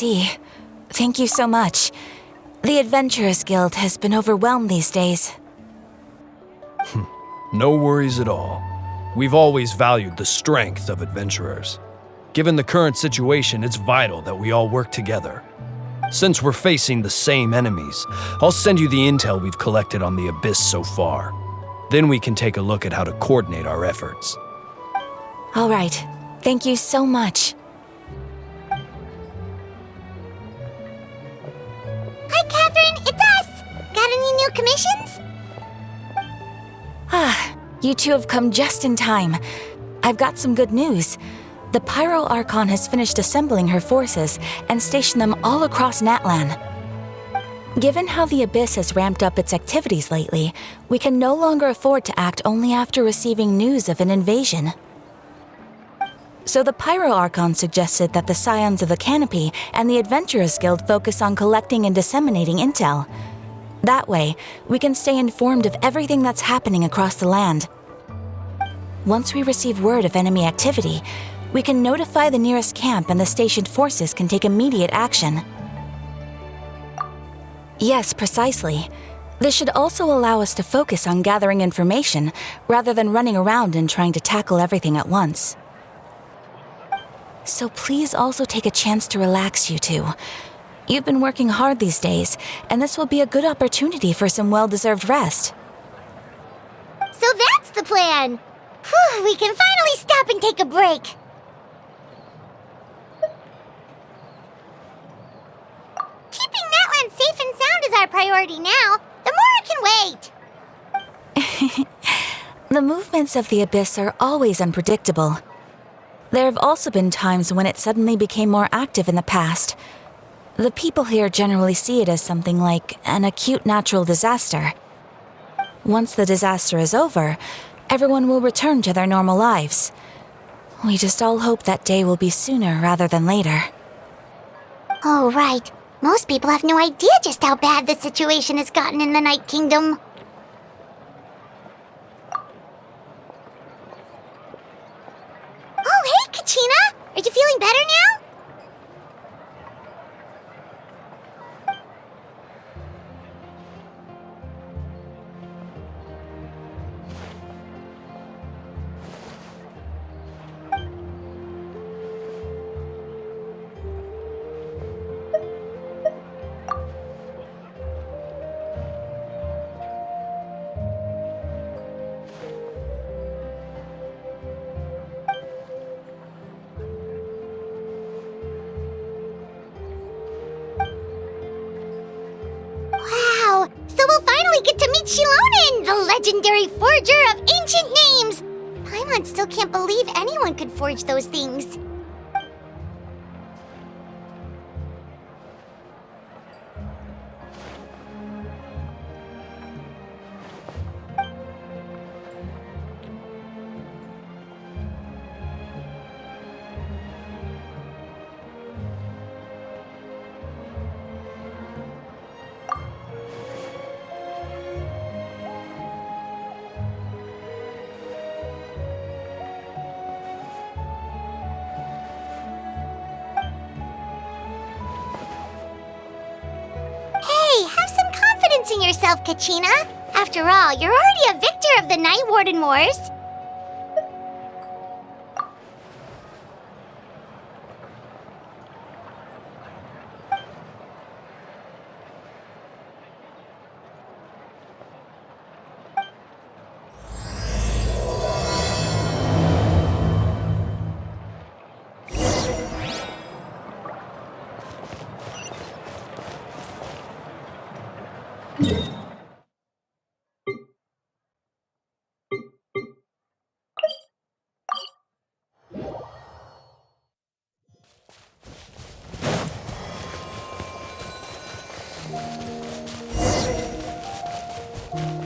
see. Thank you so much. The Adventurers Guild has been overwhelmed these days. No worries at all. We've always valued the strength of adventurers. Given the current situation, it's vital that we all work together. Since we're facing the same enemies, I'll send you the intel we've collected on the Abyss so far. Then we can take a look at how to coordinate our efforts. All right. Thank you so much. Hi, Catherine. It's us. Got any new commissions? You two have come just in time. I've got some good news. The Pyro Archon has finished assembling her forces and stationed them all across Natlan. Given how the Abyss has ramped up its activities lately, we can no longer afford to act only after receiving news of an invasion. So the Pyro Archon suggested that the Scions of the Canopy and the Adventurers Guild focus on collecting and disseminating intel. That way, we can stay informed of everything that's happening across the land. Once we receive word of enemy activity, we can notify the nearest camp and the stationed forces can take immediate action. Yes, precisely. This should also allow us to focus on gathering information rather than running around and trying to tackle everything at once. So please also take a chance to relax, you two. You've been working hard these days, and this will be a good opportunity for some well-deserved rest. So that's the plan. Whew, we can finally stop and take a break. Keeping Natlan safe and sound is our priority now. The more I can wait. The movements of the Abyss are always unpredictable. There have also been times when it suddenly became more active in the past. The people here generally see it as something like an acute natural disaster. Once the disaster is over, everyone will return to their normal lives. We just all hope that day will be sooner rather than later. Oh, right. Most people have no idea just how bad the situation has gotten in the Night Kingdom. Oh, hey, Kachina! Are you feeling better now? Wow! So we'll finally get to meet Xilonen, the legendary forger of ancient names! Paimon still can't believe anyone could forge those things. Hey, have some confidence in yourself, Kachina. After all, you're already a victor of the Night Warden Wars.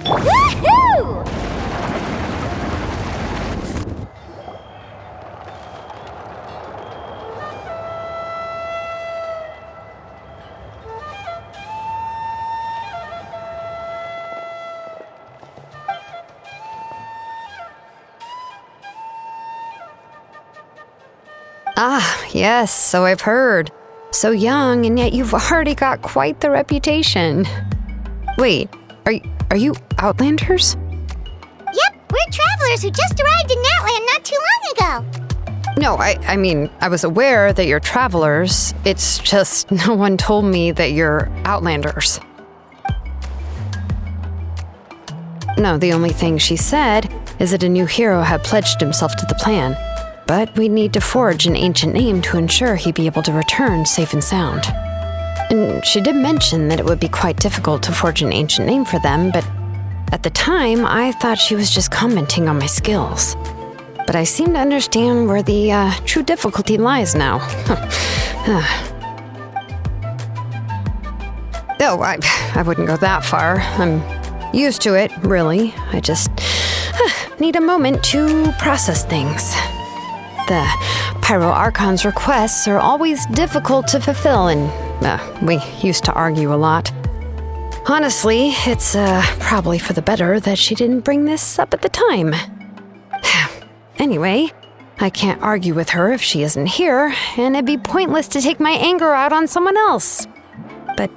Woohoo! Ah, yes, so I've heard. So young, and yet you've already got quite the reputation. Wait, are you Outlanders? Yep, we're travelers who just arrived in Natlan not too long ago. No, I mean, I was aware that you're travelers. It's just no one told me that you're Outlanders. No, the only thing she said is that a new hero had pledged himself to the plan. But we'd need to forge an ancient name to ensure he'd be able to return safe and sound. And she did mention that it would be quite difficult to forge an ancient name for them, but at the time, I thought she was just commenting on my skills. But I seem to understand where the true difficulty lies now. Oh, I wouldn't go that far. I'm used to it, really. I just need a moment to process things. The Pyro Archon's requests are always difficult to fulfill, and we used to argue a lot. Honestly, it's probably for the better that she didn't bring this up at the time. Anyway, I can't argue with her if she isn't here, and it'd be pointless to take my anger out on someone else. But,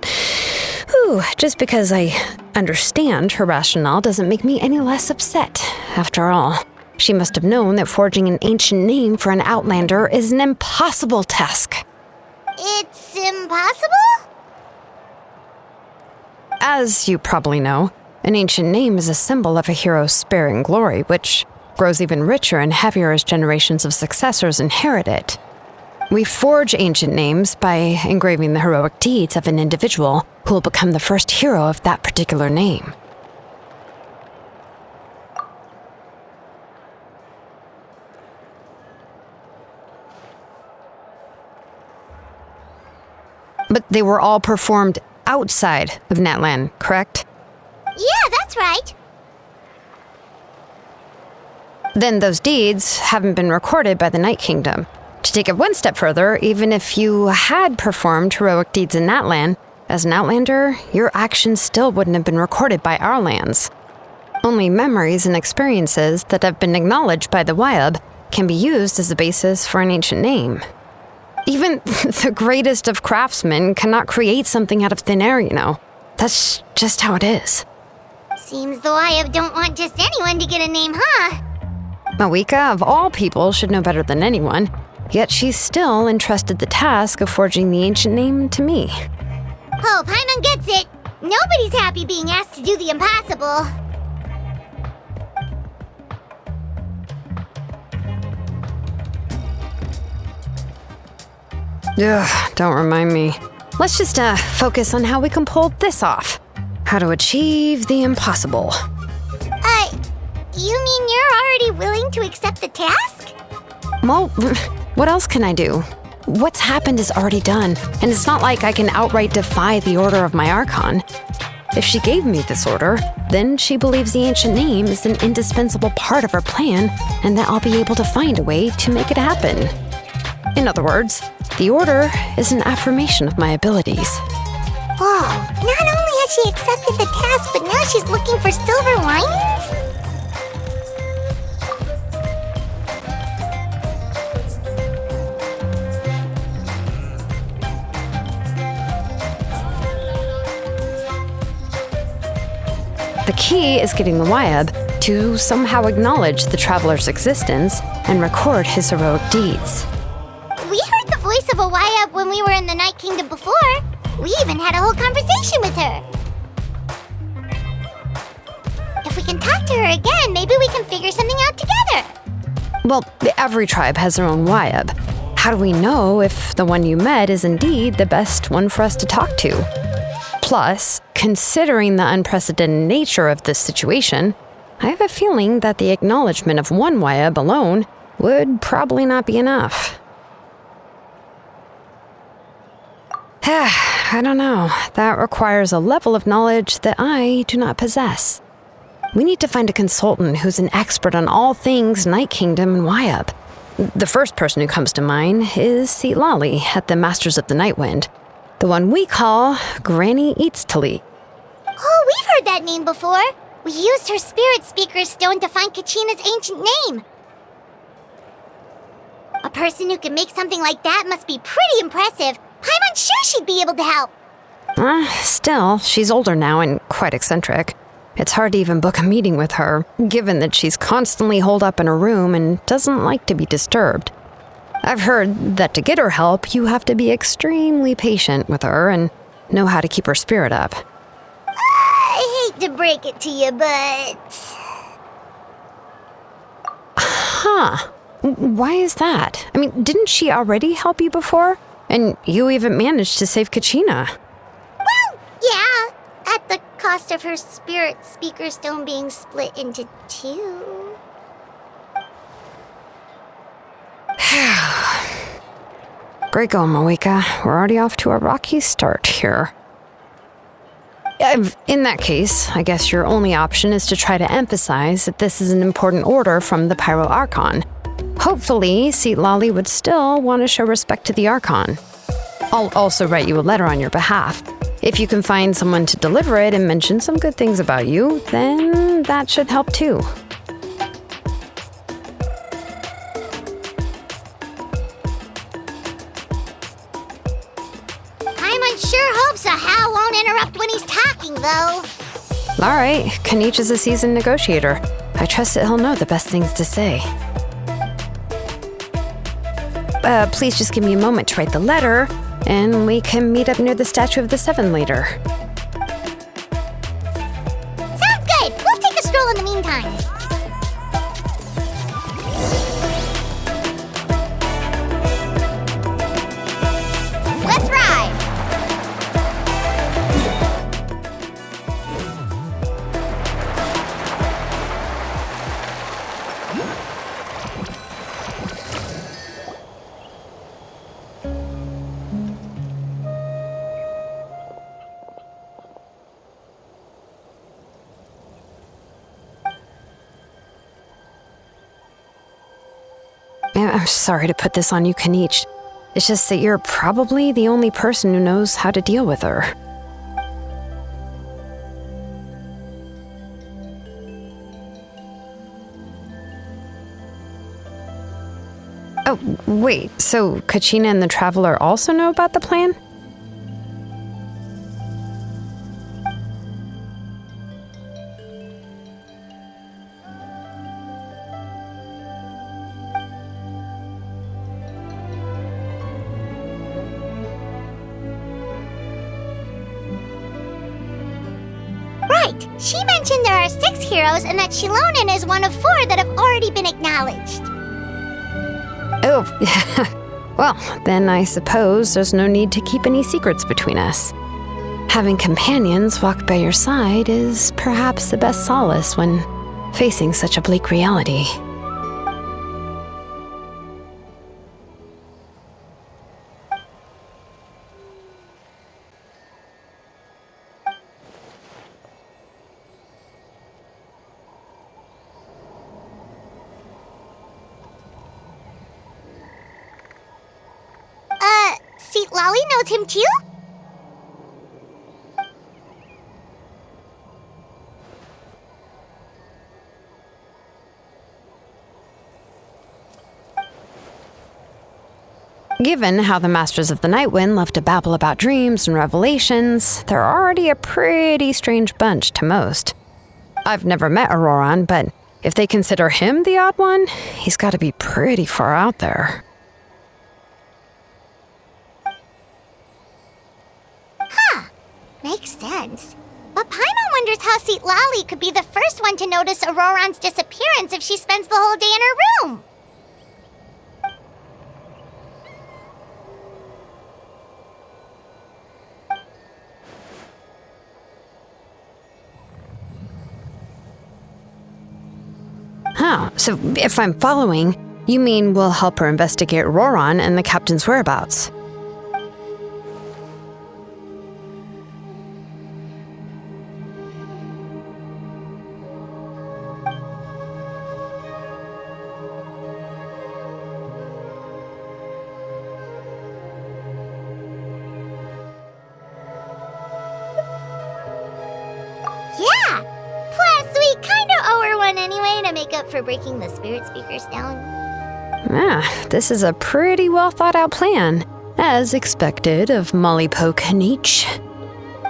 just because I understand her rationale doesn't make me any less upset. After all, she must have known that forging an ancient name for an Outlander is an impossible task. It's impossible? As you probably know, an ancient name is a symbol of a hero's spirit and glory, which grows even richer and heavier as generations of successors inherit it. We forge ancient names by engraving the heroic deeds of an individual who will become the first hero of that particular name. But they were all performed outside of Natlan, correct? Yeah, that's right. Then those deeds haven't been recorded by the Night Kingdom. To take it one step further, even if you had performed heroic deeds in Natlan, as an Outlander, your actions still wouldn't have been recorded by our lands. Only memories and experiences that have been acknowledged by the Wyab can be used as a basis for an ancient name. Even the greatest of craftsmen cannot create something out of thin air, you know. That's just how it is. Seems the Wyab don't want just anyone to get a name, huh? Mavuika, of all people, should know better than anyone, yet she's still entrusted the task of forging the ancient name to me. Oh, Paimon gets it. Nobody's happy being asked to do the impossible. Ugh, don't remind me. Let's just focus on how we can pull this off. How to achieve the impossible. You mean you're already willing to accept the task? Well, what else can I do? What's happened is already done, and it's not like I can outright defy the order of my Archon. If she gave me this order, then she believes the ancient name is an indispensable part of her plan, and that I'll be able to find a way to make it happen. In other words, the order is an affirmation of my abilities. Whoa, not only has she accepted the task, but now she's looking for silver linings? The key is getting the Wyab to somehow acknowledge the traveler's existence and record his heroic deeds. We heard the voice of a Wyab when we were in the Night Kingdom before. We even had a whole conversation with her. If we can talk to her again, maybe we can figure something out together. Well, every tribe has their own Wyab. How do we know if the one you met is indeed the best one for us to talk to? Plus, considering the unprecedented nature of this situation, I have a feeling that the acknowledgement of one Wyab alone would probably not be enough. I don't know. That requires a level of knowledge that I do not possess. We need to find a consultant who's an expert on all things Night Kingdom and Wyab. The first person who comes to mind is Citlali at the Masters of the Nightwind, the one we call Granny Citlali. Oh, we've heard that name before. We used her spirit speaker's stone to find Kachina's ancient name. A person who can make something like that must be pretty impressive, Paimon's sure she'd be able to help. Still, she's older now and quite eccentric. It's hard to even book a meeting with her, given that she's constantly holed up in her room and doesn't like to be disturbed. I've heard that to get her help, you have to be extremely patient with her and know how to keep her spirit up. I hate to break it to you, but... Huh. Why is that? I mean, didn't she already help you before? And you even managed to save Kachina. Well, yeah. At the cost of her spirit speaker stone being split into two. Great going, Mavuika. We're already off to a rocky start here. In that case, I guess your only option is to try to emphasize that this is an important order from the Pyro Archon. Hopefully, Citlali would still want to show respect to the Archon. I'll also write you a letter on your behalf. If you can find someone to deliver it and mention some good things about you, then that should help too. Paimon sure hopes a Hal won't interrupt when he's talking, though. All right, Kinich is a seasoned negotiator. I trust that he'll know the best things to say. Please just give me a moment to write the letter, and we can meet up near the Statue of the Seven later. Sounds good. We'll take a stroll in the meantime. Let's ride! I'm sorry to put this on you, Kinich. It's just that you're probably the only person who knows how to deal with her. Oh, wait, so Kachina and the Traveler also know about the plan? Right. She mentioned there are 6 heroes and that Xilonen is one of 4 that have already been acknowledged. Oh, well, then I suppose there's no need to keep any secrets between us. Having companions walk by your side is perhaps the best solace when facing such a bleak reality. Citlali knows him too? Given how the Masters of the Nightwind love to babble about dreams and revelations, they're already a pretty strange bunch to most. I've never met Ororon, but if they consider him the odd one, he's got to be pretty far out there. Makes sense. But Paimon wonders how Citlali could be the first one to notice Ororon's disappearance if she spends the whole day in her room. Huh, so if I'm following, you mean we'll help her investigate Ororon and the captain's whereabouts? Yeah! Plus, we kinda owe her one anyway to make up for breaking the spirit speakers down. This is a pretty well thought out plan. As expected of Mollypo Kinich.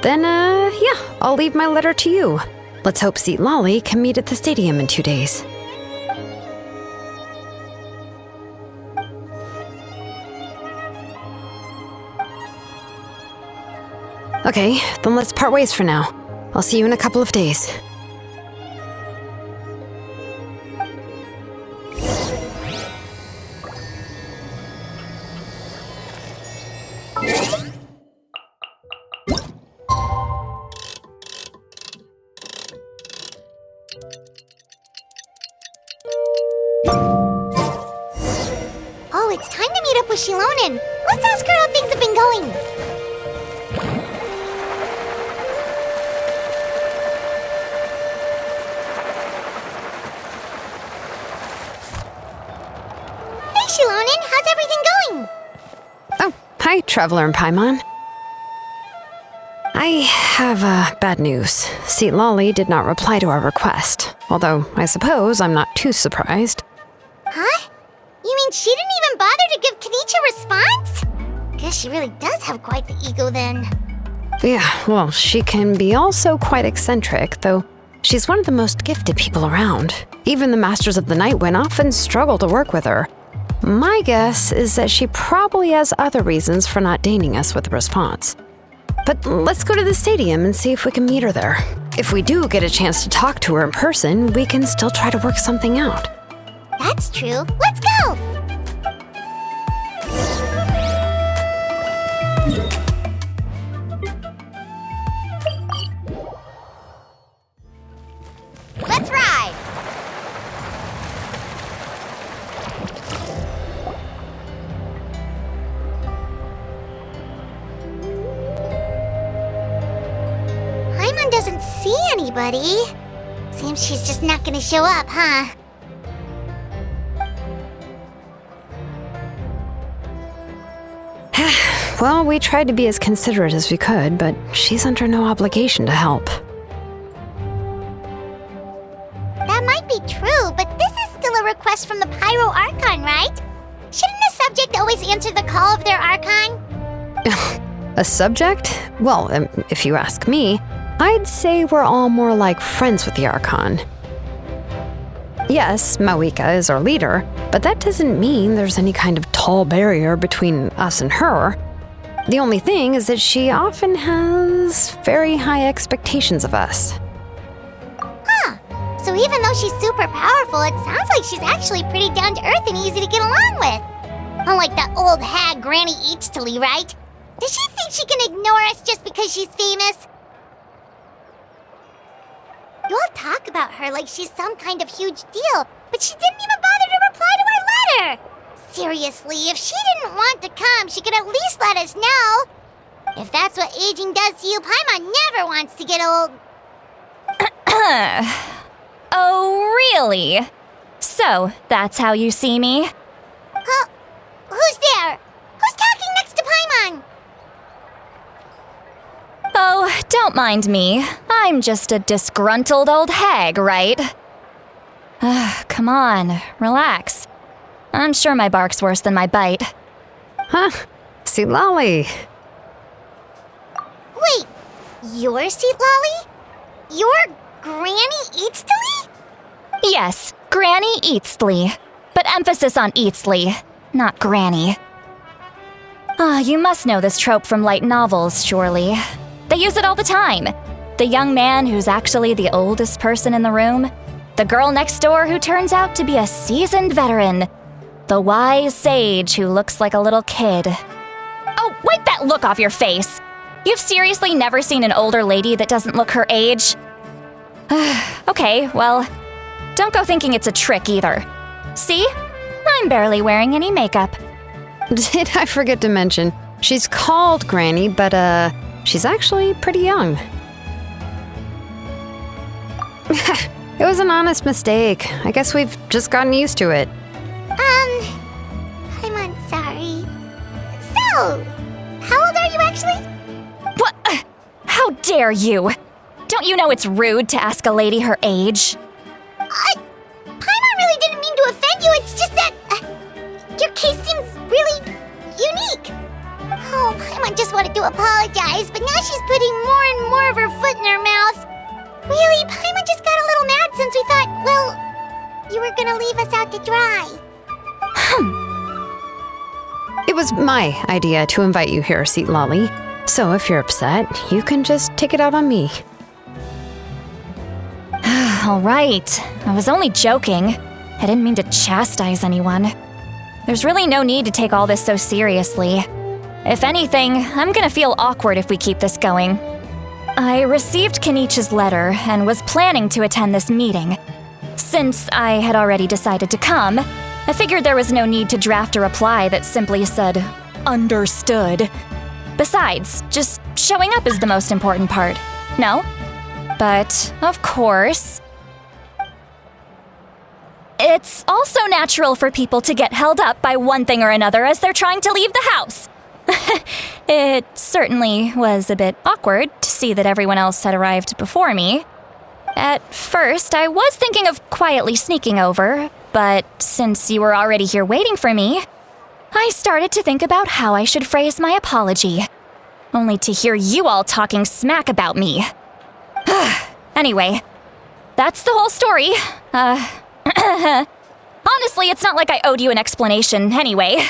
Then, yeah, I'll leave my letter to you. Let's hope Citlali can meet at the stadium in 2 days. Okay, then let's part ways for now. I'll see you in a couple of days. Oh, it's time to meet up with Xilonen. Let's ask her how things have been going. Hey, Xilonen, how's everything going? Oh, hi, Traveler and Paimon. I have bad news. Citlali did not reply to our request, although I suppose I'm not too surprised. Huh? You mean she didn't even bother to give Kinich a response? Guess she really does have quite the ego then. Yeah, well, she can be also quite eccentric, though she's one of the most gifted people around. Even the Masters of the Nightwind often struggle to work with her. My guess is that she probably has other reasons for not deigning us with a response. But let's go to the stadium and see if we can meet her there. If we do get a chance to talk to her in person, we can still try to work something out. That's true. Let's go! Let's ride! Paimon doesn't see anybody. Seems she's just not gonna show up, huh? Well, we tried to be as considerate as we could, but she's under no obligation to help. That might be true, but this is still a request from the Pyro Archon, right? Shouldn't a subject always answer the call of their Archon? A subject? Well, if you ask me, I'd say we're all more like friends with the Archon. Yes, Mavuika is our leader, but that doesn't mean there's any kind of tall barrier between us and her. The only thing is that she often has very high expectations of us. Huh. So even though she's super powerful, it sounds like she's actually pretty down to earth and easy to get along with. Unlike that old hag Granny Citlali, right? Does she think she can ignore us just because she's famous? You all talk about her like she's some kind of huge deal, but she didn't even bother to reply to our letter! Seriously, if she didn't want to come, she could at least let us know. If that's what aging does to you, Paimon never wants to get old. Oh, really? So, that's how you see me? Huh? Who's there? Who's talking next to Paimon? Oh, don't mind me. I'm just a disgruntled old hag, right? Come on, relax. I'm sure my bark's worse than my bite. Huh? Citlali. Wait, you're Citlali? You're Granny Citlali? Yes, Granny Citlali. But emphasis on Citlali, not Granny. You must know this trope from light novels, surely. They use it all the time. The young man who's actually the oldest person in the room. The girl next door who turns out to be a seasoned veteran. The wise sage who looks like a little kid. Oh, wipe that look off your face! You've seriously never seen an older lady that doesn't look her age? Okay, well, don't go thinking it's a trick either. See? I'm barely wearing any makeup. Did I forget to mention, she's called Granny, but she's actually pretty young. It was an honest mistake. I guess we've just gotten used to it. I'm sorry. So, how old are you actually? What? How dare you? Don't you know it's rude to ask a lady her age? Paimon really didn't mean to offend you, it's just that your case seems really unique. Oh, Paimon just wanted to apologize, but now she's putting more and more of her foot in her mouth. Really, Paimon just got a little mad since we thought, well, you were gonna leave us out to dry. It was my idea to invite you here, Citlali. So if you're upset, you can just take it out on me. All right. I was only joking. I didn't mean to chastise anyone. There's really no need to take all this so seriously. If anything, I'm gonna feel awkward if we keep this going. I received Kinich's letter and was planning to attend this meeting. Since I had already decided to come, I figured there was no need to draft a reply that simply said, "Understood." Besides, just showing up is the most important part, no? But, of course, it's also natural for people to get held up by one thing or another as they're trying to leave the house. It certainly was a bit awkward to see that everyone else had arrived before me. At first, I was thinking of quietly sneaking over, but since you were already here waiting for me, I started to think about how I should phrase my apology, only to hear you all talking smack about me. Anyway, that's the whole story. Honestly, it's not like I owed you an explanation anyway.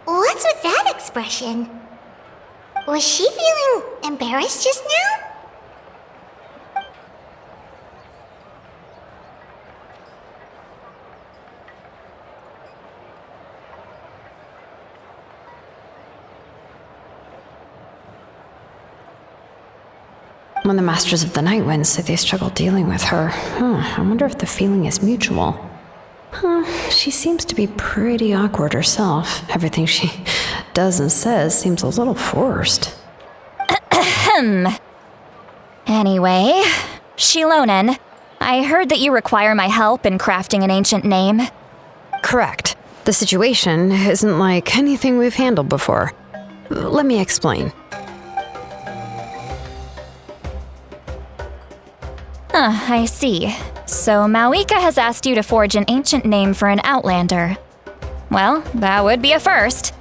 What's with that expression? Was she feeling embarrassed just now? When the Masters of the Night Wind say they struggle dealing with her, I wonder if the feeling is mutual. She seems to be pretty awkward herself. Everything she does and says seems a little forced. Anyway, Xilonen, I heard that you require my help in crafting an ancient name. Correct. The situation isn't like anything we've handled before. Let me explain. I see. So Mavuika has asked you to forge an ancient name for an outlander. Well, that would be a first.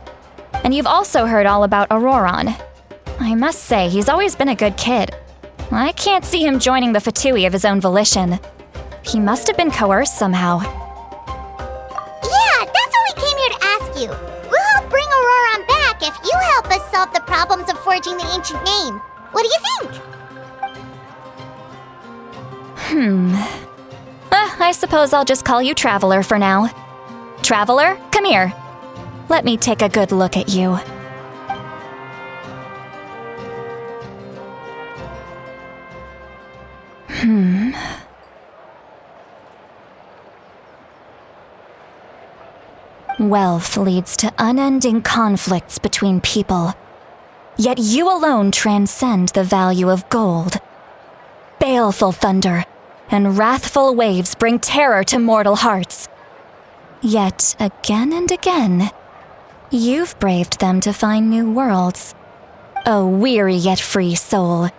And you've also heard all about Ororon. I must say, he's always been a good kid. I can't see him joining the Fatui of his own volition. He must have been coerced somehow. Yeah, that's what we came here to ask you. We'll help bring Ororon back if you help us solve the problems of forging the ancient name. What do you think? I suppose I'll just call you Traveler for now. Traveler, come here. Let me take a good look at you. Wealth leads to unending conflicts between people. Yet you alone transcend the value of gold. Baleful thunder and wrathful waves bring terror to mortal hearts. Yet again and again, you've braved them to find new worlds. O weary yet free soul,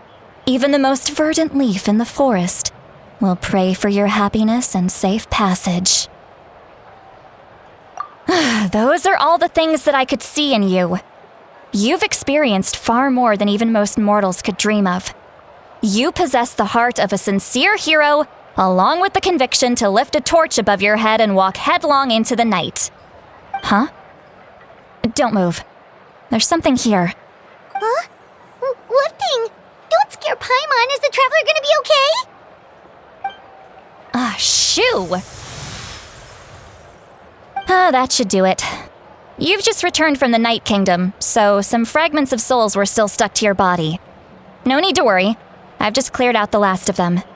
even the most verdant leaf in the forest will pray for your happiness and safe passage. Those are all the things that I could see in you. You've experienced far more than even most mortals could dream of. You possess the heart of a sincere hero, along with the conviction to lift a torch above your head and walk headlong into the night. Huh? Don't move. There's something here. Huh? What thing? Don't scare Paimon. Is the Traveler gonna be okay? Shoo! That should do it. You've just returned from the Night Kingdom, so some fragments of souls were still stuck to your body. No need to worry. I've just cleared out the last of them. Isn't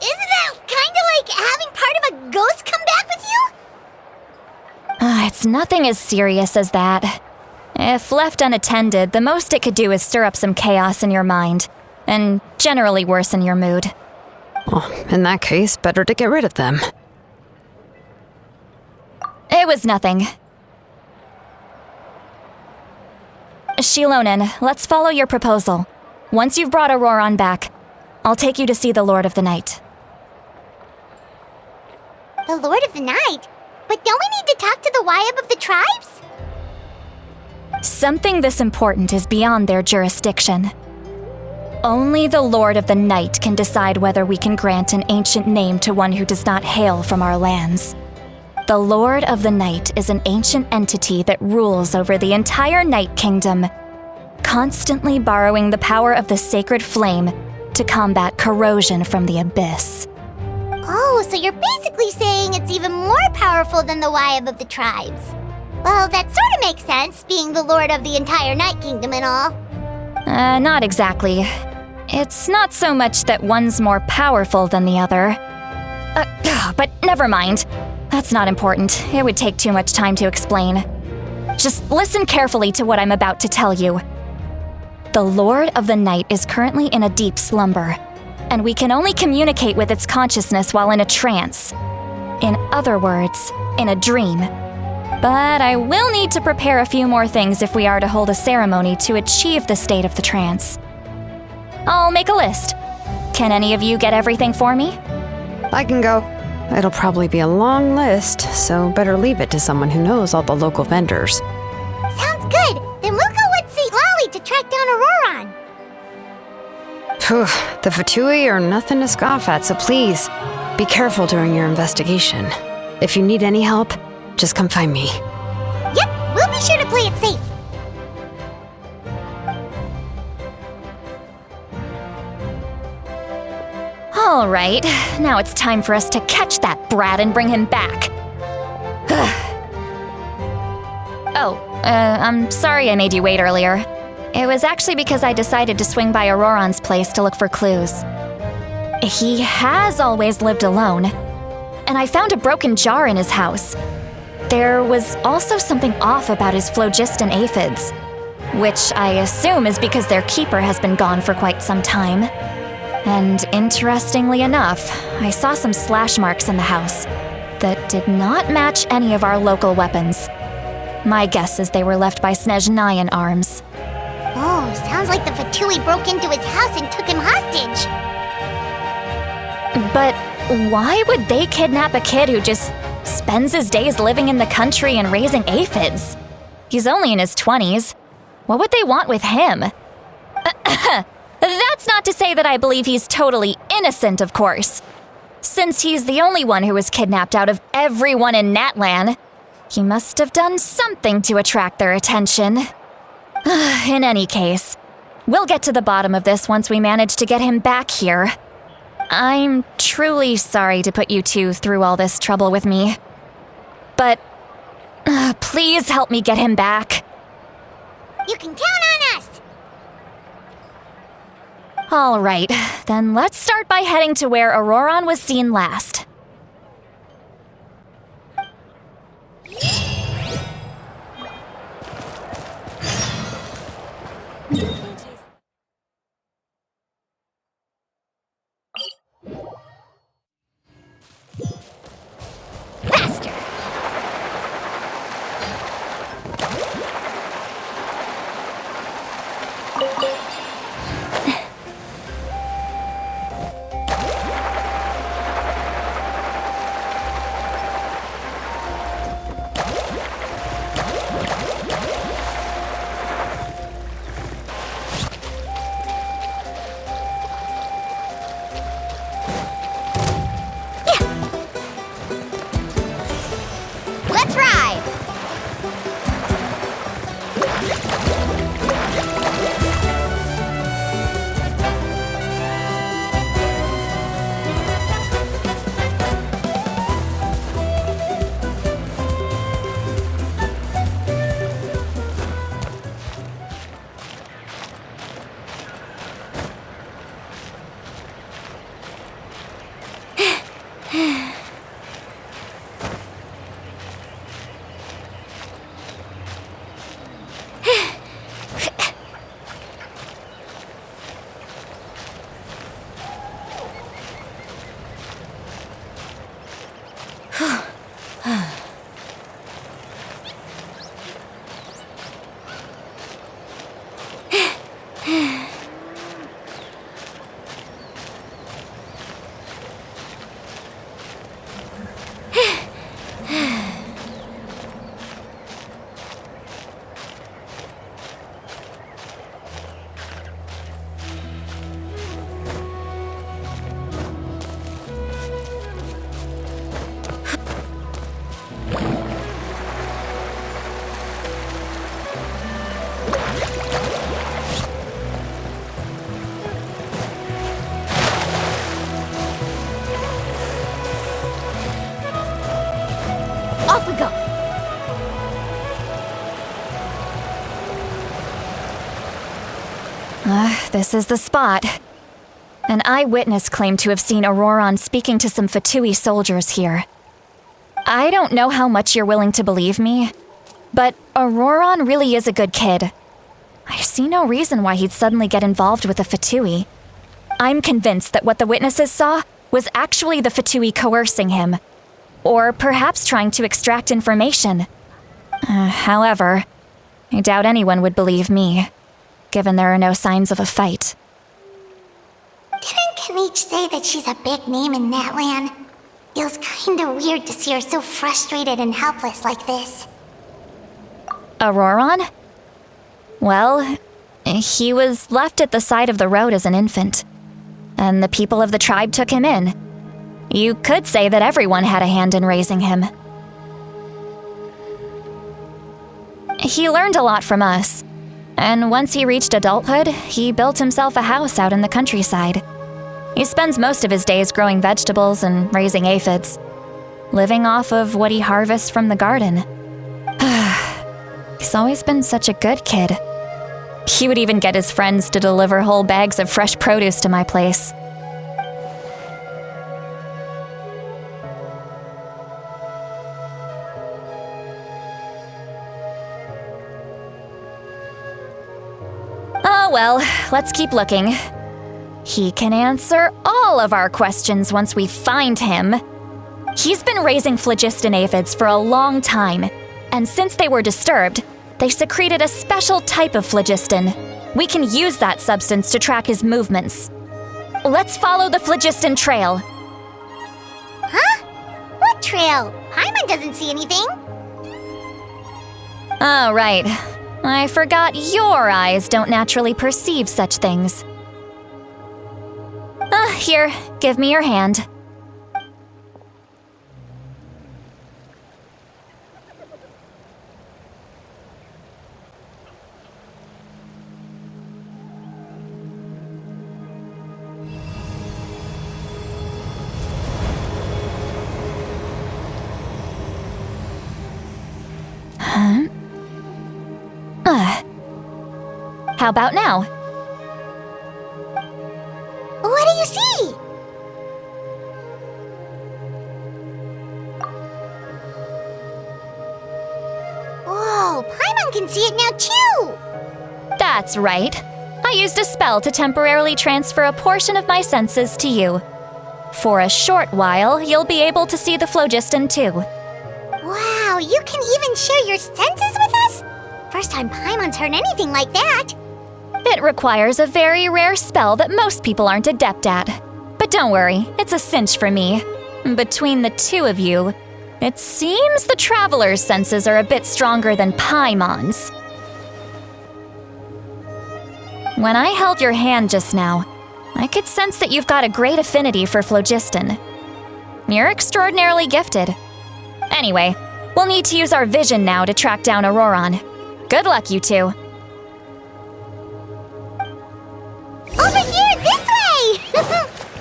that kinda like having part of a ghost come back with you? It's nothing as serious as that. If left unattended, the most it could do is stir up some chaos in your mind, and generally worsen your mood. Well, in that case, better to get rid of them. It was nothing. Xilonen, let's follow your proposal. Once you've brought Ororon back, I'll take you to see the Lord of the Night. The Lord of the Night? But don't we need to talk to the Wyab of the tribes? Something this important is beyond their jurisdiction. Only the Lord of the Night can decide whether we can grant an ancient name to one who does not hail from our lands. The Lord of the Night is an ancient entity that rules over the entire Night Kingdom, constantly borrowing the power of the sacred flame to combat corrosion from the abyss. Oh, so you're basically saying it's even more powerful than the Wyab of the tribes. Well, that sort of makes sense, being the Lord of the entire Night Kingdom and all. Not exactly. It's not so much that one's more powerful than the other. But never mind. That's not important. It would take too much time to explain. Just listen carefully to what I'm about to tell you. The Lord of the Night is currently in a deep slumber, and we can only communicate with its consciousness while in a trance. In other words, in a dream. But I will need to prepare a few more things if we are to hold a ceremony to achieve the state of the trance. I'll make a list. Can any of you get everything for me? I can go. It'll probably be a long list, so better leave it to someone who knows all the local vendors. Sounds good. Then we'll go with Citlali to track down Ororon. Phew, the Fatui are nothing to scoff at, so please, be careful during your investigation. If you need any help, just come find me. Yep, we'll be sure to play it safe. All right, now it's time for us to catch that brat and bring him back. I'm sorry I made you wait earlier. It was actually because I decided to swing by Ororon's place to look for clues. He has always lived alone, and I found a broken jar in his house. There was also something off about his phlogiston aphids, which I assume is because their keeper has been gone for quite some time. And interestingly enough, I saw some slash marks in the house that did not match any of our local weapons. My guess is they were left by Snezhnayan arms. Oh, sounds like the Fatui broke into his house and took him hostage. But why would they kidnap a kid who just spends his days living in the country and raising aphids? He's only in his 20s. What would they want with him? That's not to say that I believe he's totally innocent, of course. Since he's the only one who was kidnapped out of everyone in Natlan, he must have done something to attract their attention. In any case, we'll get to the bottom of this once we manage to get him back here. I'm truly sorry to put you two through all this trouble with me. But please help me get him back. You can count on us! All right, then let's start by heading to where Ororon was seen last. Faster! This is the spot. An eyewitness claimed to have seen Ororon speaking to some Fatui soldiers here. I don't know how much you're willing to believe me, but Ororon really is a good kid. I see no reason why he'd suddenly get involved with the Fatui. I'm convinced that what the witnesses saw was actually the Fatui coercing him, or perhaps trying to extract information. However, I doubt anyone would believe me, given there are no signs of a fight. Didn't Kinich say that she's a big name in Natlan? Feels kinda weird to see her so frustrated and helpless like this. Ororon? Well, he was left at the side of the road as an infant, and the people of the tribe took him in. You could say that everyone had a hand in raising him. He learned a lot from us, and once he reached adulthood, he built himself a house out in the countryside. He spends most of his days growing vegetables and raising aphids, living off of what he harvests from the garden. He's always been such a good kid. He would even get his friends to deliver whole bags of fresh produce to my place. Oh well, let's keep looking. He can answer all of our questions once we find him. He's been raising phlogiston aphids for a long time, and since they were disturbed, they secreted a special type of phlogiston. We can use that substance to track his movements. Let's follow the phlogiston trail. Huh? What trail? Paimon doesn't see anything. Oh, right. I forgot your eyes don't naturally perceive such things. Here, give me your hand. How about now? What do you see? Whoa, Paimon can see it now too! That's right. I used a spell to temporarily transfer a portion of my senses to you. For a short while, you'll be able to see the phlogiston too. Wow, you can even share your senses with us? First time Paimon's heard anything like that. It requires a very rare spell that most people aren't adept at. But don't worry, it's a cinch for me. Between the two of you, it seems the Traveler's senses are a bit stronger than Paimon's. When I held your hand just now, I could sense that you've got a great affinity for phlogiston. You're extraordinarily gifted. Anyway, we'll need to use our vision now to track down Ororon. Good luck, you two. Over here, this way!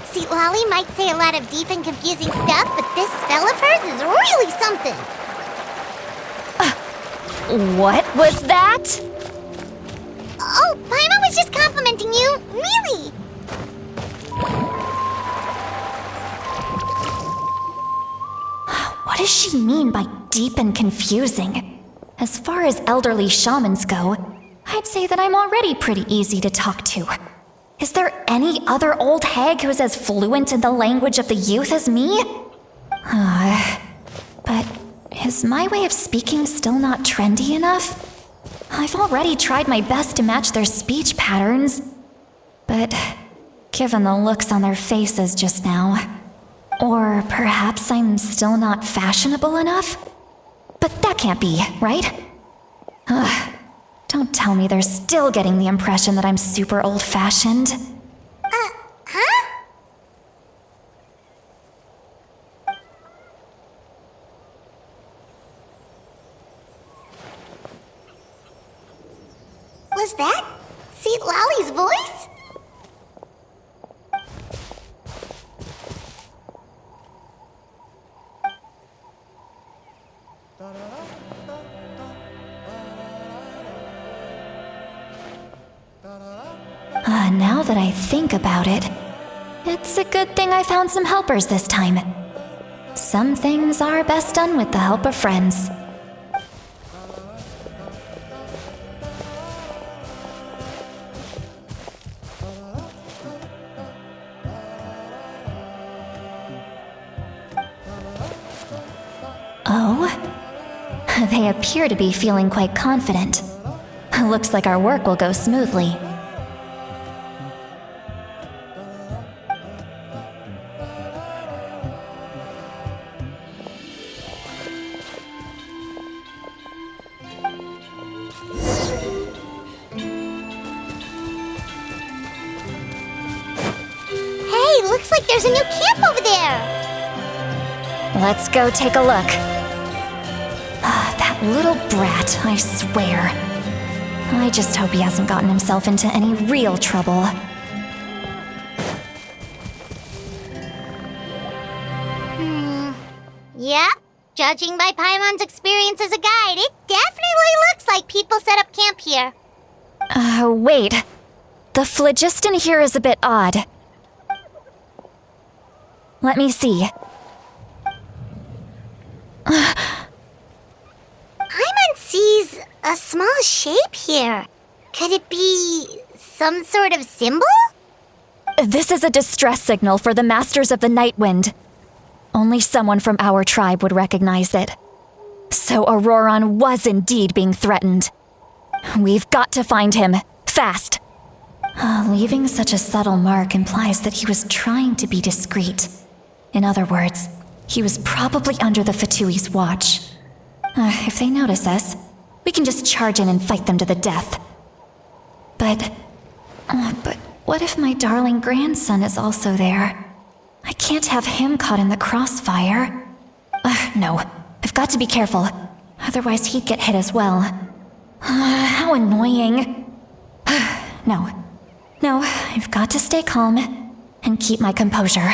Citlali might say a lot of deep and confusing stuff, but this spell of hers is really something. What was that? Oh, Paimon was just complimenting you, really. What does she mean by deep and confusing? As far as elderly shamans go, I'd say that I'm already pretty easy to talk to. Is there any other old hag who's as fluent in the language of the youth as me? But is my way of speaking still not trendy enough? I've already tried my best to match their speech patterns. But given the looks on their faces just now, or perhaps I'm still not fashionable enough? But that can't be, right? Don't tell me they're still getting the impression that I'm super old-fashioned. Huh? Was that Citlali's voice? Now that I think about it, it's a good thing I found some helpers this time. Some things are best done with the help of friends. Oh? They appear to be feeling quite confident. Looks like our work will go smoothly. Hey, looks like there's a new camp over there! Let's go take a look. That little brat, I swear. I just hope he hasn't gotten himself into any real trouble. Yep, judging by Paimon's experience as a guide, it definitely looks like people set up camp here. Wait. The phlogiston here is a bit odd. Let me see. Paimon sees a small shape here. Could it be some sort of symbol? This is a distress signal for the Masters of the Night Wind. Only someone from our tribe would recognize it. So Ororon was indeed being threatened. We've got to find him, fast. Leaving such a subtle mark implies that he was trying to be discreet. In other words, he was probably under the Fatui's watch. If they notice us, we can just charge in and fight them to the death. But what if my darling grandson is also there? I can't have him caught in the crossfire. No, I've got to be careful. Otherwise he'd get hit as well. How annoying. No, I've got to stay calm and keep my composure.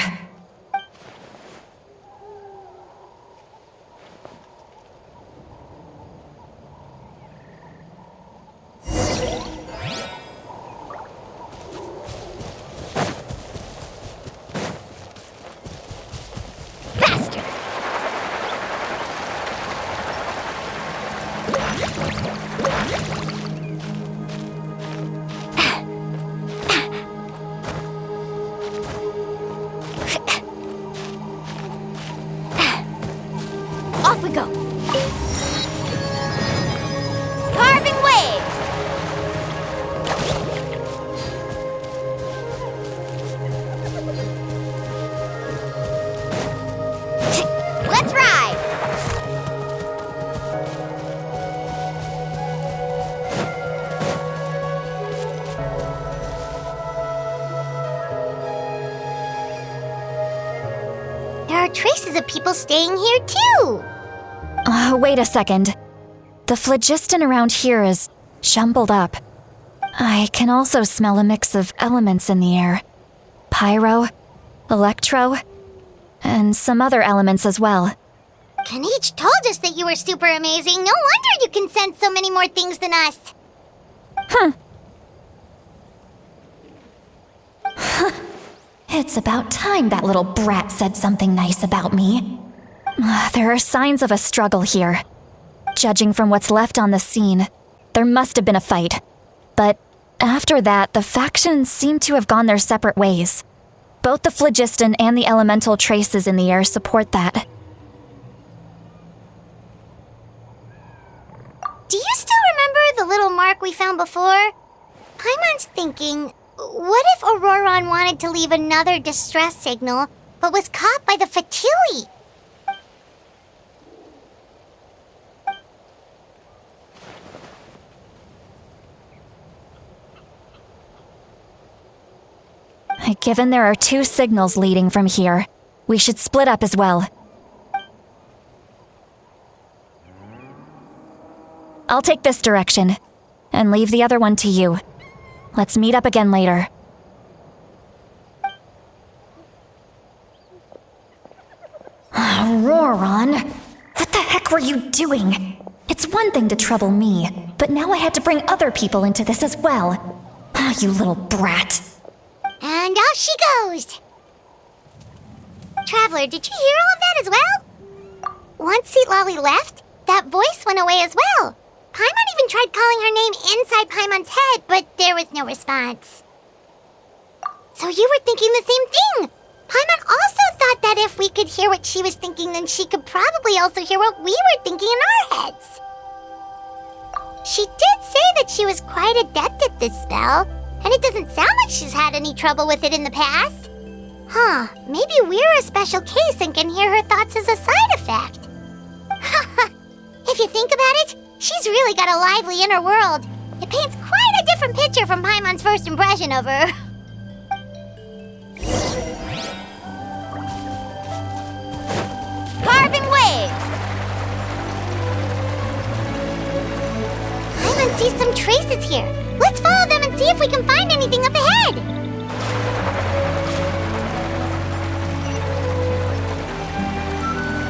Off we go! Carving waves! Let's ride! There are traces of people staying here too! Wait a second. The phlogiston around here is jumbled up. I can also smell a mix of elements in the air. Pyro, electro, and some other elements as well. Kinich told us that you were super amazing. No wonder you can sense so many more things than us. It's about time that little brat said something nice about me. There are signs of a struggle here. Judging from what's left on the scene, there must have been a fight. But after that, the factions seem to have gone their separate ways. Both the phlogiston and the elemental traces in the air support that. Do you still remember the little mark we found before? Paimon's thinking, what if Ororon wanted to leave another distress signal, but was caught by the Fatui? Given there are 2 signals leading from here, we should split up as well. I'll take this direction, and leave the other one to you. Let's meet up again later. Ororon, what the heck were you doing? It's one thing to trouble me, but now I had to bring other people into this as well. Ah, you little brat. And off she goes! Traveler, did you hear all of that as well? Once Citlali left, that voice went away as well. Paimon even tried calling her name inside Paimon's head, but there was no response. So you were thinking the same thing! Paimon also thought that if we could hear what she was thinking, then she could probably also hear what we were thinking in our heads. She did say that she was quite adept at this spell, and it doesn't sound like she's had any trouble with it in the past. Huh, maybe we're a special case and can hear her thoughts as a side effect. If you think about it, she's really got a lively inner world. It paints quite a different picture from Paimon's first impression of her. Carving waves! Paimon sees some traces here. Let's follow them and see if we can find anything up ahead.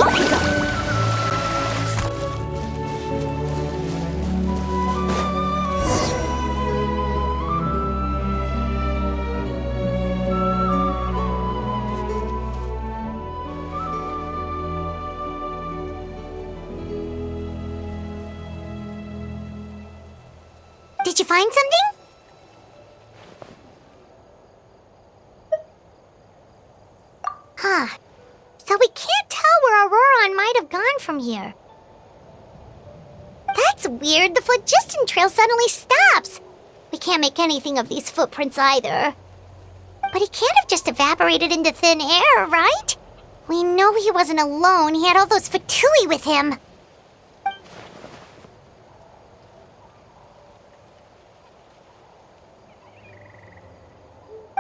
Off we go. Did you find something? Huh. So we can't tell where Ororon might have gone from here. That's weird. The phlogiston trail suddenly stops. We can't make anything of these footprints either. But he can't have just evaporated into thin air, right? We know he wasn't alone. He had all those Fatui with him.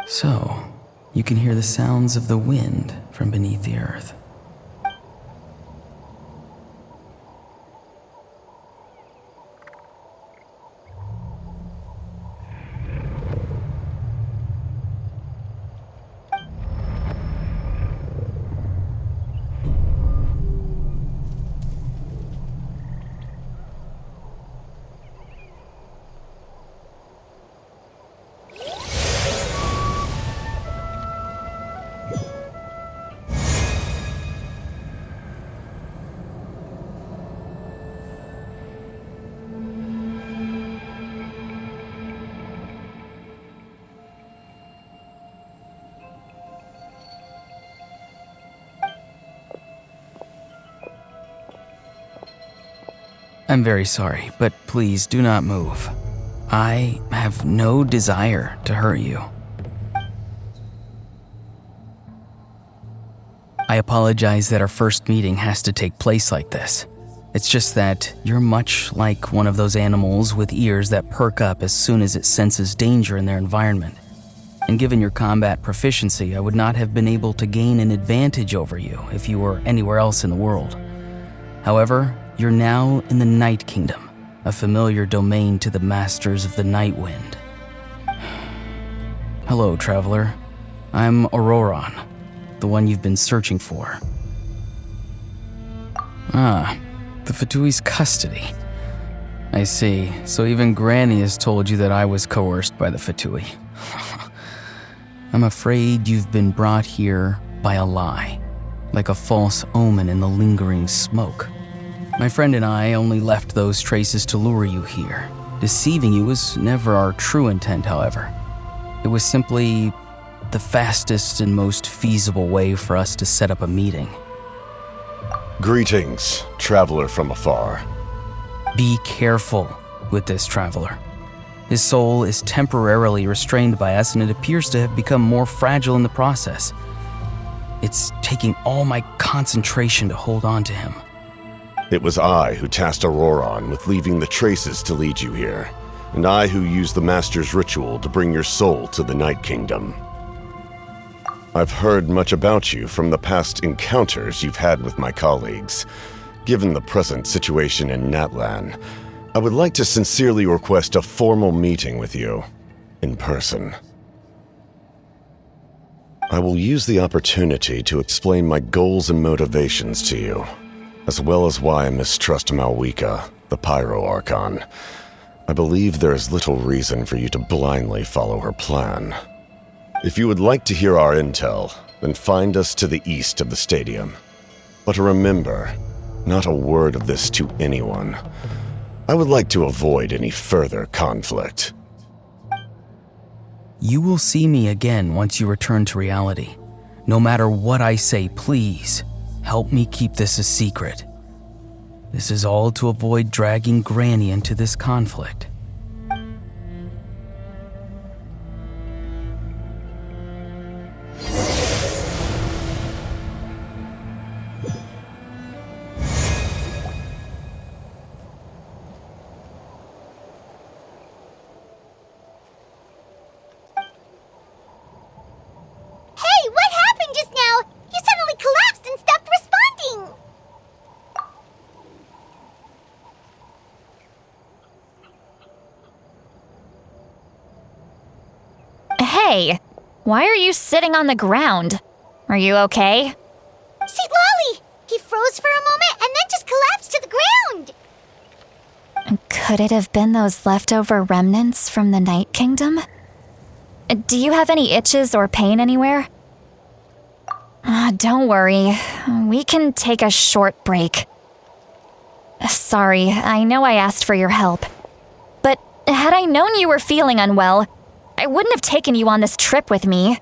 So, you can hear the sounds of the wind from beneath the earth. I'm very sorry, but please do not move. I have no desire to hurt you. I apologize that our first meeting has to take place like this. It's just that you're much like one of those animals with ears that perk up as soon as it senses danger in their environment. And given your combat proficiency, I would not have been able to gain an advantage over you if you were anywhere else in the world. However, you're now in the Night Kingdom, a familiar domain to the masters of the Night Wind. Hello, traveler. I'm Ororon, the one you've been searching for. Ah, the Fatui's custody. I see, so even Granny has told you that I was coerced by the Fatui. I'm afraid you've been brought here by a lie, like a false omen in the lingering smoke. My friend and I only left those traces to lure you here. Deceiving you was never our true intent, however. It was simply the fastest and most feasible way for us to set up a meeting. Greetings, traveler from afar. Be careful with this traveler. His soul is temporarily restrained by us, and it appears to have become more fragile in the process. It's taking all my concentration to hold on to him. It was I who tasked Ororon with leaving the traces to lead you here, and I who used the Master's ritual to bring your soul to the Night Kingdom. I've heard much about you from the past encounters you've had with my colleagues. Given the present situation in Natlan, I would like to sincerely request a formal meeting with you, in person. I will use the opportunity to explain my goals and motivations to you, as well as why I mistrust Mavuika, the Pyro Archon. I believe there is little reason for you to blindly follow her plan. If you would like to hear our intel, then find us to the east of the stadium. But remember, not a word of this to anyone. I would like to avoid any further conflict. You will see me again once you return to reality. No matter what I say, please, help me keep this a secret. This is all to avoid dragging Granny into this conflict. Hey, what happened just now? You suddenly collapsed and stopped responding! Hey, why are you sitting on the ground? Are you okay? Citlali! He froze for a moment and then just collapsed to the ground! Could it have been those leftover remnants from the Night Kingdom? Do you have any itches or pain anywhere? Don't worry. We can take a short break. Sorry, I know I asked for your help. But had I known you were feeling unwell, I wouldn't have taken you on this trip with me.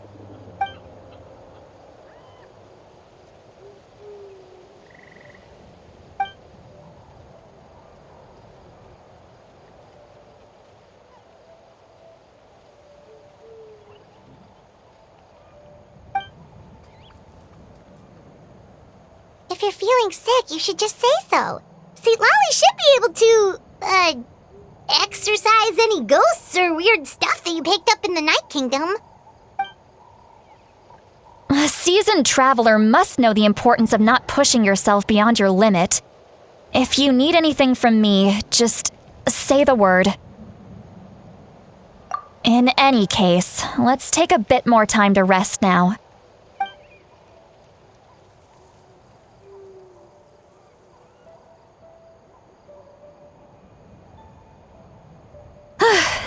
If you're feeling sick, you should just say so. Citlali should be able to, exorcise any ghosts or weird stuff that you picked up in the Night Kingdom. A seasoned traveler must know the importance of not pushing yourself beyond your limit. If you need anything from me, just say the word. In any case, let's take a bit more time to rest now.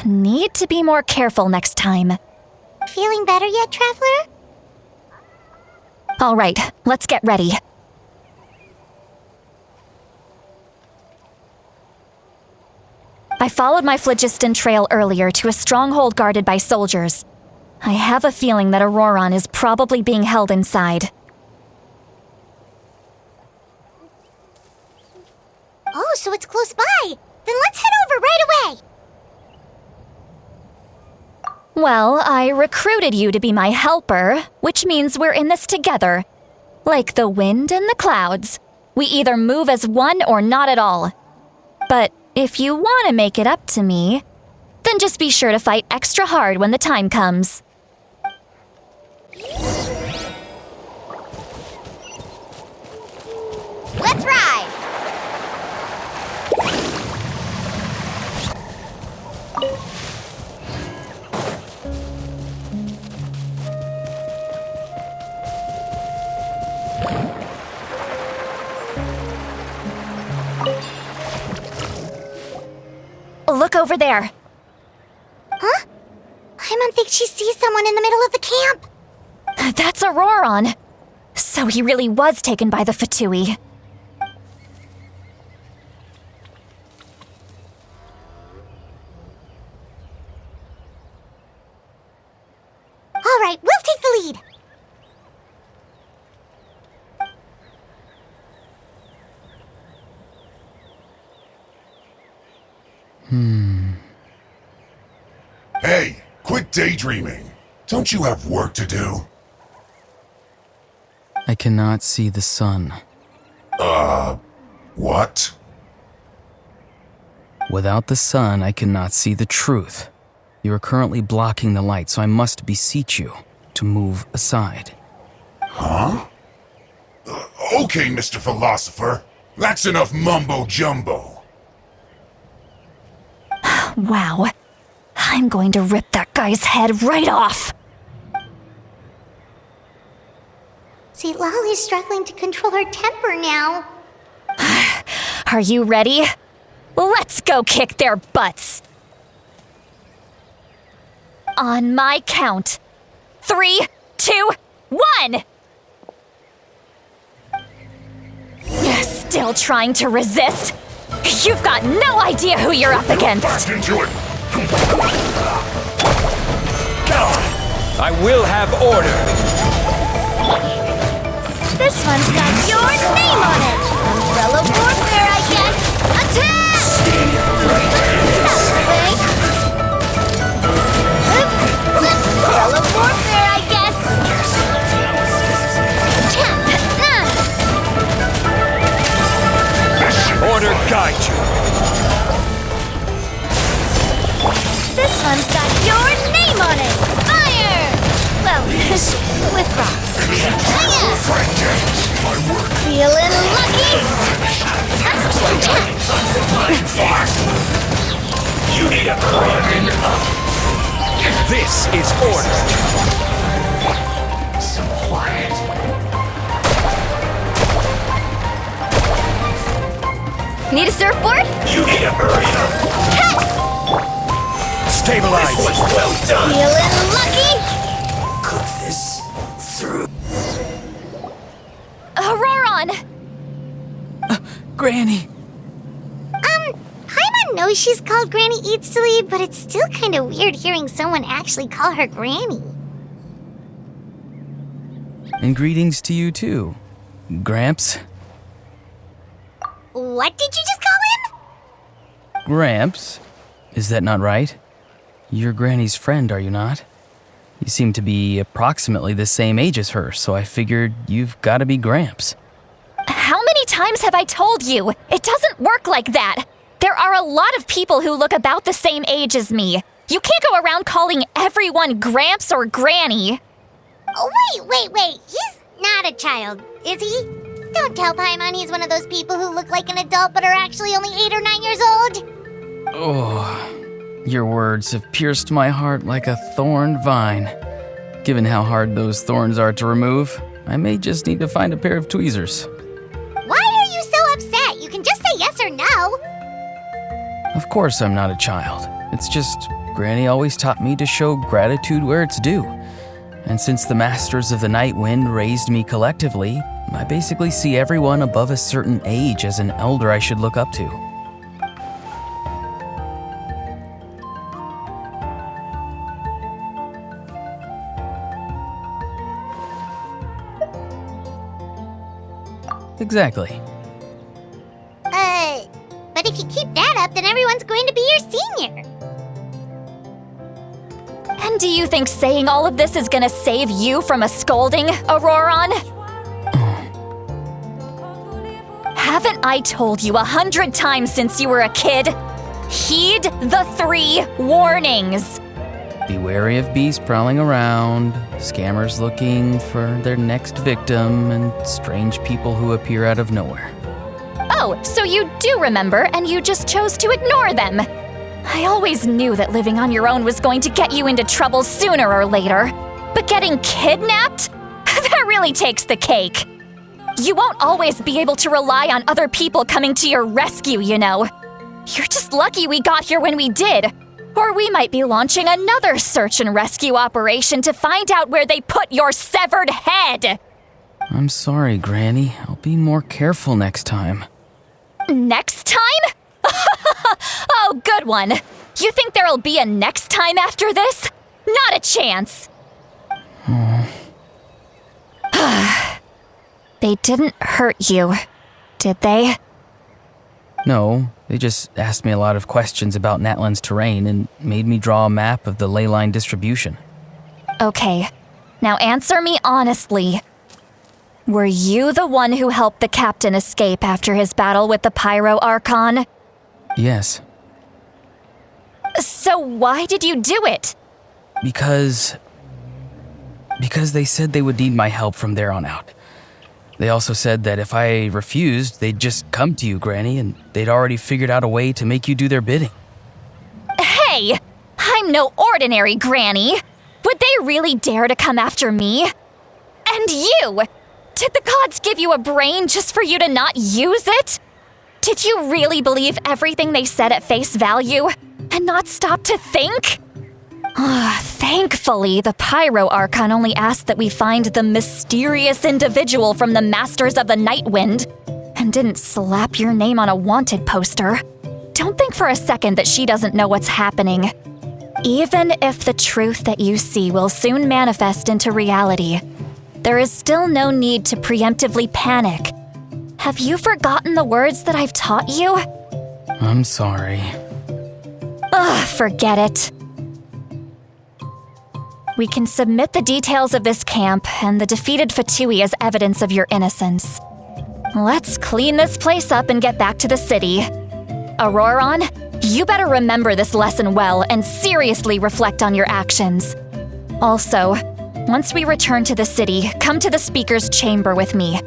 Need to be more careful next time. Feeling better yet, traveler? All right, let's get ready. I followed my phlogiston trail earlier to a stronghold guarded by soldiers. I have a feeling that Ororon is probably being held inside. Oh, so it's close by. Then let's head over right away. Well, I recruited you to be my helper, which means we're in this together. Like the wind and the clouds. We either move as one or not at all. But if you want to make it up to me, then just be sure to fight extra hard when the time comes. Let's ride! Look over there. Huh? Paimon thinks she sees someone in the middle of the camp. That's Ororon. So he really was taken by the Fatui. All right, we'll take the lead. Hey, quit daydreaming. Don't you have work to do? I cannot see the sun. What? Without the sun, I cannot see the truth. You are currently blocking the light, so I must beseech you to move aside. Huh? Okay, Mr. Philosopher. That's enough mumbo-jumbo. Wow. I'm going to rip that guy's head right off. Citlali's struggling to control her temper now. Are you ready? Let's go kick their butts! On my count. 3, 2, 1! Still trying to resist? You've got no idea who you're up against! Back into it! I will have order! This one's got your name on it! Umbrella warfare, I guess! Attack! Umbrella warfare, I guess! Order guide you! This one's got your name on it! Fire! Well, with rocks. Feeling lucky? You need a break. This is order! So quiet. Need a surfboard? You need to hurry up! Stabilize! This was well done! Feeling lucky? Cook this through. Ororon! Granny! Paimon knows she's called Granny Eats to Leave, but it's still kind of weird hearing someone actually call her Granny. And greetings to you too, Gramps. What did you just call him? Gramps? Is that not right? You're Granny's friend, are you not? You seem to be approximately the same age as her, so I figured you've got to be Gramps. How many times have I told you? It doesn't work like that. There are a lot of people who look about the same age as me. You can't go around calling everyone Gramps or Granny. Oh, wait. He's not a child, is he? Don't tell Paimon he's one of those people who look like an adult but are actually only 8 or 9 years old. Oh, your words have pierced my heart like a thorn vine. Given how hard those thorns are to remove, I may just need to find a pair of tweezers. Why are you so upset? You can just say yes or no. Of course I'm not a child. It's just Granny always taught me to show gratitude where it's due. And since the Masters of the Night Wind raised me collectively, I basically see everyone above a certain age as an elder I should look up to. Exactly. But if you keep that up, then everyone's going to be your senior. And do you think saying all of this is gonna save you from a scolding, Ororon? Haven't I told you 100 times since you were a kid? Heed the 3 warnings. Be wary of bees prowling around, scammers looking for their next victim, and strange people who appear out of nowhere. Oh, so you do remember and you just chose to ignore them. I always knew that living on your own was going to get you into trouble sooner or later. But getting kidnapped? That really takes the cake. You won't always be able to rely on other people coming to your rescue, you know. You're just lucky we got here when we did. Or we might be launching another search and rescue operation to find out where they put your severed head. I'm sorry, Granny. I'll be more careful next time. Next time? Oh, good one. You think there'll be a next time after this? Not a chance. They didn't hurt you, did they? No, they just asked me a lot of questions about Natlan's terrain and made me draw a map of the ley line distribution. Okay, now answer me honestly. Were you the one who helped the captain escape after his battle with the Pyro Archon? Yes. So why did you do it? Because they said they would need my help from there on out. They also said that if I refused, they'd just come to you, Granny, and they'd already figured out a way to make you do their bidding. Hey! I'm no ordinary Granny! Would they really dare to come after me? And you! Did the gods give you a brain just for you to not use it? Did you really believe everything they said at face value and not stop to think? Thankfully, the Pyro Archon only asked that we find the mysterious individual from the Masters of the Night Wind and didn't slap your name on a wanted poster. Don't think for a second that she doesn't know what's happening. Even if the truth that you see will soon manifest into reality, there is still no need to preemptively panic. Have you forgotten the words that I've taught you? I'm sorry. Forget it. We can submit the details of this camp and the defeated Fatui as evidence of your innocence. Let's clean this place up and get back to the city. Ororon, you better remember this lesson well and seriously reflect on your actions. Also, once we return to the city, come to the speaker's chamber with me.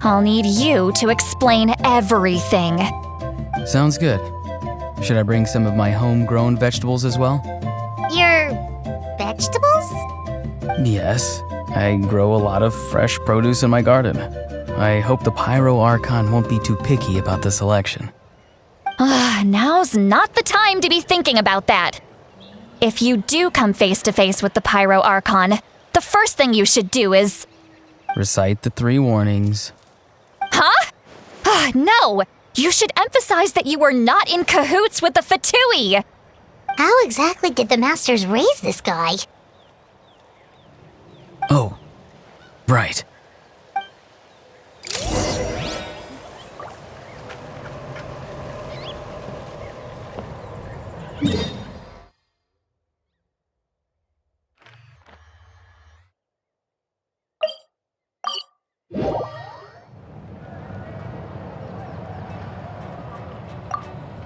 I'll need you to explain everything. Sounds good. Should I bring some of my homegrown vegetables as well? Your vegetables? Yes, I grow a lot of fresh produce in my garden. I hope the Pyro Archon won't be too picky about the selection. Now's not the time to be thinking about that. If you do come face to face with the Pyro Archon, the first thing you should do is... Recite the 3 warnings. Huh? No! You should emphasize that you were not in cahoots with the Fatui! How exactly did the Masters raise this guy? Oh, right.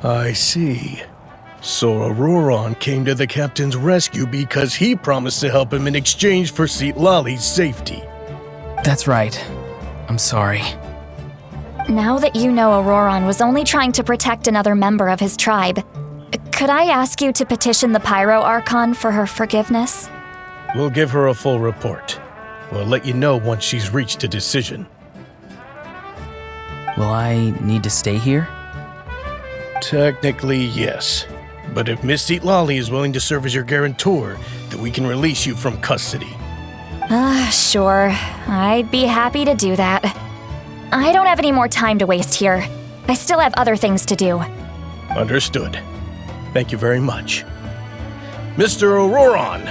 I see. So Ororon came to the captain's rescue because he promised to help him in exchange for Citlali's safety. That's right. I'm sorry. Now that you know Ororon was only trying to protect another member of his tribe, could I ask you to petition the Pyro Archon for her forgiveness? We'll give her a full report. We'll let you know once she's reached a decision. Will I need to stay here? Technically, yes. But if Miss Citlali is willing to serve as your guarantor, then we can release you from custody. Sure. I'd be happy to do that. I don't have any more time to waste here. I still have other things to do. Understood. Thank you very much. Mr. Ororon,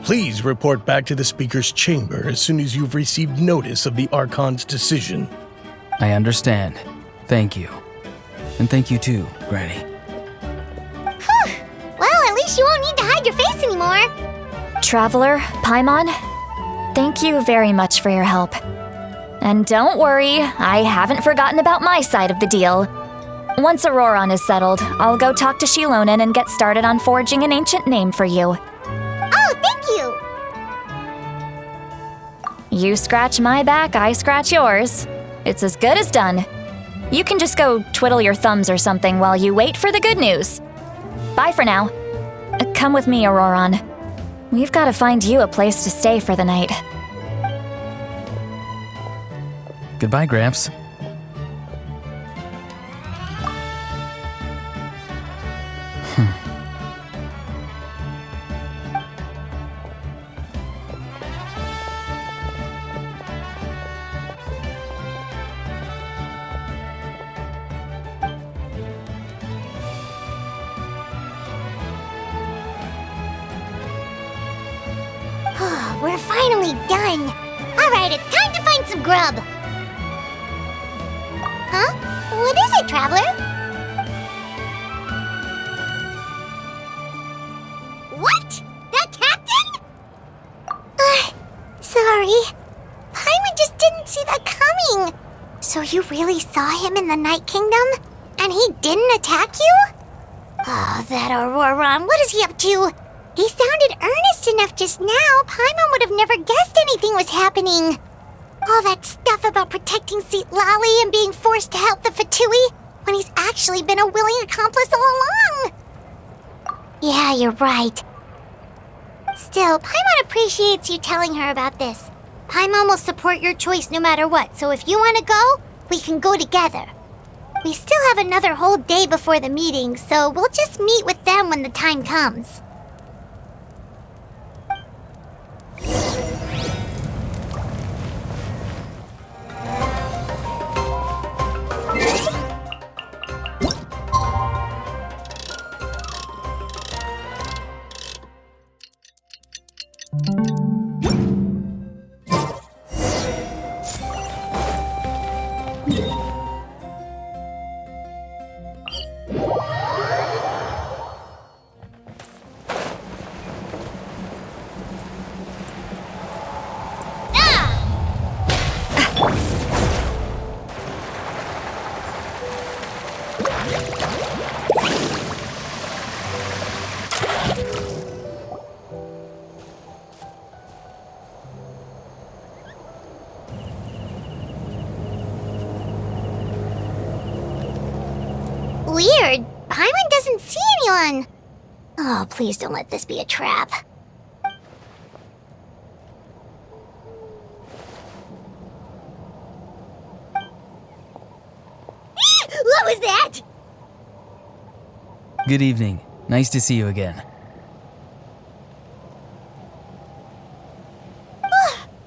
please report back to the speaker's chamber as soon as you've received notice of the Archon's decision. I understand. Thank you. And thank you too, Granny. Whew. Well, at least you won't need to hide your face anymore. Traveler, Paimon, thank you very much for your help. And don't worry, I haven't forgotten about my side of the deal. Once Ororon is settled, I'll go talk to Xilonen and get started on forging an ancient name for you. Oh, thank you! You scratch my back, I scratch yours. It's as good as done. You can just go twiddle your thumbs or something while you wait for the good news. Bye for now. Come with me, Ororon. We've got to find you a place to stay for the night. Goodbye, Gramps. We're finally done. All right, it's time to find some grub. Huh? What is it, Traveler? What? That captain? Sorry. Paimon just didn't see that coming. So you really saw him in the Night Kingdom? And he didn't attack you? Oh, that Ororon, what is he up to? He sounded earnest enough just now. Paimon would have never guessed anything was happening. All that stuff about protecting Citlali and being forced to help the Fatui when he's actually been a willing accomplice all along. Yeah, you're right. Still, Paimon appreciates you telling her about this. Paimon will support your choice no matter what, so if you want to go, we can go together. We still have another whole day before the meeting, so we'll just meet with them when the time comes. Weird. Paimon doesn't see anyone. Oh, please don't let this be a trap. What was that? Good evening. Nice to see you again.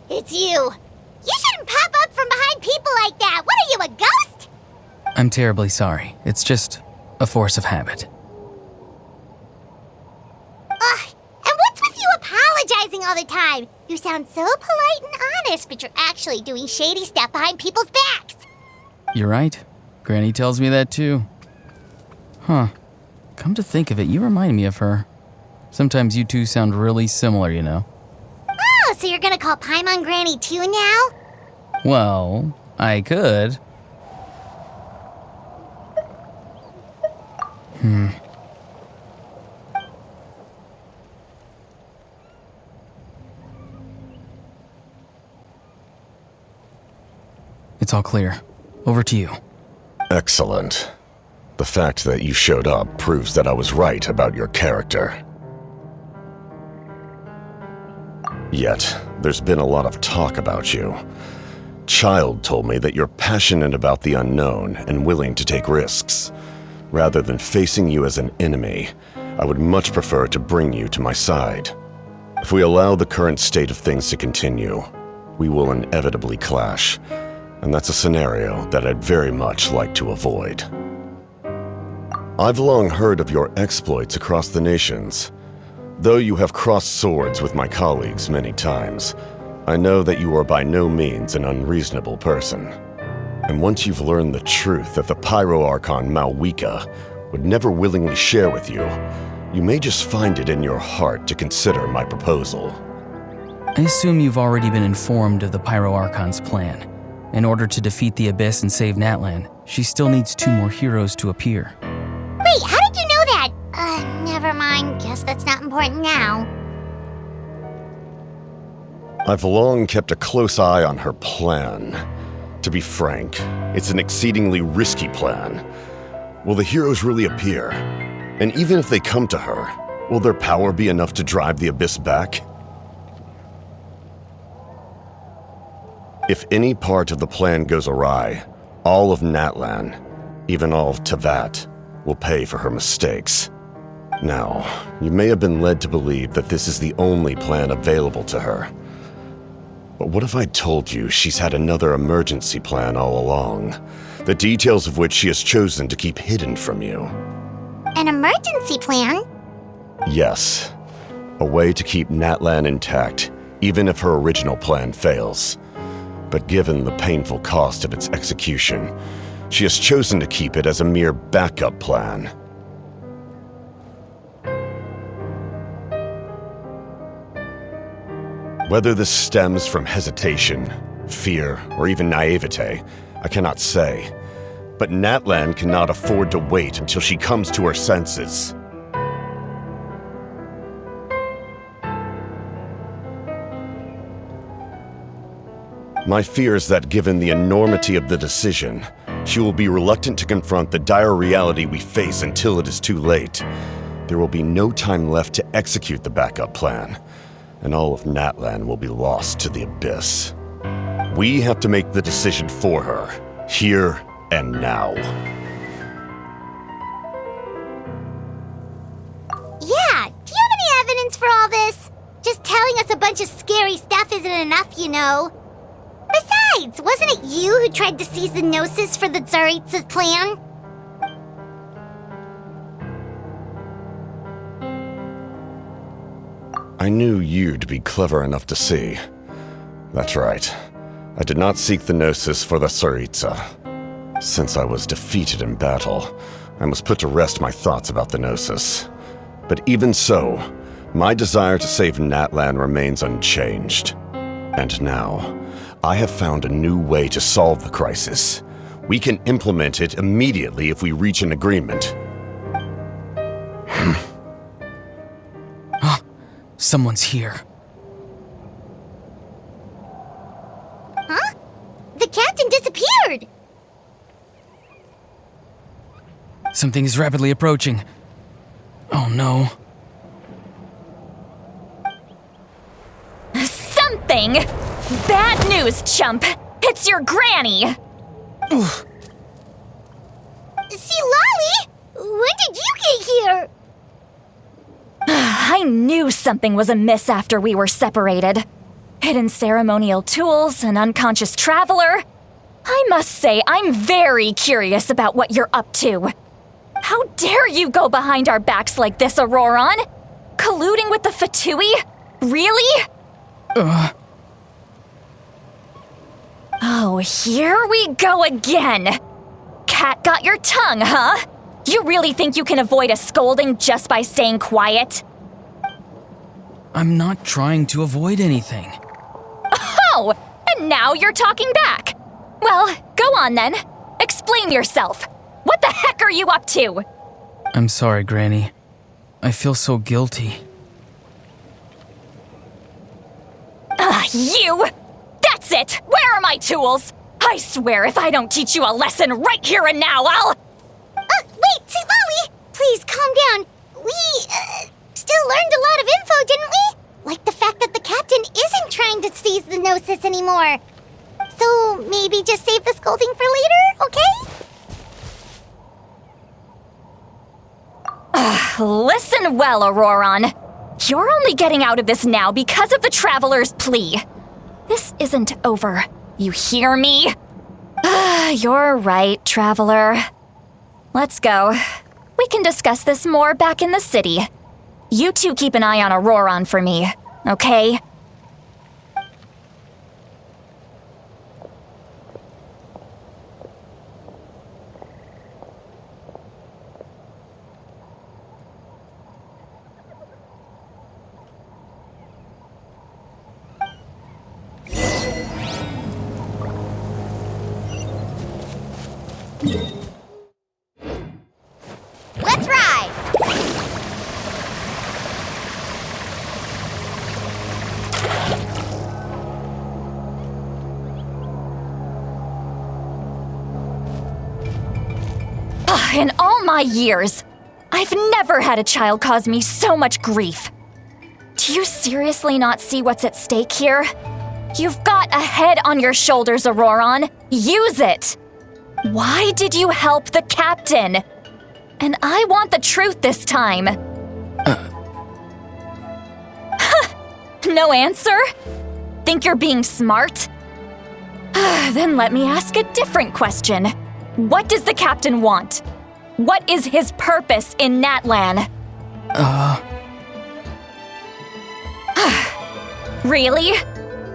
It's you. You shouldn't pop up from behind people like that. What are you, a ghost? I'm terribly sorry. It's just a force of habit. And what's with you apologizing all the time? You sound so polite and honest, but you're actually doing shady stuff behind people's backs. You're right. Granny tells me that too. Huh. Come to think of it, you remind me of her. Sometimes you two sound really similar, you know. Oh, so you're gonna call Paimon Granny too now? Well, I could. It's all clear. Over to you. Excellent. The fact that you showed up proves that I was right about your character. Yet, there's been a lot of talk about you. Child told me that you're passionate about the unknown and willing to take risks. Rather than facing you as an enemy, I would much prefer to bring you to my side. If we allow the current state of things to continue, we will inevitably clash, and that's a scenario that I'd very much like to avoid. I've long heard of your exploits across the nations. Though you have crossed swords with my colleagues many times, I know that you are by no means an unreasonable person. And once you've learned the truth that the Pyro Archon Mavuika would never willingly share with you, you may just find it in your heart to consider my proposal. I assume you've already been informed of the Pyro Archon's plan. In order to defeat the Abyss and save Natlan, she still needs 2 more heroes to appear. Wait, how did you know that? Never mind. Guess that's not important now. I've long kept a close eye on her plan. To be frank, it's an exceedingly risky plan. Will the heroes really appear? And even if they come to her, will their power be enough to drive the Abyss back? If any part of the plan goes awry, all of Natlan, even all of Teyvat, will pay for her mistakes. Now, you may have been led to believe that this is the only plan available to her. But what if I told you she's had another emergency plan all along, the details of which she has chosen to keep hidden from you? An emergency plan? Yes. A way to keep Natlan intact, even if her original plan fails. But given the painful cost of its execution, she has chosen to keep it as a mere backup plan. Whether this stems from hesitation, fear, or even naivete, I cannot say. But Natlan cannot afford to wait until she comes to her senses. My fear is that given the enormity of the decision, she will be reluctant to confront the dire reality we face until it is too late. There will be no time left to execute the backup plan, and all of Natlan will be lost to the Abyss. We have to make the decision for her, here and now. all this? Just telling us a bunch of scary stuff isn't enough, you know. Besides, wasn't it you who tried to seize the Gnosis for the Tsaritsa's plan? I knew you'd be clever enough to see. That's right. I did not seek the Gnosis for the Tsaritsa. Since I was defeated in battle, I must put to rest my thoughts about the Gnosis. But even so, my desire to save Natlan remains unchanged. And now, I have found a new way to solve the crisis. We can implement it immediately if we reach an agreement. Someone's here. Huh? The captain disappeared! Something is rapidly approaching. Oh no. Something? Bad news, chump! It's your granny! Citlali? When did you get here? I knew something was amiss after we were separated. Hidden ceremonial tools, an unconscious traveler. I must say, I'm very curious about what you're up to. How dare you go behind our backs like this, Ororon? Colluding with the Fatui? Really? Oh, here we go again. Cat got your tongue, huh? You really think you can avoid a scolding just by staying quiet? I'm not trying to avoid anything. Oh, and now you're talking back. Well, go on then. Explain yourself. What the heck are you up to? I'm sorry, Granny. I feel so guilty. You! That's it! Where are my tools? I swear if I don't teach you a lesson right here and now, I'll... Wait, Citlali! Please, calm down. We, still learned a lot of info, didn't we? Like the fact that the captain isn't trying to seize the Gnosis anymore. So, maybe just save the scolding for later, okay? Listen well, Ororon. You're only getting out of this now because of the Traveler's plea. This isn't over. You hear me? You're right, Traveler. Let's go. We can discuss this more back in the city. You two keep an eye on Ororon for me, okay? Let's ride! In all my years, I've never had a child cause me so much grief. Do you seriously not see what's at stake here? You've got a head on your shoulders, Ororon. Use it! Why did you help the captain? And I want the truth this time. No answer? Think you're being smart? Then let me ask a different question. What does the captain want? What is his purpose in Natlan? Really?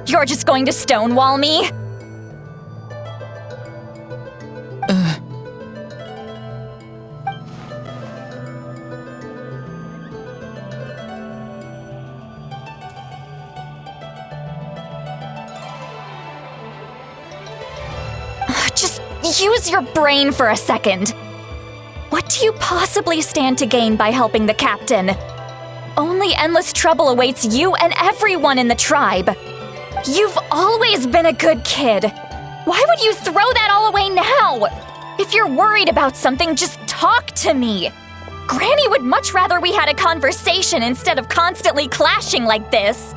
You're just going to stonewall me? Just use your brain for a second. What do you possibly stand to gain by helping the captain? Only endless trouble awaits you and everyone in the tribe. You've always been a good kid. Why would you throw that all away now? If you're worried about something, just talk to me. Granny would much rather we had a conversation instead of constantly clashing like this.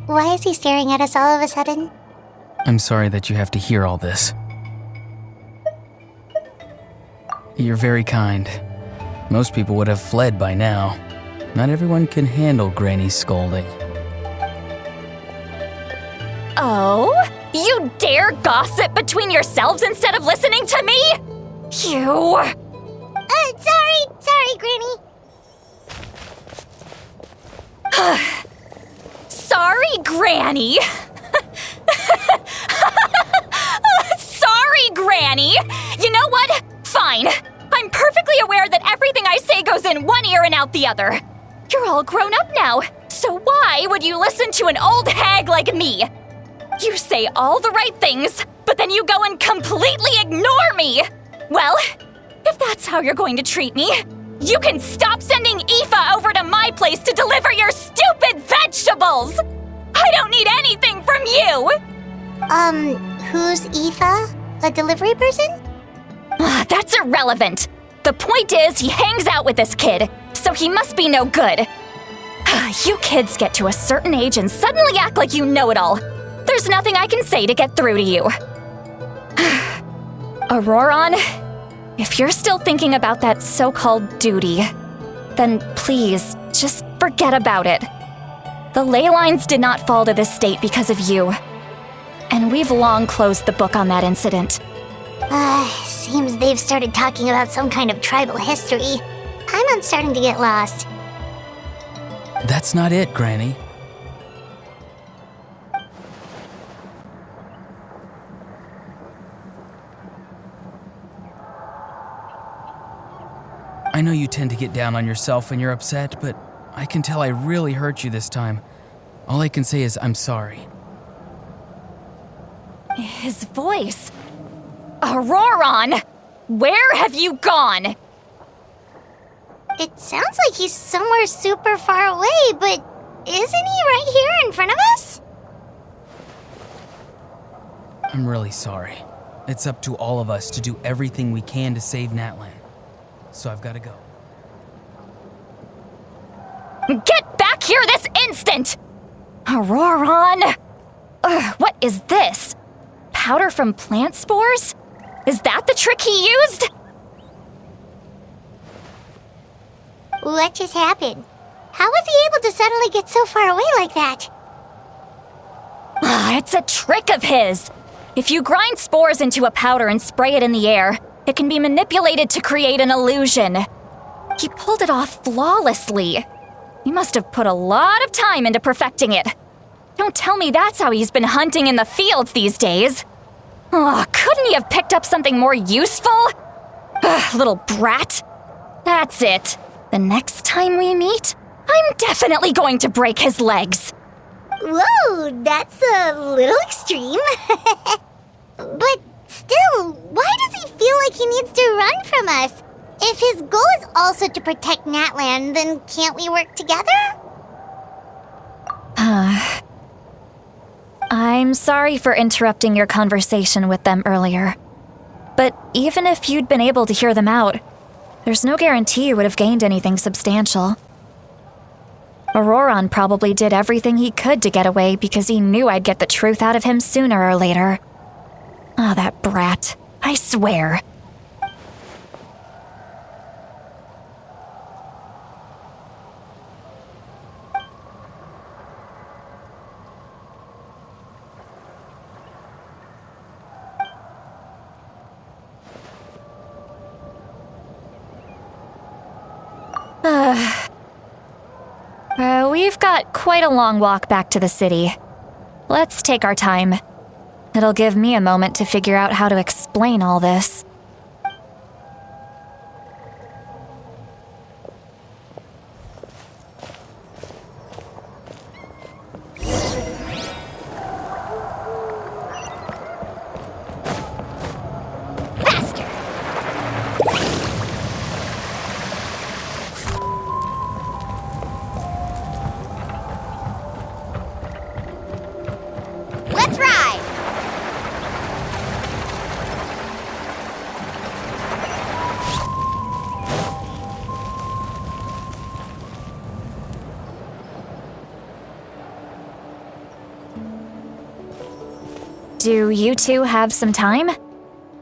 Why is he staring at us all of a sudden? I'm sorry that you have to hear all this. You're very kind. Most people would have fled by now. Not everyone can handle Granny's scolding. Oh? You dare gossip between yourselves instead of listening to me? You... Sorry, Granny. Sorry, Granny. Sorry, Granny. You know what? Fine. I'm perfectly aware that everything I say goes in one ear and out the other. You're all grown up now, so why would you listen to an old hag like me? You say all the right things, but then you go and completely ignore me. Well, if that's how you're going to treat me, you can stop sending Aoife over to my place to deliver your stupid vegetables! I don't need anything from you! Who's Aoife? A delivery person? That's irrelevant. The point is, he hangs out with this kid, so he must be no good. You kids get to a certain age and suddenly act like you know it all. There's nothing I can say to get through to you. Ororon, if you're still thinking about that so-called duty, then please, just forget about it. The ley lines did not fall to this state because of you. And we've long closed the book on that incident. Seems they've started talking about some kind of tribal history. I'm starting to get lost. That's not it, Granny. I know you tend to get down on yourself when you're upset, but I can tell I really hurt you this time. All I can say is I'm sorry. His voice. Ororon! Where have you gone? It sounds like he's somewhere super far away, but isn't he right here in front of us? I'm really sorry. It's up to all of us to do everything we can to save Natlan. So I've got to go. Get back here this instant! Ororon! What is this? Powder from plant spores? Is that the trick he used? What just happened? How was he able to suddenly get so far away like that? It's a trick of his. If you grind spores into a powder and spray it in the air, it can be manipulated to create an illusion. He pulled it off flawlessly. He must have put a lot of time into perfecting it. Don't tell me that's how he's been hunting in the fields these days. Couldn't he have picked up something more useful? Little brat. That's it. The next time we meet, I'm definitely going to break his legs. Whoa, that's a little extreme. But still, why does he feel like he needs to run from us? If his goal is also to protect Natlan, then can't we work together? I'm sorry for interrupting your conversation with them earlier. But even if you'd been able to hear them out, there's no guarantee you would have gained anything substantial. Ororon probably did everything he could to get away because he knew I'd get the truth out of him sooner or later. That brat. I swear. We've got quite a long walk back to the city. Let's take our time. It'll give me a moment to figure out how to explain all this. Let's ride! Do you two have some time?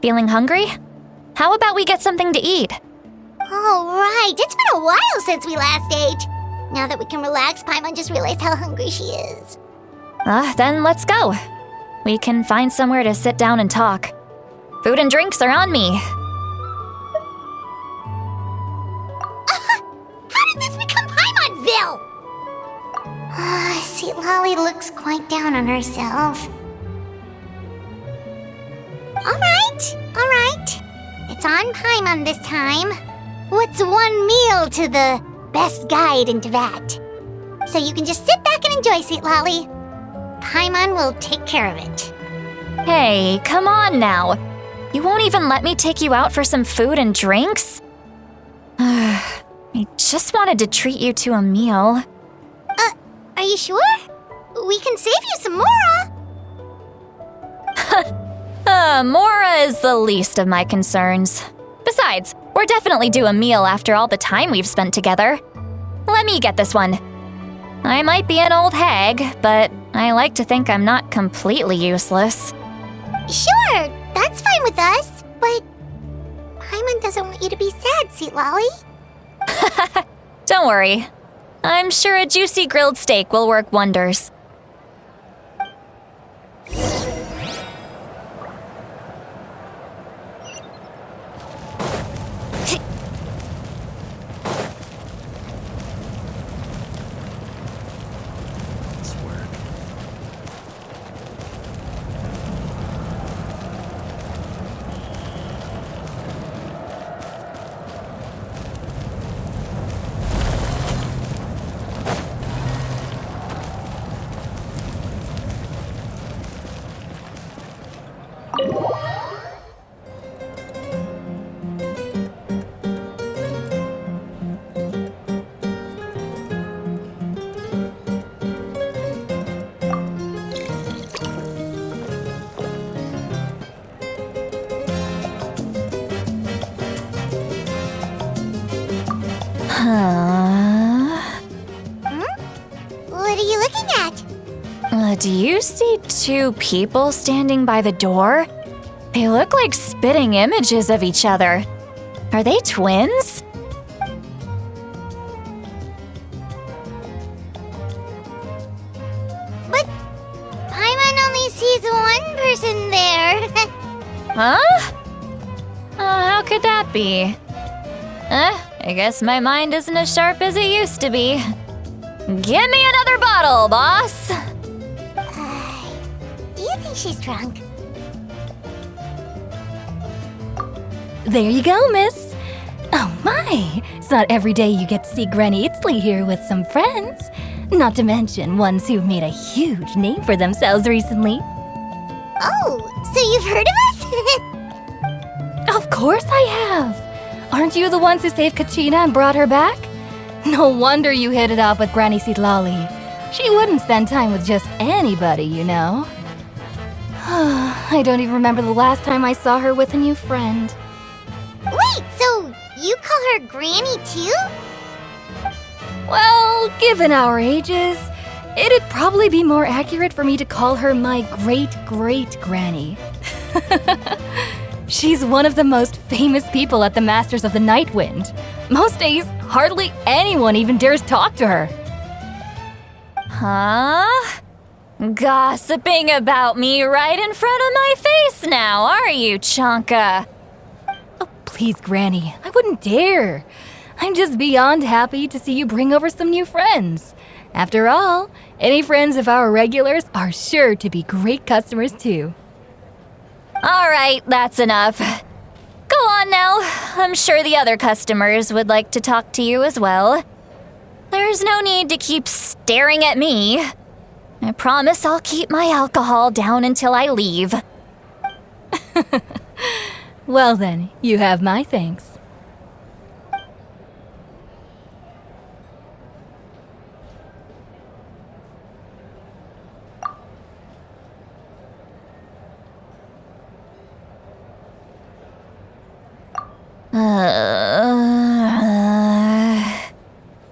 Feeling hungry? How about we get something to eat? Oh, right. It's been a while since we last ate. Now that we can relax, Paimon just realized how hungry she is. Then let's go. We can find somewhere to sit down and talk. Food and drinks are on me. How did this become Paimonville? Citlali looks quite down on herself. All right. It's on Paimon this time. What's one meal to the best guide in Teyvat? So you can just sit back and enjoy, Citlali. Paimon will take care of it. Hey, come on now. You won't even let me take you out for some food and drinks? I just wanted to treat you to a meal. Are you sure? We can save you some Mora. Mora is the least of my concerns. Besides, we're definitely due a meal after all the time we've spent together. Let me get this one. I might be an old hag, but I like to think I'm not completely useless. Sure, that's fine with us, but Paimon doesn't want you to be sad, Citlali. Don't worry. I'm sure a juicy grilled steak will work wonders. What are you looking at? Do you see two people standing by the door? They look like spitting images of each other. Are they twins? But Paimon only sees one person there. Huh? How could that be? I guess my mind isn't as sharp as it used to be. Give me another bottle, boss! Do you think she's drunk? There you go, miss. Oh my, it's not every day you get to see Granny Itzley here with some friends. Not to mention ones who've made a huge name for themselves recently. Oh, so you've heard of us? Of course I have. Aren't you the ones who saved Kachina and brought her back? No wonder you hit it off with Granny Citlali. She wouldn't spend time with just anybody, you know. I don't even remember the last time I saw her with a new friend. Wait, so you call her Granny too? Well, given our ages, it'd probably be more accurate for me to call her my great-great-granny. She's one of the most famous people at the Masters of the Night Wind. Most days, hardly anyone even dares talk to her. Huh? Gossiping about me right in front of my face now, are you, Chonka? Oh, please, Granny, I wouldn't dare. I'm just beyond happy to see you bring over some new friends. After all, any friends of our regulars are sure to be great customers too. All right, that's enough. Go on now. I'm sure the other customers would like to talk to you as well. There's no need to keep staring at me. I promise I'll keep my alcohol down until I leave. Well then, you have my thanks.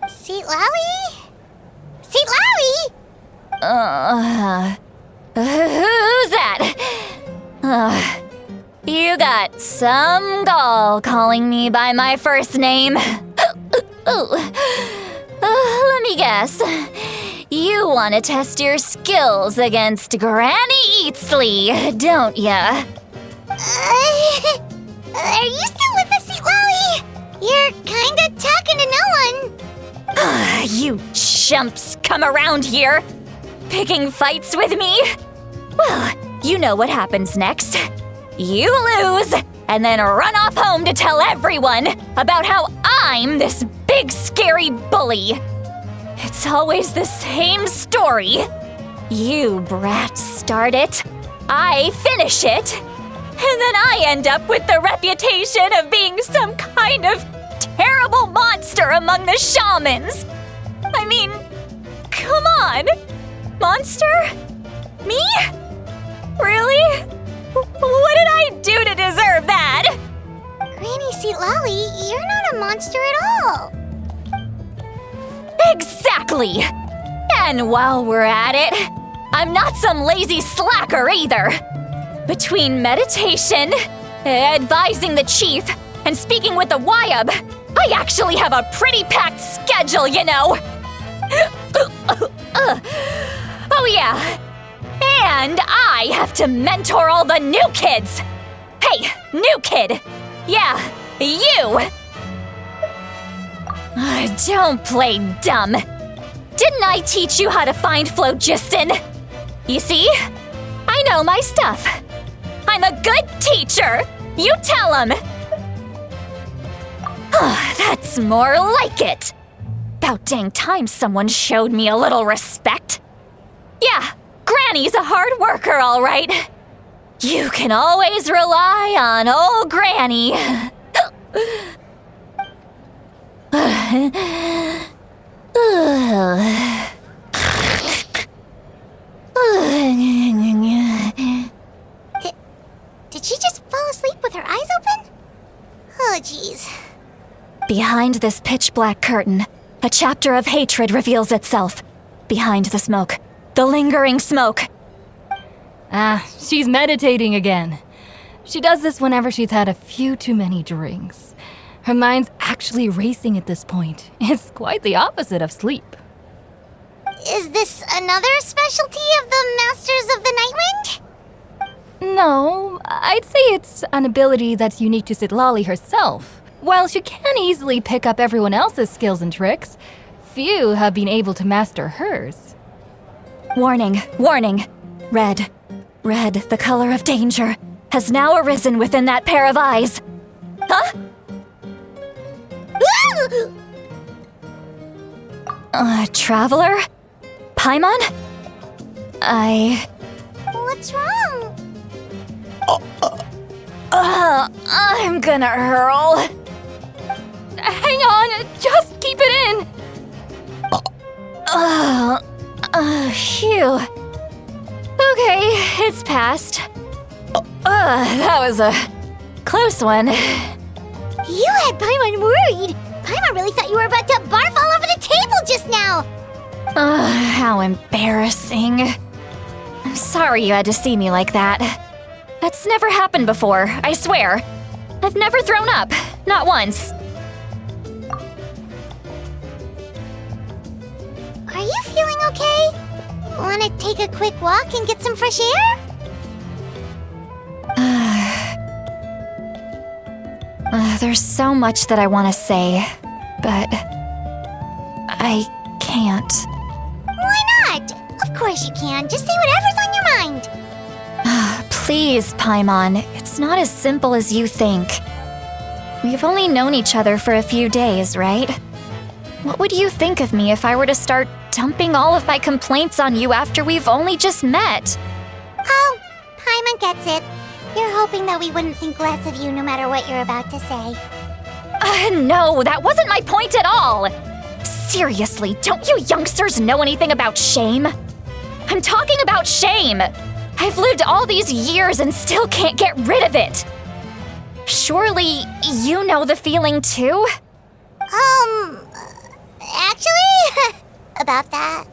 Citlali? Citlali? Who's that? You You got some gall calling me by my first name. Let me guess. You want to test your skills against Granny Eatsley, don't ya? Are you still with us, Citlali? You're kinda talking to no one. You chumps come around here, picking fights with me? Well, you know what happens next. You lose, and then run off home to tell everyone about how I'm this big scary bully. It's always the same story. You brats start it, I finish it, and then I end up with the reputation of being some kind of terrible monster among the shamans. I mean, come on. Monster? Me? Really? What did I do to deserve that? Granny Citlali, you're not a monster at all. Exactly! And while we're at it, I'm not some lazy slacker either. Between meditation, advising the chief, and speaking with the Wyab, I actually have a pretty packed schedule, you know. Oh yeah. And I have to mentor all the new kids. Hey, new kid. Yeah, you. Don't play dumb. Didn't I teach you how to find phlogiston? You see? I know my stuff. I'm a good teacher. You tell him. That's more like it. About dang time someone showed me a little respect. Yeah, Granny's a hard worker, all right. You can always rely on old Granny. Did she just fall asleep with her eyes open? Oh, jeez. Behind this pitch-black curtain, a chapter of hatred reveals itself. Behind the smoke, the lingering smoke. She's meditating again. She does this whenever she's had a few too many drinks. Her mind's actually racing at this point. It's quite the opposite of sleep. Is this another specialty of the Masters of the Nightwind? No, I'd say it's an ability that's unique to Citlali herself. While she can easily pick up everyone else's skills and tricks, few have been able to master hers. Warning, warning. Red, the color of danger, has now arisen within that pair of eyes. Huh? Traveler? Paimon? What's wrong? I'm gonna hurl. Hang on, just keep it in. Phew. Okay, it's passed. That was a close one. You had Paimon worried. Paimon really thought you were about to barf all over the table just now. How embarrassing. I'm sorry you had to see me like that. That's never happened before, I swear. I've never thrown up, not once. Are you feeling okay? Want to take a quick walk and get some fresh air? There's so much that I want to say, but I can't. Why not? Of course you can. Just say whatever's on your mind. Please, Paimon, it's not as simple as you think. We've only known each other for a few days, right? What would you think of me if I were to start dumping all of my complaints on you after we've only just met? Oh, Paimon gets it. You're hoping that we wouldn't think less of you no matter what you're about to say. No, that wasn't my point at all! Seriously, don't you youngsters know anything about shame? I'm talking about shame! I've lived all these years and still can't get rid of it! Surely, you know the feeling too? Actually, about that.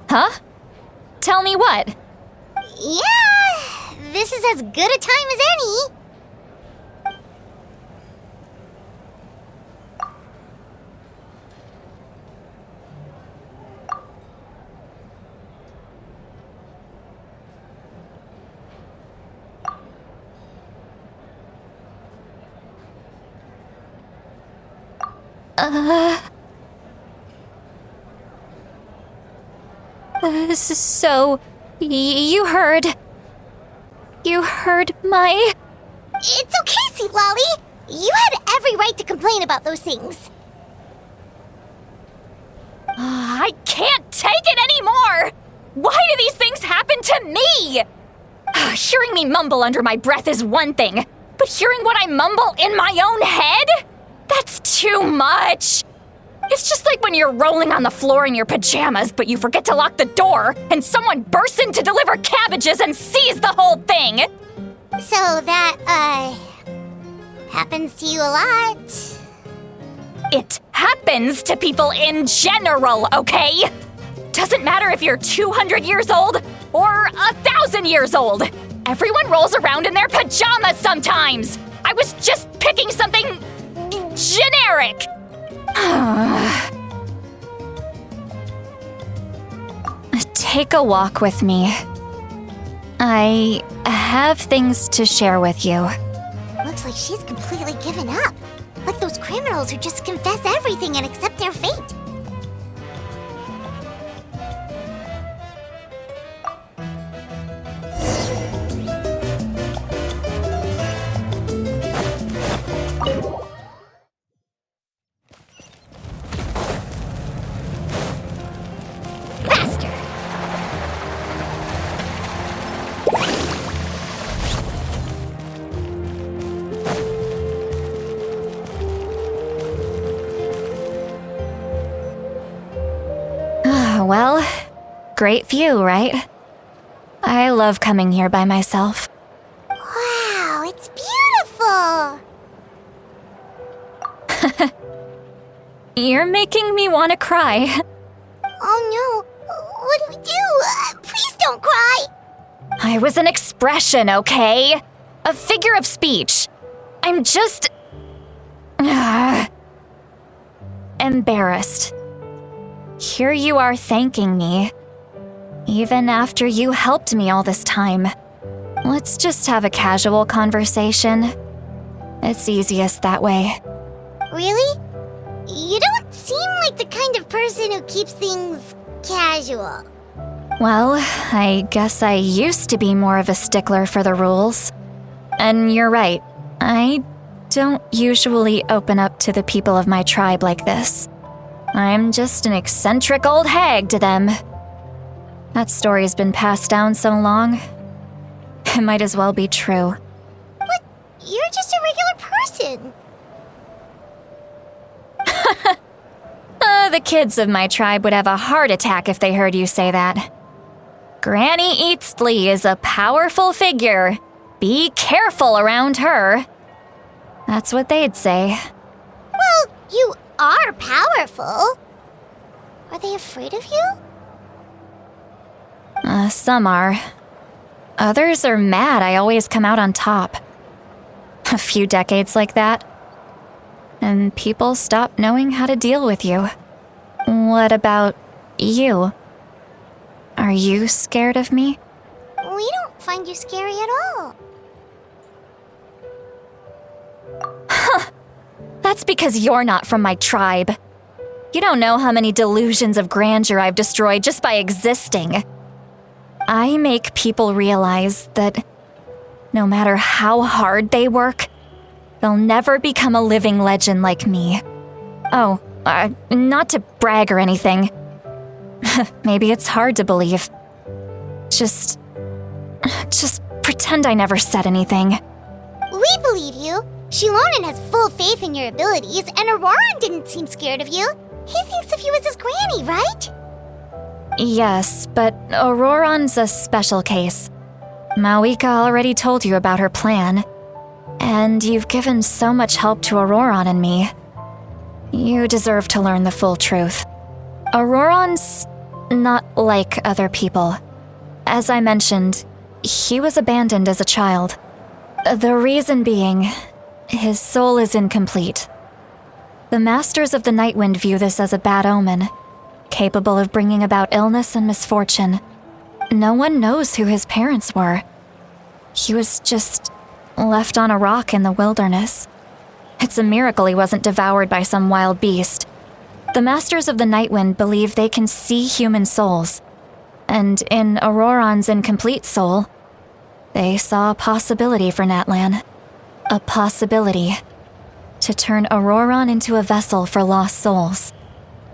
Huh? Tell me what? Yeah, this is as good a time as any. So, you heard my... It's okay, Citlali. You had every right to complain about those things. I can't take it anymore! Why do these things happen to me? Hearing me mumble under my breath is one thing, but hearing what I mumble in my own head? That's too much! It's just like when you're rolling on the floor in your pajamas, but you forget to lock the door, and someone bursts in to deliver cabbages and sees the whole thing! So that, happens to you a lot. It happens to people in general, okay? Doesn't matter if you're 200 years old or 1,000 years old. Everyone rolls around in their pajamas sometimes. I was just picking something generic. Take a walk with me. I have things to share with you. Looks like she's completely given up. Like those criminals who just confess everything and accept their fate. Faster! Well, great view, right? I love coming here by myself. Wow, it's beautiful! You're making me want to cry. Oh no, what do we do? Please don't cry! I was an expression, okay? A figure of speech. I'm just... embarrassed. Here you are thanking me. Even after you helped me all this time. Let's just have a casual conversation. It's easiest that way. Really? You don't seem like the kind of person who keeps things casual. Well, I guess I used to be more of a stickler for the rules. And you're right, I don't usually open up to the people of my tribe like this. I'm just an eccentric old hag to them. That story's been passed down so long, it might as well be true. But you're just a regular person. The kids of my tribe would have a heart attack if they heard you say that. Granny Eatsley is a powerful figure. Be careful around her. That's what they'd say. Well, you are powerful. Are they afraid of you? Some are. Others are mad I always come out on top. A few decades like that, and people stop knowing how to deal with you. What about you? Are you scared of me? We don't find you scary at all. That's because you're not from my tribe. You don't know how many delusions of grandeur I've destroyed just by existing. I make people realize that no matter how hard they work, they'll never become a living legend like me. Oh, not to brag or anything. Maybe it's hard to believe. Just pretend I never said anything. We believe you. Xilonen has full faith in your abilities, and Ororon didn't seem scared of you. He thinks of you as his granny, right? Yes, but Ororon's a special case. Mavuika already told you about her plan. And you've given so much help to Ororon and me. You deserve to learn the full truth. Ororon's not like other people. As I mentioned, He was abandoned as a child. The reason being, his soul is incomplete. The Masters of the Nightwind view this as a bad omen, capable of bringing about illness and misfortune. No one knows who his parents were. He was just left on a rock in the wilderness. It's a miracle he wasn't devoured by some wild beast. The Masters of the Nightwind believe they can see human souls, and in Ororon's incomplete soul, they saw a possibility for Natlan. A possibility to turn Ororon into a vessel for lost souls.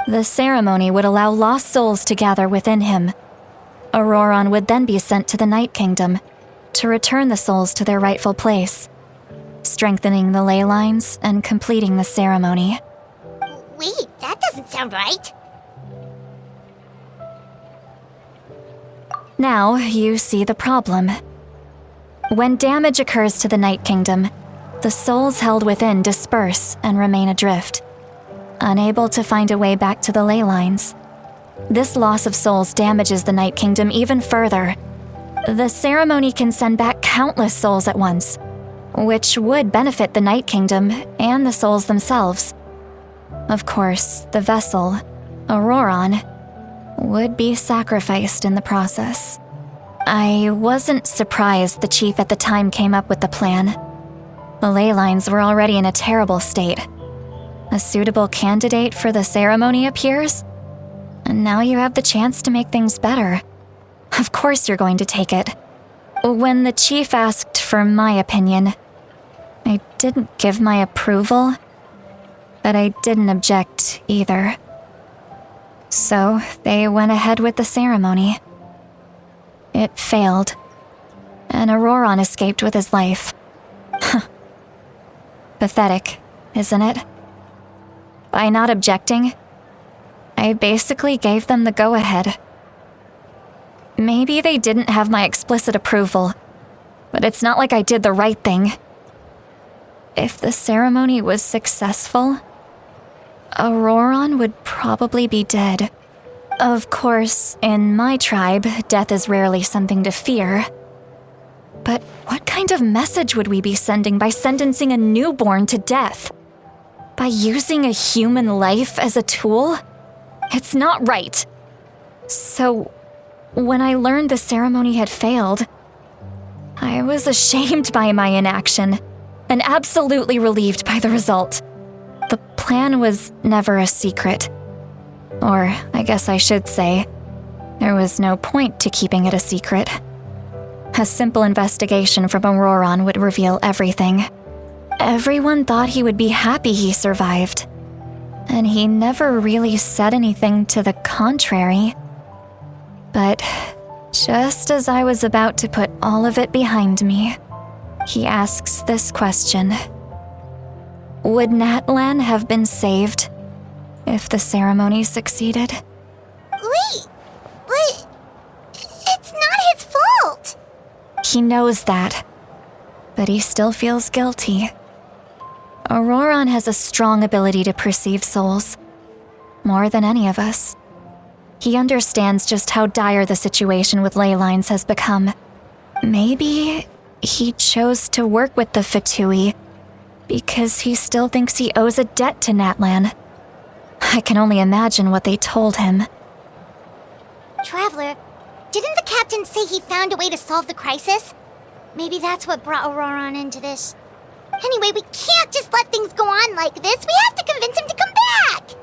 The ceremony would allow lost souls to gather within him. Ororon would then be sent to the Night Kingdom to return the souls to their rightful place, strengthening the ley lines and completing the ceremony. Wait, that doesn't sound right. Now you see the problem. When damage occurs to the Night Kingdom, the souls held within disperse and remain adrift, unable to find a way back to the ley lines. This loss of souls damages the Night Kingdom even further. The ceremony can send back countless souls at once, which would benefit the Night Kingdom and the souls themselves. Of course, the vessel, Ororon, would be sacrificed in the process. I wasn't surprised the chief at the time came up with the plan. The ley lines were already in a terrible state. A suitable candidate for the ceremony appears, and now you have the chance to make things better. Of course you're going to take it. When the chief asked for my opinion, I didn't give my approval, but I didn't object either. So they went ahead with the ceremony. It failed, and Ororon escaped with his life. Pathetic, isn't it? By not objecting, I basically gave them the go-ahead. Maybe they didn't have my explicit approval, but it's not like I did the right thing. If the ceremony was successful, Ororon would probably be dead. Of course, in my tribe, death is rarely something to fear. But what kind of message would we be sending by sentencing a newborn to death? By using a human life as a tool? It's not right. So, when I learned the ceremony had failed, I was ashamed by my inaction, and absolutely relieved by the result. The plan was never a secret. Or, I guess I should say, there was no point to keeping it a secret. A simple investigation from Ororon would reveal everything. Everyone thought he would be happy he survived, and he never really said anything to the contrary. But just as I was about to put all of it behind me, he asks this question. Would Natlan have been saved if the ceremony succeeded? Wait, but it's not his fault. He knows that, but he still feels guilty. Ororon has a strong ability to perceive souls, more than any of us. He understands just how dire the situation with ley lines has become. Maybe he chose to work with the Fatui because he still thinks he owes a debt to Natlan. I can only imagine what they told him. Traveler, didn't the captain say he found a way to solve the crisis? Maybe that's what brought Ororon into this. Anyway, we can't just let things go on like this. We have to convince him to come back!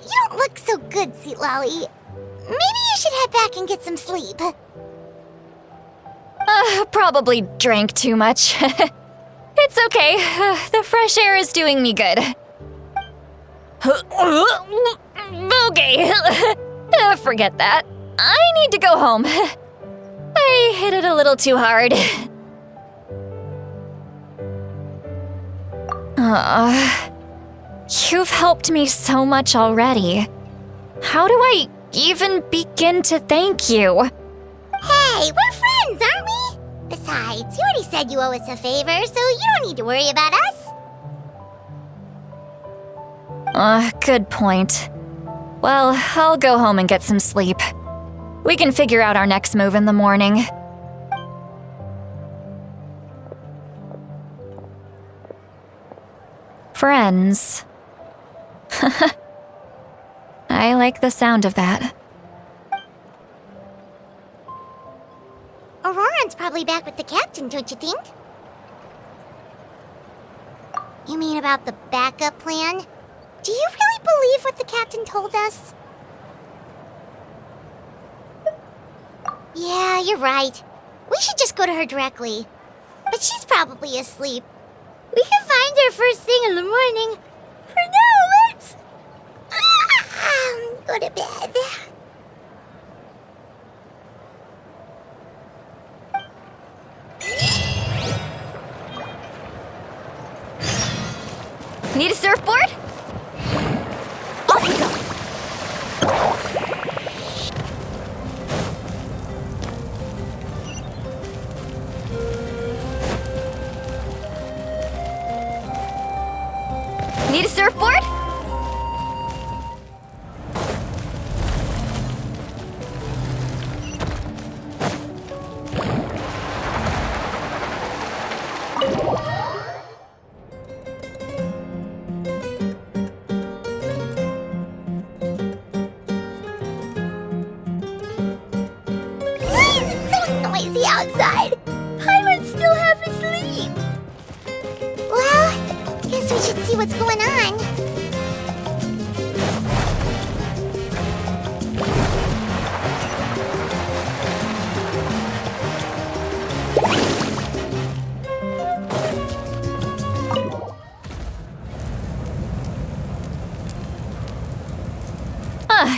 You don't look so good, Citlali. Maybe you should head back and get some sleep. Probably drank too much. It's okay. The fresh air is doing me good. Okay. Forget that. I need to go home. I hit it a little too hard. You've helped me so much already. How do I even begin to thank you? Hey, we're friends, aren't we? Besides, you already said you owe us a favor, so you don't need to worry about us. Good point. Well, I'll go home and get some sleep. We can figure out our next move in the morning. Friends. I like the sound of that. Ororon's probably back with the captain, don't you think? You mean about the backup plan? Do you really believe what the captain told us? Yeah, you're right. We should just go to her directly. But she's probably asleep. We can find her first thing in the morning. For now, let's... go to bed. Need a surfboard? Off we go. Need a surfboard? Outside. Paimon still half asleep. Well, guess we should see what's going on.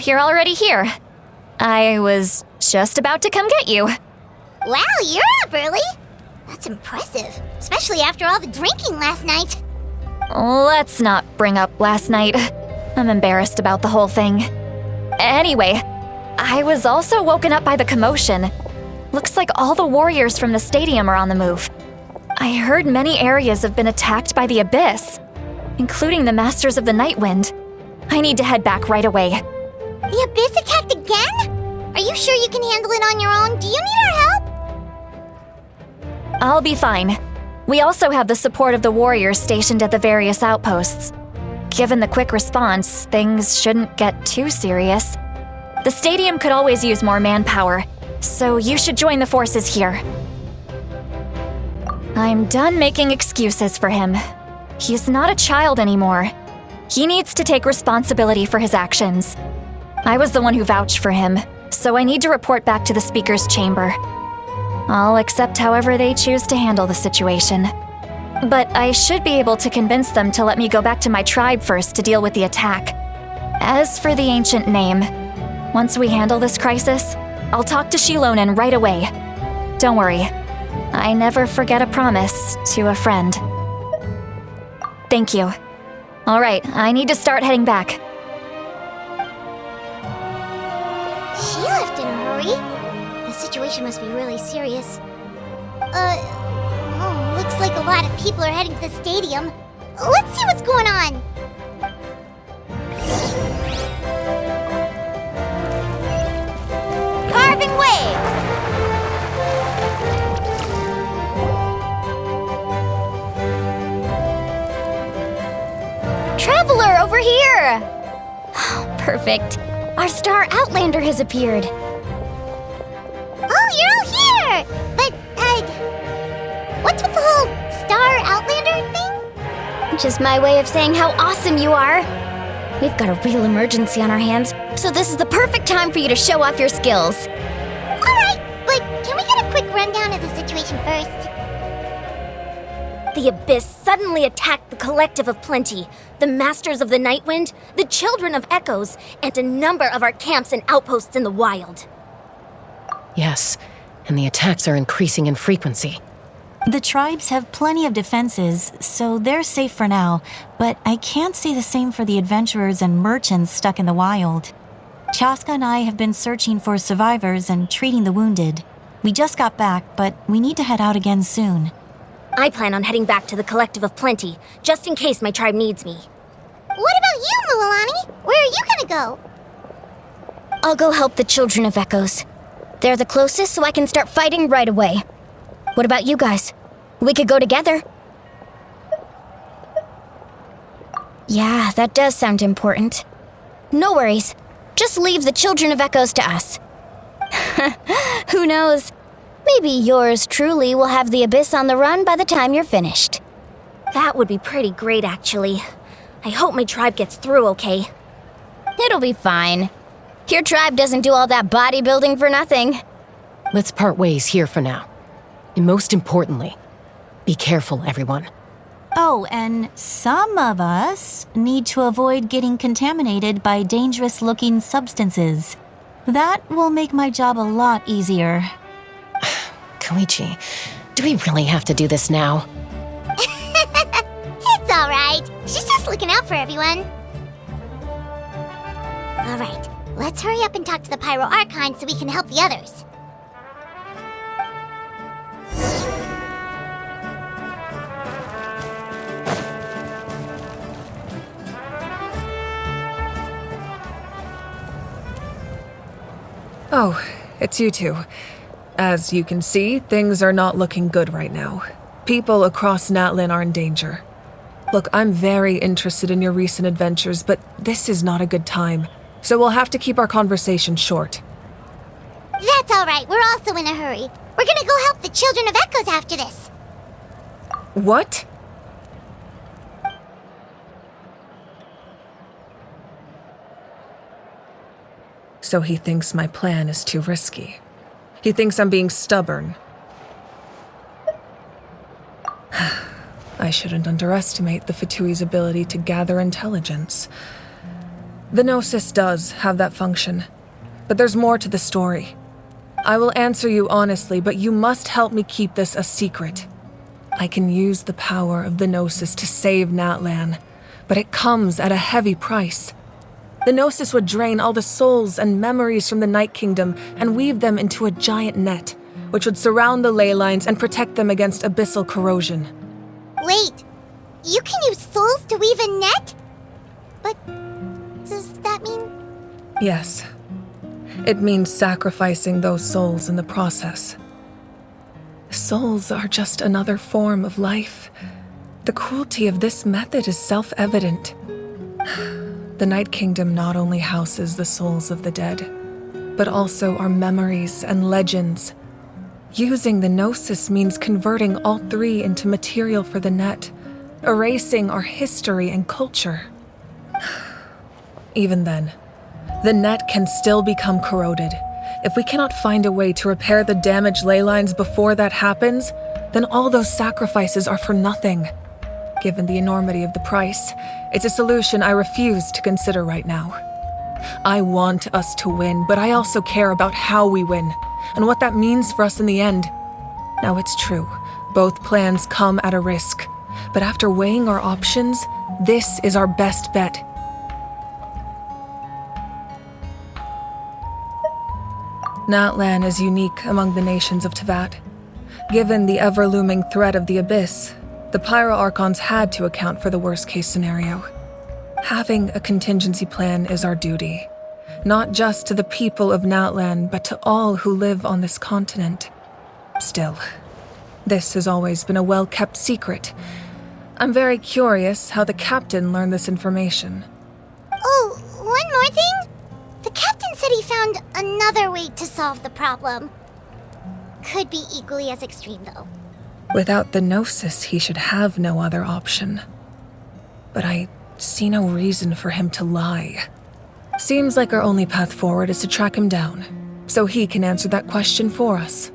You're already here. I was just about to come get you. Wow, you're up early. That's impressive, especially after all the drinking last night. Let's not bring up last night. I'm embarrassed about the whole thing. Anyway, I was also woken up by the commotion. Looks like all the warriors from the stadium are on the move. I heard many areas have been attacked by the Abyss, including the Masters of the Nightwind. I need to head back right away. The Abyss attacked again? Are you sure you can handle it on your own? Do you need our help? I'll be fine. We also have the support of the warriors stationed at the various outposts. Given the quick response, things shouldn't get too serious. The stadium could always use more manpower, so you should join the forces here. I'm done making excuses for him. He's not a child anymore. He needs to take responsibility for his actions. I was the one who vouched for him, so I need to report back to the Speaker's chamber. I'll accept however they choose to handle the situation. But I should be able to convince them to let me go back to my tribe first to deal with the attack. As for the ancient name, once we handle this crisis, I'll talk to Xilonen right away. Don't worry, I never forget a promise to a friend. Thank you. All right, I need to start heading back. She left in a hurry. The situation must be really serious. Looks like a lot of people are heading to the stadium. Let's see what's going on. Carving waves! Traveler, over here! Perfect. Our star Outlander has appeared. Oh, you're all here! But, what's with the whole Star Outlander thing? Just my way of saying how awesome you are. We've got a real emergency on our hands, so this is the perfect time for you to show off your skills. Alright, but can we get a quick rundown of the situation first? The Abyss suddenly attacked the Collective of Plenty, the Masters of the Nightwind, the Children of Echoes, and a number of our camps and outposts in the wild. Yes, and the attacks are increasing in frequency. The tribes have plenty of defenses, so they're safe for now, but I can't say the same for the adventurers and merchants stuck in the wild. Chasca and I have been searching for survivors and treating the wounded. We just got back, but we need to head out again soon. I plan on heading back to the Collective of Plenty, just in case my tribe needs me. What about you, Mualani? Where are you gonna go? I'll go help the Children of Echoes. They're the closest, so I can start fighting right away. What about you guys? We could go together. Yeah, that does sound important. No worries. Just leave the Children of Echoes to us. Who knows? Maybe yours truly will have the Abyss on the run by the time you're finished. That would be pretty great, actually. I hope my tribe gets through okay. It'll be fine. Your tribe doesn't do all that bodybuilding for nothing. Let's part ways here for now. And most importantly, be careful, everyone. Oh, and some of us need to avoid getting contaminated by dangerous-looking substances. That will make my job a lot easier. Koichi, do we really have to do this now? It's alright. She's just looking out for everyone. Alright, let's hurry up and talk to the Pyro Archon so we can help the others. Oh, it's you two. As you can see, things are not looking good right now. People across Natlan are in danger. Look, I'm very interested in your recent adventures, but this is not a good time, so we'll have to keep our conversation short. That's alright, we're also in a hurry. We're gonna go help the Children of Echoes after this. What? So he thinks my plan is too risky. He thinks I'm being stubborn. I shouldn't underestimate the Fatui's ability to gather intelligence. The Gnosis does have that function, but there's more to the story. I will answer you honestly, but you must help me keep this a secret. I can use the power of the Gnosis to save Natlan, but it comes at a heavy price. The Gnosis would drain all the souls and memories from the Night Kingdom and weave them into a giant net, which would surround the ley lines and protect them against abyssal corrosion. Wait, you can use souls to weave a net? But does that mean... Yes. It means sacrificing those souls in the process. Souls are just another form of life. The cruelty of this method is self-evident. The Night Kingdom not only houses the souls of the dead, but also our memories and legends. Using the Gnosis means converting all three into material for the net, erasing our history and culture. Even then, the net can still become corroded. If we cannot find a way to repair the damaged ley lines before that happens, then all those sacrifices are for nothing. Given the enormity of the price, it's a solution I refuse to consider right now. I want us to win, but I also care about how we win, and what that means for us in the end. Now it's true, both plans come at a risk, but after weighing our options, this is our best bet. Natlan is unique among the nations of Teyvat. Given the ever-looming threat of the Abyss, the Pyro Archons had to account for the worst-case scenario. Having a contingency plan is our duty, not just to the people of Natlan, but to all who live on this continent. Still, this has always been a well-kept secret. I'm very curious how the captain learned this information. Oh, one more thing? The captain said he found another way to solve the problem. Could be equally as extreme, though. Without the Gnosis, he should have no other option. But I see no reason for him to lie. Seems like our only path forward is to track him down, so he can answer that question for us.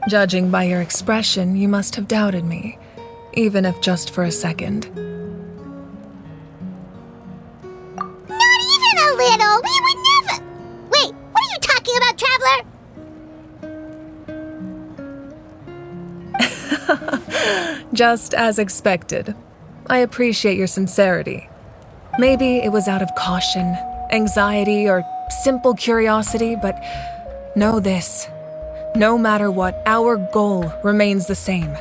Judging by your expression, you must have doubted me, even if just for a second. Not even a little! We would never... Wait, what are you talking about, Traveler? Just as expected. I appreciate your sincerity. Maybe it was out of caution, anxiety, or simple curiosity, but know this. No matter what, our goal remains the same.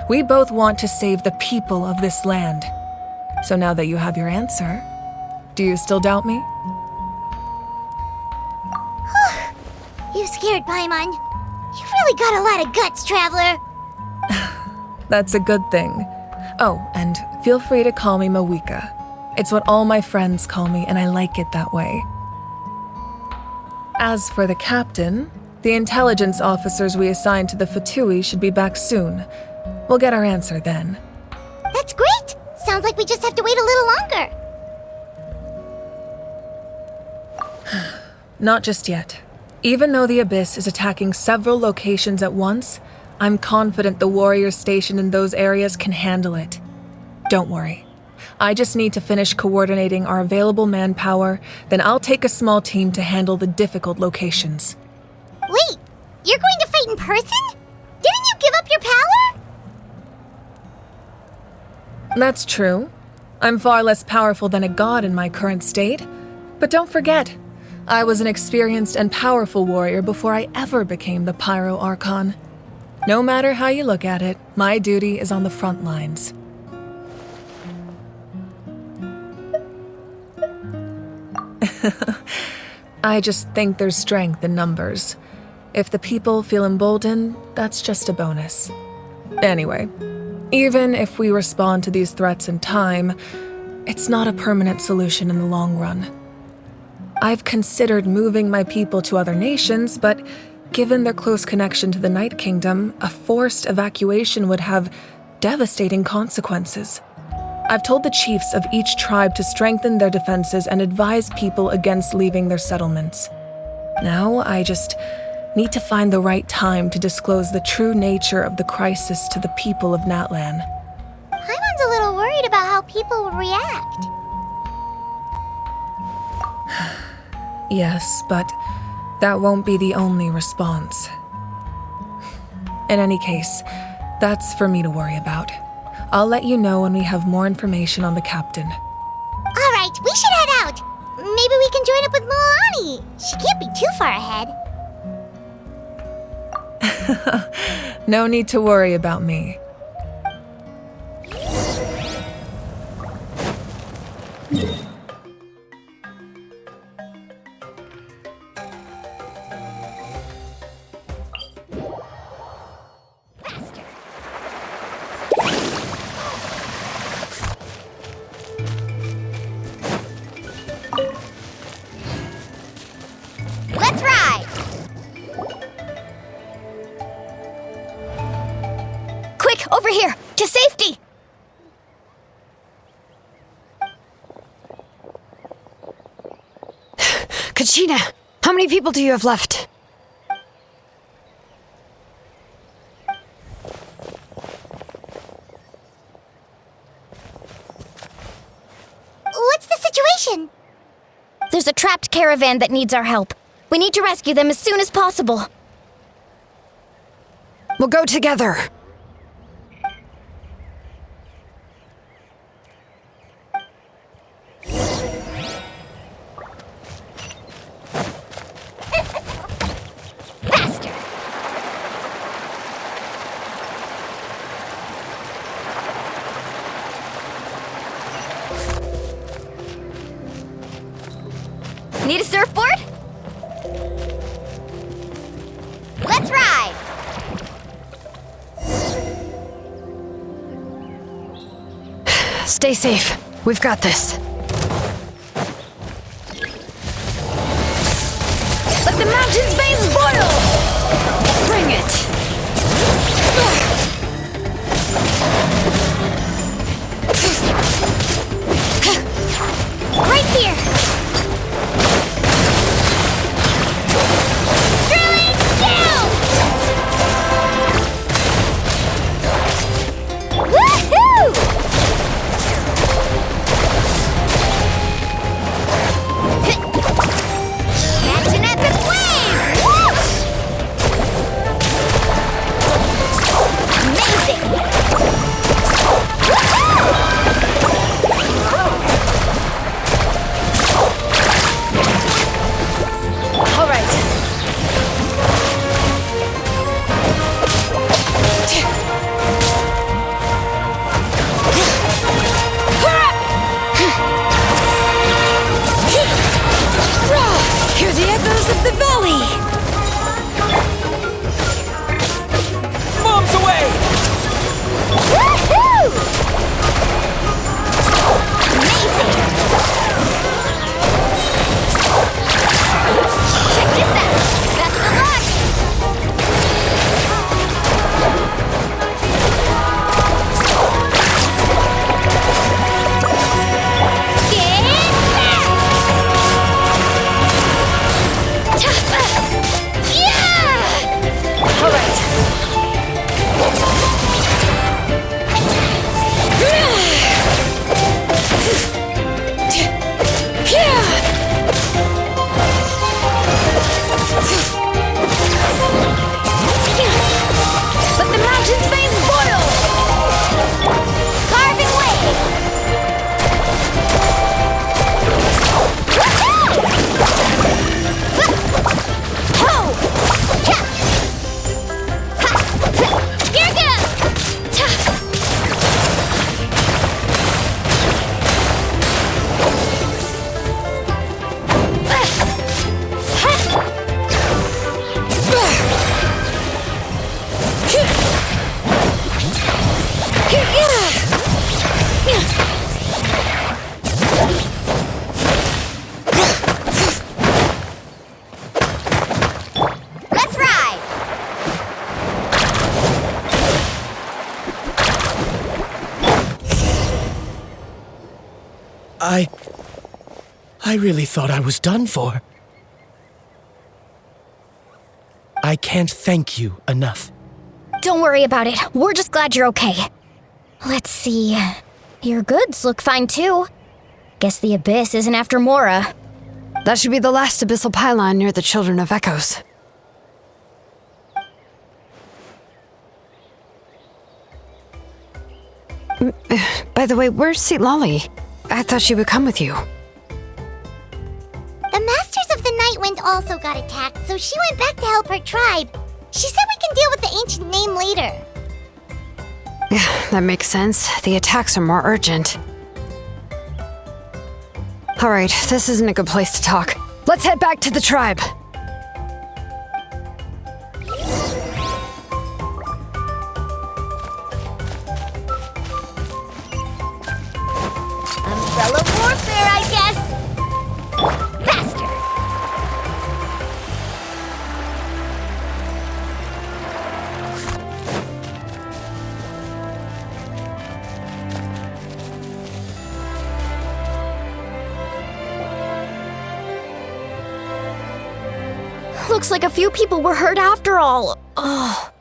We both want to save the people of this land. So now that you have your answer, do you still doubt me? You scared, Paimon. You've really got a lot of guts, Traveler. That's a good thing. Oh, and feel free to call me Mavuika. It's what all my friends call me, and I like it that way. As for the captain, the intelligence officers we assigned to the Fatui should be back soon. We'll get our answer then. That's great! Sounds like we just have to wait a little longer. Not just yet. Even though the Abyss is attacking several locations at once, I'm confident the warriors stationed in those areas can handle it. Don't worry. I just need to finish coordinating our available manpower, then I'll take a small team to handle the difficult locations. Wait, you're going to fight in person? Didn't you give up your power? That's true. I'm far less powerful than a god in my current state. But don't forget, I was an experienced and powerful warrior before I ever became the Pyro Archon. No matter how you look at it, my duty is on the front lines. I just think there's strength in numbers. If the people feel emboldened, that's just a bonus. Anyway, even if we respond to these threats in time, it's not a permanent solution in the long run. I've considered moving my people to other nations, but given their close connection to the Night Kingdom, a forced evacuation would have devastating consequences. I've told the chiefs of each tribe to strengthen their defenses and advise people against leaving their settlements. Now, I just need to find the right time to disclose the true nature of the crisis to the people of Natlan. Paimon's a little worried about how people will react. Yes, but that won't be the only response. In any case, that's for me to worry about. I'll let you know when we have more information on the captain. All right, we should head out. Maybe we can join up with Mualani. She can't be too far ahead. No need to worry about me. Let's ride! Quick, over here! To safety! Kachina, how many people do you have left? What's the situation? There's a trapped caravan that needs our help. We need to rescue them as soon as possible. We'll go together. Faster! Need a surfboard? Let's ride! Stay safe. We've got this. Let the mountain's veins boil! Bring it! Right here! Drilling down! Woohoo! Catch an epic wave! Whoosh! Amazing! I really thought I was done for. I can't thank you enough. Don't worry about it. We're just glad you're okay. Let's see. Your goods look fine too. Guess the Abyss isn't after Mora. That should be the last abyssal pylon near the Children of Echoes. By the way, where's Citlali? I thought she would come with you. The Masters of the Night Wind also got attacked, so she went back to help her tribe. She said we can deal with the ancient name later. That makes sense. The attacks are more urgent. Alright, this isn't a good place to talk. Let's head back to the tribe. Umbrella warfare, I guess. Faster. Looks like a few people were hurt after all. Oh,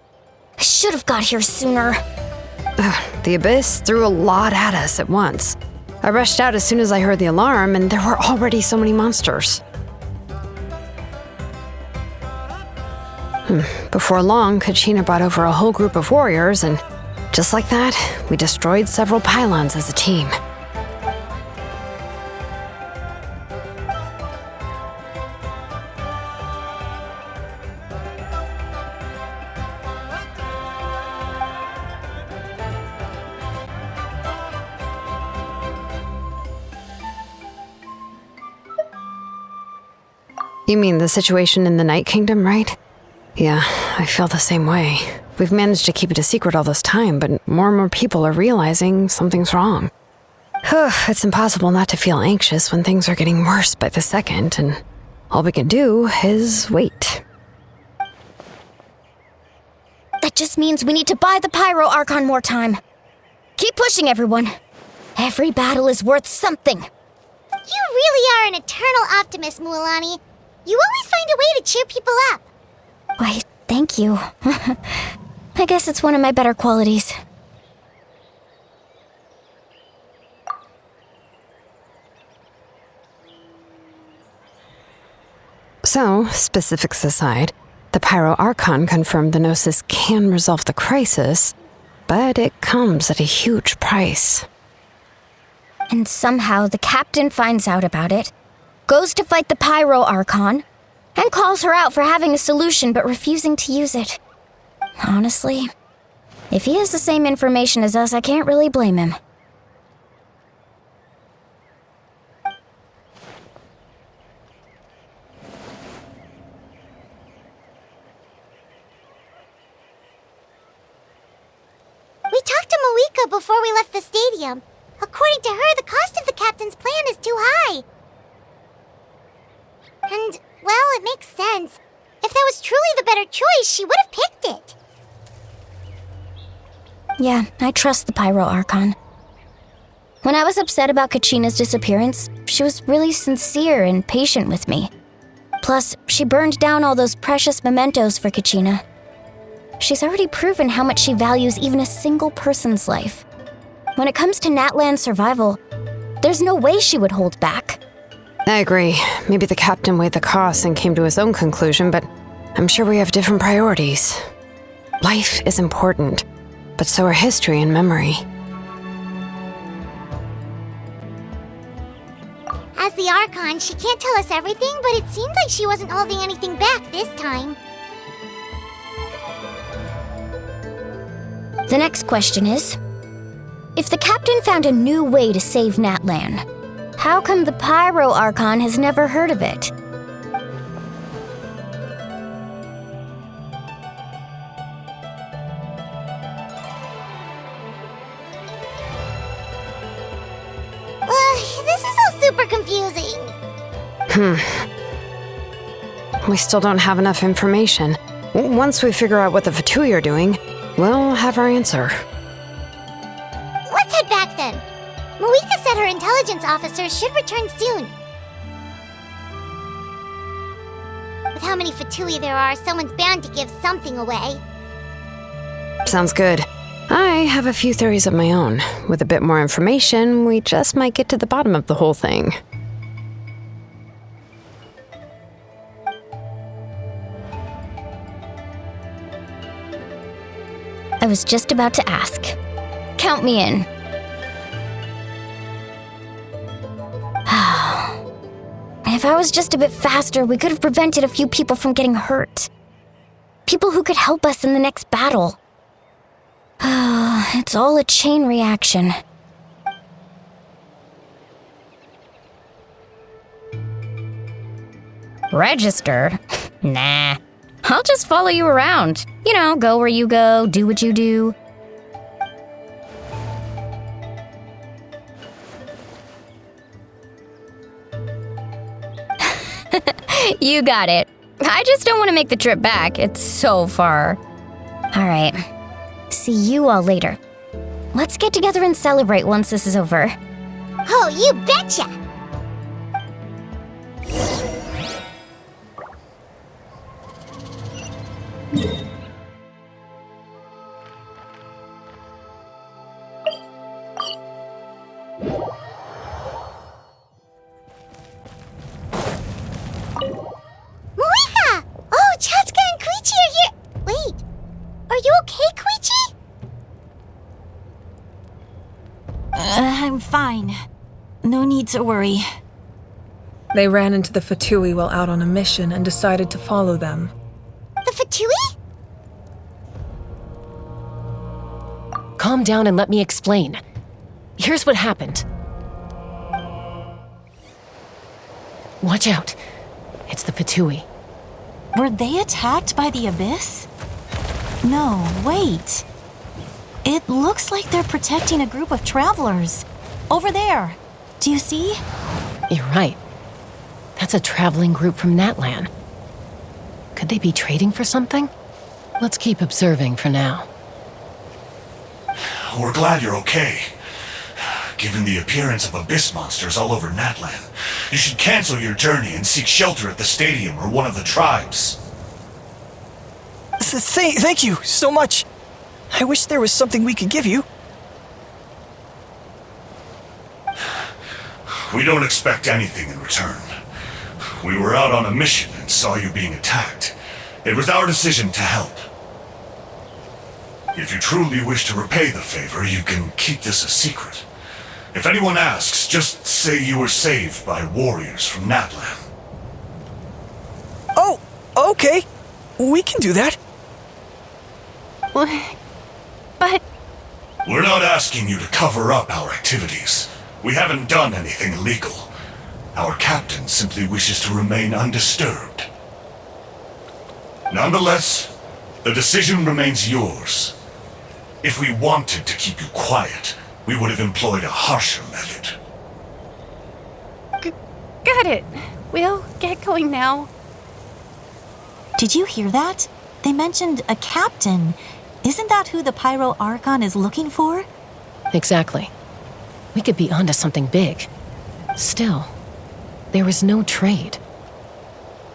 I should have got here sooner. The Abyss threw a lot at us at once. I rushed out as soon as I heard the alarm, and there were already so many monsters. Before long, Kachina brought over a whole group of warriors, and just like that, we destroyed several pylons as a team. You mean the situation in the Night Kingdom, right? Yeah, I feel the same way. We've managed to keep it a secret all this time, but more and more people are realizing something's wrong. It's impossible not to feel anxious when things are getting worse by the second, and all we can do is wait. That just means we need to buy the Pyro Archon more time. Keep pushing, everyone. Every battle is worth something. You really are an eternal optimist, Mualani. You always find a way to cheer people up. Why, thank you. I guess it's one of my better qualities. So, specifics aside, the Pyro Archon confirmed the Gnosis can resolve the crisis, but it comes at a huge price. And somehow the captain finds out about it, goes to fight the Pyro Archon, and calls her out for having a solution but refusing to use it. Honestly, if he has the same information as us, I can't really blame him. We talked to Mavuika before we left the stadium. According to her, the cost of the captain's plan is too high. And, well, it makes sense. If that was truly the better choice, she would have picked it. Yeah, I trust the Pyro Archon. When I was upset about Kachina's disappearance, she was really sincere and patient with me. Plus, she burned down all those precious mementos for Kachina. She's already proven how much she values even a single person's life. When it comes to Natlan's survival, there's no way she would hold back. I agree. Maybe the captain weighed the costs and came to his own conclusion, but I'm sure we have different priorities. Life is important, but so are history and memory. As the Archon, she can't tell us everything, but it seemed like she wasn't holding anything back this time. The next question is, if the captain found a new way to save Natlan, how come the Pyro Archon has never heard of it? This is all super confusing. We still don't have enough information. Once we figure out what the Fatui are doing, we'll have our answer. Let's head back then. Mavuika said said her intelligence officer should return soon. With how many Fatui there are, someone's bound to give something away. Sounds good. I have a few theories of my own. With a bit more information, we just might get to the bottom of the whole thing. I was just about to ask. Count me in. If I was just a bit faster, we could have prevented a few people from getting hurt. People who could help us in the next battle. It's all a chain reaction. Register? Nah. I'll just follow you around. You know, go where you go, do what you do. You got it. I just don't want to make the trip back. It's so far. All right. See you all later. Let's get together and celebrate once this is over. Oh, you betcha! Mavuika! Oh, Chasca and Koichi are here! Wait, are you okay, Koichi? I'm fine. No need to worry. They ran into the Fatui while out on a mission and decided to follow them. The Fatui? Calm down and let me explain. Here's what happened. Watch out. It's the Fatui. Were they attacked by the Abyss? No, wait. It looks like they're protecting a group of travelers. Over there. Do you see? You're right. That's a traveling group from Natlan. Could they be trading for something? Let's keep observing for now. We're glad you're okay. Given the appearance of abyss monsters all over Natlan, you should cancel your journey and seek shelter at the stadium or one of the tribes. Thank you so much. I wish there was something we could give you. We don't expect anything in return. We were out on a mission and saw you being attacked. It was our decision to help. If you truly wish to repay the favor, you can keep this a secret. If anyone asks, just say you were saved by warriors from Natlan. Oh, okay. We can do that. But... We're not asking you to cover up our activities. We haven't done anything illegal. Our captain simply wishes to remain undisturbed. Nonetheless, the decision remains yours. If we wanted to keep you quiet, we would have employed a harsher method. Got it. We'll get going now. Did you hear that? They mentioned a captain. Isn't that who the Pyro Archon is looking for? Exactly. We could be onto something big. Still, there was no trade.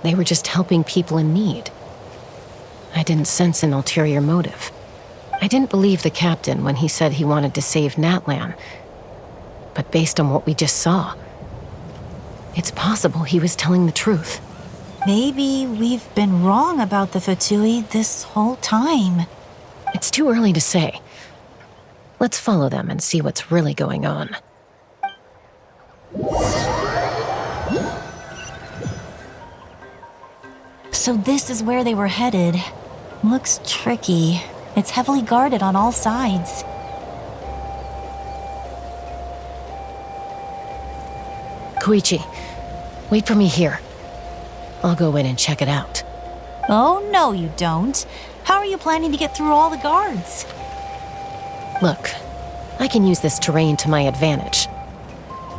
They were just helping people in need. I didn't sense an ulterior motive. I didn't believe the captain when he said he wanted to save Natlan. But based on what we just saw, it's possible he was telling the truth. Maybe we've been wrong about the Fatui this whole time. It's too early to say. Let's follow them and see what's really going on. So this is where they were headed. Looks tricky. It's heavily guarded on all sides. Koichi, wait for me here. I'll go in and check it out. Oh, no you don't. How are you planning to get through all the guards? Look, I can use this terrain to my advantage.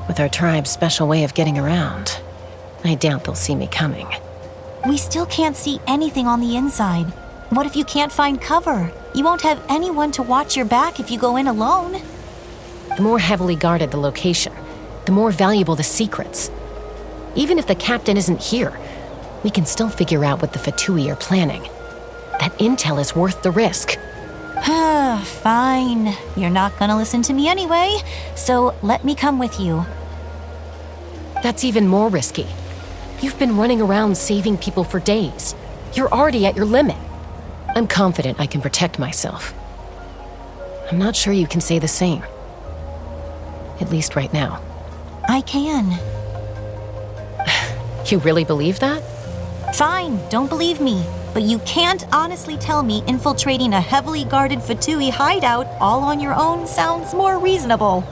With our tribe's special way of getting around, I doubt they'll see me coming. We still can't see anything on the inside. What if you can't find cover? You won't have anyone to watch your back if you go in alone. The more heavily guarded the location, the more valuable the secrets. Even if the captain isn't here, we can still figure out what the Fatui are planning. That intel is worth the risk. Fine. You're not gonna listen to me anyway, so let me come with you. That's even more risky. You've been running around saving people for days. You're already at your limit. I'm confident I can protect myself. I'm not sure you can say the same. At least right now. I can. You really believe that? Fine, don't believe me. But you can't honestly tell me infiltrating a heavily guarded Fatui hideout all on your own sounds more reasonable.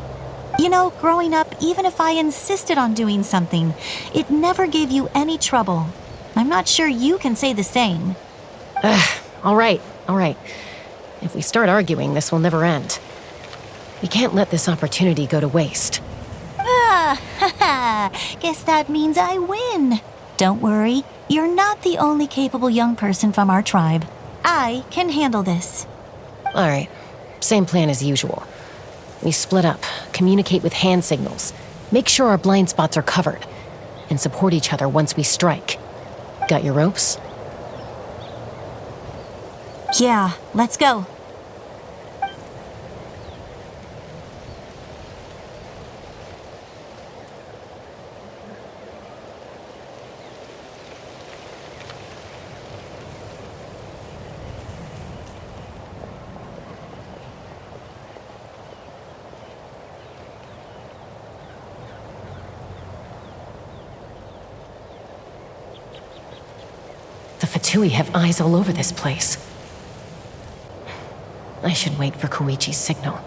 You know, growing up, even if I insisted on doing something, it never gave you any trouble. I'm not sure you can say the same. All right. If we start arguing, this will never end. We can't let this opportunity go to waste. Guess that means I win. Don't worry, you're not the only capable young person from our tribe. I can handle this. All right, same plan as usual. We split up, communicate with hand signals, make sure our blind spots are covered, and support each other once we strike. Got your ropes? Yeah, let's go. The Fatui have eyes all over this place. I should wait for Koichi's signal.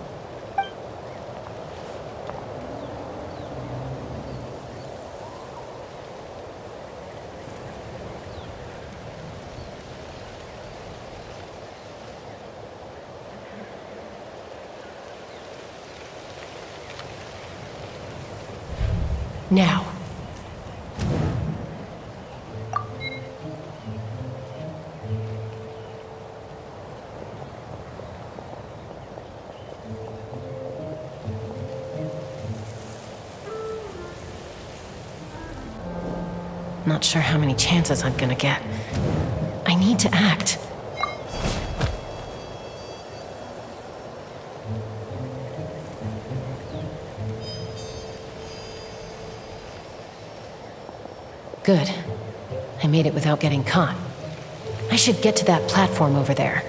Now. Not sure how many chances I'm gonna get. I need to act. Good. I made it without getting caught. I should get to that platform over there.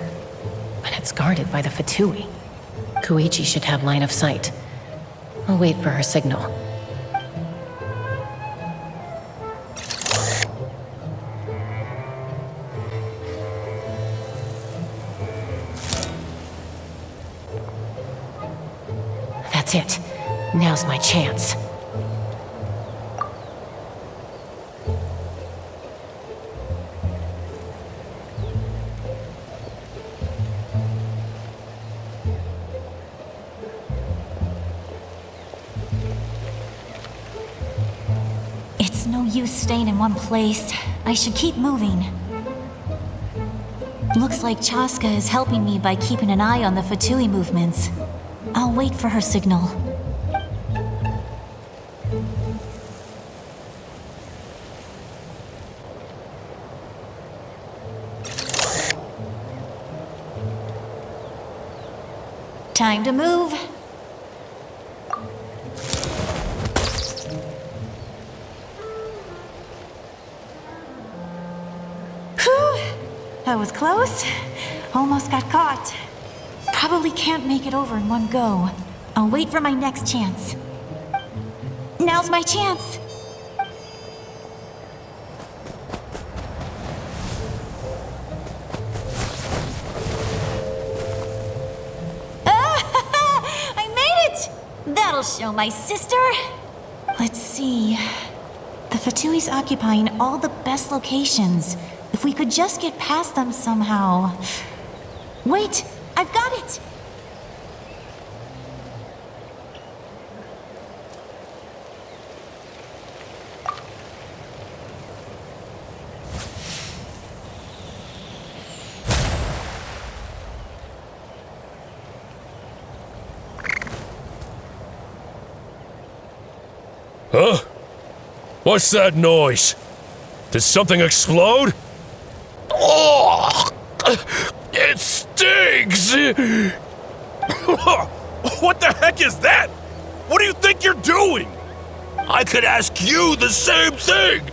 But it's guarded by the Fatui. Koichi should have line of sight. I'll wait for her signal. That's it. Now's my chance. It's no use staying in one place. I should keep moving. Looks like Chasca is helping me by keeping an eye on the Fatui movements. I'll wait for her signal. Time to move. Whew! That was close. Almost got caught. Probably can't make it over in one go. I'll wait for my next chance. Now's my chance. I made it! That'll show my sister. Let's see. The Fatui's occupying all the best locations. If we could just get past them somehow. Wait! I've got it! Huh? What's that noise? Did something explode? Oh! It stings! What the heck is that? What do you think you're doing? I could ask you the same thing!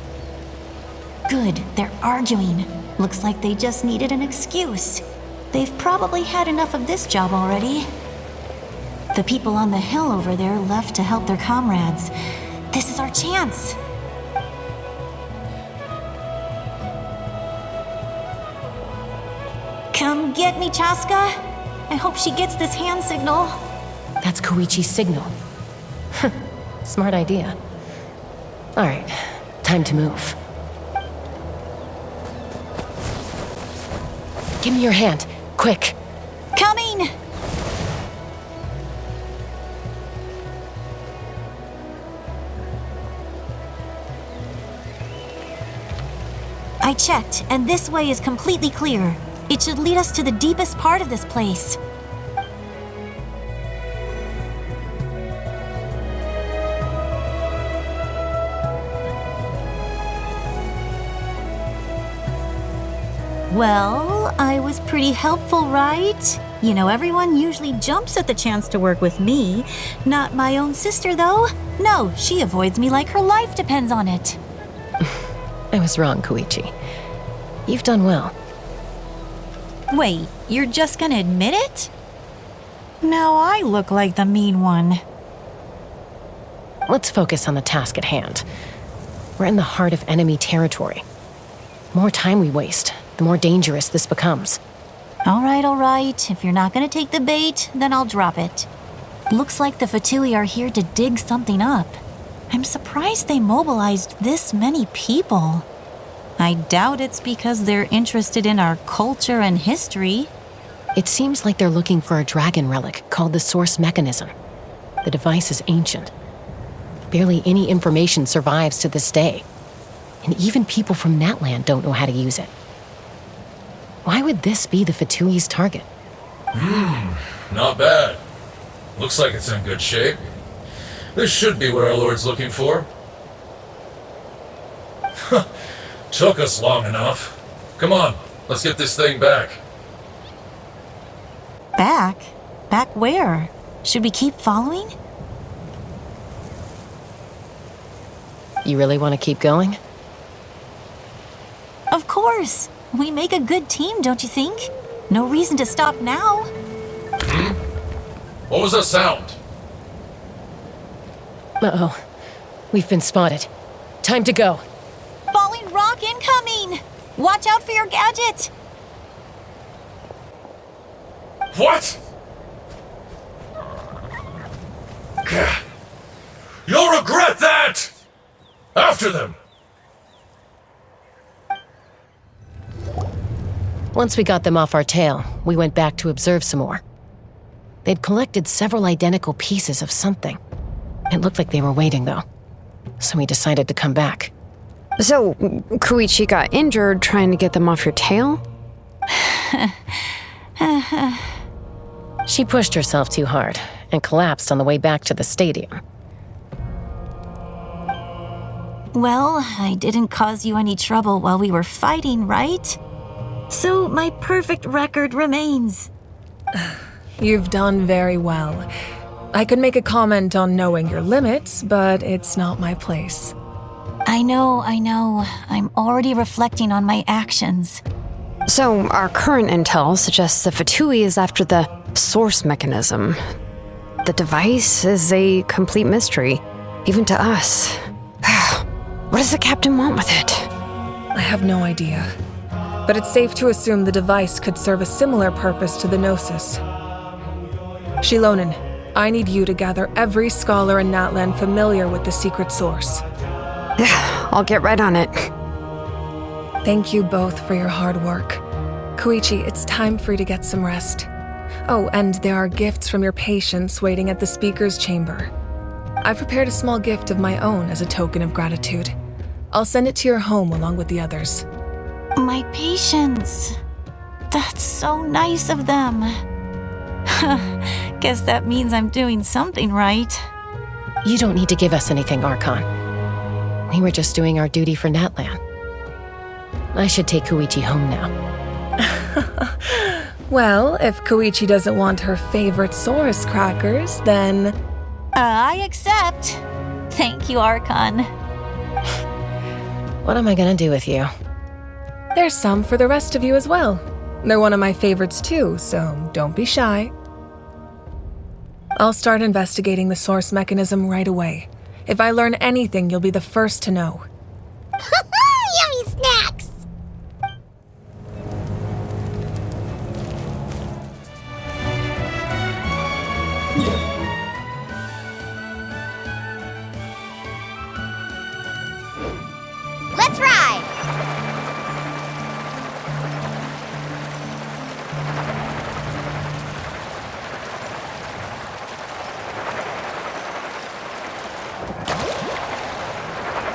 Good, they're arguing. Looks like they just needed an excuse. They've probably had enough of this job already. The people on the hill over there left to help their comrades. This is our chance. Come get me, Chasca. I hope she gets this hand signal. That's Koichi's signal. Smart idea. Alright, time to move. Give me your hand, quick. Coming! I checked, and this way is completely clear. It should lead us to the deepest part of this place. Well, I was pretty helpful, right? You know, everyone usually jumps at the chance to work with me. Not my own sister, though. No, she avoids me like her life depends on it. I was wrong, Koichi. You've done well. Wait, you're just gonna admit it? Now I look like the mean one. Let's focus on the task at hand. We're in the heart of enemy territory. The more time we waste, the more dangerous this becomes. All right. If you're not gonna take the bait, then I'll drop it. Looks like the Fatui are here to dig something up. I'm surprised they mobilized this many people. I doubt it's because they're interested in our culture and history. It seems like they're looking for a dragon relic called the Source Mechanism. The device is ancient. Barely any information survives to this day. And even people from Natlan don't know how to use it. Why would this be the Fatui's target? Not bad. Looks like it's in good shape. This should be what our Lord's looking for. Took us long enough. Come on, let's get this thing back. Back? Back where? Should we keep following? You really want to keep going? Of course. We make a good team, don't you think? No reason to stop now. What was that sound? Uh-oh. We've been spotted. Time to go. Falling rock incoming! Watch out for your gadget! What? You'll regret that! After them! Once we got them off our tail, we went back to observe some more. They'd collected several identical pieces of something. It looked like they were waiting, though. So we decided to come back. So, Koichi got injured trying to get them off your tail? She pushed herself too hard and collapsed on the way back to the stadium. Well, I didn't cause you any trouble while we were fighting, right? So my perfect record remains. You've done very well. I could make a comment on knowing your limits, but it's not my place. I know. I'm already reflecting on my actions. So, our current intel suggests the Fatui is after the source mechanism. The device is a complete mystery, even to us. What does the captain want with it? I have no idea. But it's safe to assume the device could serve a similar purpose to the Gnosis. Xilonen, I need you to gather every scholar in Natlan familiar with the secret source. I'll get right on it. Thank you both for your hard work. Koichi, it's time for you to get some rest. Oh, and there are gifts from your patients waiting at the speaker's chamber. I've prepared a small gift of my own as a token of gratitude. I'll send it to your home along with the others. My patience. That's so nice of them. Guess that means I'm doing something right. You don't need to give us anything, Archon. We were just doing our duty for Natlan. I should take Koichi home now. Well, if Koichi doesn't want her favorite Saurus crackers, then... I accept. Thank you, Archon. What am I gonna do with you? There's some for the rest of you as well. They're one of my favorites too, so don't be shy. I'll start investigating the source mechanism right away. If I learn anything, you'll be the first to know. Yummy snacks! Let's ride!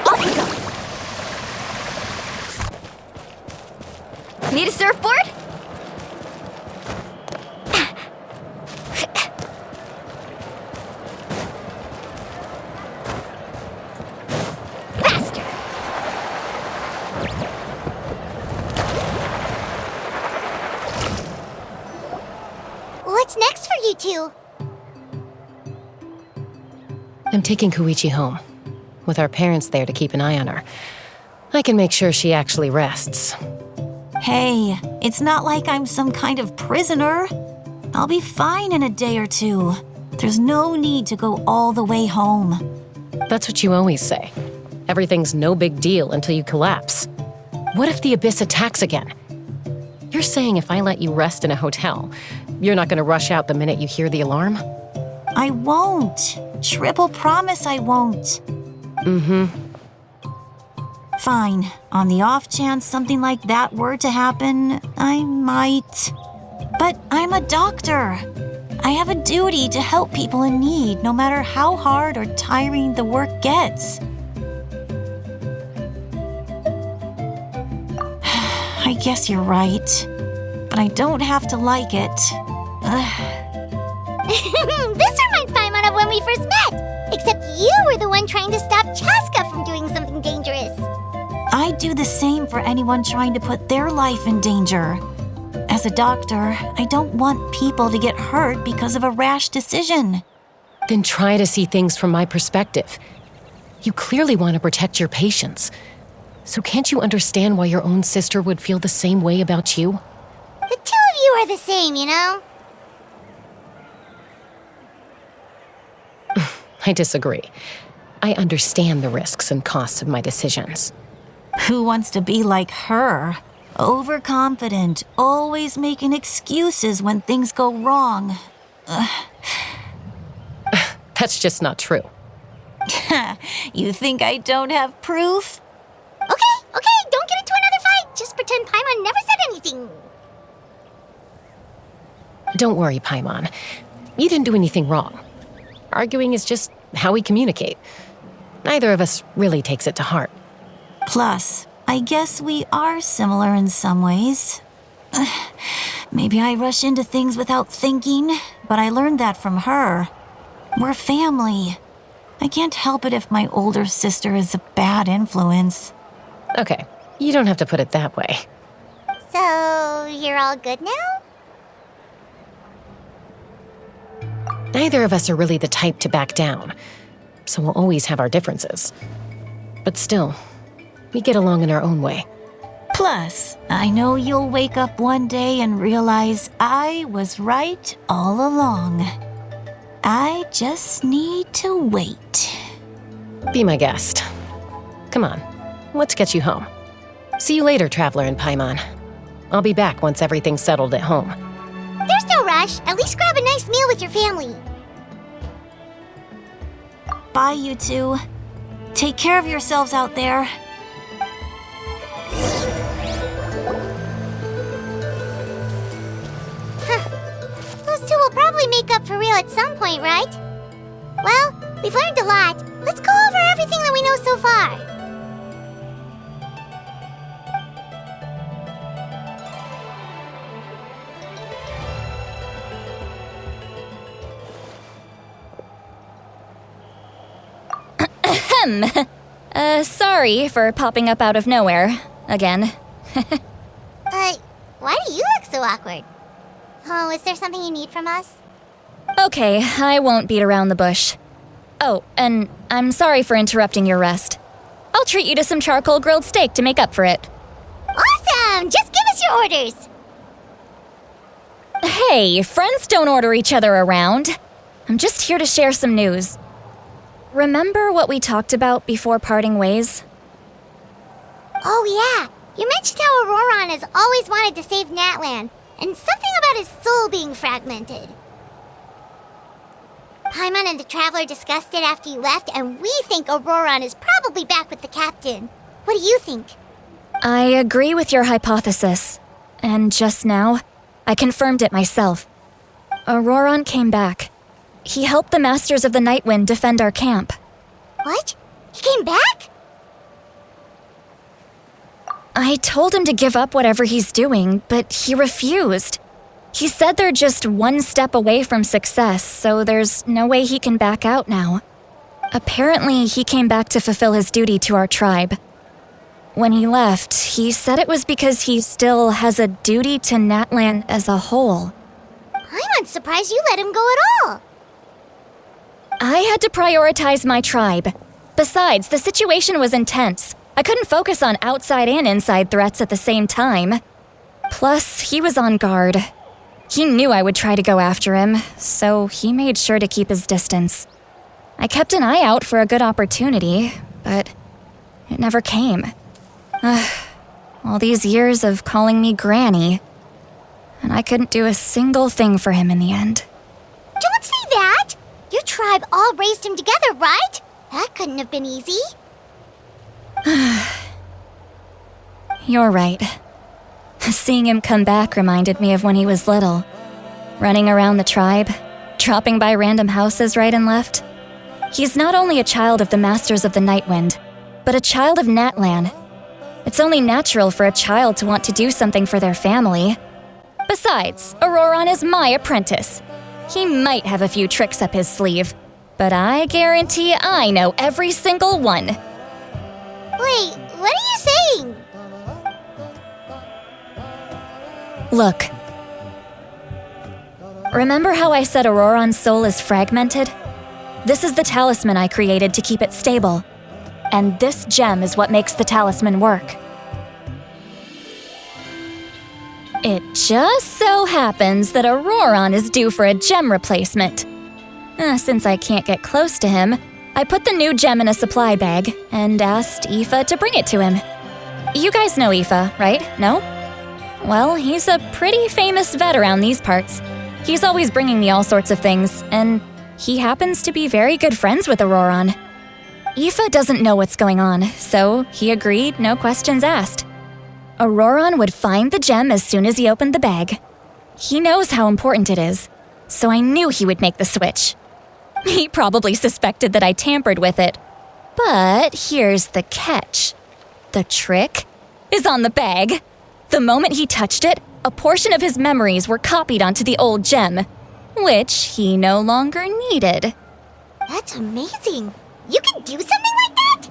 Off we go! Need a surfboard? Faster! What's next for you two? I'm taking Koichi home. With our parents there to keep an eye on her, I can make sure she actually rests. Hey, it's not like I'm some kind of prisoner. I'll be fine in a day or two. There's no need to go all the way home. That's what you always say. Everything's no big deal until you collapse. What if the Abyss attacks again? You're saying if I let you rest in a hotel, you're not going to rush out the minute you hear the alarm? I won't. Triple promise I won't. Mm-hmm. Fine. On the off chance something like that were to happen, I might. But I'm a doctor. I have a duty to help people in need, no matter how hard or tiring the work gets. I guess you're right. But I don't have to like it. This reminds Paimon of when we first met! Except you were the one trying to stop Chasca from doing something dangerous. I'd do the same for anyone trying to put their life in danger. As a doctor, I don't want people to get hurt because of a rash decision. Then try to see things from my perspective. You clearly want to protect your patients. So can't you understand why your own sister would feel the same way about you? The two of you are the same, you know? I disagree. I understand the risks and costs of my decisions. Who wants to be like her? Overconfident, always making excuses when things go wrong. That's just not true. You think I don't have proof? Okay, don't get into another fight. Just pretend Paimon never said anything. Don't worry, Paimon. You didn't do anything wrong. Arguing is just how we communicate. Neither of us really takes it to heart. Plus, I guess we are similar in some ways. Maybe I rush into things without thinking, but I learned that from her. We're family. I can't help it if my older sister is a bad influence. Okay, you don't have to put it that way. So, you're all good now? Neither of us are really the type to back down, so we'll always have our differences. But still, we get along in our own way. Plus, I know you'll wake up one day and realize I was right all along. I just need to wait. Be my guest. Come on, let's get you home. See you later, Traveler and Paimon. I'll be back once everything's settled at home. There's no rush. At least grab a nice meal with your family. Bye, you two. Take care of yourselves out there. Those two will probably make up for real at some point, right? Well, we've learned a lot. Let's go over everything that we know so far. Sorry for popping up out of nowhere. Again. Why do you look so awkward? Oh, is there something you need from us? Okay, I won't beat around the bush. Oh, and I'm sorry for interrupting your rest. I'll treat you to some charcoal grilled steak to make up for it. Awesome! Just give us your orders! Hey, friends don't order each other around. I'm just here to share some news. Remember what we talked about before parting ways? Oh yeah, you mentioned how Ororon has always wanted to save Natlan, and something about his soul being fragmented. Paimon and the Traveler discussed it after you left, and we think Ororon is probably back with the captain. What do you think? I agree with your hypothesis. And just now, I confirmed it myself. Ororon came back. He helped the Masters of the Nightwind defend our camp. What? He came back? I told him to give up whatever he's doing, but he refused. He said they're just one step away from success, so there's no way he can back out now. Apparently, he came back to fulfill his duty to our tribe. When he left, he said it was because he still has a duty to Natlan as a whole. I'm surprised you let him go at all. I had to prioritize my tribe. Besides, the situation was intense. I couldn't focus on outside and inside threats at the same time. Plus, he was on guard. He knew I would try to go after him, so he made sure to keep his distance. I kept an eye out for a good opportunity, but it never came. All these years of calling me Granny, and I couldn't do a single thing for him in the end. Don't say that! Your tribe all raised him together, right? That couldn't have been easy. You're right. Seeing him come back reminded me of when he was little. Running around the tribe, dropping by random houses right and left. He's not only a child of the Masters of the Nightwind, but a child of Natlan. It's only natural for a child to want to do something for their family. Besides, Ororon is my apprentice. He might have a few tricks up his sleeve, but I guarantee I know every single one. Wait, what are you saying? Look. Remember how I said Ororon's soul is fragmented? This is the talisman I created to keep it stable. And this gem is what makes the talisman work. It just so happens that Ororon is due for a gem replacement. Since I can't get close to him, I put the new gem in a supply bag and asked Aoife to bring it to him. You guys know Aoife, right? No? Well, he's a pretty famous vet around these parts. He's always bringing me all sorts of things, and he happens to be very good friends with Ororon. Aoife doesn't know what's going on, so he agreed, no questions asked. Ororon would find the gem as soon as he opened the bag. He knows how important it is, so I knew he would make the switch. He probably suspected that I tampered with it. But here's the catch. The trick is on the bag. The moment he touched it, a portion of his memories were copied onto the old gem, which he no longer needed. That's amazing. You can do something like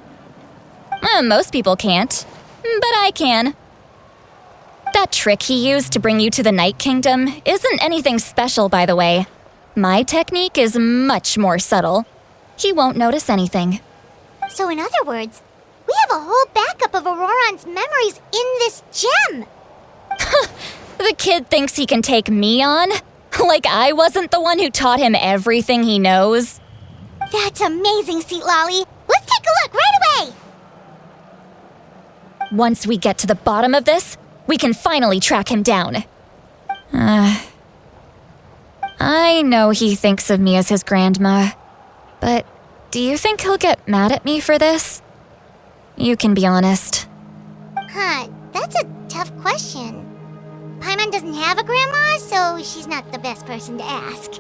that? Most people can't, but I can. That trick he used to bring you to the Night Kingdom isn't anything special, by the way. My technique is much more subtle. He won't notice anything. So in other words, we have a whole backup of Ororon's memories in this gem. The kid thinks he can take me on? Like I wasn't the one who taught him everything he knows? That's amazing, Citlali. Let's take a look right away. Once we get to the bottom of this, we can finally track him down. I know he thinks of me as his grandma, but do you think he'll get mad at me for this? You can be honest. That's a tough question. Paimon doesn't have a grandma, so she's not the best person to ask.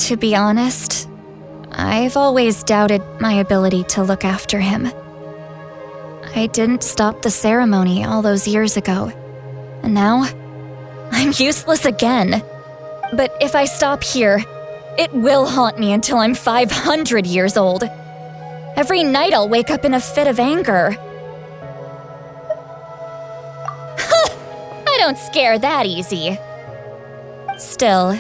To be honest, I've always doubted my ability to look after him. I didn't stop the ceremony all those years ago, and now I'm useless again. But if I stop here, It will haunt me until I'm 500 years old. Every night I'll wake up in a fit of anger. I don't scare that easy. Still,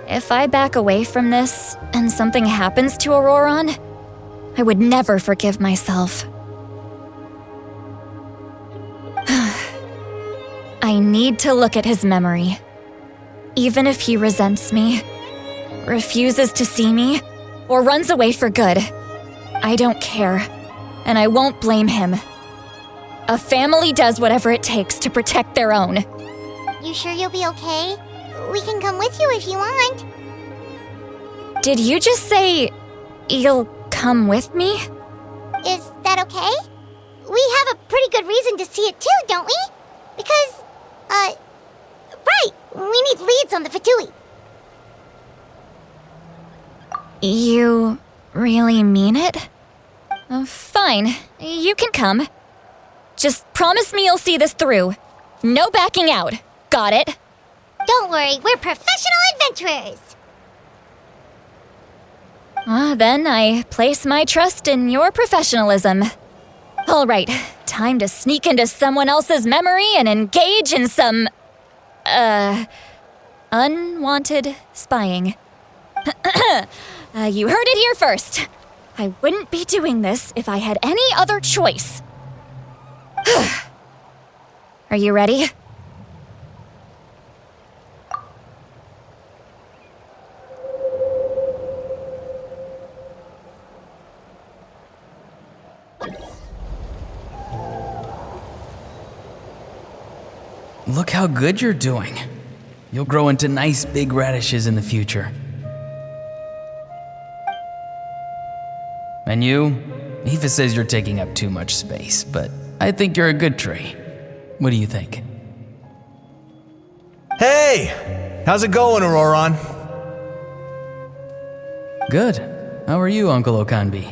if I back away from this and something happens to Ororon, I would never forgive myself. I need to look at his memory. Even if he resents me, refuses to see me, or runs away for good, I don't care, and I won't blame him. A family does whatever it takes to protect their own. You sure you'll be okay? We can come with you if you want. Did you just say you'll come with me? Is that okay? We have a pretty good reason to see it too, don't we? Because, right, we need leads on the Fatui. You really mean it? Fine, you can come. Just promise me you'll see this through. No backing out. Got it? Don't worry, we're professional adventurers. Then I place my trust in your professionalism. All right, time to sneak into someone else's memory and engage in some, unwanted spying. You heard it here first. I wouldn't be doing this if I had any other choice. Are you ready? Look how good you're doing. You'll grow into nice big radishes in the future. And you? Aoife says you're taking up too much space, but I think you're a good tree. What do you think? Hey! How's it going, Ororon? Good. How are you, Uncle Okanbi?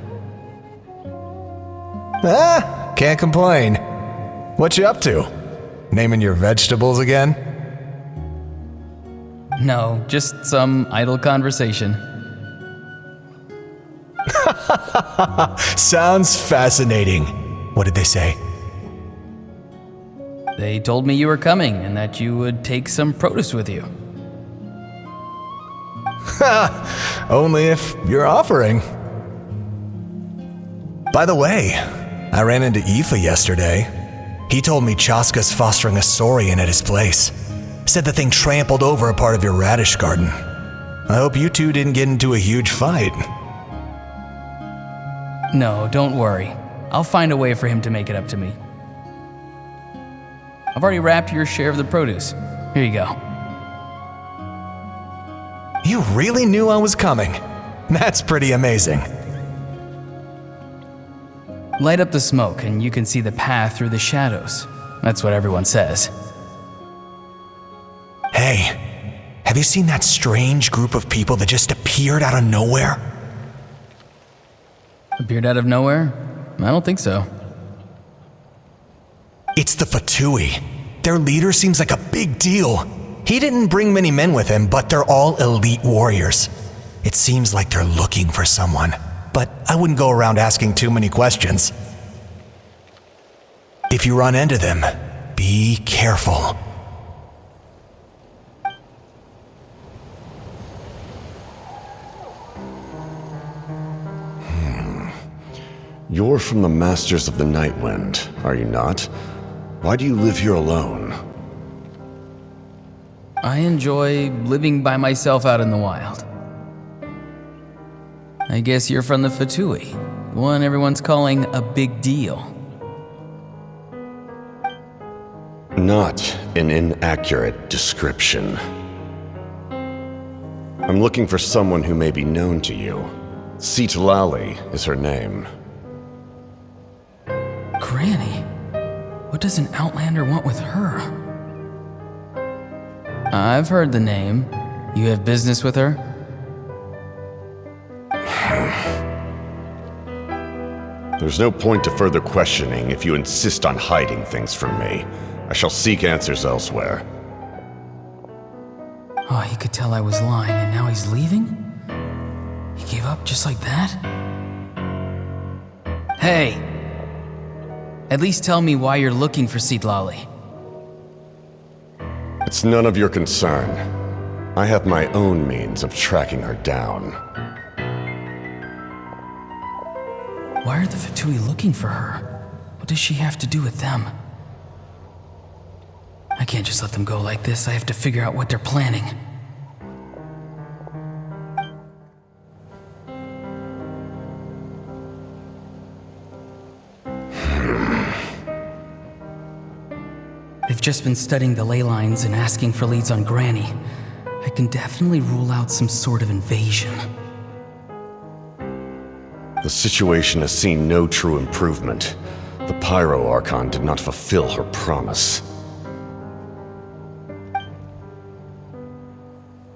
Can't complain. What you up to? Naming your vegetables again? No, just some idle conversation. Sounds fascinating. What did they say? They told me you were coming and that you would take some produce with you. Only if you're offering. By the way, I ran into Aoife yesterday. He told me Chasca's fostering a saurian at his place. Said the thing trampled over a part of your radish garden. I hope you two didn't get into a huge fight. No, don't worry. I'll find a way for him to make it up to me. I've already wrapped your share of the produce. Here you go. You really knew I was coming. That's pretty amazing. Light up the smoke and you can see the path through the shadows. That's what everyone says. Hey, have you seen that strange group of people that just appeared out of nowhere? Appeared out of nowhere? I don't think so. It's the Fatui. Their leader seems like a big deal. He didn't bring many men with him, but they're all elite warriors. It seems like they're looking for someone, but I wouldn't go around asking too many questions. If you run into them, be careful. You're from the Masters of the Night Wind, are you not? Why do you live here alone? I enjoy living by myself out in the wild. I guess you're from the Fatui, the one everyone's calling a big deal. Not an inaccurate description. I'm looking for someone who may be known to you. Citlali is her name. Granny? What does an Outlander want with her? I've heard the name. You have business with her? There's no point to further questioning if you insist on hiding things from me. I shall seek answers elsewhere. Oh, he could tell I was lying and now he's leaving? gave up just like that? Hey! At least tell me why you're looking for Citlali. It's none of your concern. I have my own means of tracking her down. Why are the Fatui looking for her? What does she have to do with them? I can't just let them go like this. I have to figure out what they're planning. They've just been studying the ley lines and asking for leads on Granny. I can definitely rule out some sort of invasion. The situation has seen no true improvement. The Pyro Archon did not fulfill her promise.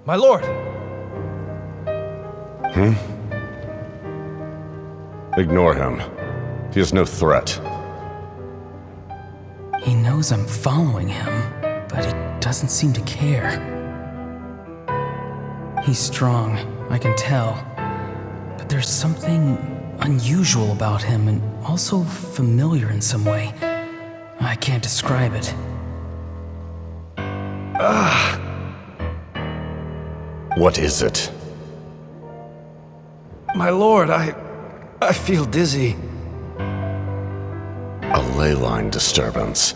My lord! Ignore him. He is no threat. He knows I'm following him, but he doesn't seem to care. He's strong, I can tell. But there's something unusual about him and also familiar in some way. I can't describe it. What is it? My lord, I feel dizzy. A ley line disturbance.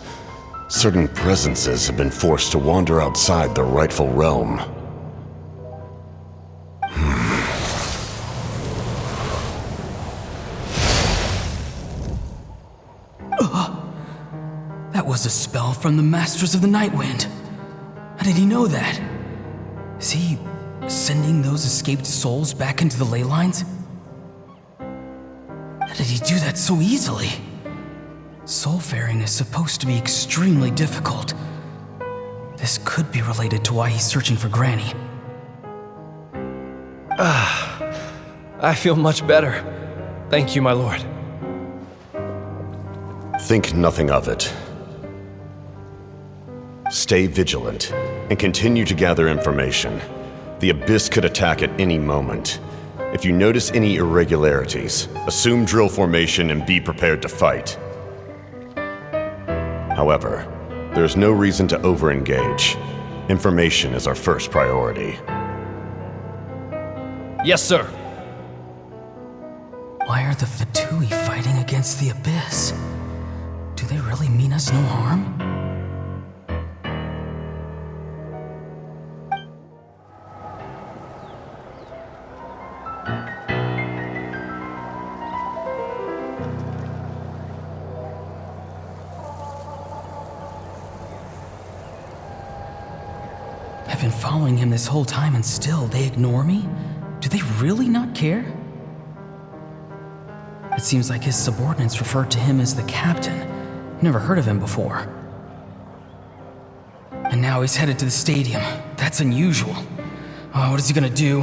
Certain presences have been forced to wander outside their rightful realm. That was a spell from the Masters of the Nightwind. How did he know that? Is he sending those escaped souls back into the ley lines? How did he do that so easily? Soulfaring is supposed to be extremely difficult. This could be related to why he's searching for Granny. I feel much better. Thank you, my lord. Think nothing of it. Stay vigilant and continue to gather information. The Abyss could attack at any moment. If you notice any irregularities, assume drill formation and be prepared to fight. However, there's no reason to over-engage. Information is our first priority. Yes, sir. Why are the Fatui fighting against the Abyss? Do they really mean us no harm? I've been following him this whole time and still they ignore me? Do they really not care? It seems like his subordinates referred to him as the captain. Never heard of him before. And now he's headed to the stadium. That's unusual. Oh, what is he gonna do?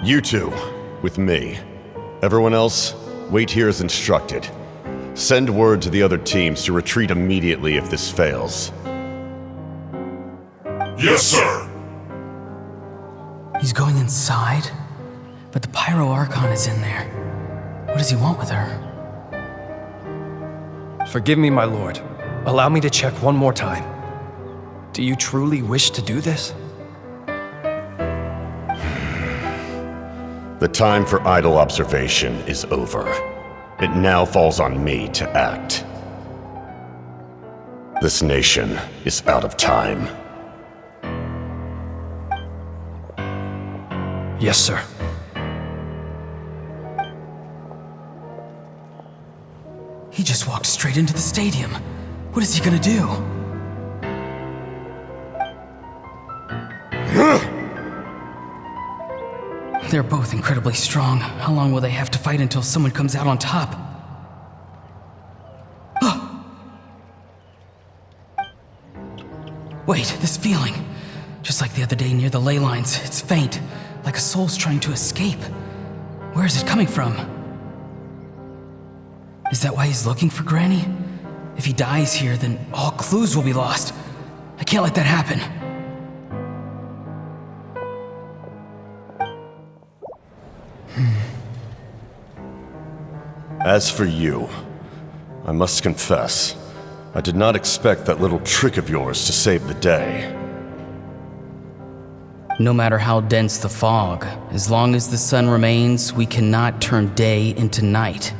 You two, with me. Everyone else, wait here as instructed. Send word to the other teams to retreat immediately if this fails. Yes, sir! He's going inside? But the Pyro Archon is in there. What does he want with her? Forgive me, my lord. Allow me to check one more time. Do you truly wish to do this? The time for idle observation is over. It now falls on me to act. This nation is out of time. Yes, sir. He just walked straight into the stadium. What is he gonna do? They're both incredibly strong. How long will they have to fight until someone comes out on top? Wait, this feeling. Just like the other day near the ley lines, it's faint, like a soul's trying to escape. Where is it coming from? Is that why he's looking for Granny? If he dies here, then all clues will be lost. I can't let that happen. As for you, I must confess, I did not expect that little trick of yours to save the day. No matter how dense the fog, as long as the sun remains, we cannot turn day into night.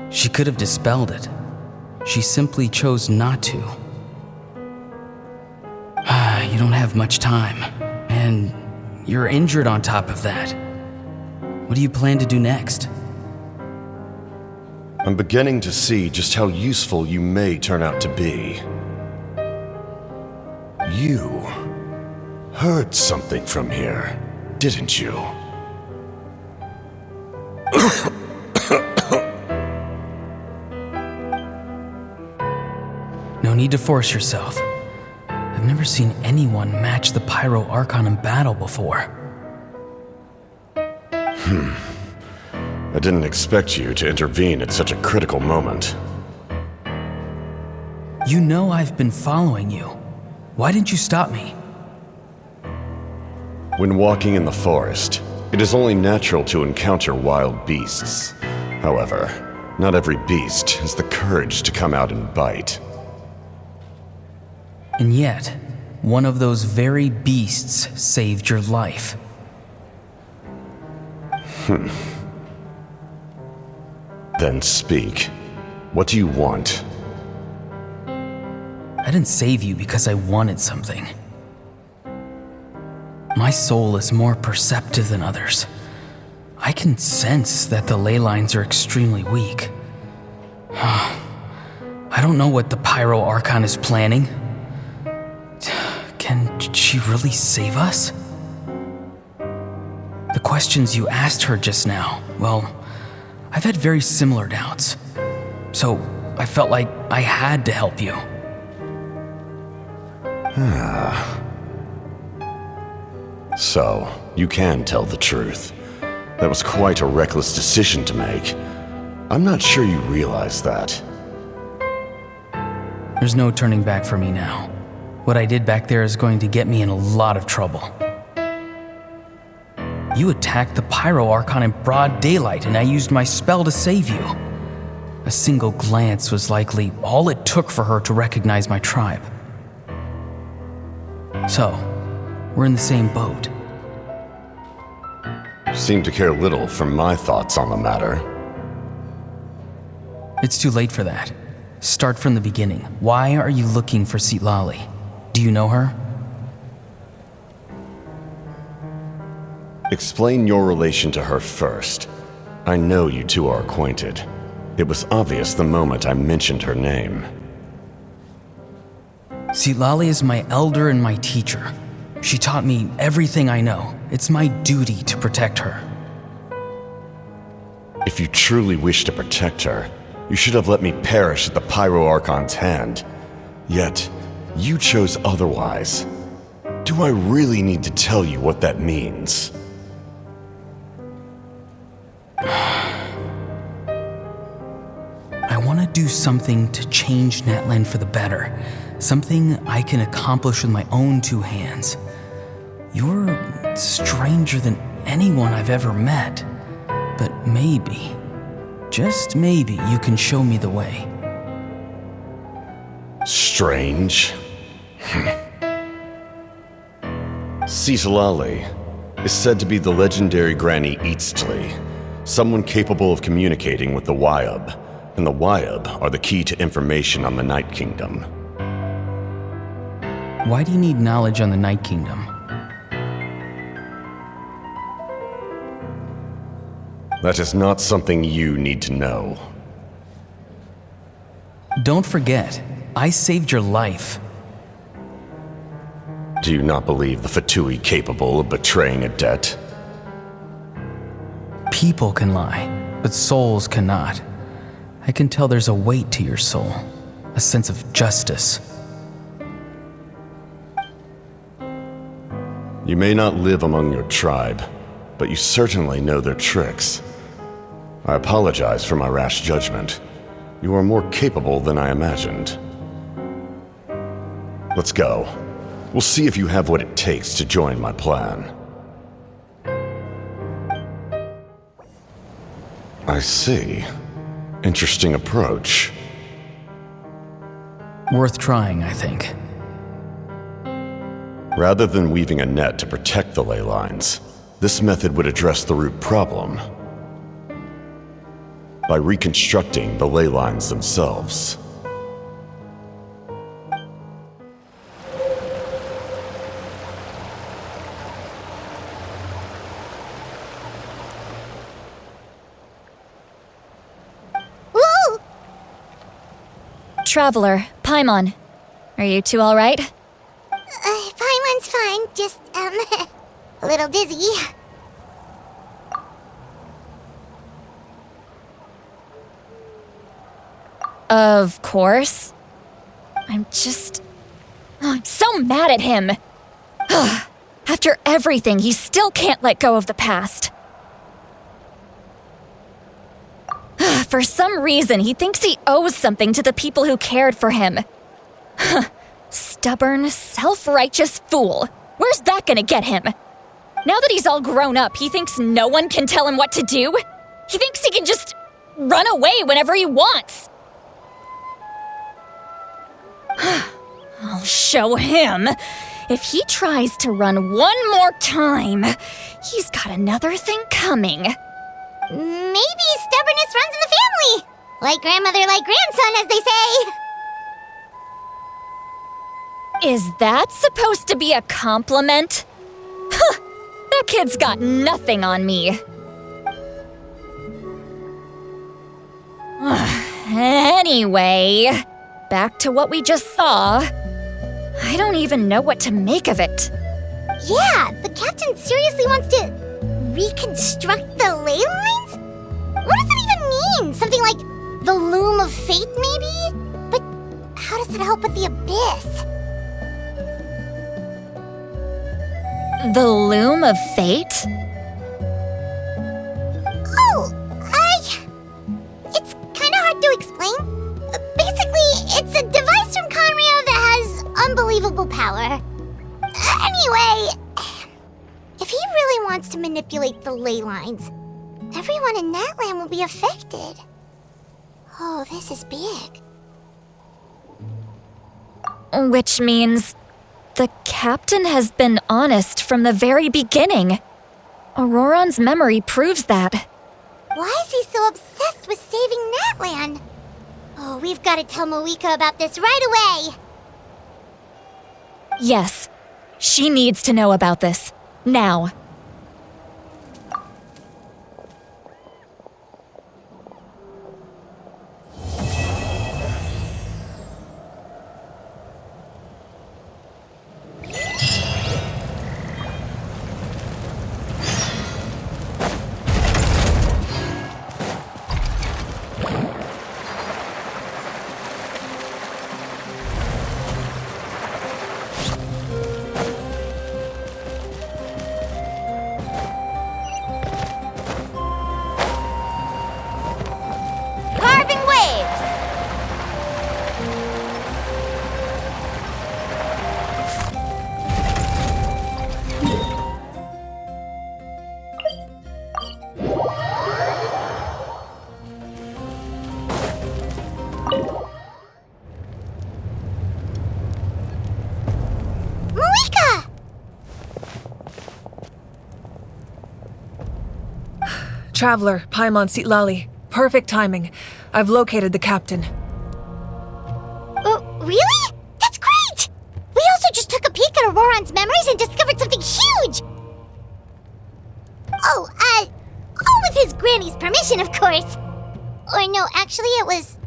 She could have dispelled it. She simply chose not to. You don't have much time, and you're injured on top of that. What do you plan to do next? I'm beginning to see just how useful you may turn out to be. You heard something from here, didn't you? No need to force yourself. I've never seen anyone match the Pyro Archon in battle before. I didn't expect you to intervene at such a critical moment. You know I've been following you. Why didn't you stop me? When walking in the forest, it is only natural to encounter wild beasts. However, not every beast has the courage to come out and bite. And yet, one of those very beasts saved your life. Then speak. What do you want? I didn't save you because I wanted something. My soul is more perceptive than others. I can sense that the ley lines are extremely weak. I don't know what the Pyro Archon is planning. Can she really save us? The questions you asked her just now, well, I've had very similar doubts. So I felt like I had to help you. So, you can tell the truth. That was quite a reckless decision to make. I'm not sure you realize that. There's no turning back for me now. What I did back there is going to get me in a lot of trouble. You attacked the Pyro Archon in broad daylight, and I used my spell to save you. A single glance was likely all it took for her to recognize my tribe. So, we're in the same boat. You seem to care little for my thoughts on the matter. It's too late for that. Start from the beginning. Why are you looking for Citlali? Do you know her? Explain your relation to her first. I know you two are acquainted. It was obvious the moment I mentioned her name. Citlali is my elder and my teacher. She taught me everything I know. It's my duty to protect her. If you truly wish to protect her, you should have let me perish at the Pyro Archon's hand. Yet, you chose otherwise. Do I really need to tell you what that means? I want to do something to change Natlan for the better. Something I can accomplish with my own two hands. You're stranger than anyone I've ever met. But maybe, just maybe, you can show me the way. Strange? Citlali is said to be the legendary Granny Eastli, someone capable of communicating with the Wyab, and the Wyab are the key to information on the Night Kingdom. Why do you need knowledge on the Night Kingdom? That is not something you need to know. Don't forget, I saved your life. Do you not believe the Fatui capable of betraying a debt? People can lie, but souls cannot. I can tell there's a weight to your soul, a sense of justice. You may not live among your tribe, but you certainly know their tricks. I apologize for my rash judgment. You are more capable than I imagined. Let's go. We'll see if you have what it takes to join my plan. I see. Interesting approach. Worth trying, I think. Rather than weaving a net to protect the ley lines, this method would address the root problem by reconstructing the ley lines themselves. Traveler, Paimon. Are you two alright? Paimon's fine, just, a little dizzy. Of course. I'm so mad at him. After everything, he still can't let go of the past. For some reason, he thinks he owes something to the people who cared for him. Stubborn, self-righteous fool. Where's that gonna get him? Now that he's all grown up, he thinks no one can tell him what to do? He thinks he can just run away whenever he wants. I'll show him. If he tries to run one more time, he's got another thing coming. Maybe stubbornness runs in the family. Like grandmother, like grandson, as they say. Is that supposed to be a compliment? That kid's got nothing on me. Anyway, back to what we just saw. I don't even know what to make of it. Yeah, the captain seriously wants to reconstruct the ley lines? What does that even mean? Something like the loom of fate, maybe? But how does that help with the abyss? The loom of fate? It's kind of hard to explain. Basically, it's a device from Conrio that has unbelievable power. Anyway, if he really wants to manipulate the ley lines, everyone in Natlan will be affected. Oh, this is big. Which means the captain has been honest from the very beginning. Ororon's memory proves that. Why is he so obsessed with saving Natlan? Oh, we've got to tell Mavuika about this right away. Yes, she needs to know about this. Now. Traveler, Paimon Citlali. Perfect timing. I've located the captain. Really? That's great! We also just took a peek at Ororon's memories and discovered something huge! All with his granny's permission, of course. Or no, actually it was...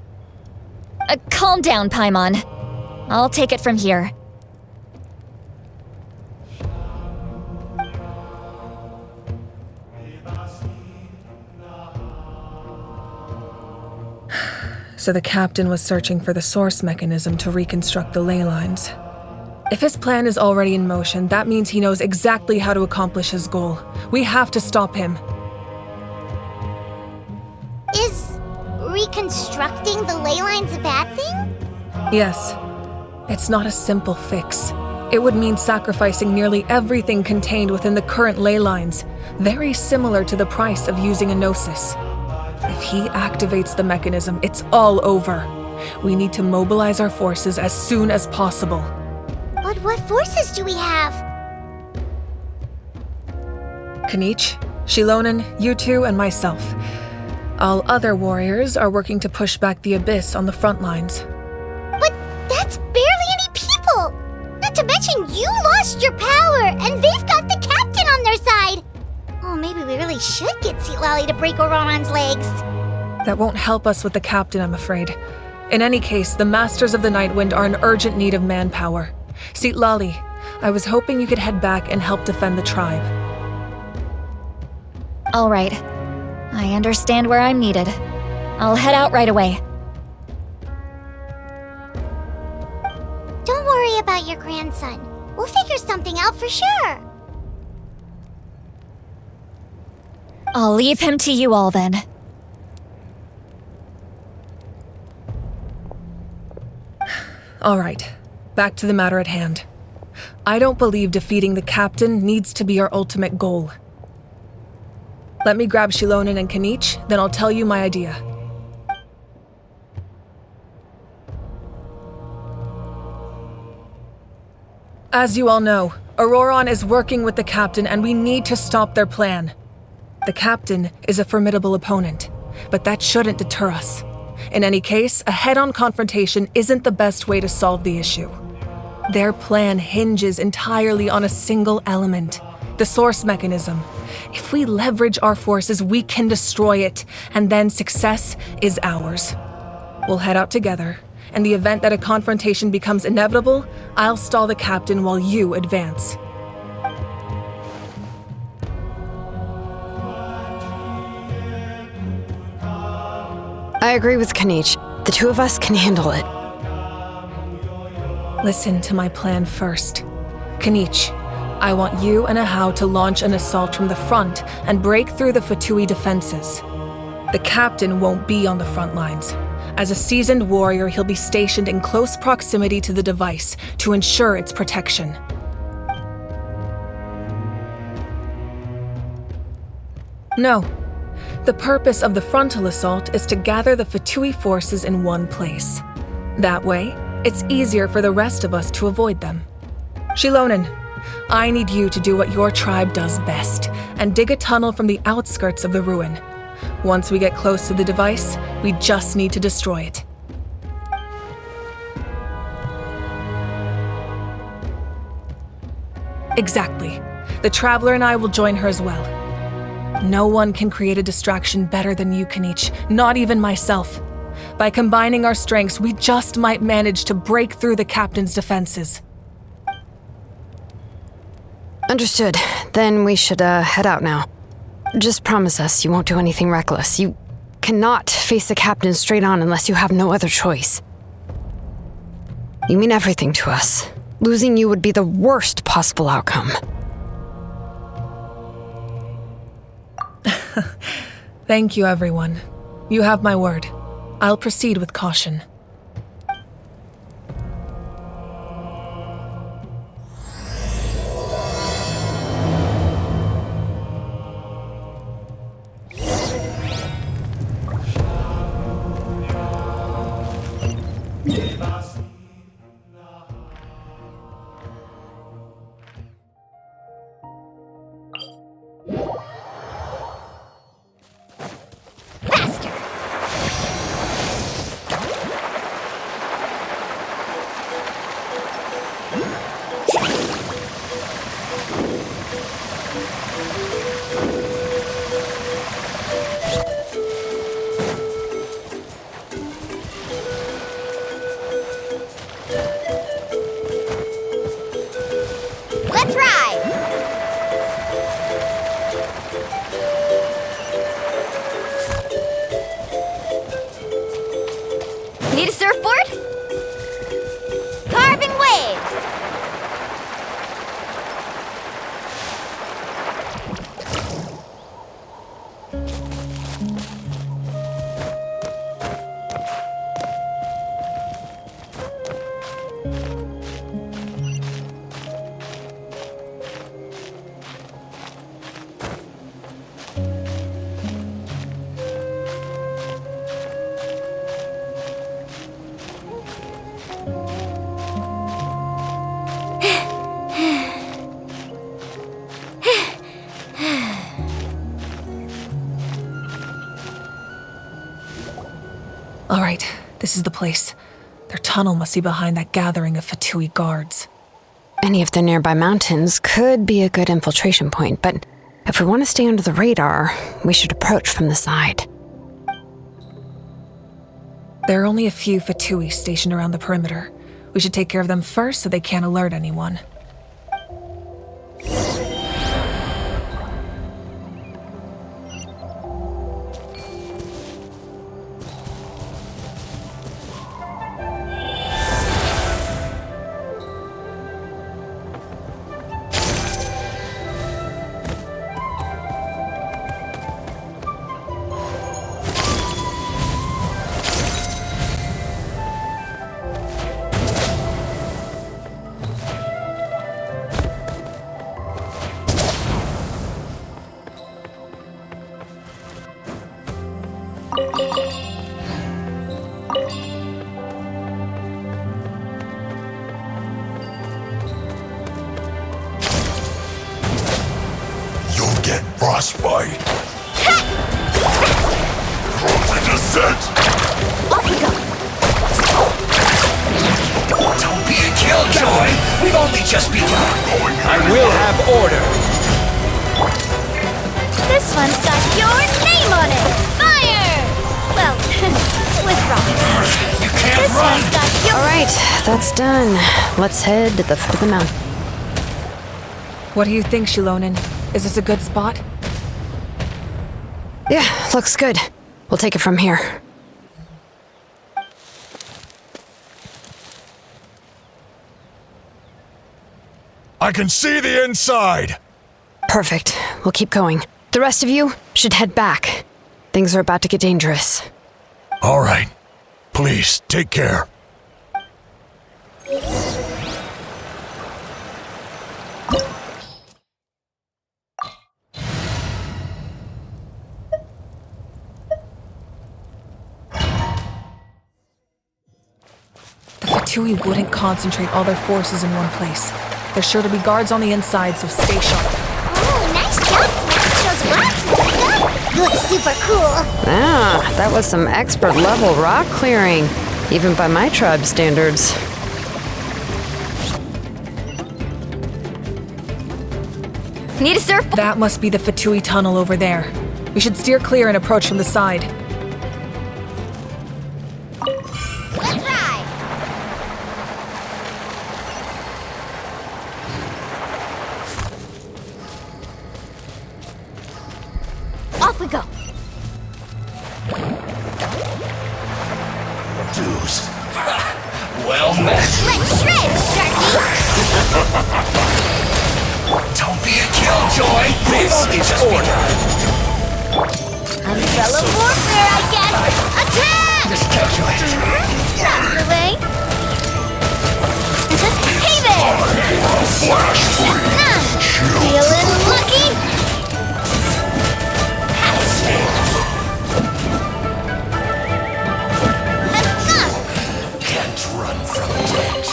Calm down, Paimon. I'll take it from here. So the captain was searching for the source mechanism to reconstruct the ley lines. If his plan is already in motion, that means he knows exactly how to accomplish his goal. We have to stop him. Is reconstructing the ley lines a bad thing? Yes. It's not a simple fix. It would mean sacrificing nearly everything contained within the current ley lines, very similar to the price of using a gnosis. If If he activates the mechanism, it's all over. We need to mobilize our forces as soon as possible. But what forces do we have? Kinich, Xilonen, you two, and myself. All other warriors are working to push back the Abyss on the front lines. But that's barely any people! Not to mention you lost your power, and they've got the captain on their side! Oh, maybe we really should get Citlali to break Ororon's legs. That won't help us with the captain, I'm afraid. In any case, the Masters of the Nightwind are in urgent need of manpower. Citlali, I was hoping you could head back and help defend the tribe. All right. I understand where I'm needed. I'll head out right away. Don't worry about your grandson. We'll figure something out for sure. I'll leave him to you all then. All right, back to the matter at hand. I don't believe defeating the captain needs to be our ultimate goal. Let me grab Xilonen and Kinich, then I'll tell you my idea. As you all know, Ororon is working with the captain and we need to stop their plan. The captain is a formidable opponent, but that shouldn't deter us. In any case, a head-on confrontation isn't the best way to solve the issue. Their plan hinges entirely on a single element, the source mechanism. If we leverage our forces, we can destroy it, and then success is ours. We'll head out together. In the event that a confrontation becomes inevitable, I'll stall the captain while you advance. I agree with Kinich. The two of us can handle it. Listen to my plan first. Kinich, I want you and Ahau to launch an assault from the front and break through the Fatui defenses. The captain won't be on the front lines. As a seasoned warrior, he'll be stationed in close proximity to the device to ensure its protection. No. The purpose of the frontal assault is to gather the Fatui forces in one place. That way, it's easier for the rest of us to avoid them. Xilonen, I need you to do what your tribe does best and dig a tunnel from the outskirts of the ruin. Once we get close to the device, we just need to destroy it. Exactly. The Traveler and I will join her as well. No one can create a distraction better than you, Kinich, not even myself. By combining our strengths, we just might manage to break through the captain's defenses. Understood. Then we should head out now. Just promise us you won't do anything reckless. You cannot face the captain straight on unless you have no other choice. You mean everything to us. Losing you would be the worst possible outcome. Thank you, everyone. You have my word. I'll proceed with caution. Let's ride! Need a surfboard? Carving waves! All right, this is the place. Their tunnel must be behind that gathering of Fatui guards. Any of the nearby mountains could be a good infiltration point, but if we want to stay under the radar, we should approach from the side. There are only a few Fatui stationed around the perimeter. We should take care of them first so they can't alert anyone. You'll get frostbite. Closely descent. Off we go. Don't be a killjoy! We've only just begun! I will have order! This one's got your name on it. Fire! Well, with rocks. You can't This run! one's got your... All right, that's done. Let's head to the foot of the mountain. What do you think, Xilonen? Is this a good spot? Yeah, looks good. We'll take it from here. I can see the inside! Perfect. We'll keep going. The rest of you should head back. Things are about to get dangerous. All right. Please, take care. The Fatui wouldn't concentrate all their forces in one place. There's sure to be guards on the inside, so stay sharp. Oh, nice job, Smash those rocks, Mavuika. Looks super cool. Ah, that was some expert level rock clearing, even by my tribe standards. Need a surf? That must be the Fatui tunnel over there. We should steer clear and approach from the side. Let's ride. Off we go. Dues. Well met. Let's shred, Sharky. Don't be a killjoy! This is order! Umbrella warfare, I guess. Attack! Miscalculate. That's the way. Hey there! Flash freeze. Feeling lucky? Can't run from debt.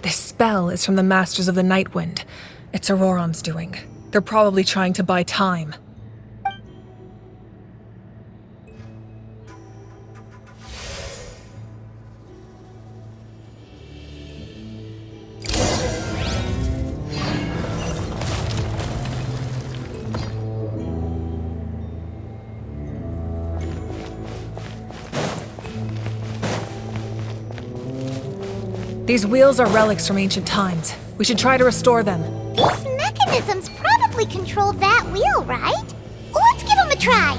This spell is from the Masters of the Nightwind. It's Ororon's doing. They're probably trying to buy time. These wheels are relics from ancient times. We should try to restore them. These mechanisms probably control that wheel, right? Let's give them a try.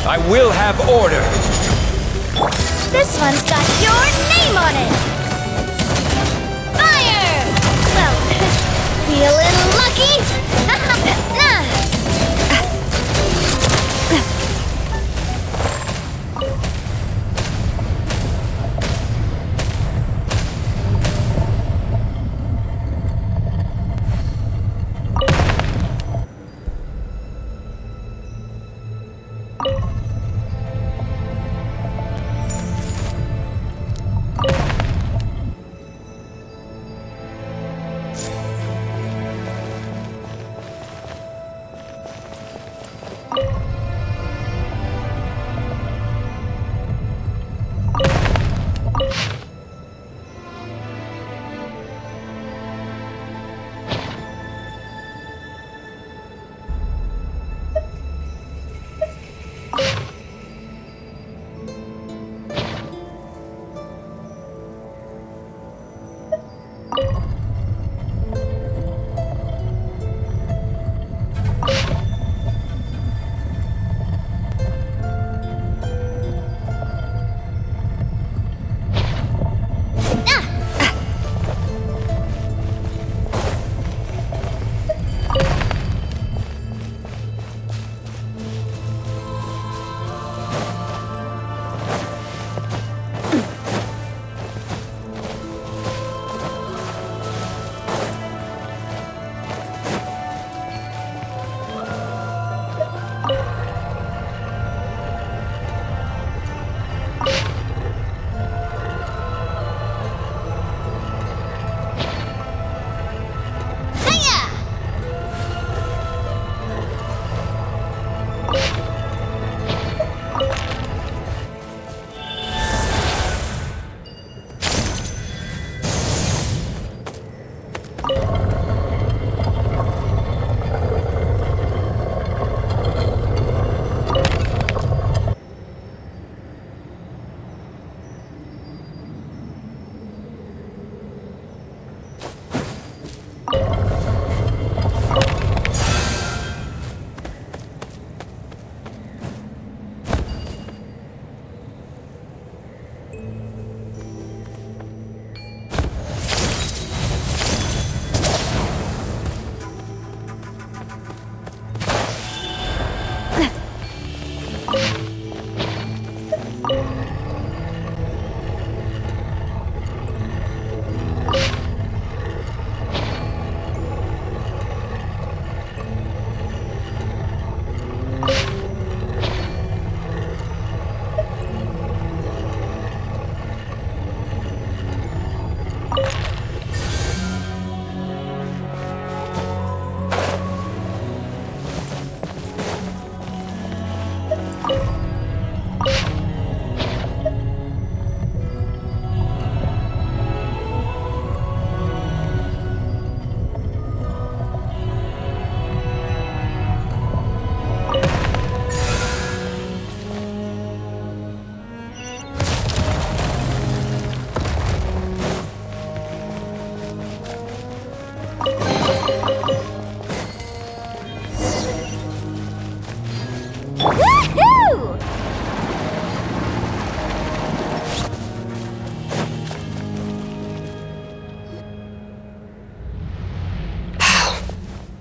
I will have order! This one's got your name on it. Fire! Feeling lucky?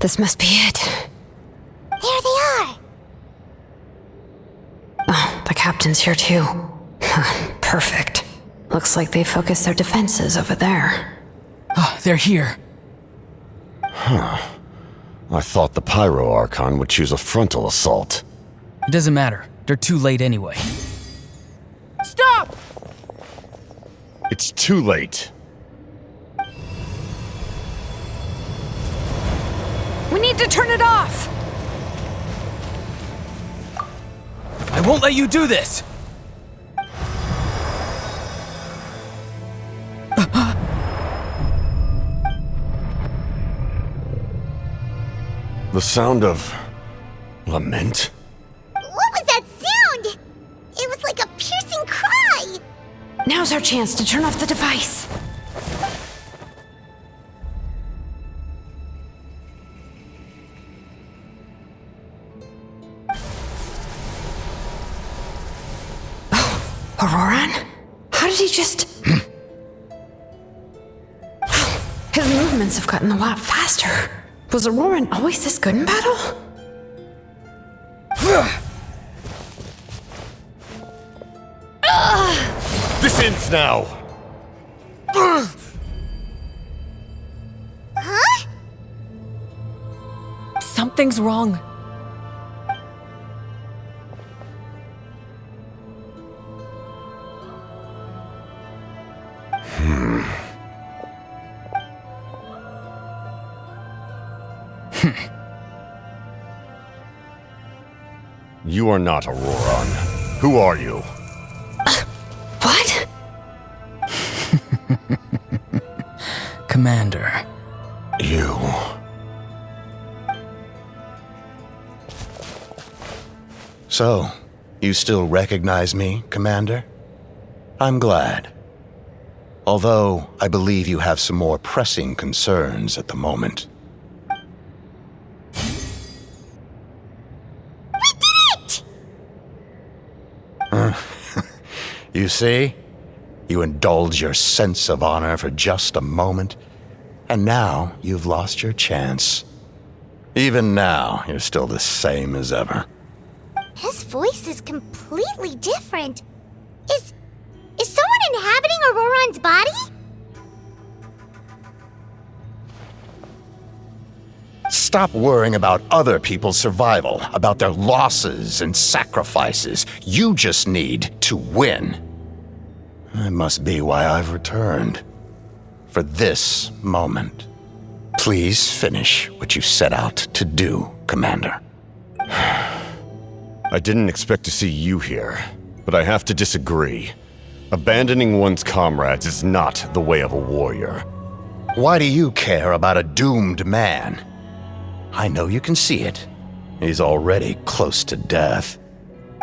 This must be it. There they are! Oh, the captain's here too. Perfect. Looks like they focused their defenses over there. Oh, they're here. Huh. I thought the Pyro Archon would choose a frontal assault. It doesn't matter. They're too late anyway. Stop! It's too late. We need to turn it off! I won't let you do this! The sound of lament? What was that sound? It was like a piercing cry! Now's our chance to turn off the device. Oh, Ororon? How did he just... His movement movements have gotten a lot faster. Was Ororon always this good in battle? This ends now! Huh? Something's wrong. You are not Ororon. Who are you? What? Commander. You. So, you still recognize me, Commander? I'm glad. Although, I believe you have some more pressing concerns at the moment. You see? You indulge your sense of honor for just a moment, and now you've lost your chance. Even now, you're still the same as ever. His voice is completely different. Is someone inhabiting Ororon's body? Stop worrying about other people's survival, about their losses and sacrifices. You just need to win. That must be why I've returned. For this moment. Please finish what you set out to do, Commander. I didn't expect to see you here, but I have to disagree. Abandoning one's comrades is not the way of a warrior. Why do you care about a doomed man? I know you can see it. He's already close to death.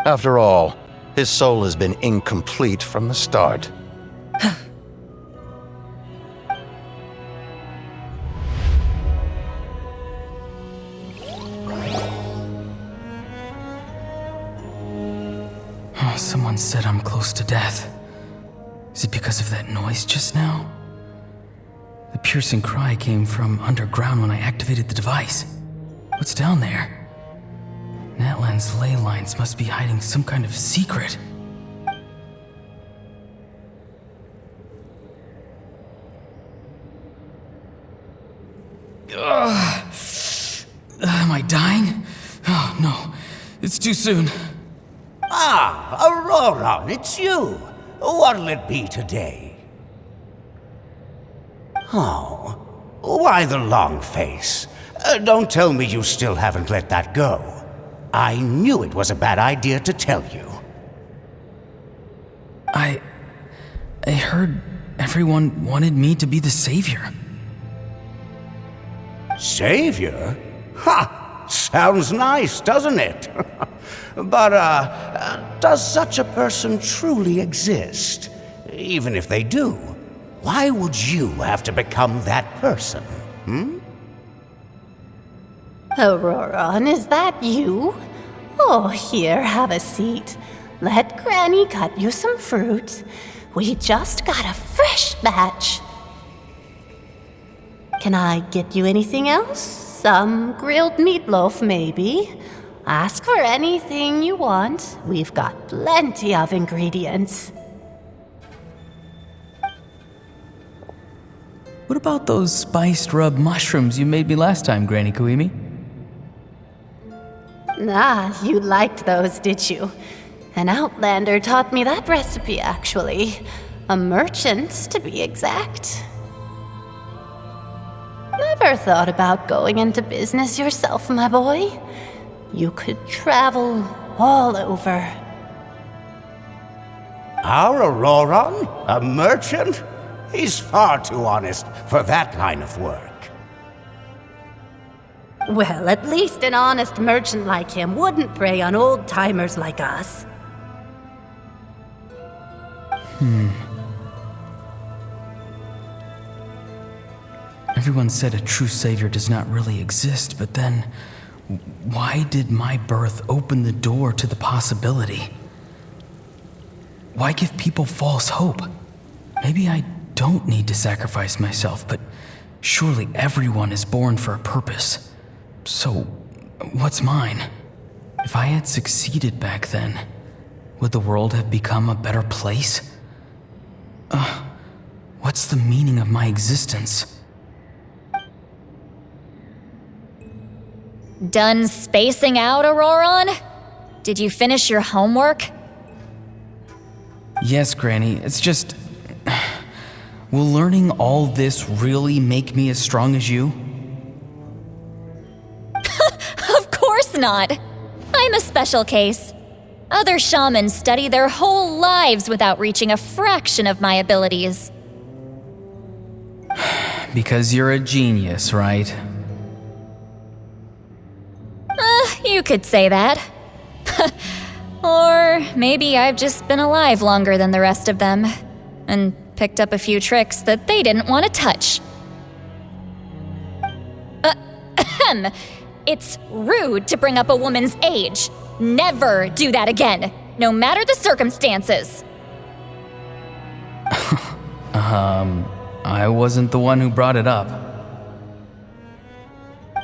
After all, his soul has been incomplete from the start. Someone said I'm close to death. Is it because of that noise just now? The piercing cry came from underground when I activated the device. What's down there? Natlan's ley lines must be hiding some kind of secret. Am I dying? Oh no, it's too soon. Ah, Ororon, it's you. What'll it be today? Oh, why the long face? Don't tell me you still haven't let that go. I knew it was a bad idea to tell you. I heard everyone wanted me to be the savior. Savior? Ha! Sounds nice, doesn't it? But, does such a person truly exist? Even if they do, why would you have to become that person, Ororon, is that you? Oh, here, have a seat. Let Granny cut you some fruit. We just got a fresh batch. Can I get you anything else? Some grilled meatloaf, maybe? Ask for anything you want. We've got plenty of ingredients. What about those spiced rub mushrooms you made me last time, Granny Kuimi? Ah, you liked those, did you? An outlander taught me that recipe, actually. A merchant, to be exact. Never thought about going into business yourself, my boy? You could travel all over. Our Ororon? A merchant? He's far too honest for that line of work. Well, at least an honest merchant like him wouldn't prey on old-timers like us. Everyone said a true savior does not really exist, but then why did my birth open the door to the possibility? Why give people false hope? Maybe I don't need to sacrifice myself, but Surely everyone is born for a purpose. So, what's mine? If I had succeeded back then, would the world have become a better place? What's the meaning of my existence? Done spacing out, Ororon? Did you finish your homework? Yes, Granny, it's just... Will learning all this really make me as strong as you? Of course not! I'm a special case. Other shamans study their whole lives without reaching a fraction of my abilities. Because you're a genius, right? You could say that. Or maybe I've just been alive longer than the rest of them, and picked up a few tricks that they didn't want to touch. It's rude to bring up a woman's age. Never do that again, no matter the circumstances. I wasn't the one who brought it up.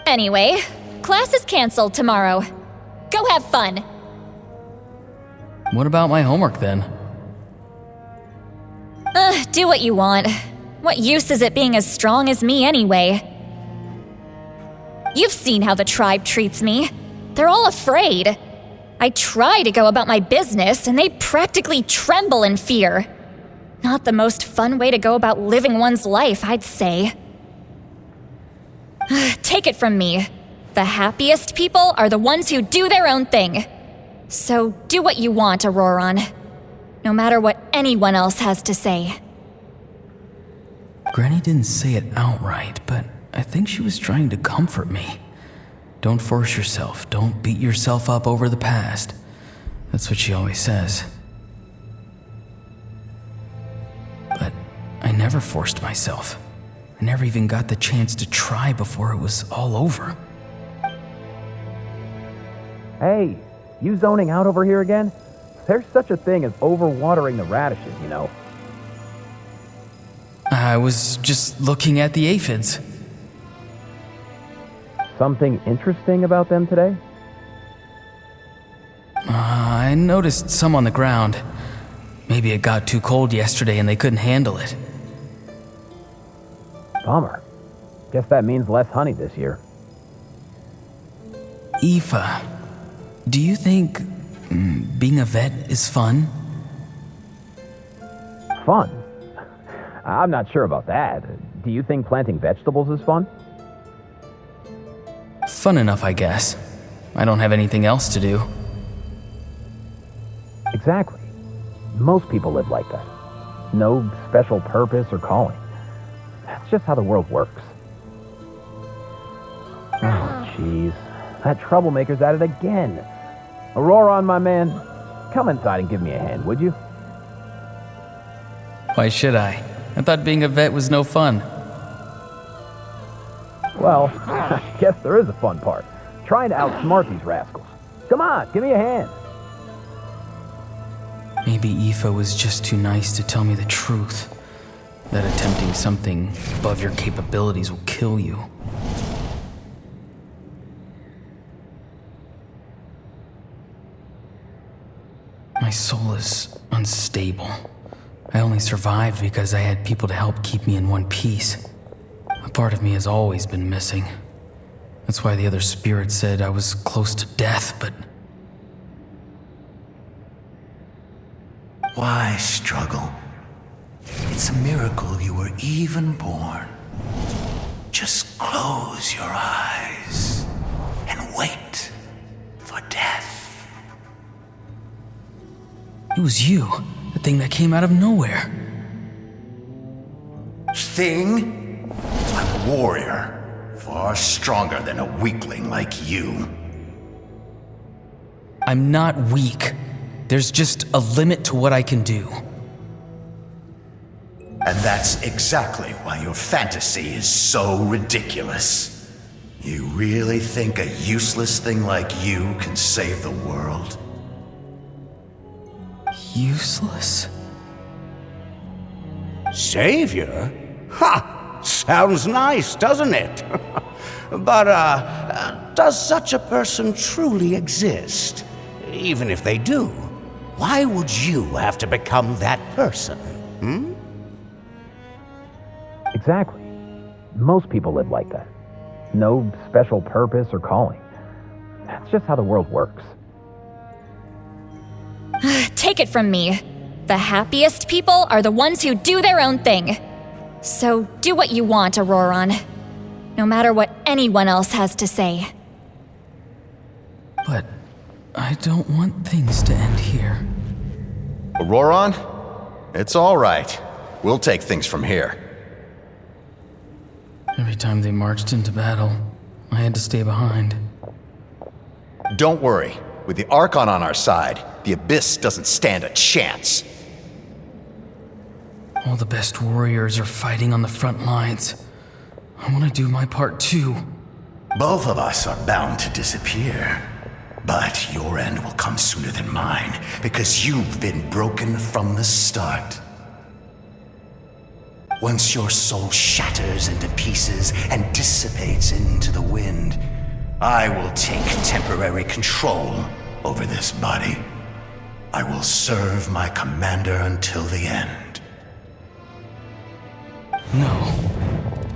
Anyway, class is canceled tomorrow. Go have fun. What about my homework then? Do what you want. What use is it being as strong as me anyway? You've seen how the tribe treats me. They're all afraid. I try to go about my business, and they practically tremble in fear. Not the most fun way to go about living one's life, I'd say. Take it from me. The happiest people are the ones who do their own thing. So do what you want, Ororon. No matter what anyone else has to say. Granny didn't say it outright, but I think she was trying to comfort me. Don't force yourself. Don't beat yourself up over the past. That's what she always says. But I never forced myself. I never even got the chance to try before it was all over. Hey, you zoning out over here again? There's such a thing as overwatering the radishes, you know. I was just looking at the aphids. Something interesting about them today? I noticed some on the ground. Maybe it got too cold yesterday and they couldn't handle it. Bummer. Guess that means less honey this year. Aoife, do you think being a vet is fun? Fun? I'm not sure about that. Do you think planting vegetables is fun? Fun enough, I guess. I don't have anything else to do. Exactly. Most people live like that. No special purpose or calling. That's just how the world works. Oh, jeez. That troublemaker's at it again. Ororon, my man, come inside and give me a hand, would you? Why should I? I thought being a vet was no fun. Well, I guess there is a fun part. Trying to outsmart these rascals. Come on, give me a hand. Maybe Aoife was just too nice to tell me the truth. That attempting something above your capabilities will kill you. My soul is unstable. I only survived because I had people to help keep me in one piece. A part of me has always been missing. That's why the other spirit said I was close to death, but... Why struggle? It's a miracle you were even born. Just close your eyes and wait for death. It was you, the thing that came out of nowhere. Thing? I'm a warrior, far stronger than a weakling like you. I'm not weak. There's just a limit to what I can do. And that's exactly why your fantasy is so ridiculous. You really think a useless thing like you can save the world? Useless? Savior? Ha! Sounds nice, doesn't it? But, does such a person truly exist? Even if they do, why would you have to become that person? Exactly. Most people live like that. No special purpose or calling. That's just how the world works. Take it from me. The happiest people are the ones who do their own thing. So do what you want, Ororon. No matter what anyone else has to say. But I don't want things to end here. Ororon? It's all right. We'll take things from here. Every time they marched into battle, I had to stay behind. Don't worry. With the Archon on our side, the Abyss doesn't stand a chance. All the best warriors are fighting on the front lines. I want to do my part too. Both of us are bound to disappear. But your end will come sooner than mine, because you've been broken from the start. Once your soul shatters into pieces and dissipates into the wind, I will take temporary control over this body. I will serve my commander until the end.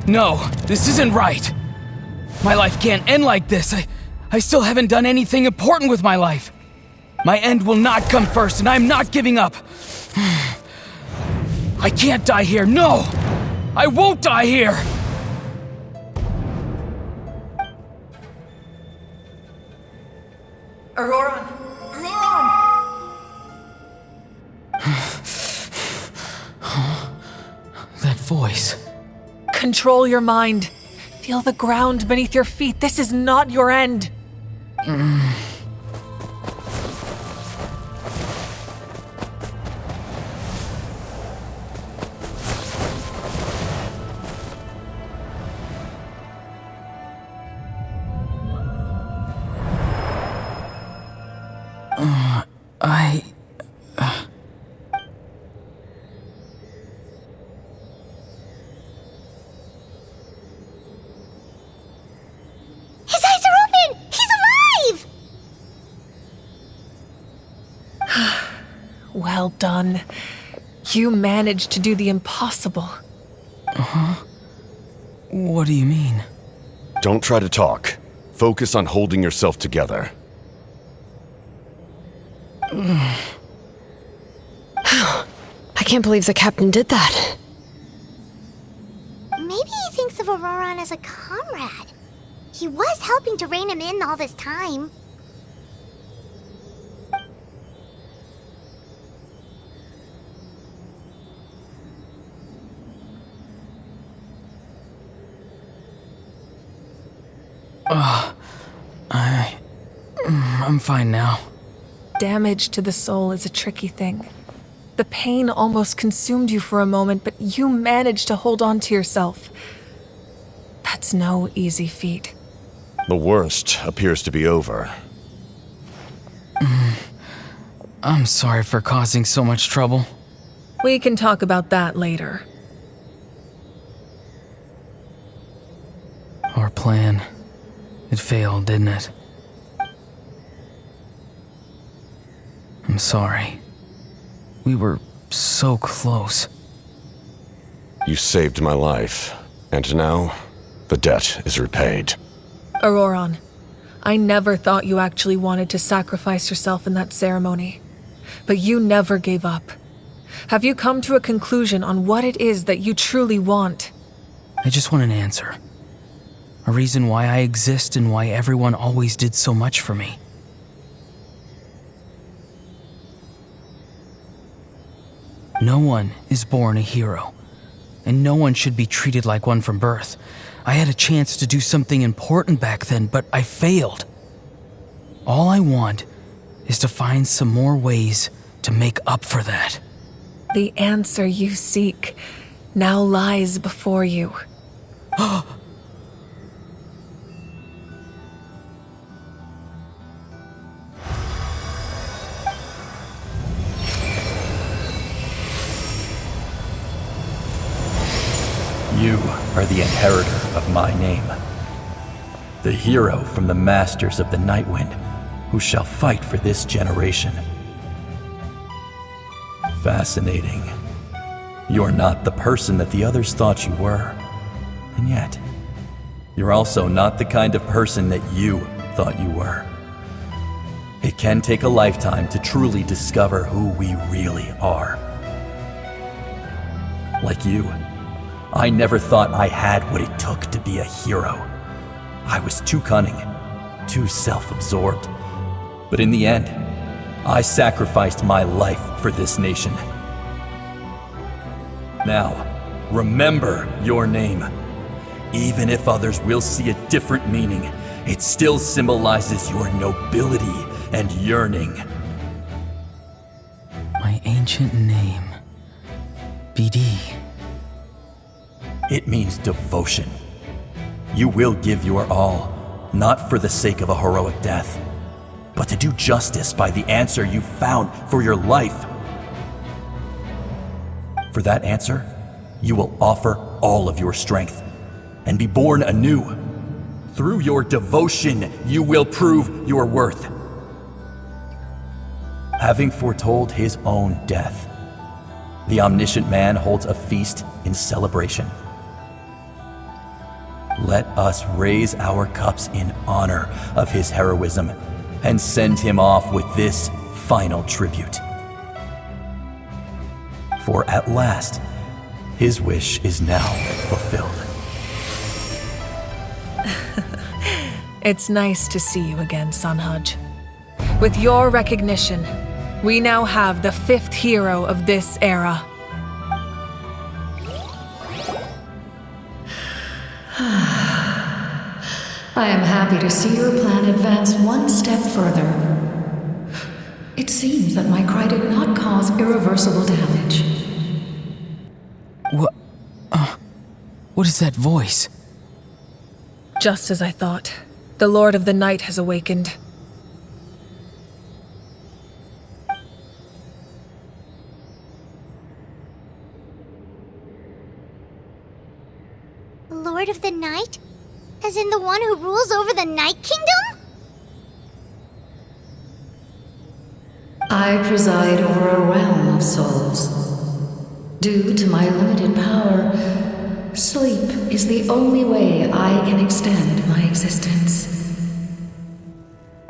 No, this isn't right. My life can't end like this. I still haven't done anything important with my life. My end will not come first, and I'm not giving up. I can't die here. No! I won't die here! Ororon! That voice. Control your mind. Feel the ground beneath your feet. This is not your end. His eyes are open! He's alive! Well done. You managed to do the impossible. What do you mean? Don't try to talk. Focus on holding yourself together. I can't believe the captain did that. Maybe he thinks of Ororon as a comrade. He was helping to rein him in all this time. I'm fine now. Damage to the soul is a tricky thing. The pain almost consumed you for a moment, but you managed to hold on to yourself. That's no easy feat. The worst appears to be over. I'm sorry for causing so much trouble. We can talk about that later. Our plan. It failed, didn't it? I'm sorry. We were so close. You saved my life, and now the debt is repaid. Ororon, I never thought you actually wanted to sacrifice yourself in that ceremony. But you never gave up. Have you come to a conclusion on what it is that you truly want? I just want an answer. A reason why I exist and why everyone always did so much for me. No one is born a hero, and no one should be treated like one from birth. I had a chance to do something important back then, but I failed. All I want is to find some more ways to make up for that. The answer you seek now lies before you. You are the inheritor of my name. The hero from the Masters of the Nightwind, who shall fight for this generation. Fascinating. You're not the person that the others thought you were. And yet, you're also not the kind of person that you thought you were. It can take a lifetime to truly discover who we really are. Like you, I never thought I had what it took to be a hero. I was too cunning, too self-absorbed. But in the end, I sacrificed my life for this nation. Now, remember your name. Even if others will see a different meaning, it still symbolizes your nobility and yearning. My ancient name. BD. It means devotion. You will give your all, not for the sake of a heroic death, but to do justice by the answer you found for your life. For that answer, you will offer all of your strength and be born anew. Through your devotion, you will prove your worth. Having foretold his own death, the omniscient man holds a feast in celebration. Let us raise our cups in honor of his heroism and send him off with this final tribute. For at last, his wish is now fulfilled. It's nice to see you again, Sanhaj. With your recognition, we now have the 5th hero of this era. I am happy to see your plan advance one step further. It seems that my cry did not cause irreversible damage. What is that voice? Just as I thought. The Lord of the Night has awakened. The Lord of the Night? As in the one who rules over the Night Kingdom? I preside over a realm of souls. Due to my limited power, sleep is the only way I can extend my existence.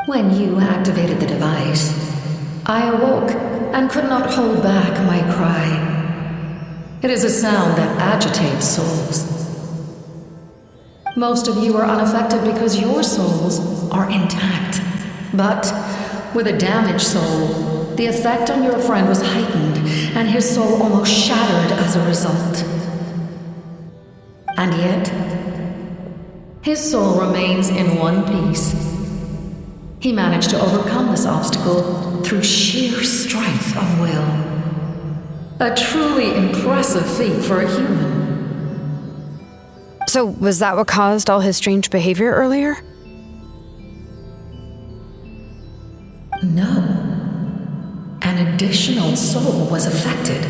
When you activated the device, I awoke and could not hold back my cry. It is a sound that agitates souls. Most of you are unaffected because your souls are intact. But with a damaged soul, the effect on your friend was heightened, and his soul almost shattered as a result. And yet, his soul remains in one piece. He managed to overcome this obstacle through sheer strength of will. A truly impressive feat for a human. So, was that what caused all his strange behavior earlier? No. An additional soul was affected.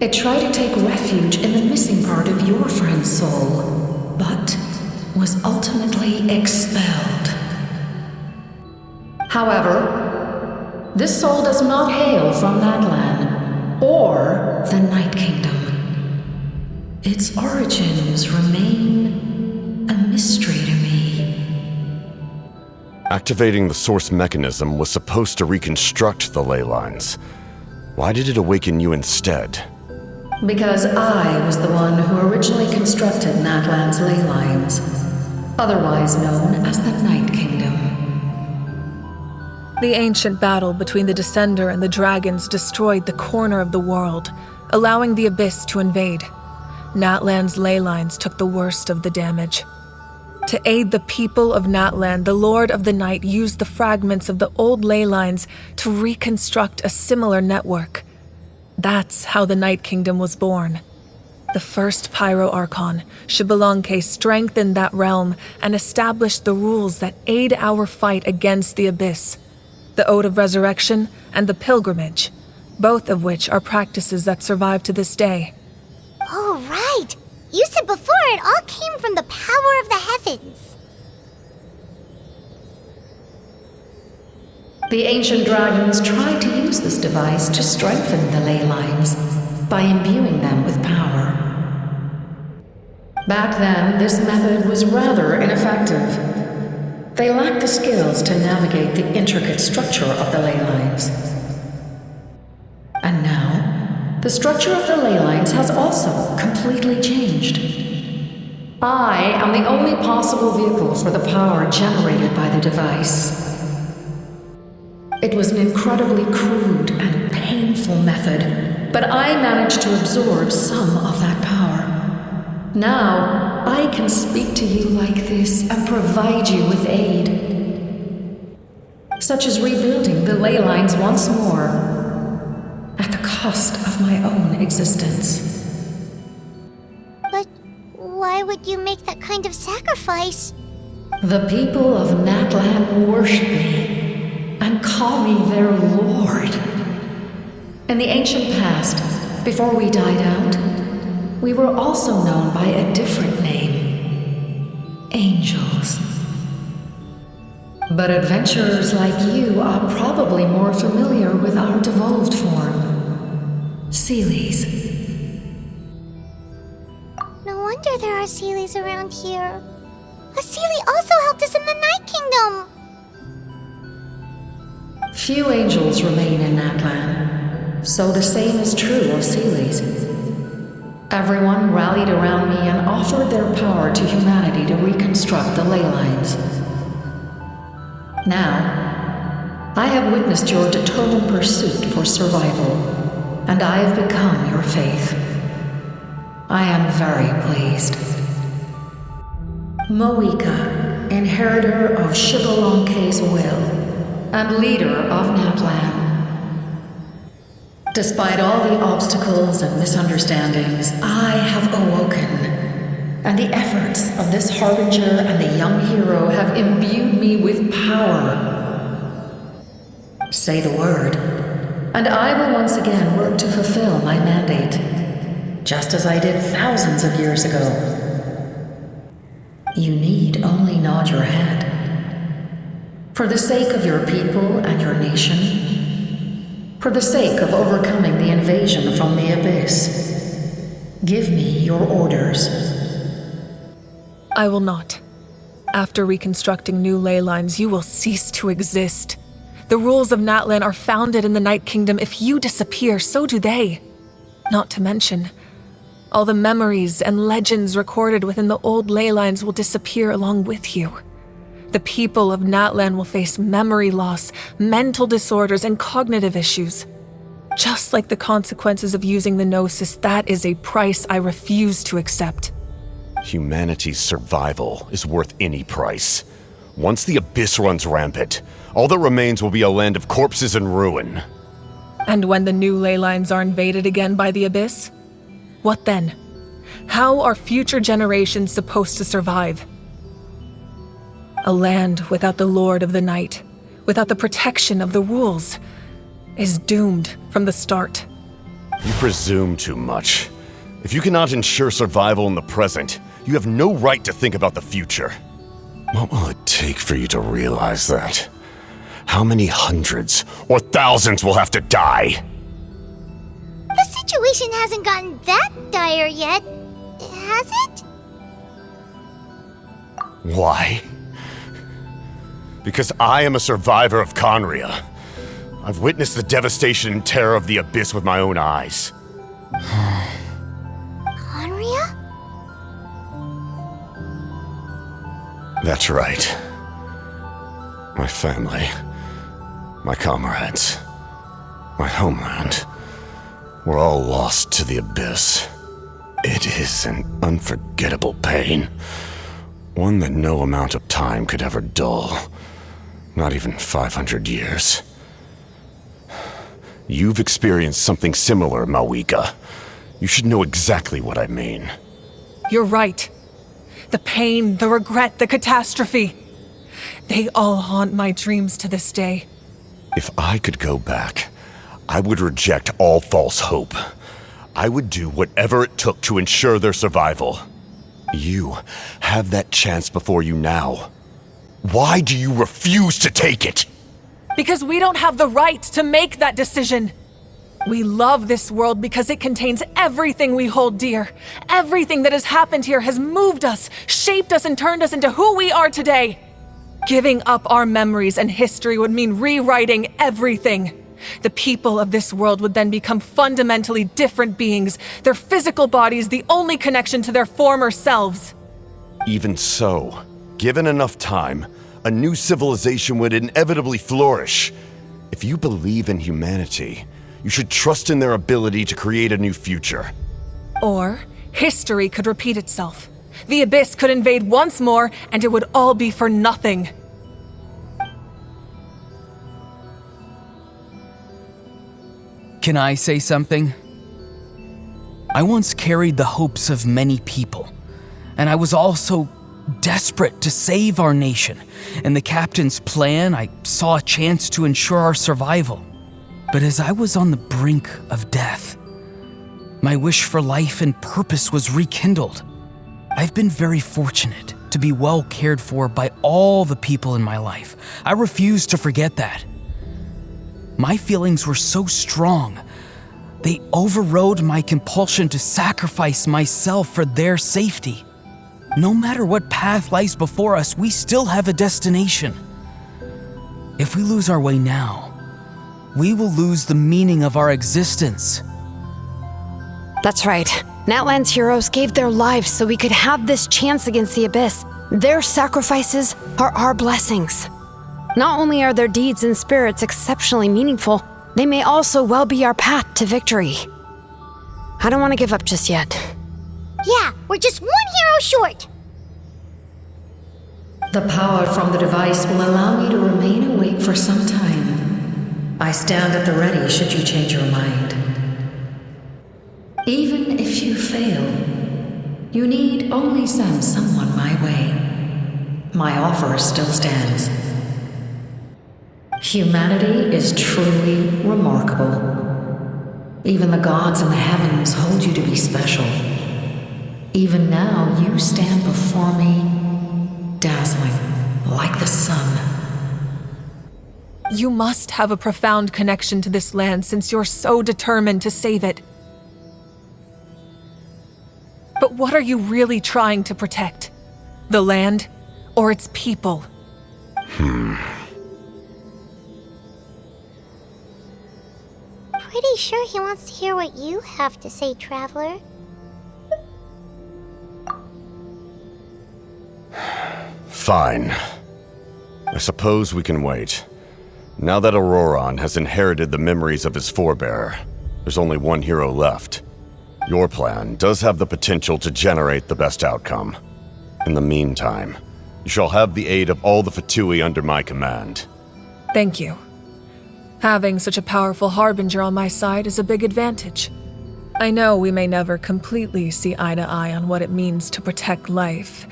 It tried to take refuge in the missing part of your friend's soul, but was ultimately expelled. However, this soul does not hail from Natlan or the Night Kingdom. Its origins remain a mystery to me. Activating the source mechanism was supposed to reconstruct the ley lines. Why did it awaken you instead? Because I was the one who originally constructed Natlan's ley lines, otherwise known as the Night Kingdom. The ancient battle between the Descender and the dragons destroyed the corner of the world, allowing the Abyss to invade. Natlan's ley lines took the worst of the damage. To aid the people of Natlan, the Lord of the Night used the fragments of the old ley lines to reconstruct a similar network. That's how the Night Kingdom was born. The first Pyro Archon, Xilonen, strengthened that realm and established the rules that aid our fight against the Abyss. The Ode of Resurrection and the Pilgrimage, both of which are practices that survive to this day. Oh, right! You said before it all came from the power of the heavens. The ancient dragons tried to use this device to strengthen the ley lines by imbuing them with power. Back then, this method was rather ineffective. They lacked the skills to navigate the intricate structure of the ley lines. And now, the structure of the ley lines has also completely changed. I am the only possible vehicle for the power generated by the device. It was an incredibly crude and painful method, but I managed to absorb some of that power. Now, I can speak to you like this and provide you with aid, such as rebuilding the ley lines once more, at the cost of my own existence. But why would you make that kind of sacrifice? The people of Natlan worship me and call me their lord. In the ancient past, before we died out, we were also known by a different name: angels. But adventurers like you are probably more familiar with our devolved form, Seelies. No wonder there are Seelies around here. A Seelie also helped us in the Night Kingdom. Few angels remain in Natlan, so the same is true of Seelies. Everyone rallied around me and offered their power to humanity to reconstruct the ley lines. Now, I have witnessed your determined pursuit for survival, and I have become your faith. I am very pleased. Mavuika, inheritor of Xilolen's will, and leader of Natlan. Despite all the obstacles and misunderstandings, I have awoken, and the efforts of this harbinger and the young hero have imbued me with power. Say the word, and I will once again work to fulfill my mandate, just as I did thousands of years ago. You need only nod your head. For the sake of your people and your nation, for the sake of overcoming the invasion from the Abyss, give me your orders. I will not. After reconstructing new ley lines, you will cease to exist. The rules of Natlan are founded in the Night Kingdom. If you disappear, so do they. Not to mention, all the memories and legends recorded within the old ley lines will disappear along with you. The people of Natlan will face memory loss, mental disorders, and cognitive issues. Just like the consequences of using the Gnosis, that is a price I refuse to accept. Humanity's survival is worth any price. Once the Abyss runs rampant, all that remains will be a land of corpses and ruin. And when the new ley lines are invaded again by the Abyss? What then? How are future generations supposed to survive? A land without the Lord of the Night, without the protection of the rules, is doomed from the start. You presume too much. If you cannot ensure survival in the present, you have no right to think about the future. What will it take for you to realize that? How many hundreds or thousands will have to die? The situation hasn't gotten that dire yet, has it? Why? Because I am a survivor of Conria. I've witnessed the devastation and terror of the Abyss with my own eyes. Conria? That's right. My family, my comrades, my homeland, were all lost to the Abyss. It is an unforgettable pain. One that no amount of time could ever dull. Not even 500 years. You've experienced something similar, Mavuika. You should know exactly what I mean. You're right. The pain, the regret, the catastrophe. They all haunt my dreams to this day. If I could go back, I would reject all false hope. I would do whatever it took to ensure their survival. You have that chance before you now. Why do you refuse to take it? Because we don't have the right to make that decision. We love this world because it contains everything we hold dear. Everything that has happened here has moved us, shaped us, and turned us into who we are today. Giving up our memories and history would mean rewriting everything. The people of this world would then become fundamentally different beings, their physical bodies the only connection to their former selves. Even so, given enough time, a new civilization would inevitably flourish. If you believe in humanity, you should trust in their ability to create a new future. Or history could repeat itself. The Abyss could invade once more, and it would all be for nothing. Can I say something? I once carried the hopes of many people, and I was also desperate to save our nation. In the captain's plan, I saw a chance to ensure our survival. But as I was on the brink of death, my wish for life and purpose was rekindled. I've been very fortunate to be well cared for by all the people in my life. I refuse to forget that. My feelings were so strong, they overrode my compulsion to sacrifice myself for their safety. No matter what path lies before us, we still have a destination. If we lose our way now, we will lose the meaning of our existence. That's right. Natlan's heroes gave their lives so we could have this chance against the Abyss. Their sacrifices are our blessings. Not only are their deeds and spirits exceptionally meaningful, they may also well be our path to victory. I don't want to give up just yet. Yeah, we're just one hero short. The power from the device will allow me to remain awake for some time. I stand at the ready should you change your mind. Even if you fail, you need only send someone my way. My offer still stands. Humanity is truly remarkable. Even the gods in the heavens hold you to be special. Even now, you stand before me, dazzling like the sun. You must have a profound connection to this land since you're so determined to save it. But what are you really trying to protect? The land or its people? Pretty sure he wants to hear what you have to say, Traveler. Fine. I suppose we can wait. Now that Ororon has inherited the memories of his forebearer, there's only one hero left. Your plan does have the potential to generate the best outcome. In the meantime, you shall have the aid of all the Fatui under my command. Thank you. Having such a powerful harbinger on my side is a big advantage. I know we may never completely see eye to eye on what it means to protect life,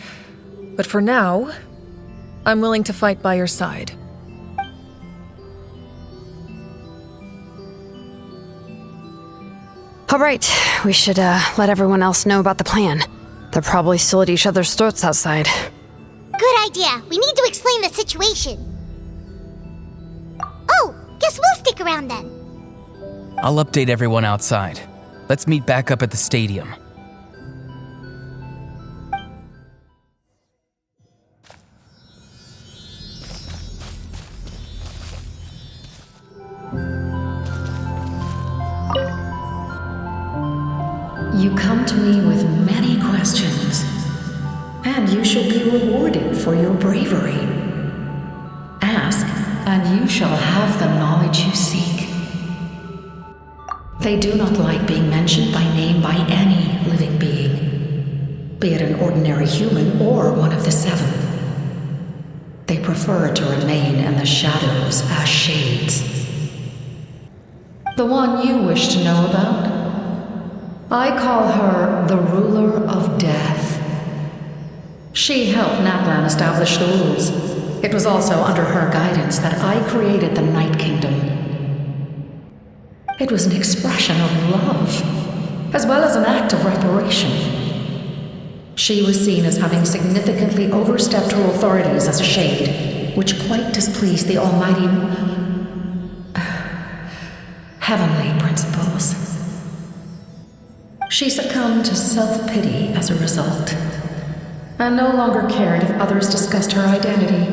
but for now, I'm willing to fight by your side. All right, we should let everyone else know about the plan. They're probably still at each other's throats outside. Good idea. We need to explain the situation. Oh, guess we'll stick around then. I'll update everyone outside. Let's meet back up at the stadium. You come to me with many questions, and you should be rewarded for your bravery. Ask, and you shall have the knowledge you seek. They do not like being mentioned by name by any living being, be it an ordinary human or one of the seven. They prefer to remain in the shadows as shades. The one you wish to know about? I call her the Ruler of Death. She helped Natlan establish the rules. It was also under her guidance that I created the Night Kingdom. It was an expression of love, as well as an act of reparation. She was seen as having significantly overstepped her authorities as a shade, which quite displeased the almighty heavenly principles. She succumbed to self-pity as a result, and no longer cared if others discussed her identity.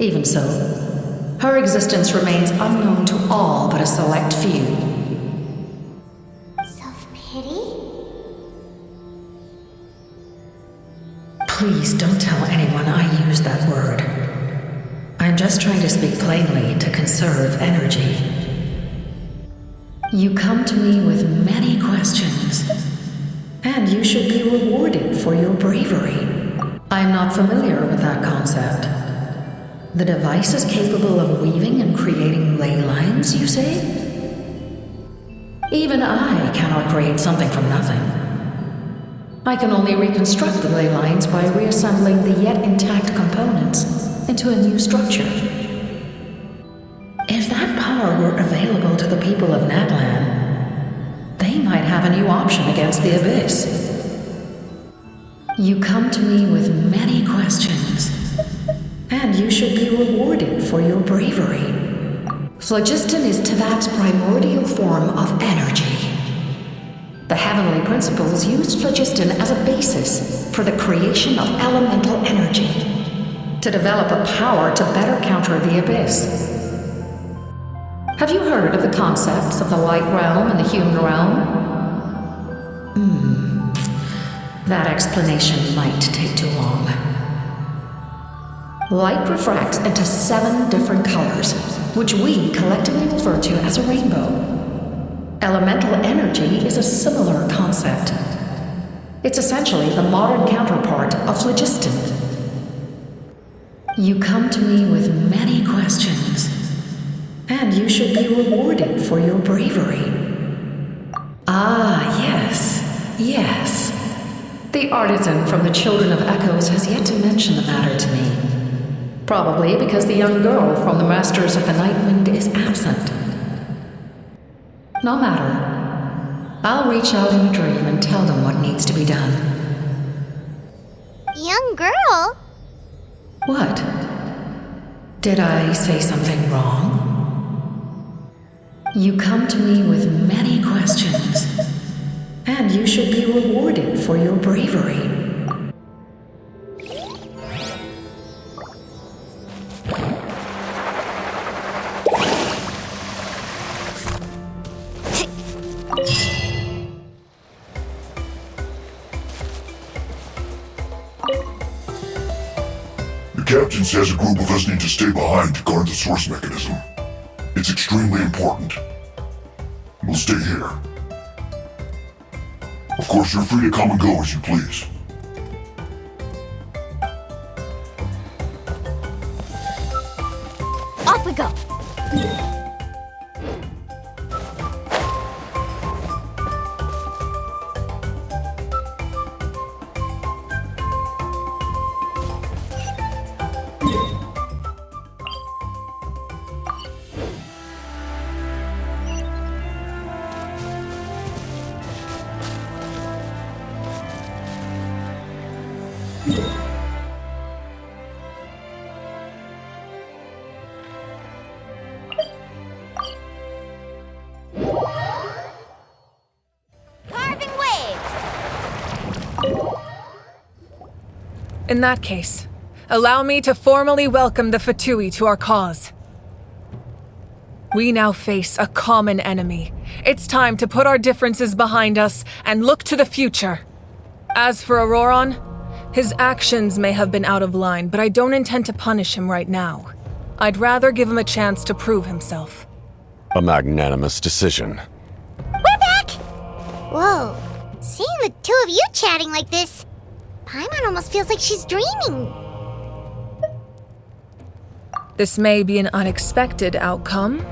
Even so, her existence remains unknown to all but a select few. Self-pity? Please don't tell anyone I used that word. I'm just trying to speak plainly to conserve energy. You come to me with many questions, and you should be rewarded for your bravery. I'm not familiar with that concept. The device is capable of weaving and creating ley lines, you say? Even I cannot create something from nothing. I can only reconstruct the ley lines by reassembling the yet intact components into a new structure. If that power were available to the people of Natlan, they might have a new option against the Abyss. You come to me with many questions, and you should be rewarded for your bravery. Phlogiston is Teyvat's primordial form of energy. The heavenly principles used phlogiston as a basis for the creation of elemental energy, to develop a power to better counter the Abyss. Have you heard of the concepts of the light realm and the human realm? That explanation might take too long. Light refracts into 7 different colors, which we collectively refer to as a rainbow. Elemental energy is a similar concept. It's essentially the modern counterpart of phlogiston. You come to me with many questions, and you should be rewarded for your bravery. Ah, yes. The artisan from the Children of Echoes has yet to mention the matter to me. Probably because the young girl from the Masters of the Nightwind is absent. No matter. I'll reach out in a dream and tell them what needs to be done. Young girl? What? Did I say something wrong? You come to me with many questions, and you should be rewarded for your bravery. The captain says a group of us need to stay behind to guard the source mechanism. It's extremely important. We'll stay here. Of course, you're free to come and go as you please. Off we go! In that case, allow me to formally welcome the Fatui to our cause. We now face a common enemy. It's time to put our differences behind us and look to the future. As for Ororon, his actions may have been out of line, but I don't intend to punish him right now. I'd rather give him a chance to prove himself. A magnanimous decision. We're back! Whoa, seeing the two of you chatting like this, Paimon almost feels like she's dreaming. This may be an unexpected outcome,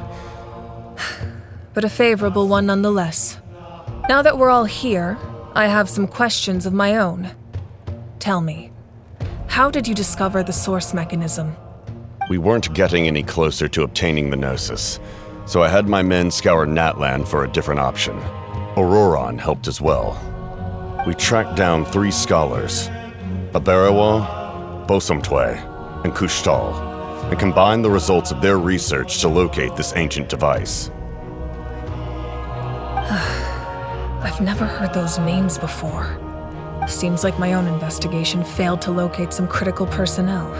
but a favorable one nonetheless. Now that we're all here, I have some questions of my own. Tell me, how did you discover the source mechanism? We weren't getting any closer to obtaining the Gnosis, so I had my men scour Natlan for a different option. Ororon helped as well. We tracked down 3 scholars, Aberawa, Bosomtwe, and Kushtal, and combined the results of their research to locate this ancient device. I've never heard those names before. Seems like my own investigation failed to locate some critical personnel.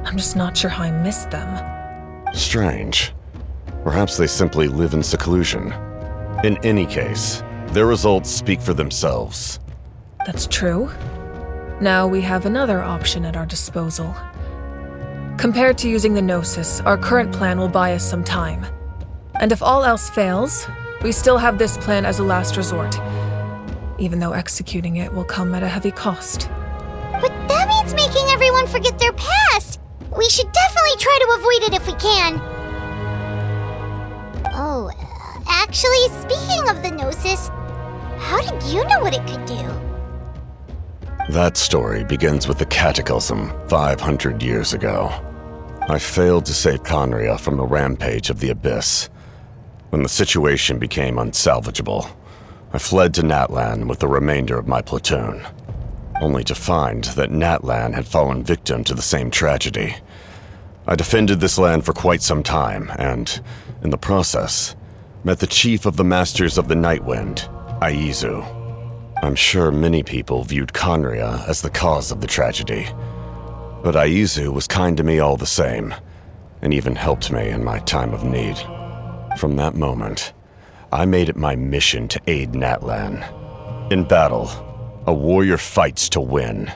I'm just not sure how I missed them. Strange. Perhaps they simply live in seclusion. In any case, their results speak for themselves. That's true. Now we have another option at our disposal. Compared to using the Gnosis, our current plan will buy us some time. And if all else fails, we still have this plan as a last resort, even though executing it will come at a heavy cost. But that means making everyone forget their past! We should definitely try to avoid it if we can. Oh, actually, speaking of the Gnosis, how did you know what it could do? That story begins with the Cataclysm 500 years ago. I failed to save Conria from the rampage of the Abyss. When the situation became unsalvageable, I fled to Natlan with the remainder of my platoon, only to find that Natlan had fallen victim to the same tragedy. I defended this land for quite some time, and, in the process, met the chief of the Masters of the Nightwind, Aizu. I'm sure many people viewed Conria as the cause of the tragedy, but Aizu was kind to me all the same, and even helped me in my time of need. From that moment, I made it my mission to aid Natlan. In battle, a warrior fights to win.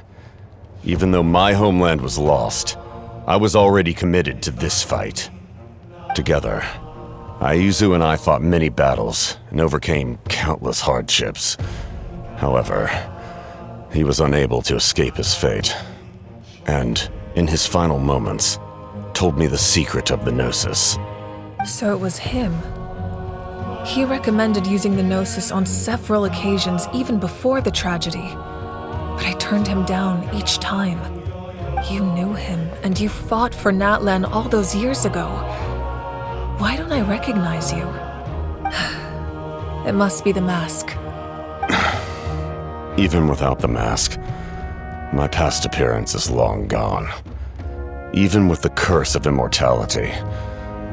Even though my homeland was lost, I was already committed to this fight. Together, Aizu and I fought many battles and overcame countless hardships. However, he was unable to escape his fate, and, in his final moments, told me the secret of the Gnosis. So it was him. He recommended using the Gnosis on several occasions even before the tragedy, but I turned him down each time. You knew him, and you fought for Natlan all those years ago. Why don't I recognize you? It must be the mask. Even without the mask, my past appearance is long gone. Even with the curse of immortality,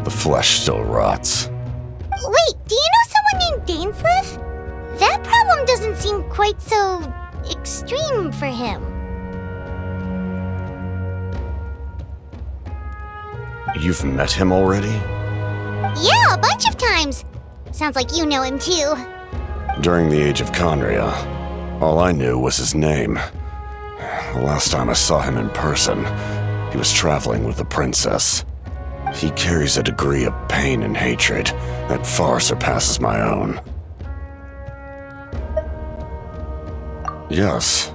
the flesh still rots. Wait, do you know someone named Dainsleif? That problem doesn't seem quite so extreme for him. You've met him already? Yeah, a bunch of times. Sounds like you know him too. During the age of Conria, all I knew was his name. The last time I saw him in person, he was traveling with the princess. He carries a degree of pain and hatred that far surpasses my own. Yes,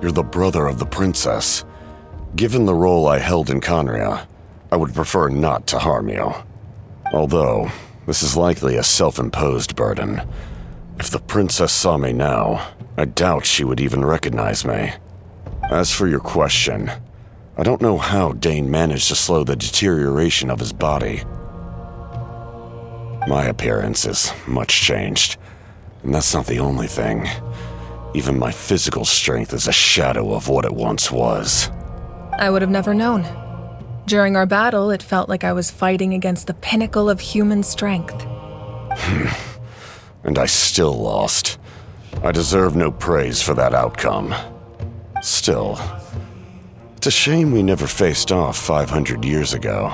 you're the brother of the princess. Given the role I held in Conria, I would prefer not to harm you. Although, this is likely a self-imposed burden. If the princess saw me now, I doubt she would even recognize me. As for your question, I don't know how Dane managed to slow the deterioration of his body. My appearance is much changed, and that's not the only thing. Even my physical strength is a shadow of what it once was. I would have never known. During our battle, it felt like I was fighting against the pinnacle of human strength. And I still lost. I deserve no praise for that outcome. Still, it's a shame we never faced off 500 years ago.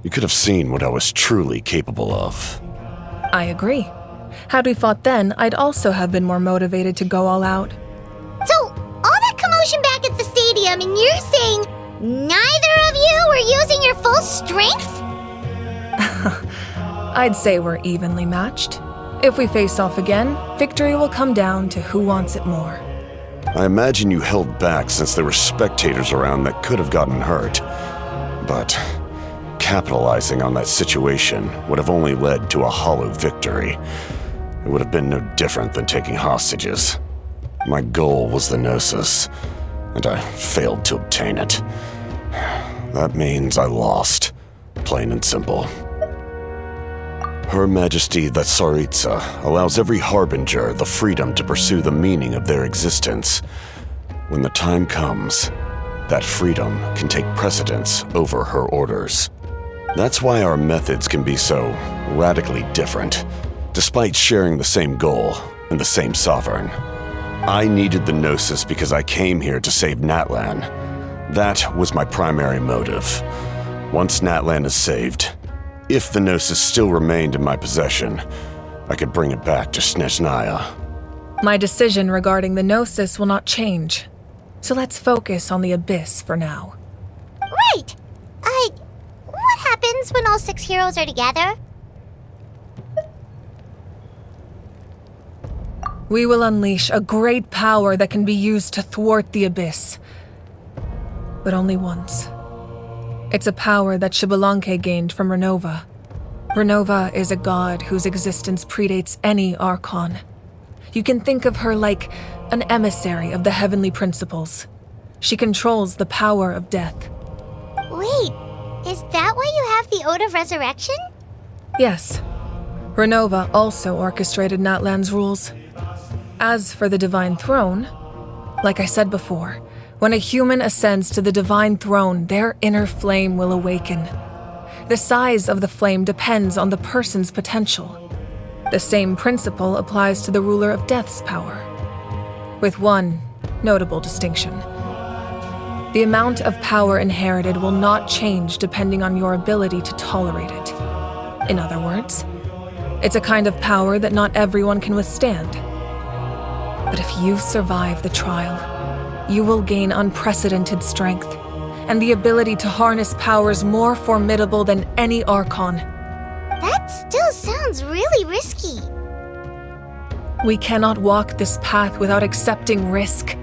You could have seen what I was truly capable of. I agree. Had we fought then, I'd also have been more motivated to go all out. So, all that commotion back at the stadium, and you're saying neither of you were using your full strength? I'd say we're evenly matched. If we face off again, victory will come down to who wants it more. I imagine you held back since there were spectators around that could have gotten hurt. But capitalizing on that situation would have only led to a hollow victory. It would have been no different than taking hostages. My goal was the Gnosis, and I failed to obtain it. That means I lost, plain and simple. Her Majesty the Tsaritsa allows every harbinger the freedom to pursue the meaning of their existence. When the time comes, that freedom can take precedence over her orders. That's why our methods can be so radically different, despite sharing the same goal and the same sovereign. I needed the Gnosis because I came here to save Natlan. That was my primary motive. Once Natlan is saved, if the Gnosis still remained in my possession, I could bring it back to Snezhnaya. My decision regarding the Gnosis will not change. So let's focus on the Abyss for now. Right! What happens when all 6 heroes are together? We will unleash a great power that can be used to thwart the Abyss. But only once. It's a power that Xbalanque gained from Renova. Renova is a god whose existence predates any Archon. You can think of her like an emissary of the heavenly principles. She controls the power of death. Wait, is that why you have the Ode of Resurrection? Yes. Renova also orchestrated Natlan's rules. As for the Divine Throne, like I said before, when a human ascends to the Divine Throne, their inner flame will awaken. The size of the flame depends on the person's potential. The same principle applies to the ruler of Death's power, with one notable distinction. The amount of power inherited will not change depending on your ability to tolerate it. In other words, it's a kind of power that not everyone can withstand. But if you survive the trial, you will gain unprecedented strength and the ability to harness powers more formidable than any Archon. That still sounds really risky. We cannot walk this path without accepting risk.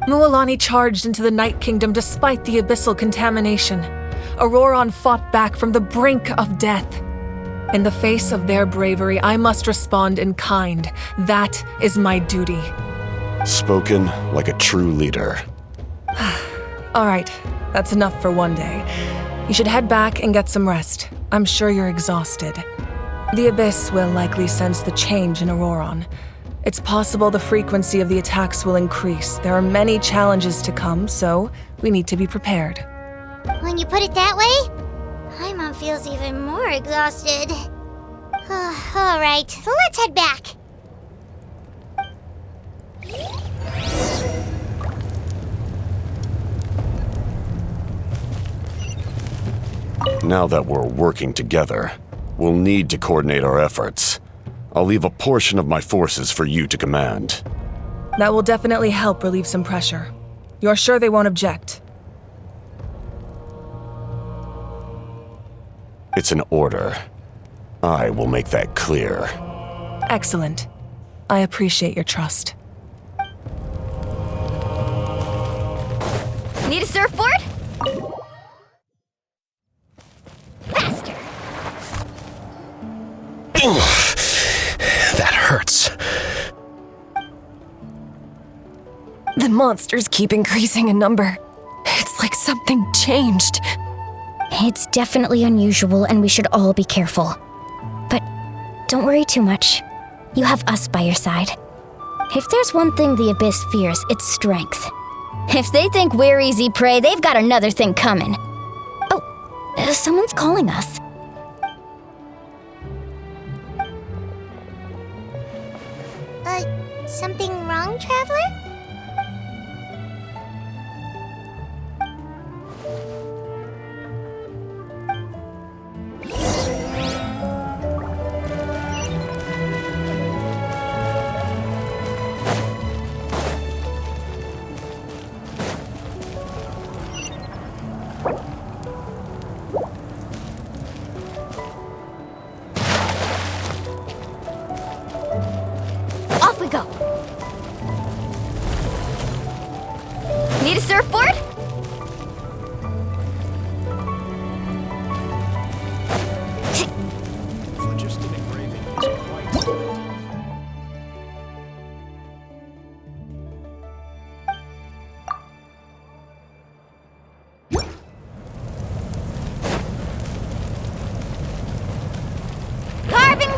Mualani charged into the Night Kingdom despite the abyssal contamination. Ororon fought back from the brink of death. In the face of their bravery, I must respond in kind. That is my duty. Spoken like a true leader. All right, that's enough for one day. You should head back and get some rest. I'm sure you're exhausted. The Abyss will likely sense the change in Ororon. It's possible the frequency of the attacks will increase. There are many challenges to come, so we need to be prepared. When you put it that way, Paimon feels even more exhausted. All right, let's head back. Now that we're working together, we'll need to coordinate our efforts. I'll leave a portion of my forces for you to command. That will definitely help relieve some pressure. You're sure they won't object? It's an order. I will make that clear. Excellent. I appreciate your trust. Need a surfboard? Faster! That hurts. The monsters keep increasing in number. It's like something changed. It's definitely unusual, and we should all be careful. But don't worry too much. You have us by your side. If there's one thing the Abyss fears, it's strength. If they think we're easy prey, they've got another thing coming. Oh, someone's calling us. Something wrong, Traveler? Off we go. Need a surfboard? Carving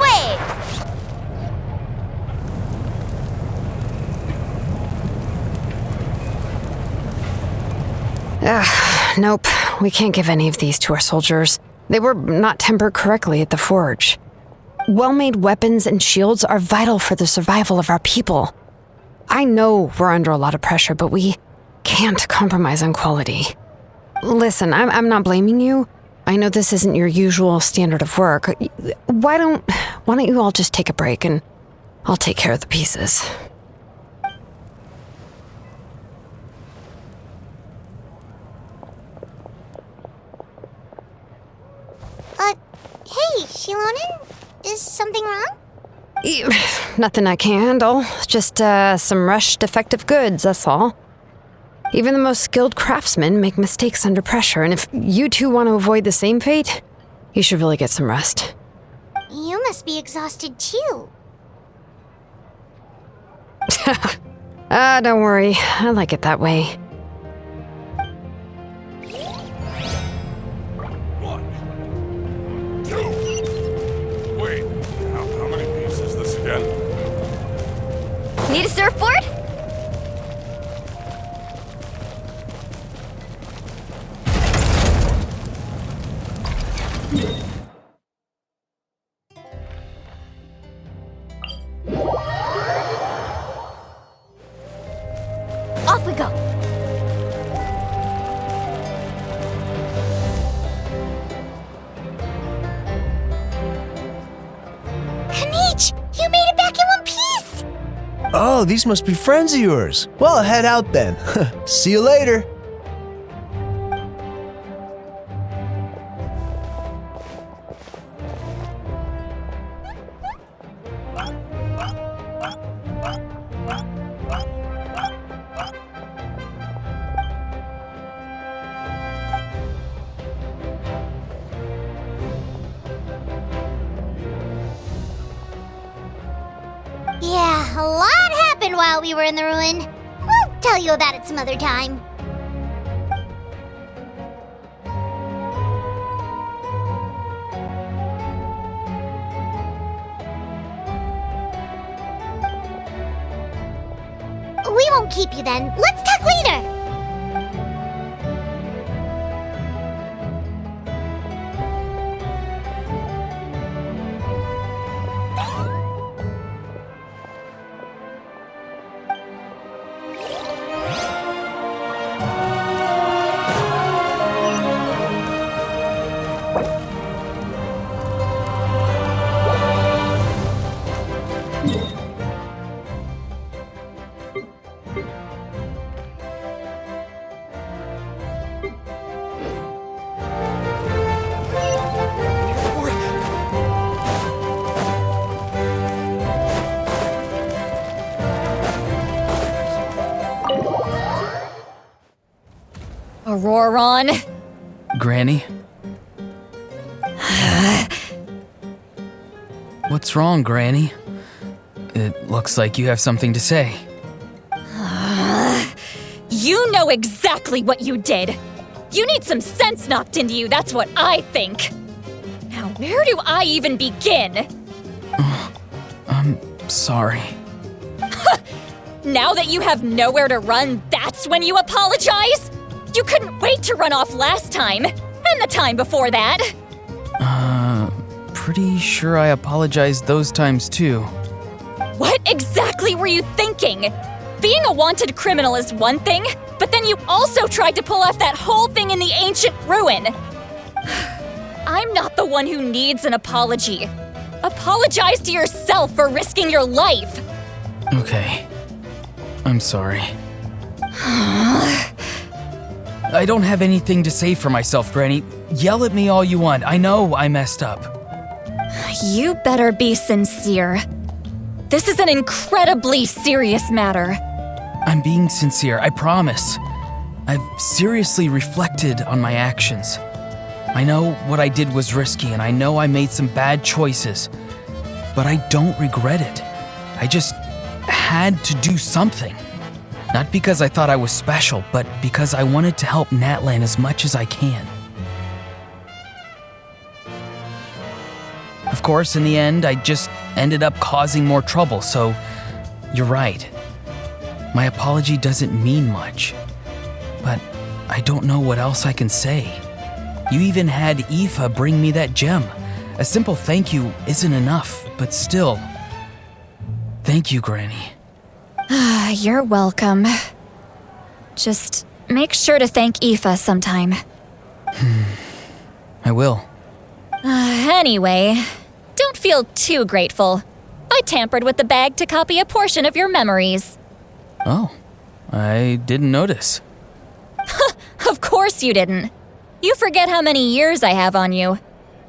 Nope. We can't give any of these to our soldiers. They were not tempered correctly at the forge. Well-made weapons and shields are vital for the survival of our people. I know we're under a lot of pressure, but we can't compromise on quality. Listen, I'm not blaming you. I know this isn't your usual standard of work. Why don't you all just take a break and I'll take care of the pieces. Hey, Xilonen? Is something wrong? Nothing I can handle. Just some rushed defective goods, that's all. Even the most skilled craftsmen make mistakes under pressure, and if you two want to avoid the same fate, you should really get some rest. You must be exhausted too. Don't worry. I like it that way. Wait, how many pieces is this again? Need a surfboard? Off we go. Kinich, you made it back in one piece. Oh, these must be friends of yours. Well, I'll head out then. See you later. Yeah, a lot happened while we were in the ruin. We'll tell you about it some other time. We won't keep you then. Let's talk later. Ororon. Granny? What's wrong, Granny? It looks like you have something to say. You know exactly what you did. You need some sense knocked into you, that's what I think. Now, where do I even begin? I'm sorry. Now that you have nowhere to run, that's when you apologize? You couldn't wait to run off last time, and the time before that. Pretty sure I apologized those times too. What exactly were you thinking? Being a wanted criminal is one thing, but then you also tried to pull off that whole thing in the ancient ruin. I'm not the one who needs an apology. Apologize to yourself for risking your life. Okay. I'm sorry. I don't have anything to say for myself, Granny. Yell at me all you want. I know I messed up. You better be sincere. This is an incredibly serious matter. I'm being sincere, I promise. I've seriously reflected on my actions. I know what I did was risky, and I know I made some bad choices. But I don't regret it. I just had to do something. Not because I thought I was special, but because I wanted to help Natlan as much as I can. Of course, in the end, I just ended up causing more trouble, so you're right. My apology doesn't mean much, but I don't know what else I can say. You even had Aoife bring me that gem. A simple thank you isn't enough, but still. Thank you, Granny. You're welcome. Just make sure to thank Aoife sometime. I will. Anyway, don't feel too grateful. I tampered with the bag to copy a portion of your memories. Oh, I didn't notice. Of course you didn't. You forget how many years I have on you.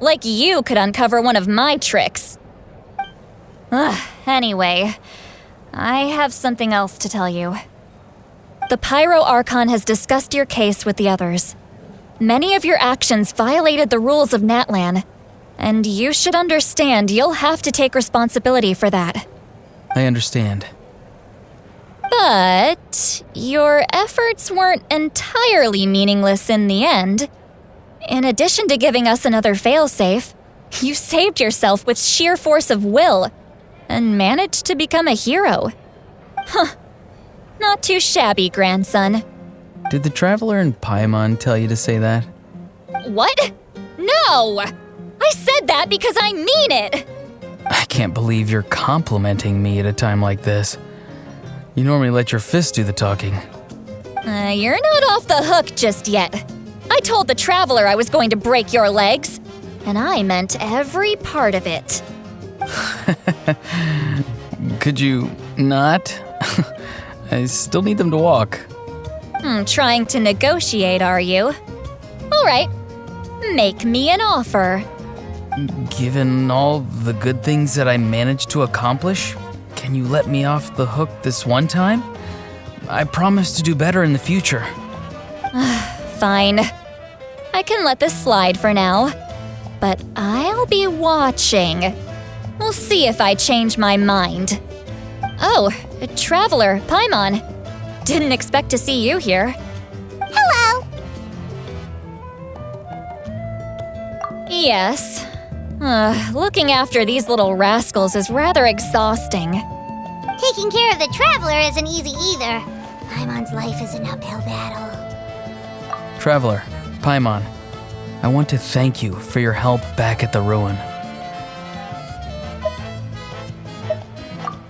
Like you could uncover one of my tricks. Anyway, I have something else to tell you. The Pyro Archon has discussed your case with the others. Many of your actions violated the rules of Natlan, and you should understand you'll have to take responsibility for that. I understand. But your efforts weren't entirely meaningless in the end. In addition to giving us another failsafe, you saved yourself with sheer force of will and managed to become a hero. Huh. Not too shabby, grandson. Did the Traveler and Paimon tell you to say that? What? No! I said that because I mean it! I can't believe you're complimenting me at a time like this. You normally let your fist do the talking. You're not off the hook just yet. I told the Traveler I was going to break your legs, and I meant every part of it. Could you not? I still need them to walk. Trying to negotiate, are you? All right, make me an offer. Given all the good things that I managed to accomplish, can you let me off the hook this one time? I promise to do better in the future. Fine. I can let this slide for now, but I'll be watching. We'll see if I change my mind. Oh, Traveler, Paimon. Didn't expect to see you here. Hello! Yes. Looking after these little rascals is rather exhausting. Taking care of the Traveler isn't easy either. Paimon's life is an uphill battle. Traveler, Paimon, I want to thank you for your help back at the ruin.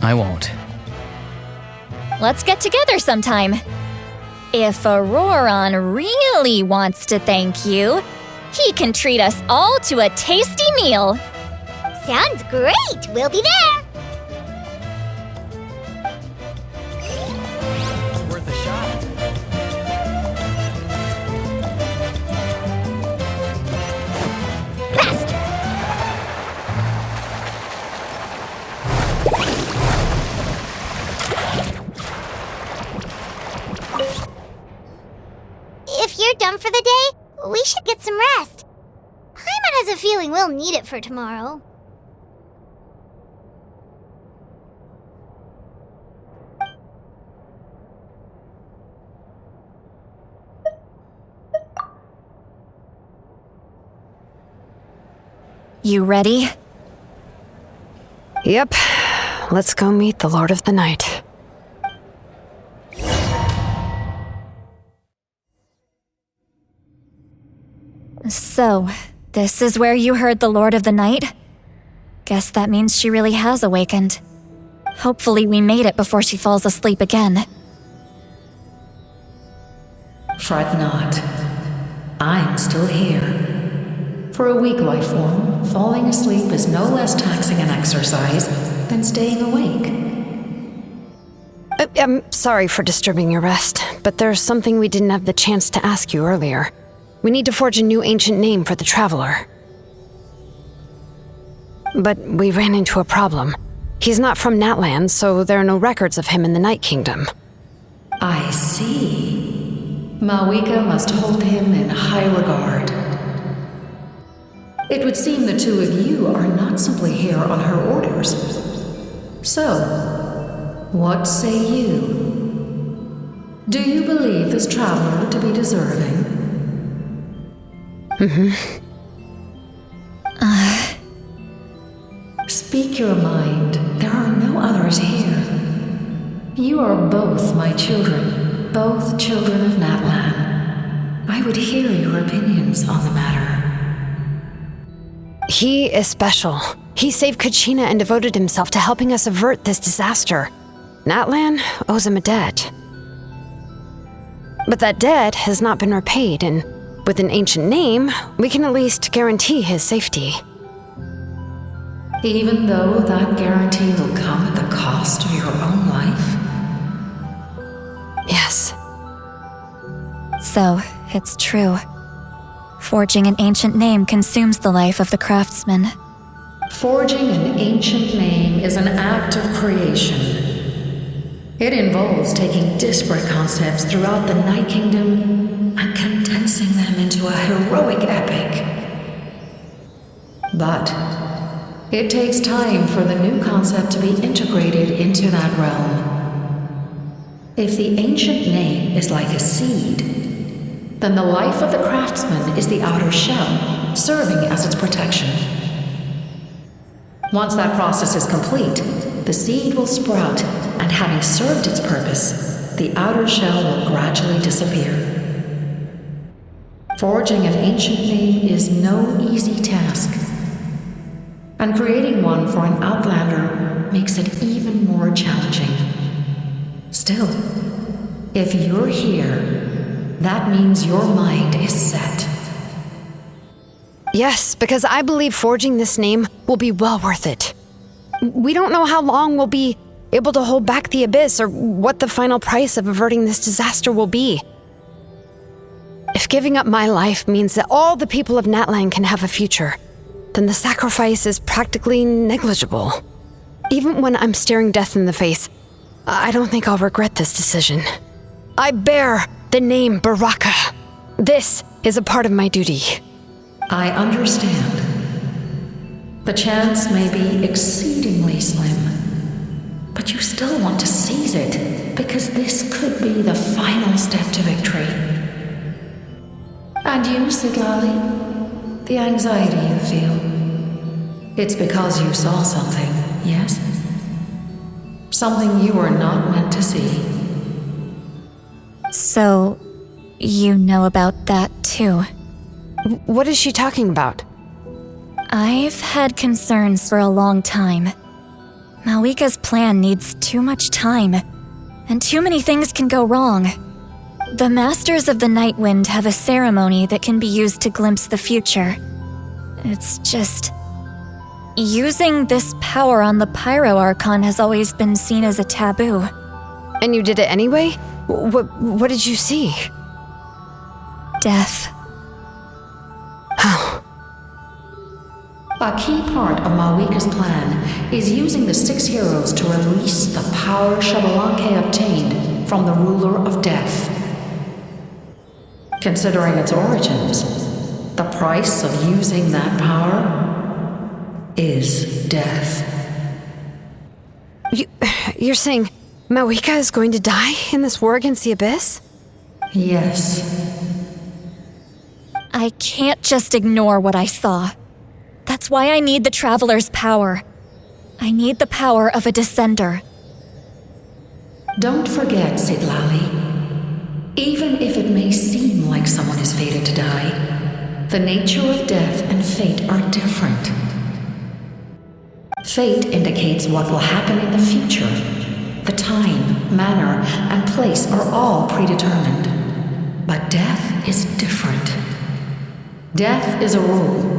I won't. Let's get together sometime. If Ororon really wants to thank you, he can treat us all to a tasty meal. Sounds great! We'll be there! It's worth a shot. Faster! If you're done for the day, we should get some rest. Paimon has a feeling we'll need it for tomorrow. You ready? Yep. Let's go meet the Lord of the Night. So, this is where you heard the Lord of the Night? Guess that means she really has awakened. Hopefully we made it before she falls asleep again. Fret not. I'm still here. For a weak life form, falling asleep is no less taxing an exercise than staying awake. I'm sorry for disturbing your rest, but there's something we didn't have the chance to ask you earlier. We need to forge a new ancient name for the Traveler. But we ran into a problem. He's not from Natlan, so there are no records of him in the Night Kingdom. I see. Mavuika must hold him in high regard. It would seem the two of you are not simply here on her orders. So, what say you? Do you believe this Traveler to be deserving? Speak your mind. There are no others here. You are both my children, both children of Natlan. I would hear your opinions on the matter. He is special. He saved Kachina and devoted himself to helping us avert this disaster. Natlan owes him a debt. But that debt has not been repaid, and with an ancient name, we can at least guarantee his safety. Even though that guarantee will come at the cost of your own life? Yes. So, it's true. Forging an ancient name consumes the life of the craftsman. Forging an ancient name is an act of creation. It involves taking disparate concepts throughout the Night Kingdom and condensing them into a heroic epic. But it takes time for the new concept to be integrated into that realm. If the ancient name is like a seed, then the life of the craftsman is the outer shell, serving as its protection. Once that process is complete, the seed will sprout, and having served its purpose, the outer shell will gradually disappear. Forging an ancient name is no easy task, and creating one for an outlander makes it even more challenging. Still, if you're here, that means your mind is set. Yes, because I believe forging this name will be well worth it. We don't know how long we'll be able to hold back the abyss or what the final price of averting this disaster will be. If giving up my life means that all the people of Natlan can have a future, then the sacrifice is practically negligible. Even when I'm staring death in the face, I don't think I'll regret this decision. I bear the name Baraka. This is a part of my duty. I understand. The chance may be exceedingly slim, but you still want to seize it because this could be the final step to victory. And you, Citlali, the anxiety you feel, it's because you saw something, yes? Something you were not meant to see. So, you know about that too. What is she talking about? I've had concerns for a long time. Mavuika's plan needs too much time, and too many things can go wrong. The Masters of the Night Wind have a ceremony that can be used to glimpse the future. It's just... using this power on the Pyro Archon has always been seen as a taboo. And you did it anyway? What did you see? Death. How? A key part of Mavuika's plan is using the 6 heroes to release the power Xabalanque obtained from the ruler of death. Considering its origins, the price of using that power is death. You're saying Mavuika is going to die in this war against the Abyss? Yes. I can't just ignore what I saw. That's why I need the Traveler's power. I need the power of a Descender. Don't forget, Citlali. Even if it may seem like someone is fated to die, the nature of death and fate are different. Fate indicates what will happen in the future. The time, manner, and place are all predetermined. But death is different. Death is a rule.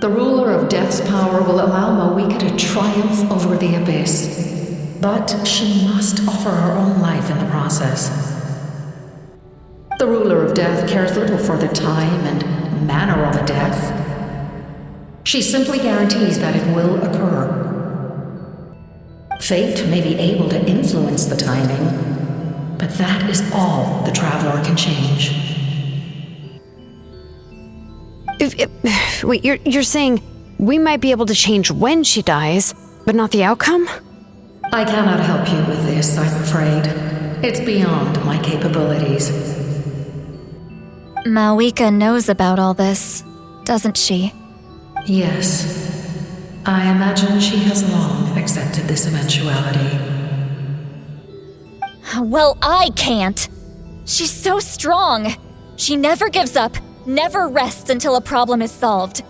The ruler of Death's power will allow Mavuika to triumph over the Abyss, but she must offer her own life in the process. The ruler of Death cares little for the time and manner of a death. She simply guarantees that it will occur. Fate may be able to influence the timing, but that is all the Traveler can change. Wait, you're saying we might be able to change when she dies, but not the outcome? I cannot help you with this, I'm afraid. It's beyond my capabilities. Mavuika knows about all this, doesn't she? Yes. I imagine she has long accepted this eventuality. Well, I can't. She's so strong. She never gives up, never rests until a problem is solved.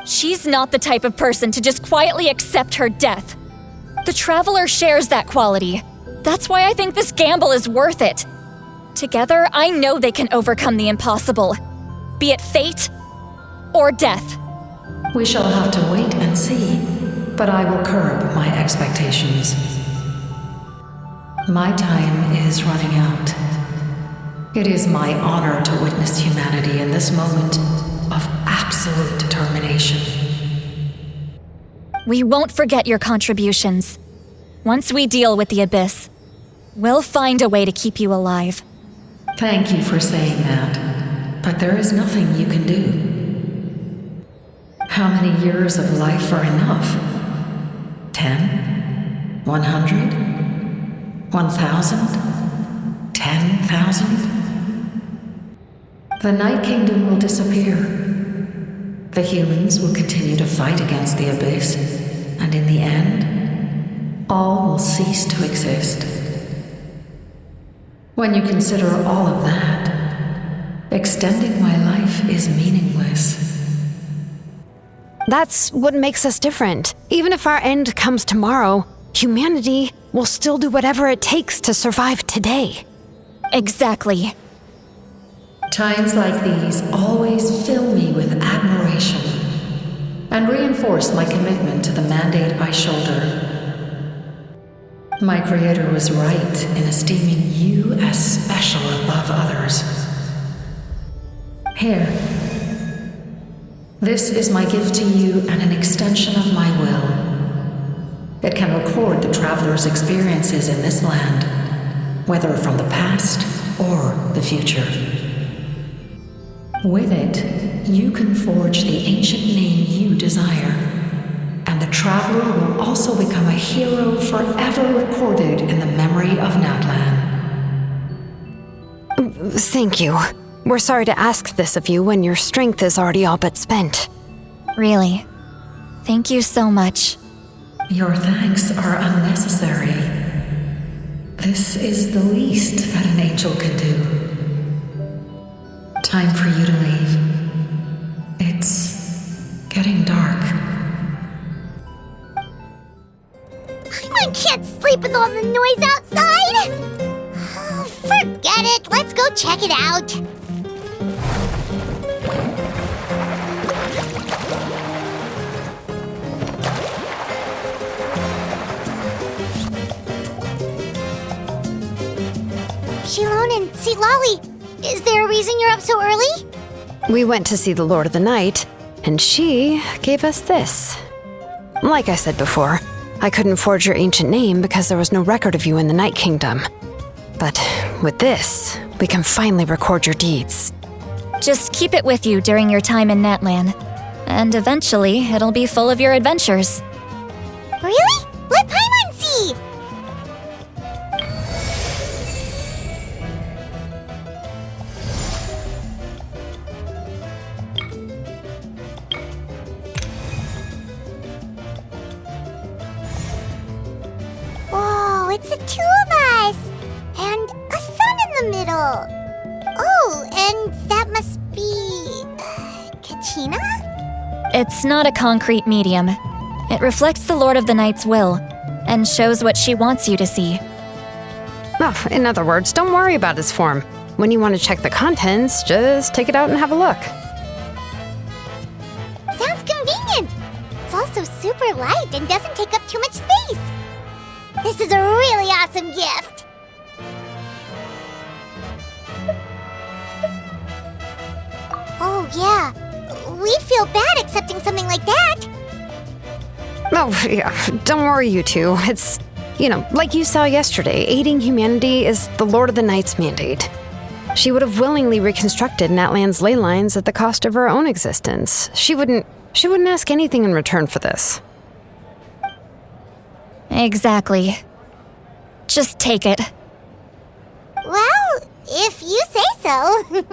She's not the type of person to just quietly accept her death. The Traveler shares that quality. That's why I think this gamble is worth it. Together, I know they can overcome the impossible, be it fate or death. We shall have to wait and see, but I will curb my expectations. My time is running out. It is my honor to witness humanity in this moment of absolute determination. We won't forget your contributions. Once we deal with the Abyss, we'll find a way to keep you alive. Thank you for saying that, but there is nothing you can do. How many years of life are enough? 10? 100? 1,000? 10,000? The Night Kingdom will disappear. The humans will continue to fight against the Abyss, and in the end, all will cease to exist. When you consider all of that, extending my life is meaningless. That's what makes us different. Even if our end comes tomorrow, humanity will still do whatever it takes to survive today. Exactly. Times like these always fill me with admiration and reinforce my commitment to the mandate I shoulder. My creator was right in esteeming you as special above others. Here. This is my gift to you and an extension of my will. It can record the traveler's experiences in this land, whether from the past or the future. With it, you can forge the ancient name you desire, and the traveler will also become a hero forever recorded in the memory of Natlan. Thank you. We're sorry to ask this of you when your strength is already all but spent. Really. Thank you so much. Your thanks are unnecessary. This is the least that an angel can do. Time for you to leave. It's getting dark. I can't sleep with all the noise outside! Forget it, let's go check it out. Xilonen, Citlali, is there a reason you're up so early? We went to see the Lord of the Night, and she gave us this. Like I said before, I couldn't forge your ancient name because there was no record of you in the Night Kingdom. But with this, we can finally record your deeds. Just keep it with you during your time in Natlan, and eventually it'll be full of your adventures. Really? Let Paimon see! Whoa, it's the two of us! And a sun in the middle! Oh, and that must be... Kachina? It's not a concrete medium. It reflects the Lord of the Night's will, and shows what she wants you to see. Oh, in other words, don't worry about his form. When you want to check the contents, just take it out and have a look. Sounds convenient! It's also super light and doesn't take up too much space. This is a really awesome gift! Oh yeah, we'd feel bad accepting something like that. Oh, yeah, don't worry, you two. It's, like you saw yesterday, aiding humanity is the Lord of the Night's mandate. She would have willingly reconstructed Natlan's ley lines at the cost of her own existence. She wouldn't ask anything in return for this. Exactly. Just take it. Well, if you say so.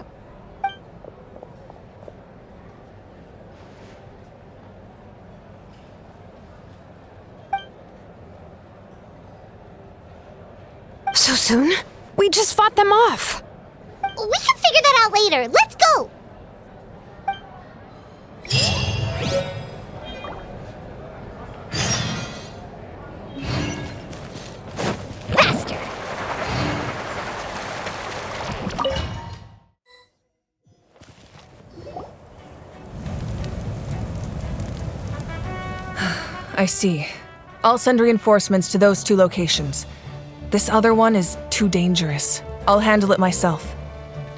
So soon? We just fought them off. We can figure that out later. Let's go! Faster! I see. I'll send reinforcements to those 2 locations. This other one is too dangerous. I'll handle it myself.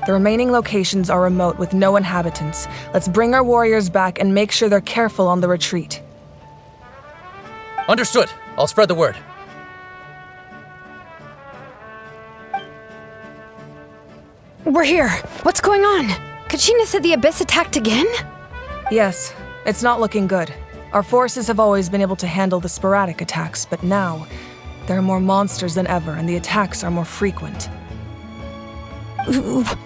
The remaining locations are remote with no inhabitants. Let's bring our warriors back and make sure they're careful on the retreat. Understood. I'll spread the word. We're here. What's going on? Kachina said the Abyss attacked again? Yes, it's not looking good. Our forces have always been able to handle the sporadic attacks, but now there are more monsters than ever and the attacks are more frequent.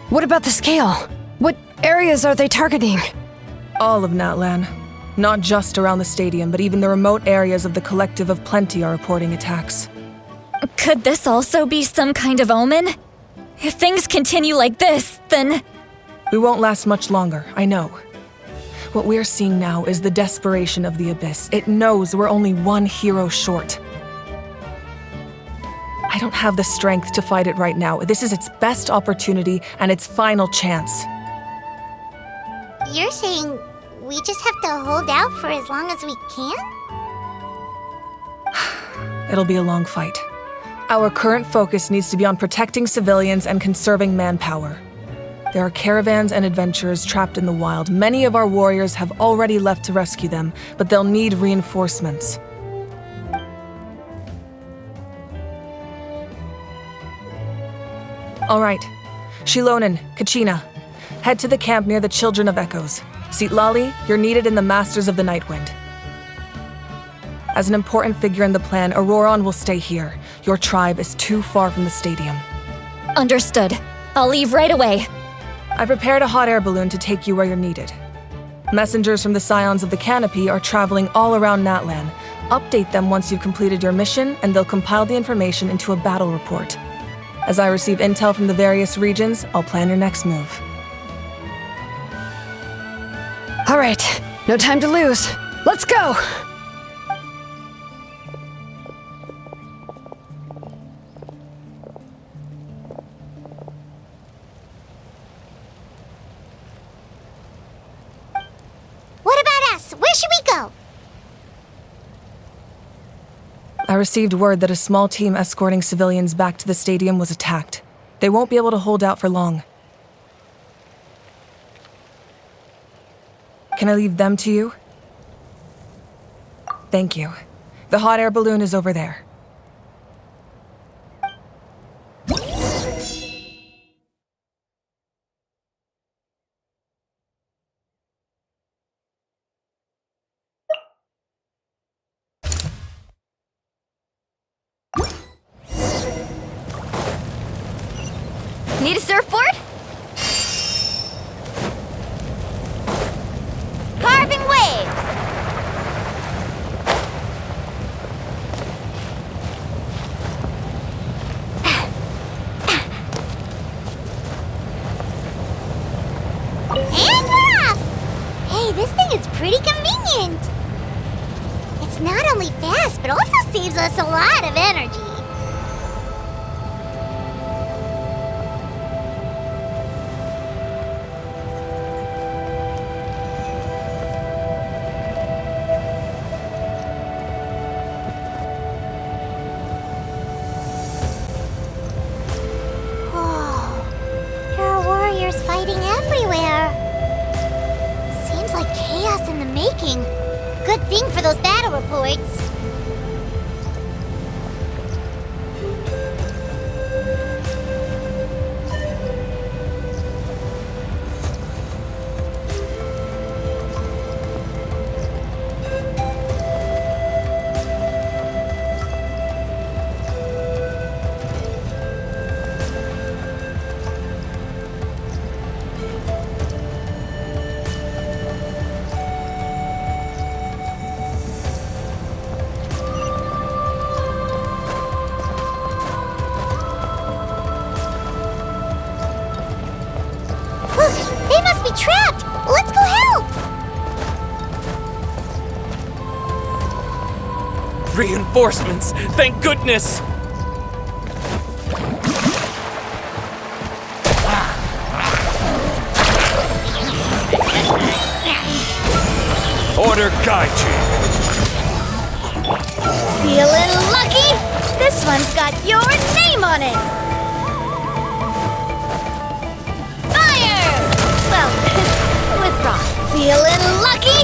What about the scale? What areas are they targeting? All of Natlan. Not just around the stadium, but even the remote areas of the Collective of Plenty are reporting attacks. Could this also be some kind of omen? If things continue like this, then... We won't last much longer, I know. What we're seeing now is the desperation of the Abyss. It knows we're only one hero short. I don't have the strength to fight it right now. This is its best opportunity and its final chance. You're saying we just have to hold out for as long as we can? It'll be a long fight. Our current focus needs to be on protecting civilians and conserving manpower. There are caravans and adventurers trapped in the wild. Many of our warriors have already left to rescue them, but they'll need reinforcements. All right. Xilonen, Kachina, head to the camp near the Children of Echoes. Citlali, you're needed in the Masters of the Nightwind. As an important figure in the plan, Ororon will stay here. Your tribe is too far from the stadium. Understood. I'll leave right away. I prepared a hot air balloon to take you where you're needed. Messengers from the Scions of the Canopy are traveling all around Natlan. Update them once you've completed your mission, and they'll compile the information into a battle report. As I receive intel from the various regions, I'll plan your next move. All right, no time to lose. Let's go! What about us? Where should we go? I received word that a small team escorting civilians back to the stadium was attacked. They won't be able to hold out for long. Can I leave them to you? Thank you. The hot air balloon is over there. Need a surfboard? Carving waves! And we're off! Hey, this thing is pretty convenient. It's not only fast, but also saves us a lot of energy. Fighting everywhere. Seems like chaos in the making. Good thing for those battle reports. be trapped! Let's go help! Reinforcements! Thank goodness! Order Kaichi! Feeling lucky? This one's got your name on it! Fire! Well, withdraw. Feeling lucky?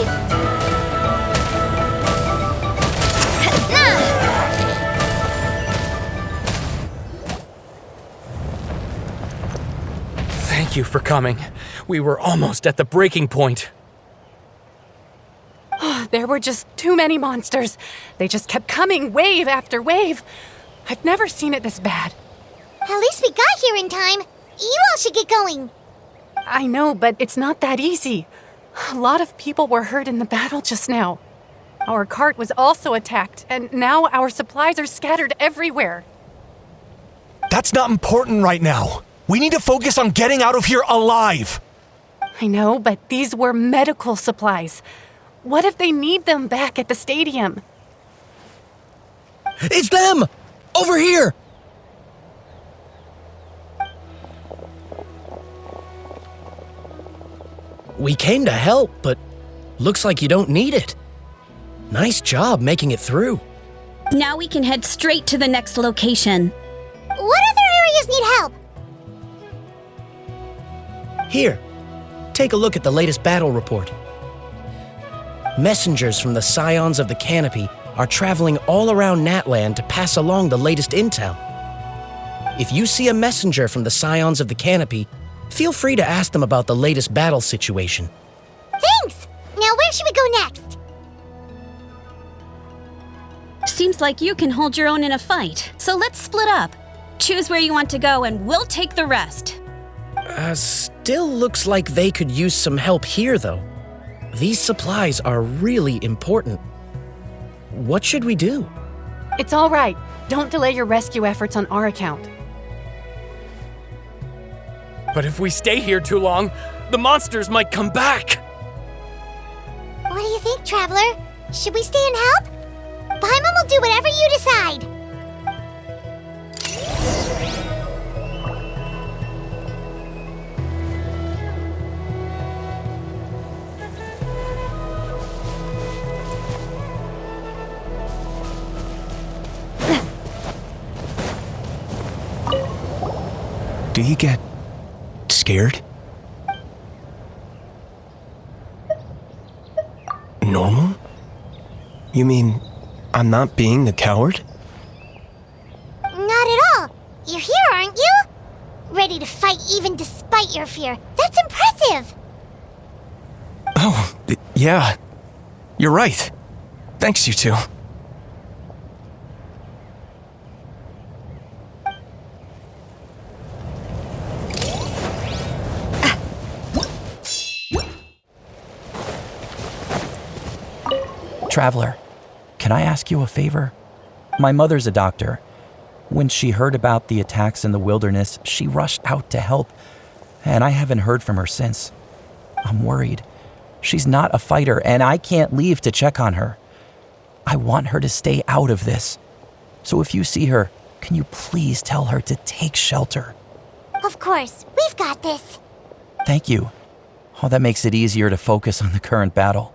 Thank you for coming. We were almost at the breaking point. There were just too many monsters. They just kept coming, wave after wave. I've never seen it this bad. At least we got here in time. You all should get going. I know, but it's not that easy. A lot of people were hurt in the battle just now. Our cart was also attacked, and now our supplies are scattered everywhere. That's not important right now. We need to focus on getting out of here alive. I know, but these were medical supplies. What if they need them back at the stadium? It's them! Over here! We came to help, but looks like you don't need it. Nice job making it through. Now we can head straight to the next location. What other areas need help? Here, take a look at the latest battle report. Messengers from the Scions of the Canopy are traveling all around Natlan to pass along the latest intel. If you see a messenger from the Scions of the Canopy, feel free to ask them about the latest battle situation. Thanks! Now where should we go next? Seems like you can hold your own in a fight, so let's split up. Choose where you want to go and we'll take the rest. Still looks like they could use some help here, though. These supplies are really important. What should we do? It's all right. Don't delay your rescue efforts on our account. But if we stay here too long, the monsters might come back. What do you think, Traveler? Should we stay and help? Paimon will do whatever you decide. Do you get scared? Normal? You mean I'm not being a coward? Not at all. You're here, aren't you? Ready to fight even despite your fear. That's impressive. Oh, yeah. You're right. Thanks, you two. Traveler, can I ask you a favor? My mother's a doctor. When she heard about the attacks in the wilderness, she rushed out to help, and I haven't heard from her since. I'm worried. She's not a fighter, and I can't leave to check on her. I want her to stay out of this. So if you see her, can you please tell her to take shelter? Of course, we've got this. Thank you. Oh, that makes it easier to focus on the current battle.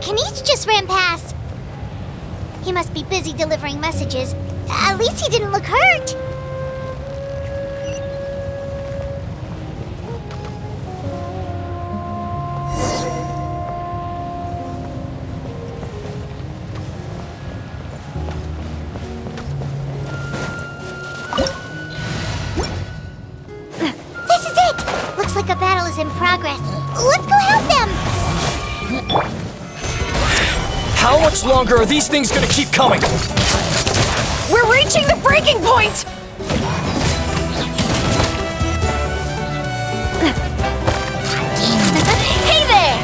Kinich just ran past. He must be busy delivering messages. At least he didn't look hurt. This is it! Looks like a battle is in progress. Let's go help them! How much longer are these things gonna keep coming? We're reaching the breaking point! Hey there!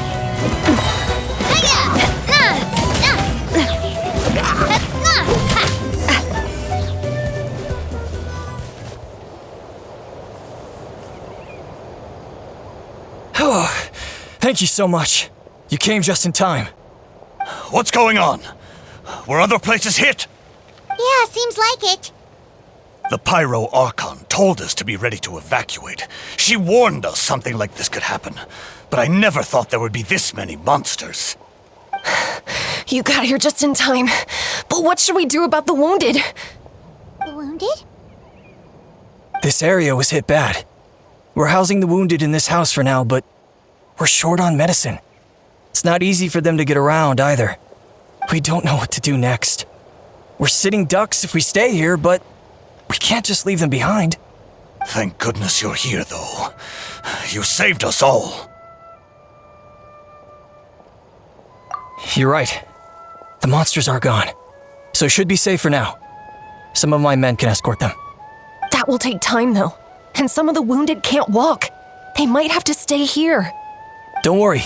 Oh, thank you so much. You came just in time. What's going on? Were other places hit? Yeah, seems like it. The Pyro Archon told us to be ready to evacuate. She warned us something like this could happen. But I never thought there would be this many monsters. You got here just in time. But what should we do about the wounded? The wounded? This area was hit bad. We're housing the wounded in this house for now, but we're short on medicine. It's not easy for them to get around either. We don't know what to do next. We're sitting ducks if we stay here, but we can't just leave them behind. Thank goodness you're here, though. You saved us all. You're right. The monsters are gone, so it should be safe for now. Some of my men can escort them. That will take time, though. And some of the wounded can't walk. They might have to stay here. Don't worry.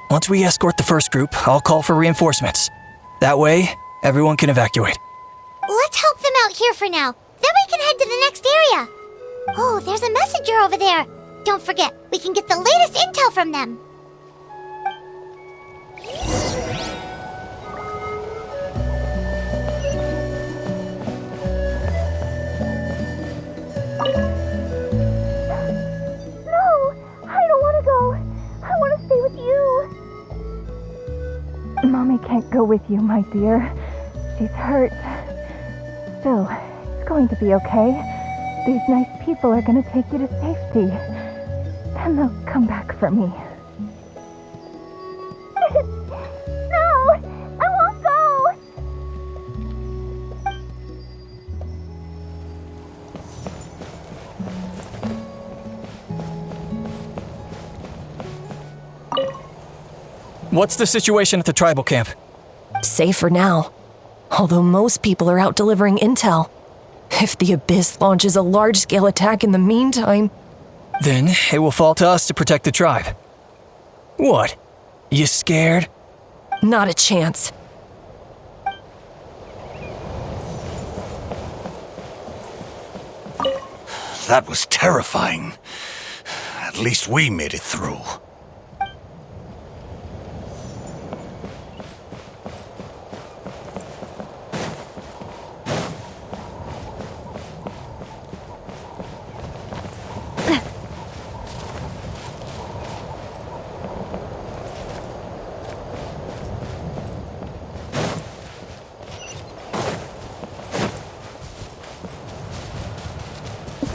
Once we escort the first group, I'll call for reinforcements. That way, everyone can evacuate. Let's help them out here for now. Then we can head to the next area. Oh, there's a messenger over there. Don't forget, we can get the latest intel from them. No, I don't want to go. I want to stay with you. Mommy can't go with you, my dear. She's hurt. Still, it's going to be okay. These nice people are going to take you to safety. And they'll come back for me. No, I won't go. What's the situation at the tribal camp? Safe for now. Although most people are out delivering intel. If the Abyss launches a large-scale attack in the meantime... Then it will fall to us to protect the tribe. What? You scared? Not a chance. That was terrifying. At least we made it through.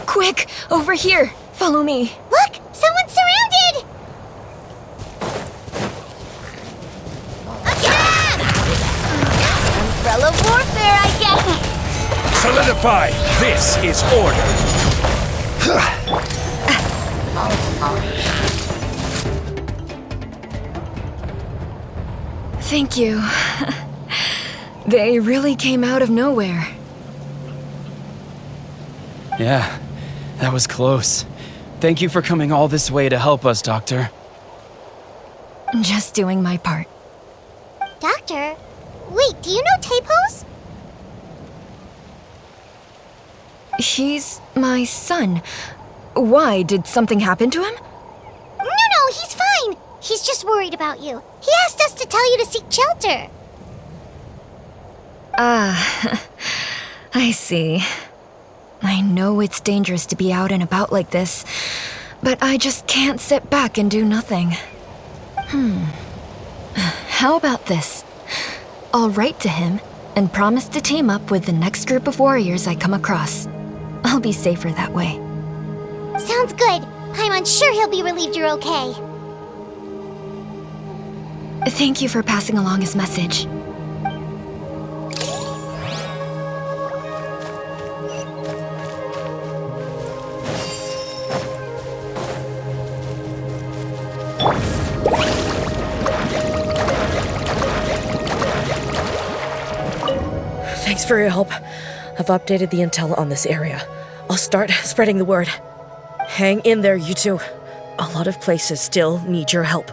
Quick! Over here! Follow me! Look! Someone's surrounded! Umbrella warfare, I guess! Solidify! This is order! Thank you. They really came out of nowhere. Yeah, that was close. Thank you for coming all this way to help us, Doctor. Just doing my part. Doctor? Wait, do you know Teyvat? He's my son. Why? Did something happen to him? No, he's fine. He's just worried about you. He asked us to tell you to seek shelter. Ah, I see. I know it's dangerous to be out and about like this, but I just can't sit back and do nothing. How about this? I'll write to him and promise to team up with the next group of warriors I come across. I'll be safer that way. Sounds good. I'm sure he'll be relieved you're okay. Thank you for passing along his message. Thanks for your help. I've updated the intel on this area. I'll start spreading the word. Hang in there, you two. A lot of places still need your help.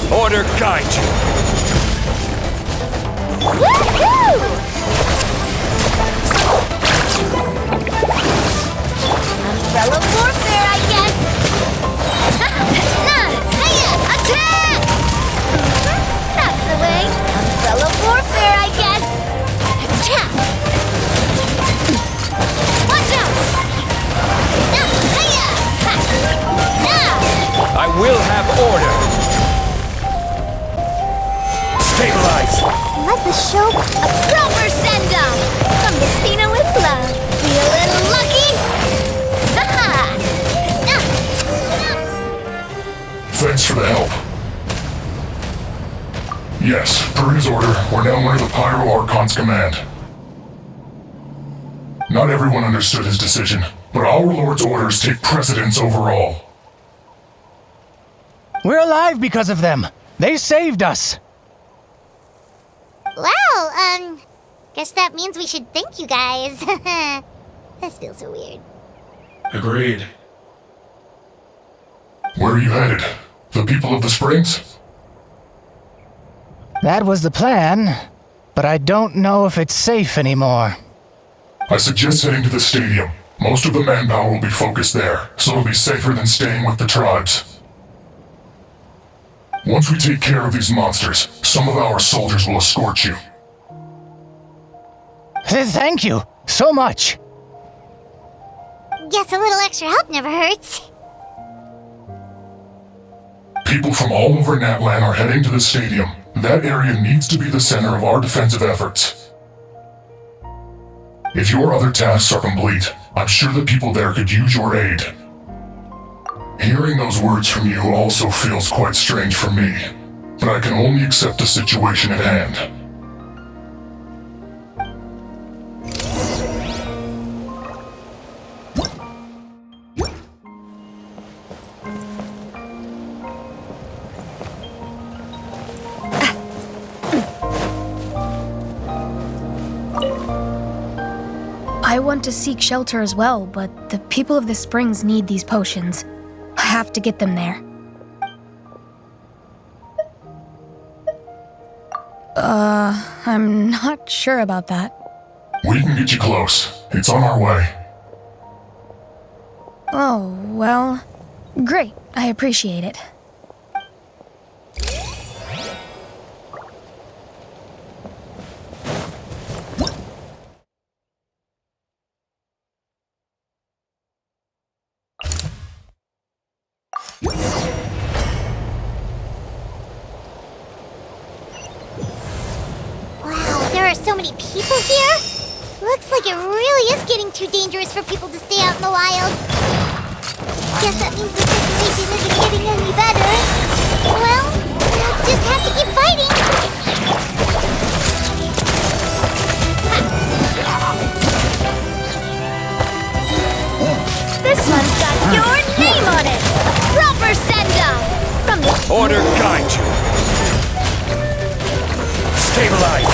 Order guide you. Woohoo! Umbrella warfare, I guess. Hiya! Attack! That's the way. Umbrella warfare, I guess. Attack! Watch out! Hiya! I will have order. Stabilize! Let the show a proper send-off! From Despina with love. Feeling lucky? Thanks for the help. Yes, per his order, we're now under the Pyro Archon's command. Not everyone understood his decision, but our Lord's orders take precedence over all. We're alive because of them. They saved us. Well, guess that means we should thank you guys. This feels so weird. Agreed. Where are you headed? The people of the Springs? That was the plan, but I don't know if it's safe anymore. I suggest heading to the stadium. Most of the manpower will be focused there, so it'll be safer than staying with the tribes. Once we take care of these monsters, some of our soldiers will escort you. Thank you so much. Guess a little extra help never hurts. People from all over Natlan are heading to the stadium. That area needs to be the center of our defensive efforts. If your other tasks are complete, I'm sure the people there could use your aid. Hearing those words from you also feels quite strange for me, but I can only accept the situation at hand. I want to seek shelter as well, but the people of the Springs need these potions. I have to get them there. I'm not sure about that. We can get you close. It's on our way. Oh, well, great. I appreciate it. so many people here? Looks like it really is getting too dangerous for people to stay out in the wild. Guess that means the situation isn't getting any better. Well, we'll just have to keep fighting. This one's got your name on it! Proper send-off! From the... Order guide you! Stabilize!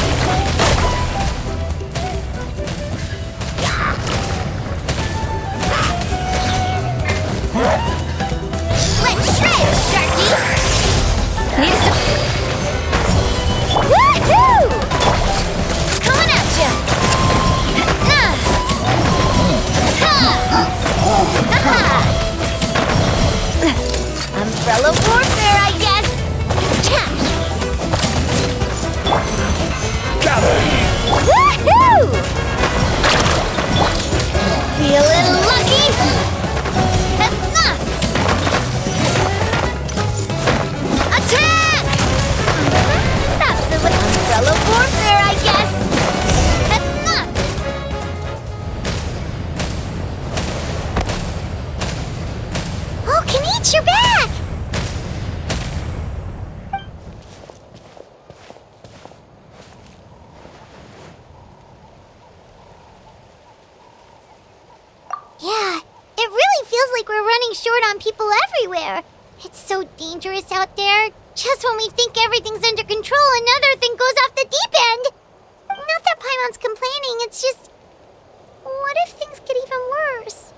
Let's shred, Sharky! Need some... Woohoo! Coming at ya! Umbrella warfare, I guess! Gather! Woohoo! Feeling lucky? Attack! That's the umbrella warfare, I guess! Oh, Kinich, you're back! Yeah, it really feels like we're running short on people everywhere. It's so dangerous out there. Just when we think everything's under control, another thing goes off the deep end. Not that Paimon's complaining, it's just... what if things get even worse?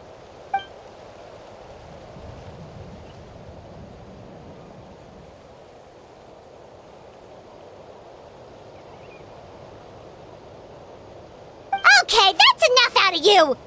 Okay, that's enough out of you!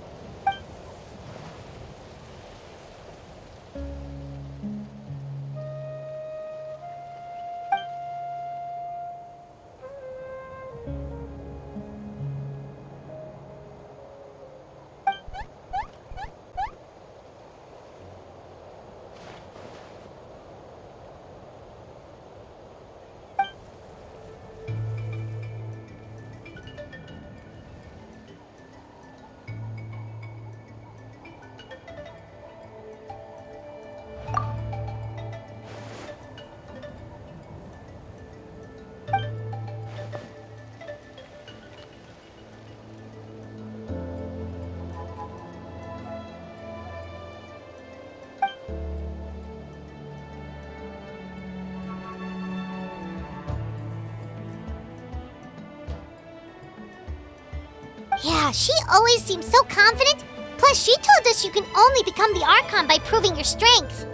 Yeah, she always seems so confident. Plus, she told us you can only become the Archon by proving your strength.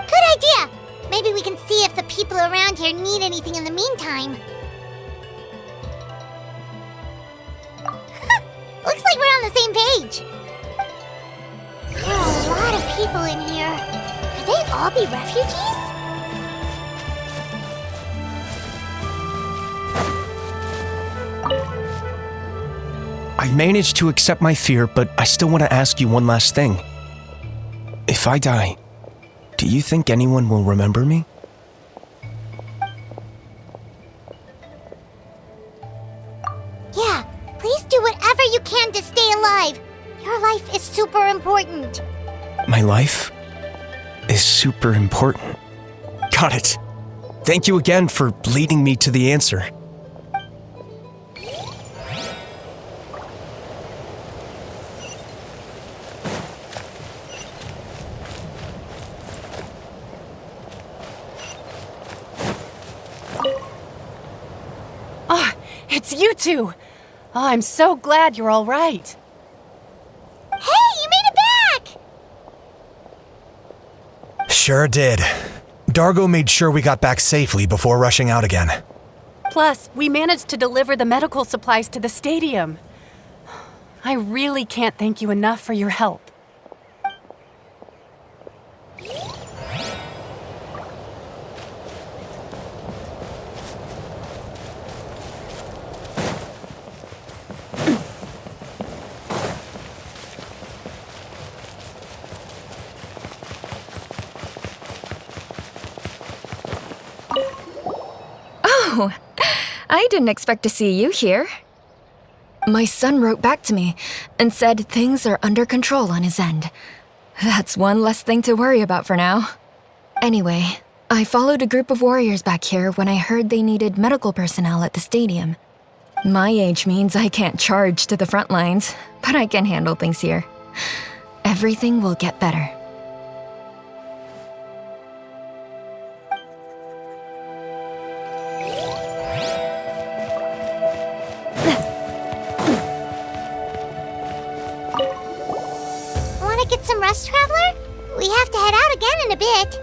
Good idea! Maybe we can see if the people around here need anything in the meantime. Looks like we're on the same page. There are a lot of people in here. Could they all be refugees? I've managed to accept my fear, but I still want to ask you one last thing. If I die, do you think anyone will remember me? Yeah, please do whatever you can to stay alive. Your life is super important. My life is super important. Got it. Thank you again for leading me to the answer. It's you two! Oh, I'm so glad you're all right. Hey, you made it back! Sure did. Dargo made sure we got back safely before rushing out again. Plus, we managed to deliver the medical supplies to the stadium. I really can't thank you enough for your help. Oh, I didn't expect to see you here. My son wrote back to me and said things are under control on his end. That's one less thing to worry about for now. Anyway, I followed a group of warriors back here when I heard they needed medical personnel at the stadium. My age means I can't charge to the front lines, but I can handle things here. Everything will get better. Want to get some rest, Traveler? We have to head out again in a bit.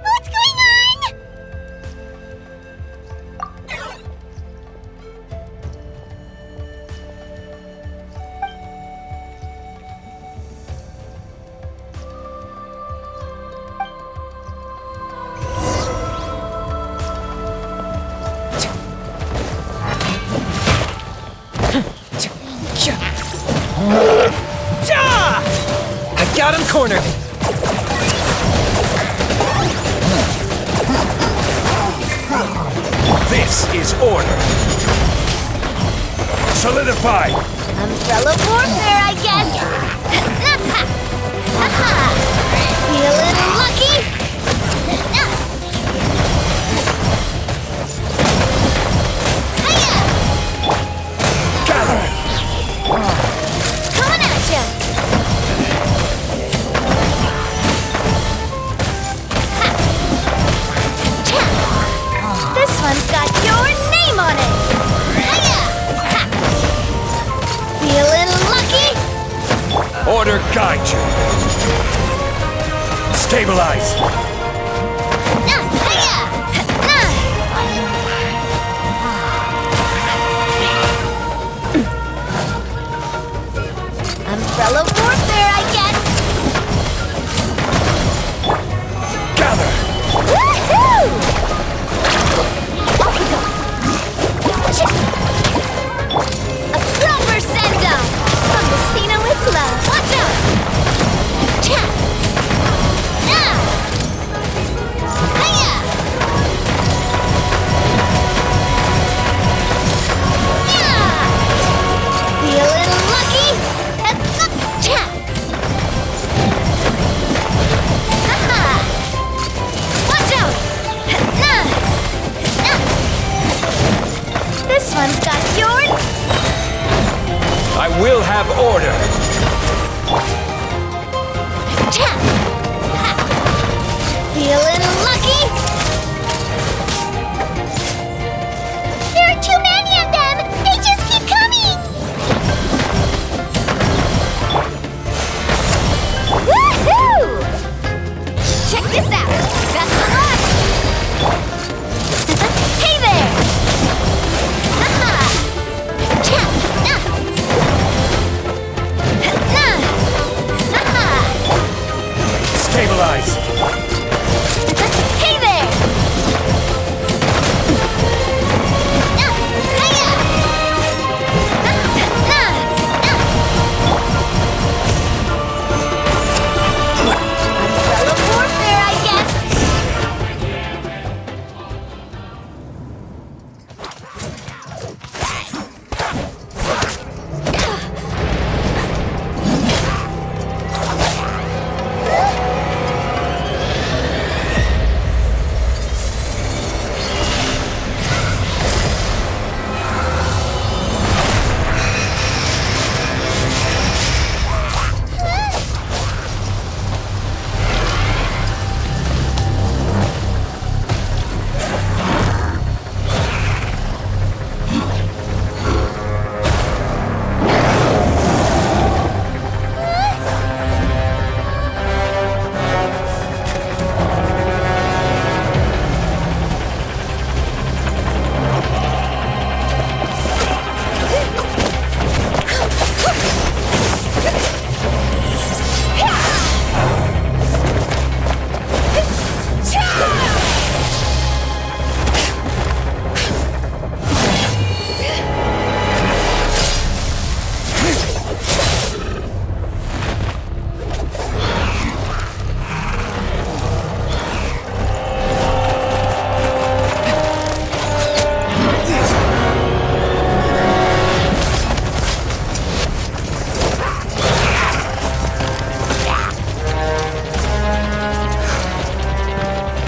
What's going on? I got him cornered! This is order! Solidify! Umbrella warfare, I guess. Feeling lucky? Gather! Coming at ya! This one's got your name on it! Feeling lucky? Order guide you! Stabilize! Umbrella warfare, I guess! Gather! Woohoo! A proper send-off from the Spina with love. Watch out! Feeling lucky? Watch out! This one's got your... I will have order! Feeling lucky? There are too many of them! They just keep coming! Woohoo! Check this out! Best of luck! Hey there! Stabilize! Hey there!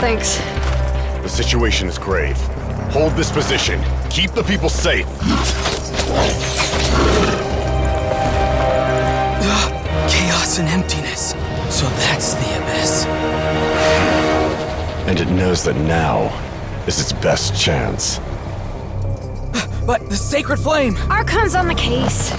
Thanks. The situation is grave. Hold this position. Keep the people safe. Chaos and emptiness. So that's the abyss. And it knows that now is its best chance. But the sacred flame! Archon's on the case.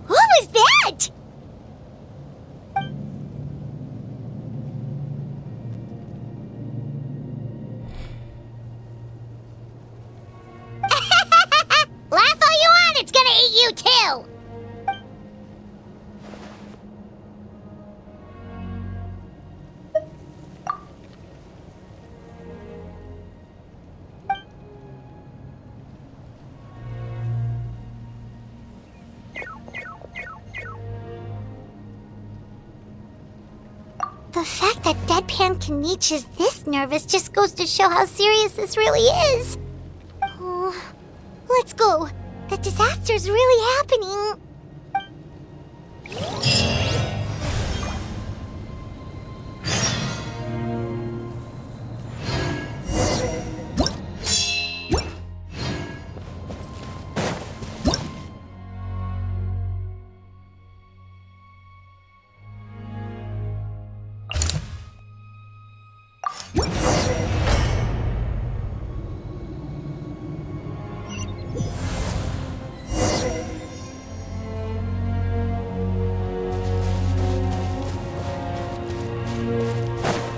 What was that? Laugh all you want, it's gonna eat you too! The fact that Deadpan Kinich is this nervous just goes to show how serious this really is. Oh, let's go. The disaster's really happening.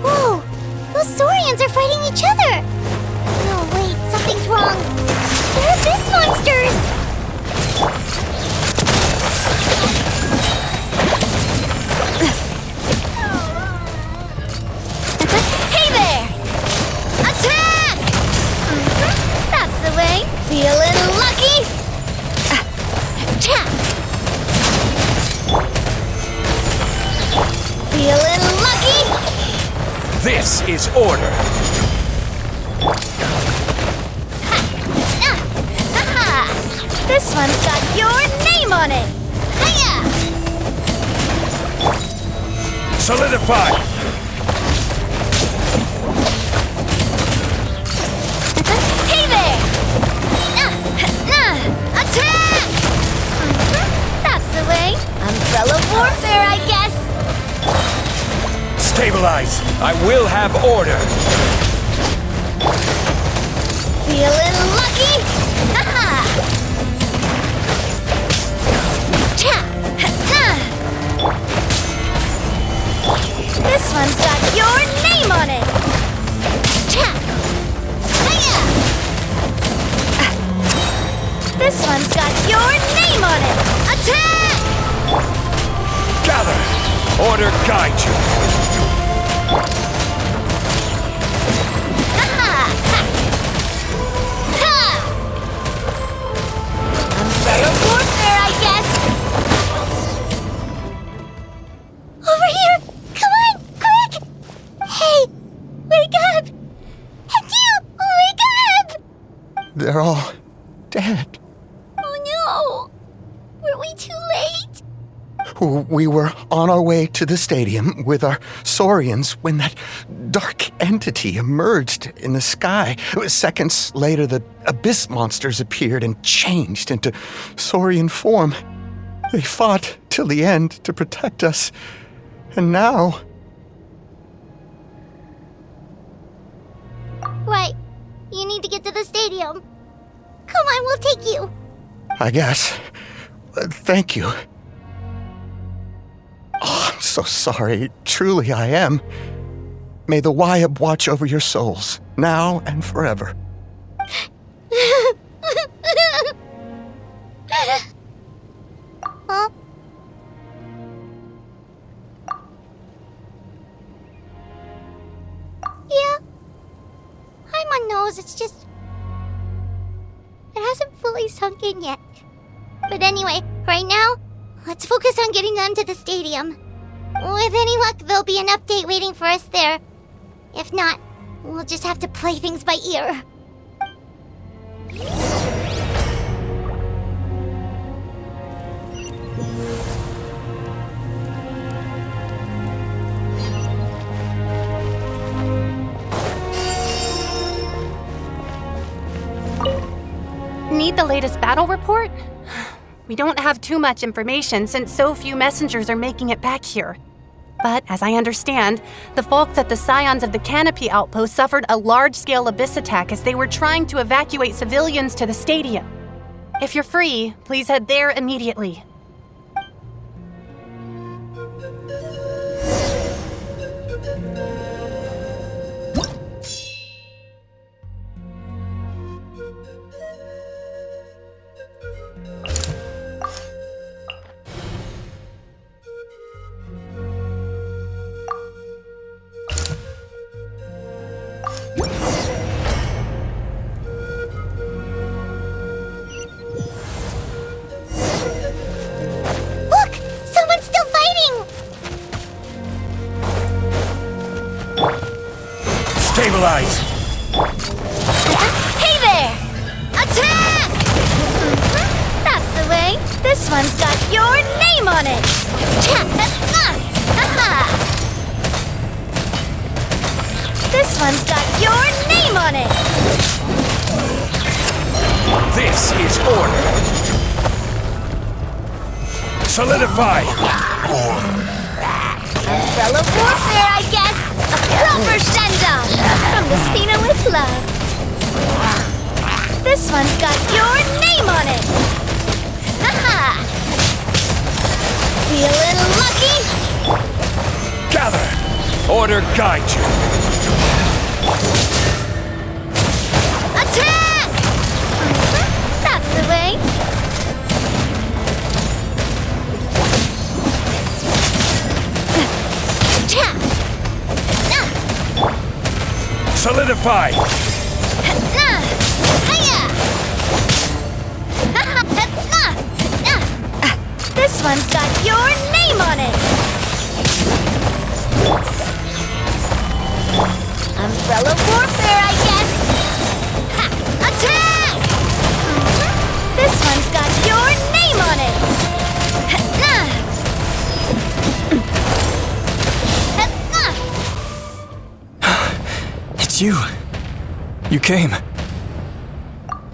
Whoa! Those Saurians are fighting each other! No, wait, something's wrong. They're abyss monsters! Hey there! Attack! That's the way. Feeling lucky? Attack! Feeling lucky? This is order. Haha! This one's got your name on it! Hiya! Solidify. Hey there! Attack! That's the way. Umbrella warfare, I guess. Stabilize. I will have order. Feeling lucky? Haha! Cha! This one's got your name on it! Cha! Hiya! This one's got your name on it! Attack! Gather. Order guide you. Umbrella warfare, I guess! Over here! Come on, quick! Hey, wake up! And you, wake up! They're all dead. Oh no! Were we too late? We were on our way to the stadium with our Saurians when that dark entity emerged in the sky. Seconds later, the abyss monsters appeared and changed into Saurian form. They fought till the end to protect us. And now... Right. You need to get to the stadium. Come on, we'll take you. I guess. Thank you. Oh, I'm so sorry. Truly, I am. May the Wyab watch over your souls, now and forever. Huh? knows, it's just... It hasn't fully sunk in yet. But anyway, right now, let's focus on getting them to the stadium. With any luck, there'll be an update waiting for us there. If not, we'll just have to play things by ear. Need the latest battle report? We don't have too much information since so few messengers are making it back here. But, as I understand, the folks at the Scions of the Canopy outpost suffered a large-scale abyss attack as they were trying to evacuate civilians to the stadium. If you're free, please head there immediately. Stabilize! Hey there! Attack! That's the way. This one's got your name on it. This one's got your name on it. This is order! Solidify! Umbrella warfare, I guess. A proper send-off from the Spina with love. This one's got your name on it. Haha! Feeling lucky? Gather! Order guide you! Attack! That's the way. Solidify! This one's got your name on it. Umbrella warfare, I guess. Attack! This one's got your name on it. It's you. You came.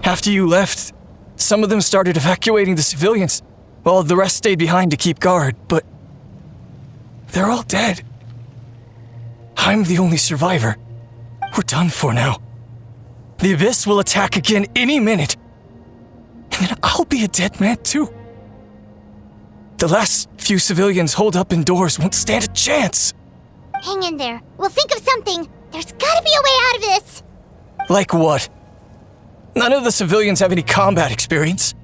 After you left, some of them started evacuating the civilians, while the rest stayed behind to keep guard, but they're all dead. I'm the only survivor. We're done for now. The Abyss will attack again any minute, and then I'll be a dead man too. The last few civilians holed up indoors won't stand a chance. Hang in there. We'll think of something. There's gotta be a way out of this. Like what? None of the civilians have any combat experience.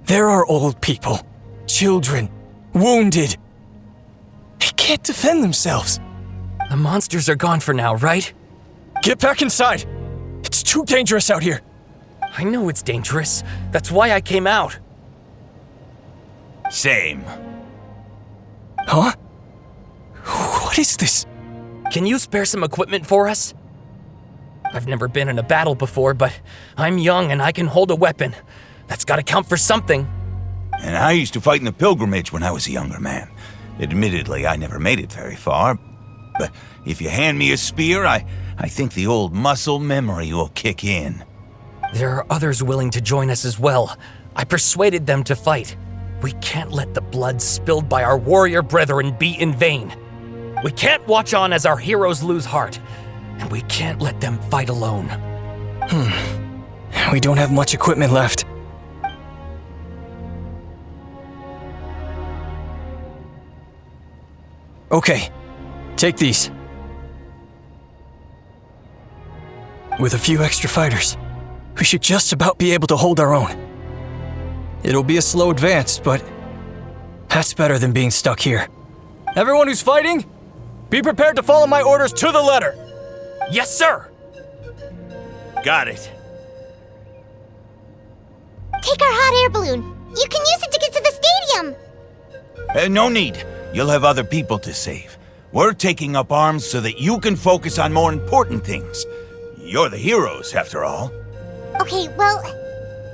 There are old people, children, wounded. They can't defend themselves. The monsters are gone for now, right? Get back inside. It's too dangerous out here. I know it's dangerous. That's why I came out. Same. Huh? What is this? Can you spare some equipment for us? I've never been in a battle before, but I'm young and I can hold a weapon. That's gotta count for something. And I used to fight in the pilgrimage when I was a younger man. Admittedly, I never made it very far. But if you hand me a spear, I think the old muscle memory will kick in. There are others willing to join us as well. I persuaded them to fight. We can't let the blood spilled by our warrior brethren be in vain. We can't watch on as our heroes lose heart, and we can't let them fight alone. We don't have much equipment left. Okay, take these. With a few extra fighters, we should just about be able to hold our own. It'll be a slow advance, but that's better than being stuck here. Everyone who's fighting, be prepared to follow my orders to the letter. Yes, sir! Got it. Take our hot air balloon. You can use it to get to the stadium. No need. You'll have other people to save. We're taking up arms so that you can focus on more important things. You're the heroes, after all. Okay, well,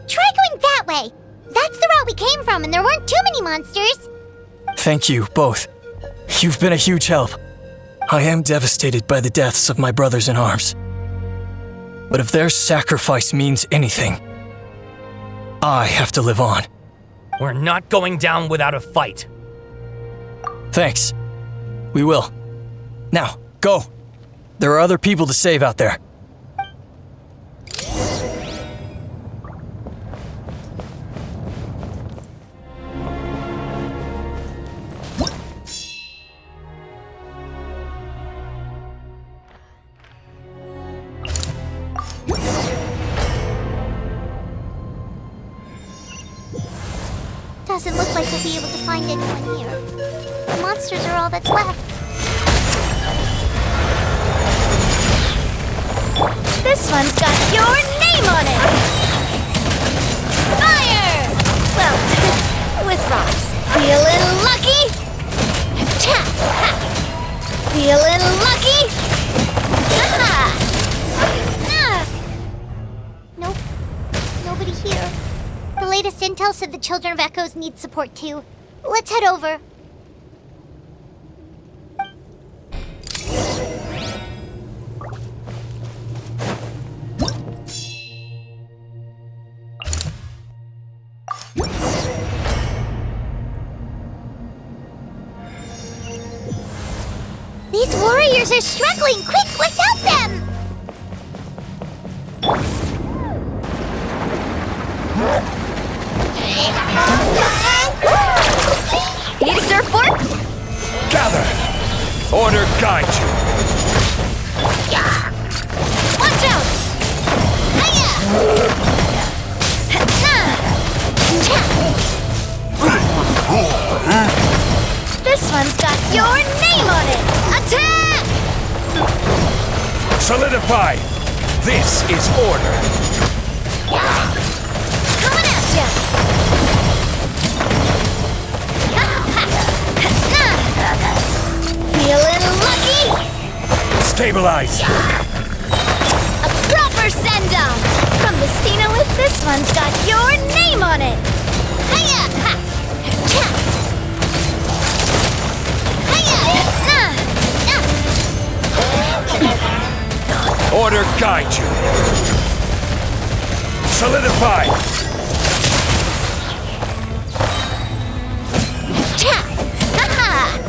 try going that way. That's the route we came from, and there weren't too many monsters. Thank you, both. You've been a huge help. I am devastated by the deaths of my brothers in arms. But if their sacrifice means anything, I have to live on. We're not going down without a fight. Thanks. We will. Now, go. There are other people to save out there. Doesn't look like we'll be able to find anyone here. The monsters are all that's left. This one's got your name on it! Fire! Well, with rocks. Feeling lucky? Cha! Ha! Feeling lucky? Ha! Nope. Nobody here. The latest intel said the Children of Echoes need support too. Let's head over. These warriors are struggling! Quick, let's help them! Need a surfboard? Gather! Order guide you. Watch out! Hiya! This one's got your name on it! Attack! Solidify! This is order. Coming at ya! Feeling lucky? Stabilize! A proper send-down! From the Stenolith, this one's got your name on it! Hiya! Ha! Cha! Hiya! Order guide you. Solidify! Cha! Ha-ha!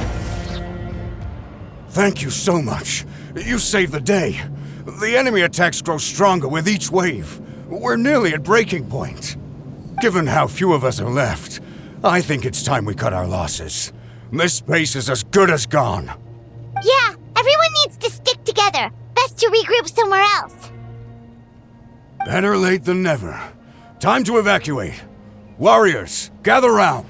Thank you so much. You saved the day. The enemy attacks grow stronger with each wave. We're nearly at breaking point. Given how few of us are left, I think it's time we cut our losses. This base is as good as gone. Yeah, everyone needs to stick together. Best to regroup somewhere else. Better late than never. Time to evacuate. Warriors, gather round.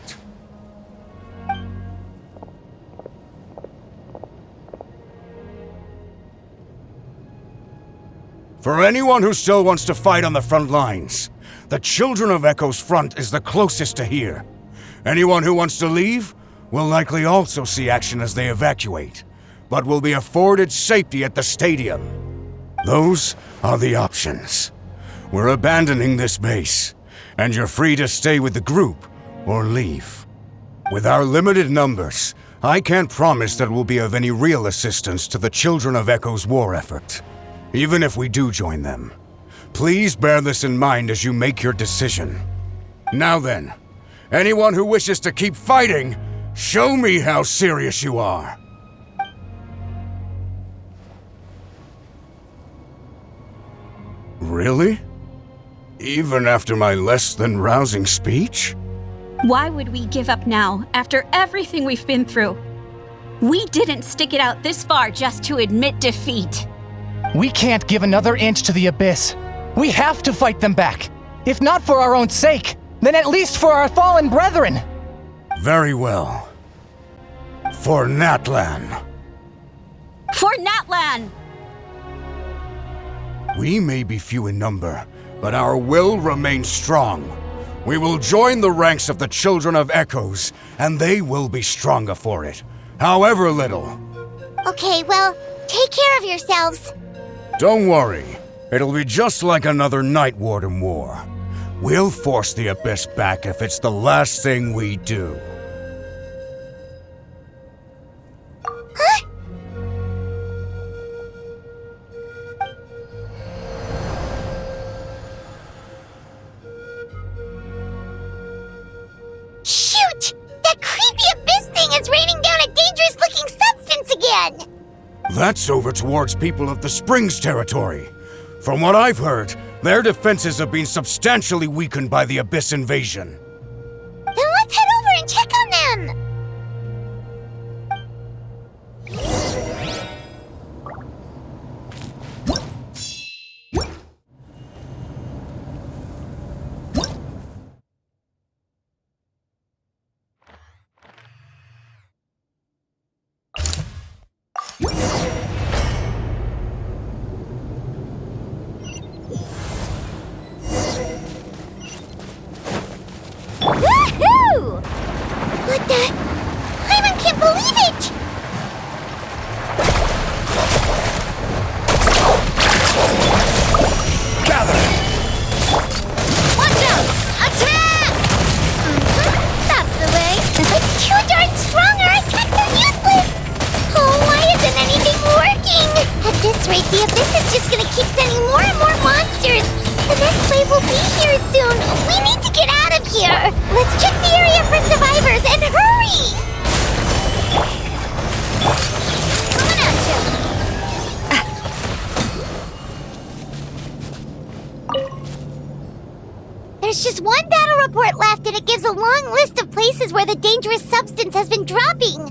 For anyone who still wants to fight on the front lines, the Children of Echo's front is the closest to here. Anyone who wants to leave will likely also see action as they evacuate, but will be afforded safety at the stadium. Those are the options. We're abandoning this base, and you're free to stay with the group or leave. With our limited numbers, I can't promise that we'll be of any real assistance to the Children of Echo's war effort. Even if we do join them, please bear this in mind as you make your decision. Now then, anyone who wishes to keep fighting, show me how serious you are. Really? Even after my less than rousing speech? Why would we give up now, after everything we've been through? We didn't stick it out this far just to admit defeat. We can't give another inch to the Abyss. We have to fight them back. If not for our own sake, then at least for our fallen brethren. Very well. For Natlan. For Natlan! We may be few in number, but our will remains strong. We will join the ranks of the Children of Echoes, and they will be stronger for it, however little. Okay, well, take care of yourselves. Don't worry. It'll be just like another Night Warden war. We'll force the Abyss back if it's the last thing we do. Huh? Shoot! That creepy Abyss thing is raining down a dangerous-looking substance again! That's over towards people of the Springs territory. From what I've heard, their defenses have been substantially weakened by the Abyss invasion. Then let's head over and check on them! Woohoo! What the? Hyman can't believe it! Gather! Watch out! Attack! That's the way. It's too darn strong, our attacks are useless! Oh, why isn't anything working? At this rate, the Abyss is just gonna keep sending more and more monsters! The next wave will be here soon! We need to get out of here! Let's check the area for survivors and hurry! Coming at you! There's just one battle report left, and it gives a long list of places where the dangerous substance has been dropping.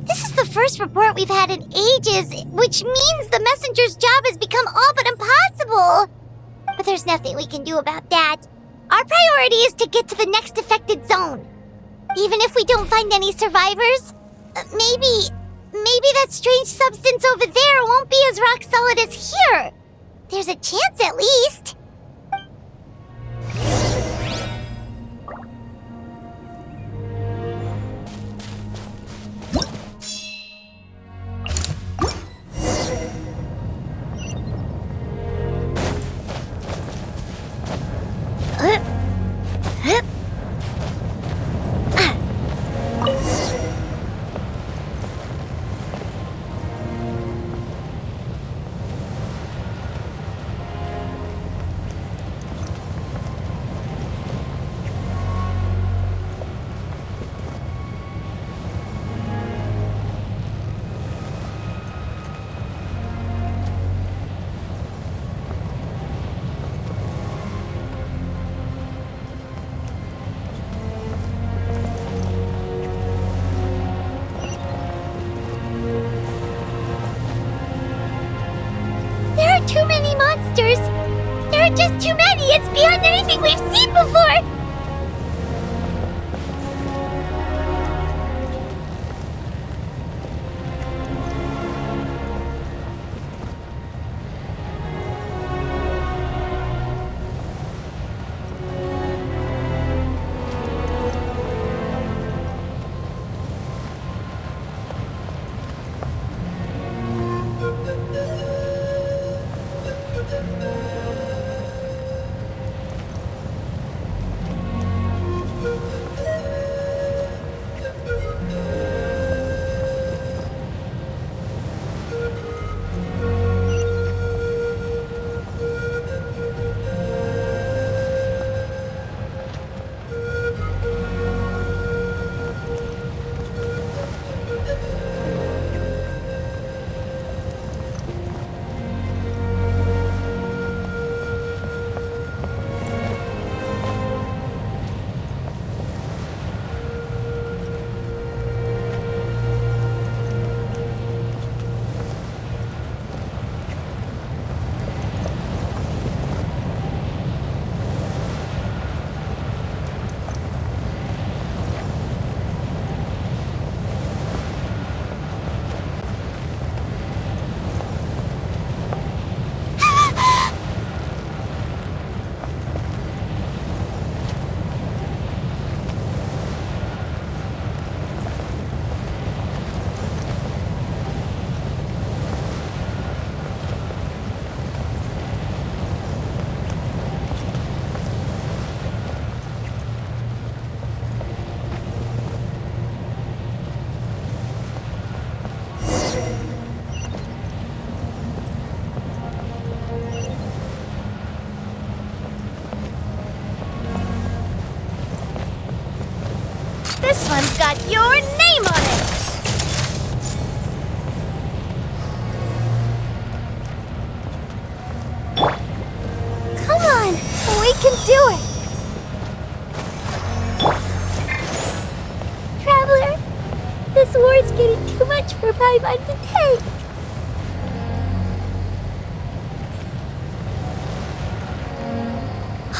This is the first report we've had in ages, which means the messenger's job has become all but impossible. But there's nothing we can do about that. Our priority is to get to the next affected zone. Even if we don't find any survivors, maybe that strange substance over there won't be as rock solid as here. There's a chance at least. Too many monsters! There are just too many! It's beyond anything we've seen before! This one's got your name on it! Come on, we can do it! Traveler, this war's getting too much for Paimon to take.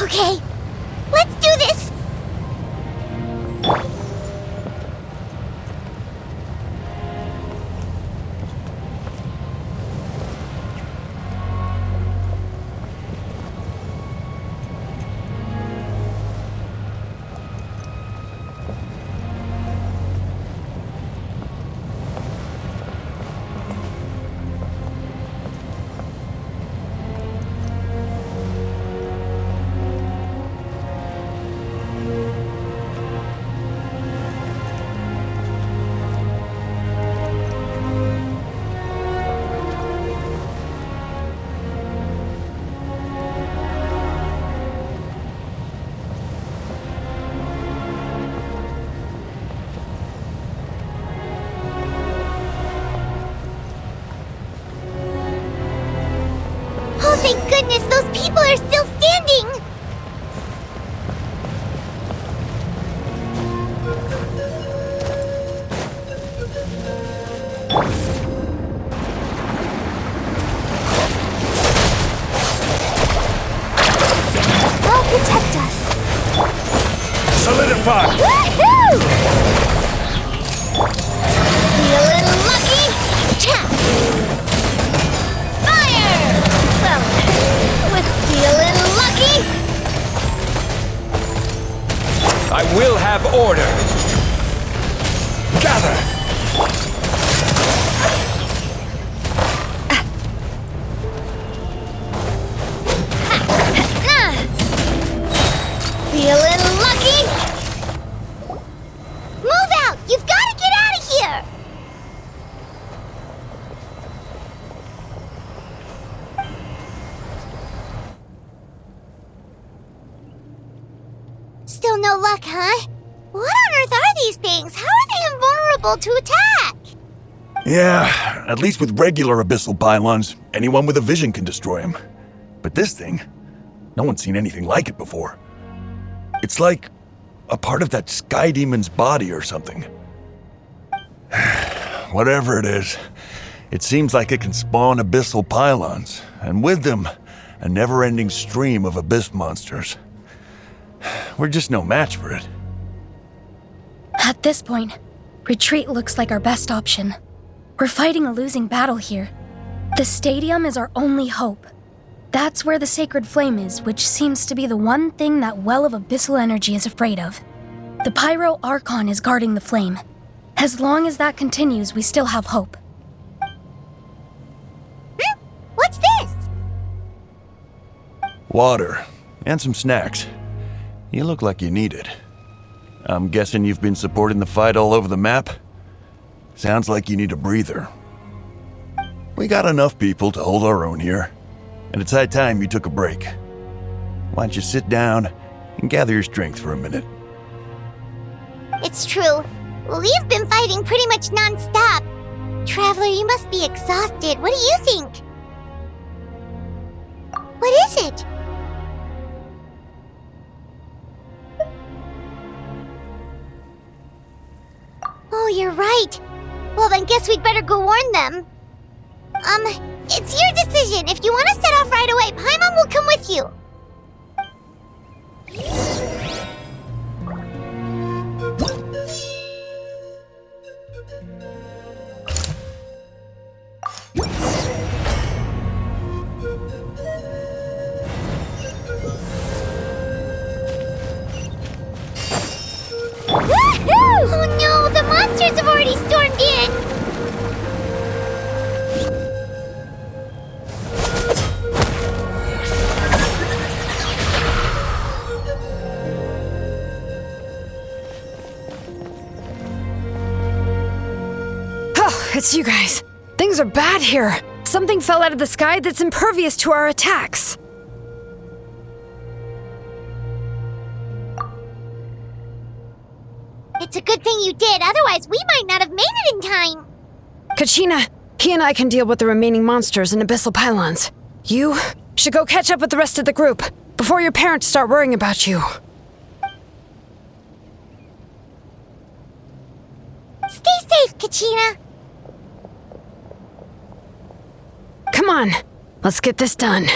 Okay, let's do this! Oh, thank goodness, those people are still standing! They'll protect us. Solidify! Woohoo! Feeling lucky? Chap! Fire! Well, with feeling lucky? I will have order. Gather! Feeling lucky? Move out! You've got to get out of here! Still no luck, huh? What on earth are these things? How are they invulnerable to attack? Yeah, at least with regular abyssal pylons, anyone with a vision can destroy them. But this thing, no one's seen anything like it before. It's like a part of that sky demon's body or something. Whatever it is, it seems like it can spawn abyssal pylons, and with them, a never-ending stream of abyss monsters. We're just no match for it. At this point, retreat looks like our best option. We're fighting a losing battle here. The stadium is our only hope. That's where the sacred flame is, which seems to be the one thing that well of abyssal energy is afraid of. The Pyro Archon is guarding the flame. As long as that continues, we still have hope. What's this? Water, and some snacks. You look like you need it. I'm guessing you've been supporting the fight all over the map? Sounds like you need a breather. We got enough people to hold our own here, and it's high time you took a break. Why don't you sit down and gather your strength for a minute? It's true. We've been fighting pretty much non-stop. Traveler, you must be exhausted. What do you think? What is it? Oh, you're right. Well, then guess we'd better go warn them. It's your decision. If you want to set off right away, Paimon will come with you. Woohoo! Oh no, the monsters have already stormed in! Oh, it's you guys. Things are bad here. Something fell out of the sky that's impervious to our attacks. It's a good thing you did, otherwise we might not have made it in time. Kachina, he and I can deal with the remaining monsters and abyssal pylons. You should go catch up with the rest of the group before your parents start worrying about you. Stay safe, Kachina. Come on, let's get this done.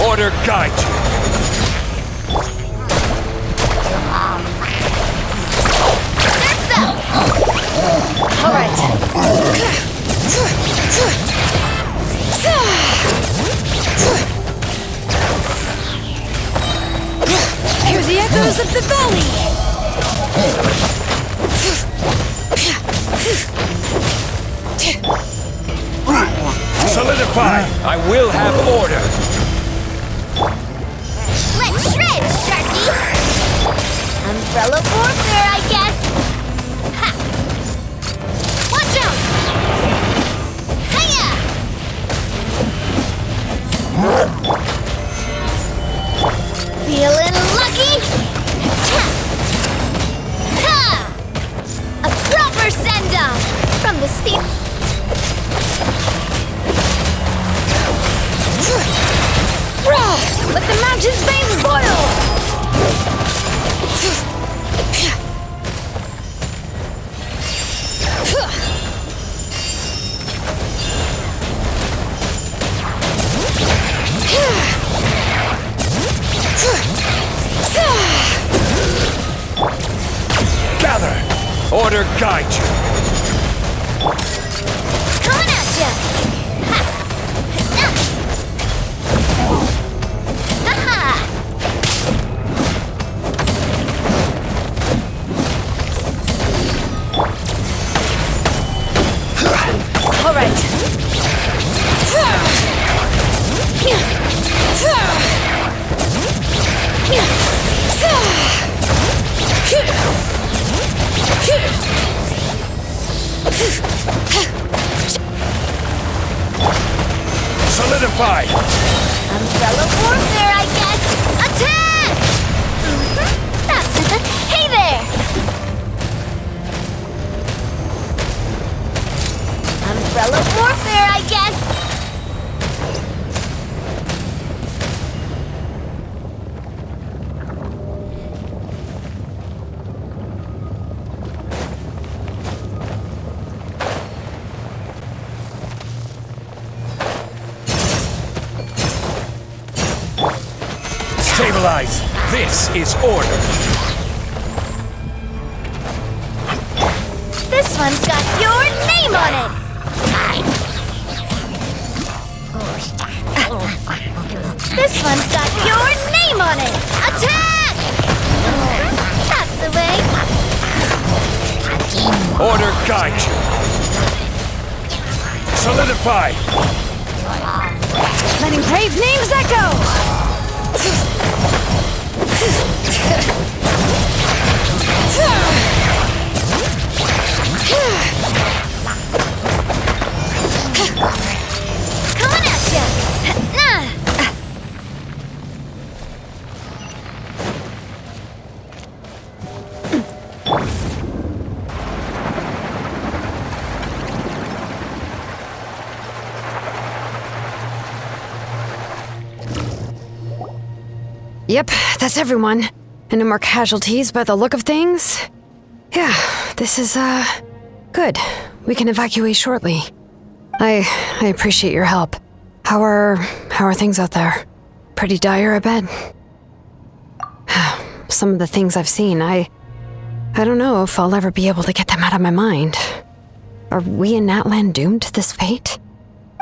Order guide you. All right. Hear the echoes of the valley. Solidify! I will have order! Let's shred, Sharky! Umbrella warfare, I guess! Ha! Watch out! Hiya! Feeling lucky? Ha! Ha! A proper send-off from the speed... Let the mountain's veins boil! Gather! Order guide you! Coming at ya! Ha! All right. Solidify! Umbrella warfare, I guess! Attack! Hey there! Umbrella warfare, I guess! Stabilize! This is order! This one's got your name on it! This one's got your name on it! Attack! That's the way! Order guide you! Solidify! Letting brave names echo! Coming at ya! Yep, that's everyone. And no more casualties by the look of things. Yeah, this is, good. We can evacuate shortly. I appreciate your help. How are things out there? Pretty dire, I bet. Some of the things I've seen, I don't know if I'll ever be able to get them out of my mind. Are we in Natlan doomed to this fate?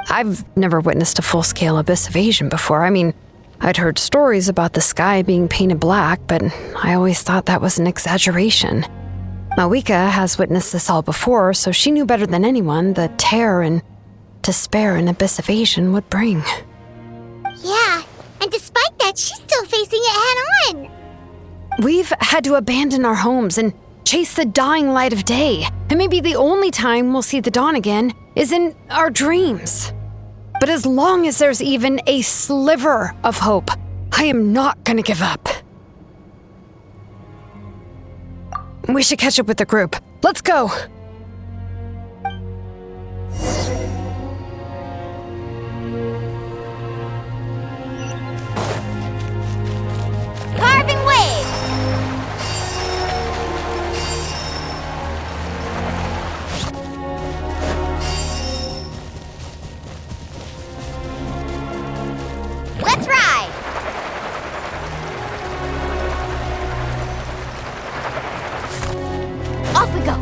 I've never witnessed a full-scale abyss invasion before. I mean, I'd heard stories about the sky being painted black, but I always thought that was an exaggeration. Mavuika has witnessed this all before, so she knew better than anyone the terror and, to despair and abyss evasion would bring. Yeah, and despite that, she's still facing it head-on. We've had to abandon our homes and chase the dying light of day, and maybe the only time we'll see the dawn again is in our dreams. But as long as there's even a sliver of hope, I am not gonna give up. We should catch up with the group. Let's go! Carving waves! Let's ride! Off we go!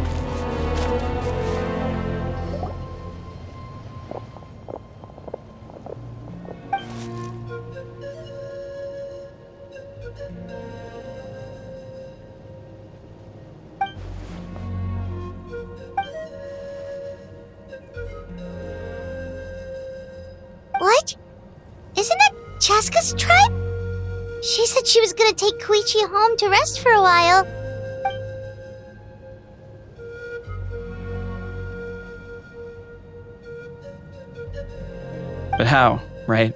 What? Isn't that Chasca's tribe? She said she was gonna take Koichi home to rest for a while. But how, right?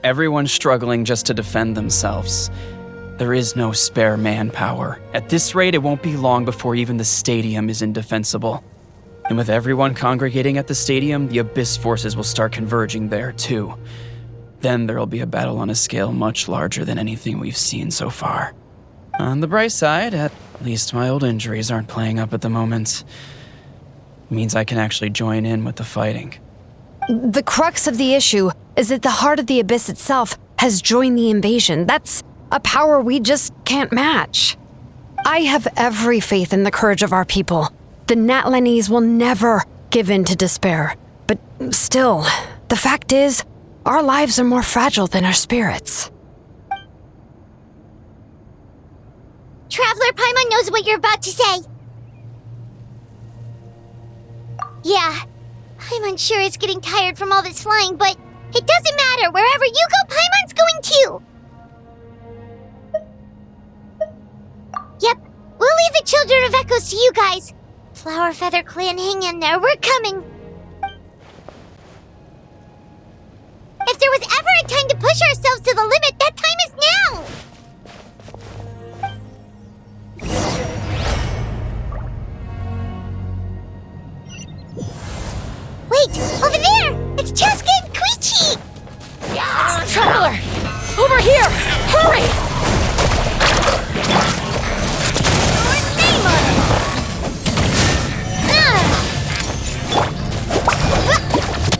Everyone's struggling just to defend themselves. There is no spare manpower. At this rate, it won't be long before even the stadium is indefensible. And with everyone congregating at the stadium, the Abyss forces will start converging there too. Then there'll be a battle on a scale much larger than anything we've seen so far. On the bright side, at least my old injuries aren't playing up at the moment. Means I can actually join in with the fighting. The crux of the issue is that the heart of the Abyss itself has joined the invasion. That's a power we just can't match. I have every faith in the courage of our people. The Natlanese will never give in to despair. But still, the fact is, our lives are more fragile than our spirits. Traveler Paimon knows what you're about to say. Yeah, Paimon's sure is getting tired from all this flying, but it doesn't matter. Wherever you go, Paimon's going too. Yep, we'll leave the Children of Echoes to you guys. Flower Feather Clan, hang in there. We're coming. If there was ever a time to push ourselves to the limit, that time is now! Wait! Over there! It's Chasca and Koichi! Traveler! Over here! Hurry! Your name on it!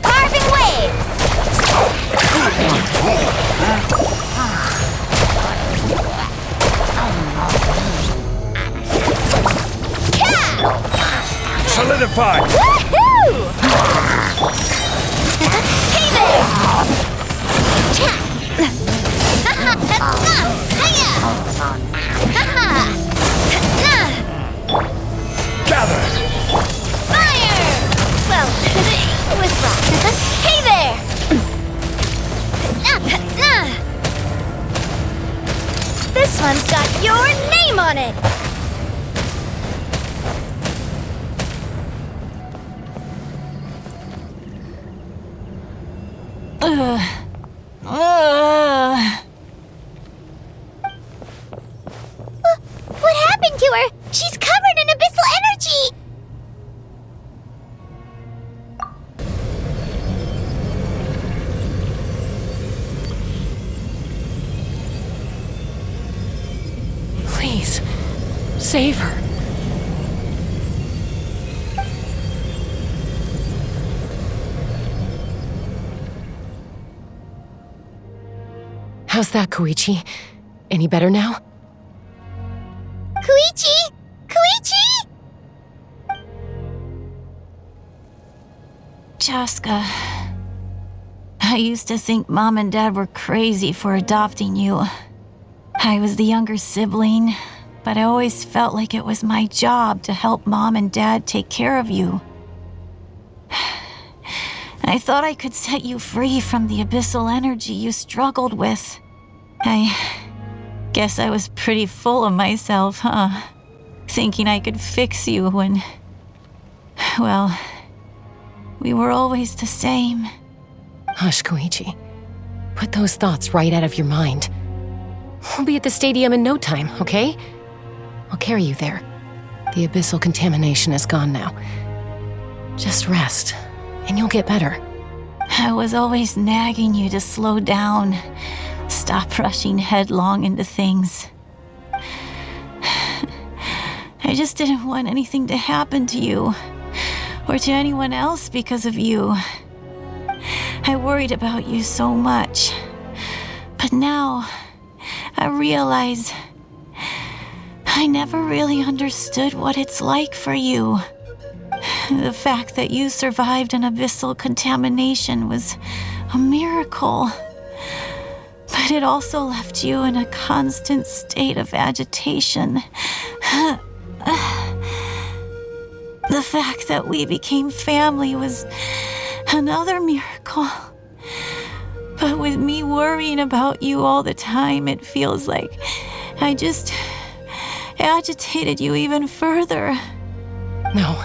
Carving waves! Solidify! Woohoo! Hey there! Gather! Fire! Well, it was wrong. Hey there! This one's got your name on it! What happened to her? She's covered in abyssal energy! Please, save her. How's that, Koichi? Any better now? Koichi! Koichi! Chasca, I used to think Mom and Dad were crazy for adopting you. I was the younger sibling, but I always felt like it was my job to help Mom and Dad take care of you. I thought I could set you free from the abyssal energy you struggled with. I guess I was pretty full of myself, huh? Thinking I could fix you when... well, we were always the same. Hush, Koichi. Put those thoughts right out of your mind. We'll be at the stadium in no time, okay? I'll carry you there. The abyssal contamination is gone now. Just rest, and you'll get better. I was always nagging you to slow down. Stop rushing headlong into things. I just didn't want anything to happen to you, or to anyone else because of you. I worried about you so much. But now, I realize I never really understood what it's like for you. The fact that you survived an abyssal contamination was a miracle. But it also left you in a constant state of agitation. The fact that we became family was another miracle. But with me worrying about you all the time, it feels like I just agitated you even further. No,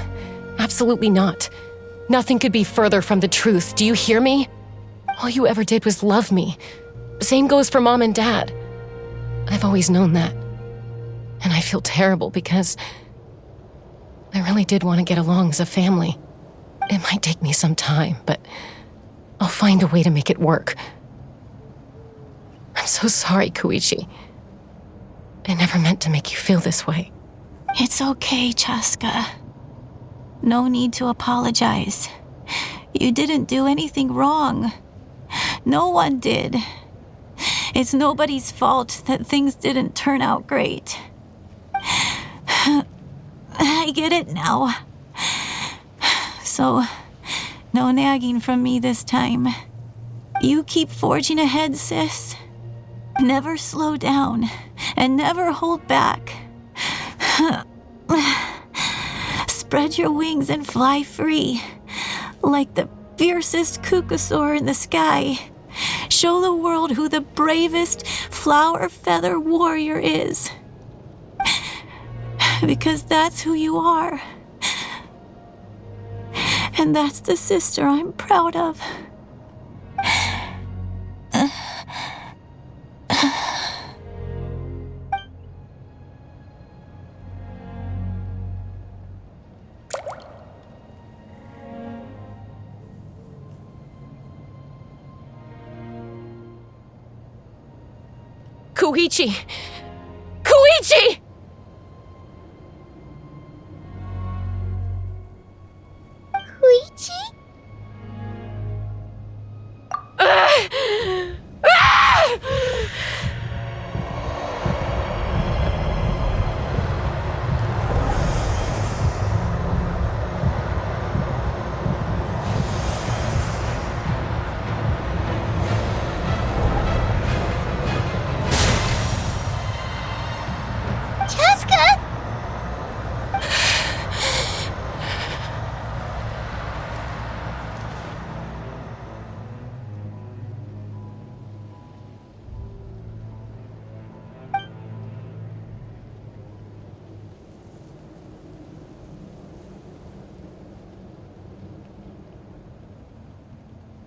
absolutely not. Nothing could be further from the truth. Do you hear me? All you ever did was love me. Same goes for Mom and Dad. I've always known that. And I feel terrible because I really did want to get along as a family. It might take me some time, but I'll find a way to make it work. I'm so sorry, Koichi. I never meant to make you feel this way. It's okay, Chasca. No need to apologize. You didn't do anything wrong. No one did. It's nobody's fault that things didn't turn out great. I get it now. So, no nagging from me this time. You keep forging ahead, sis. Never slow down, and never hold back. Spread your wings and fly free, like the fiercest kukusaur in the sky. Show the world who the bravest flower feather warrior is. Because that's who you are. And that's the sister I'm proud of. Koichi! Koichi! Koichi? Chasca?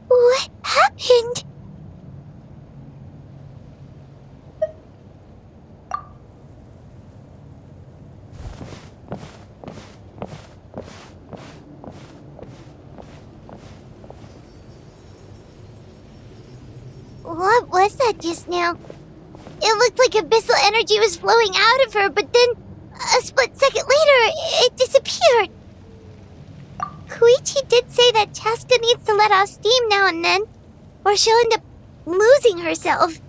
What happened? What was that just now? It looked like abyssal energy was flowing out of her, but then a split second later, it disappeared. Koichi did say that Chasca needs to let off steam now and then, or she'll end up losing herself.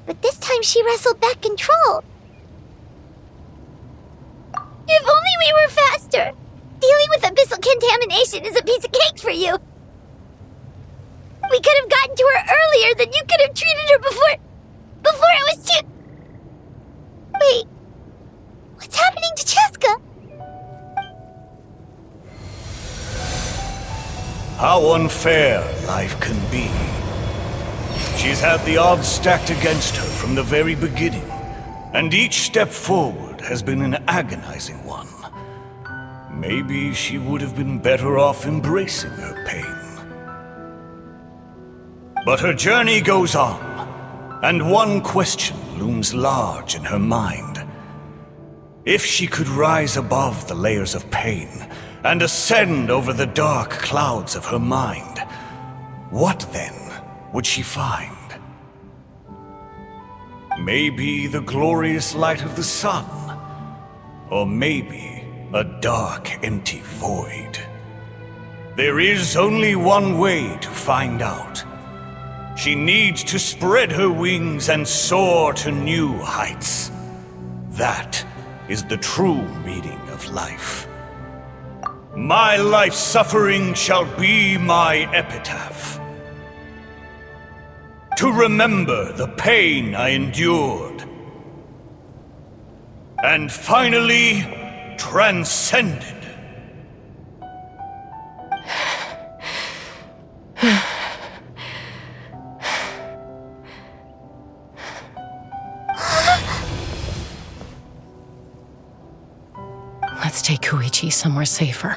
But this time she wrestled back control. If only we were faster! Dealing with abyssal contamination is a piece of cake for you! We could have gotten to her earlier, then you could have treated her before it was too... Wait, what's happening to Chasca? How unfair life can be. She's had the odds stacked against her from the very beginning, and each step forward has been an agonizing one. Maybe she would have been better off embracing her pain. But her journey goes on, and one question looms large in her mind. If she could rise above the layers of pain and ascend over the dark clouds of her mind, what then would she find? Maybe the glorious light of the sun, or maybe a dark, empty void. There is only one way to find out. She needs to spread her wings and soar to new heights. That is the true meaning of life. My life's suffering shall be my epitaph. To remember the pain I endured, and finally transcended. Let's take Koichi somewhere safer.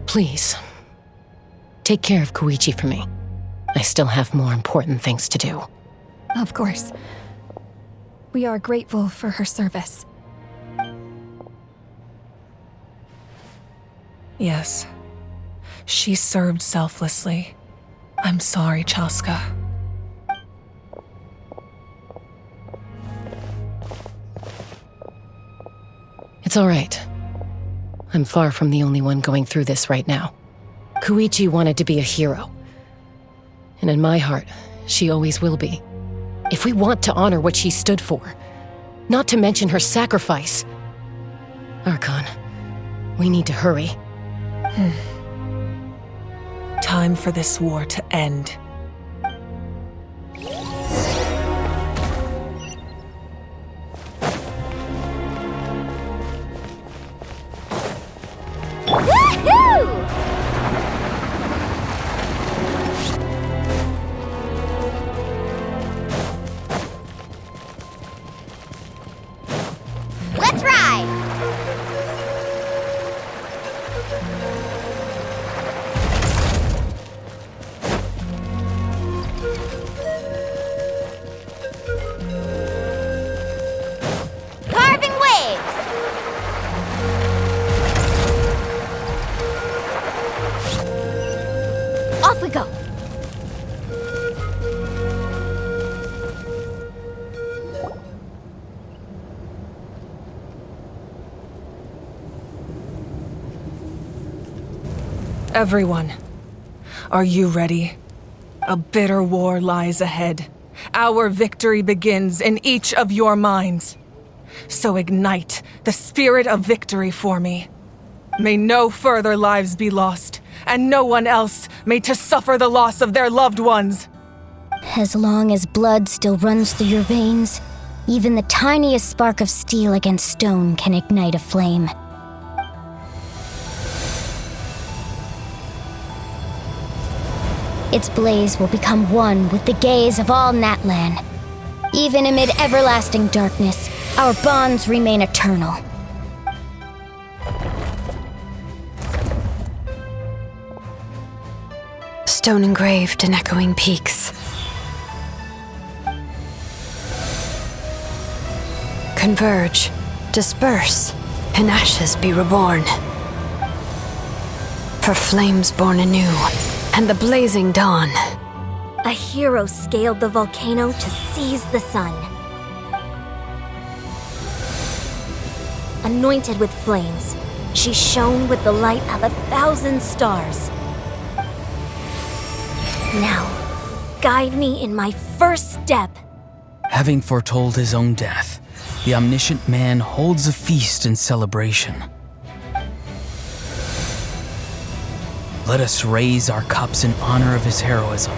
Please, take care of Koichi for me. I still have more important things to do. Of course. We are grateful for her service. Yes. She served selflessly. I'm sorry, Chasca. It's all right. I'm far from the only one going through this right now. Koichi wanted to be a hero. And in my heart, she always will be. If we want to honor what she stood for, not to mention her sacrifice. Archon, we need to hurry. Time for this war to end. Let's ride! Carving waves! Off we go! Everyone, are you ready? A bitter war lies ahead. Our victory begins in each of your minds. So ignite the spirit of victory for me. May no further lives be lost, and no one else may to suffer the loss of their loved ones. As long as blood still runs through your veins, even the tiniest spark of steel against stone can ignite a flame. Its blaze will become one with the gaze of all Natlan. Even amid everlasting darkness, our bonds remain eternal. Stone engraved in echoing peaks. Converge, disperse, in ashes be reborn. for flames born anew and the blazing dawn. A hero scaled the volcano to seize the sun. Anointed with flames, she shone with the light of 1,000 stars. Now, guide me in my first step. Having foretold his own death, the omniscient man holds a feast in celebration. Let us raise our cups in honor of his heroism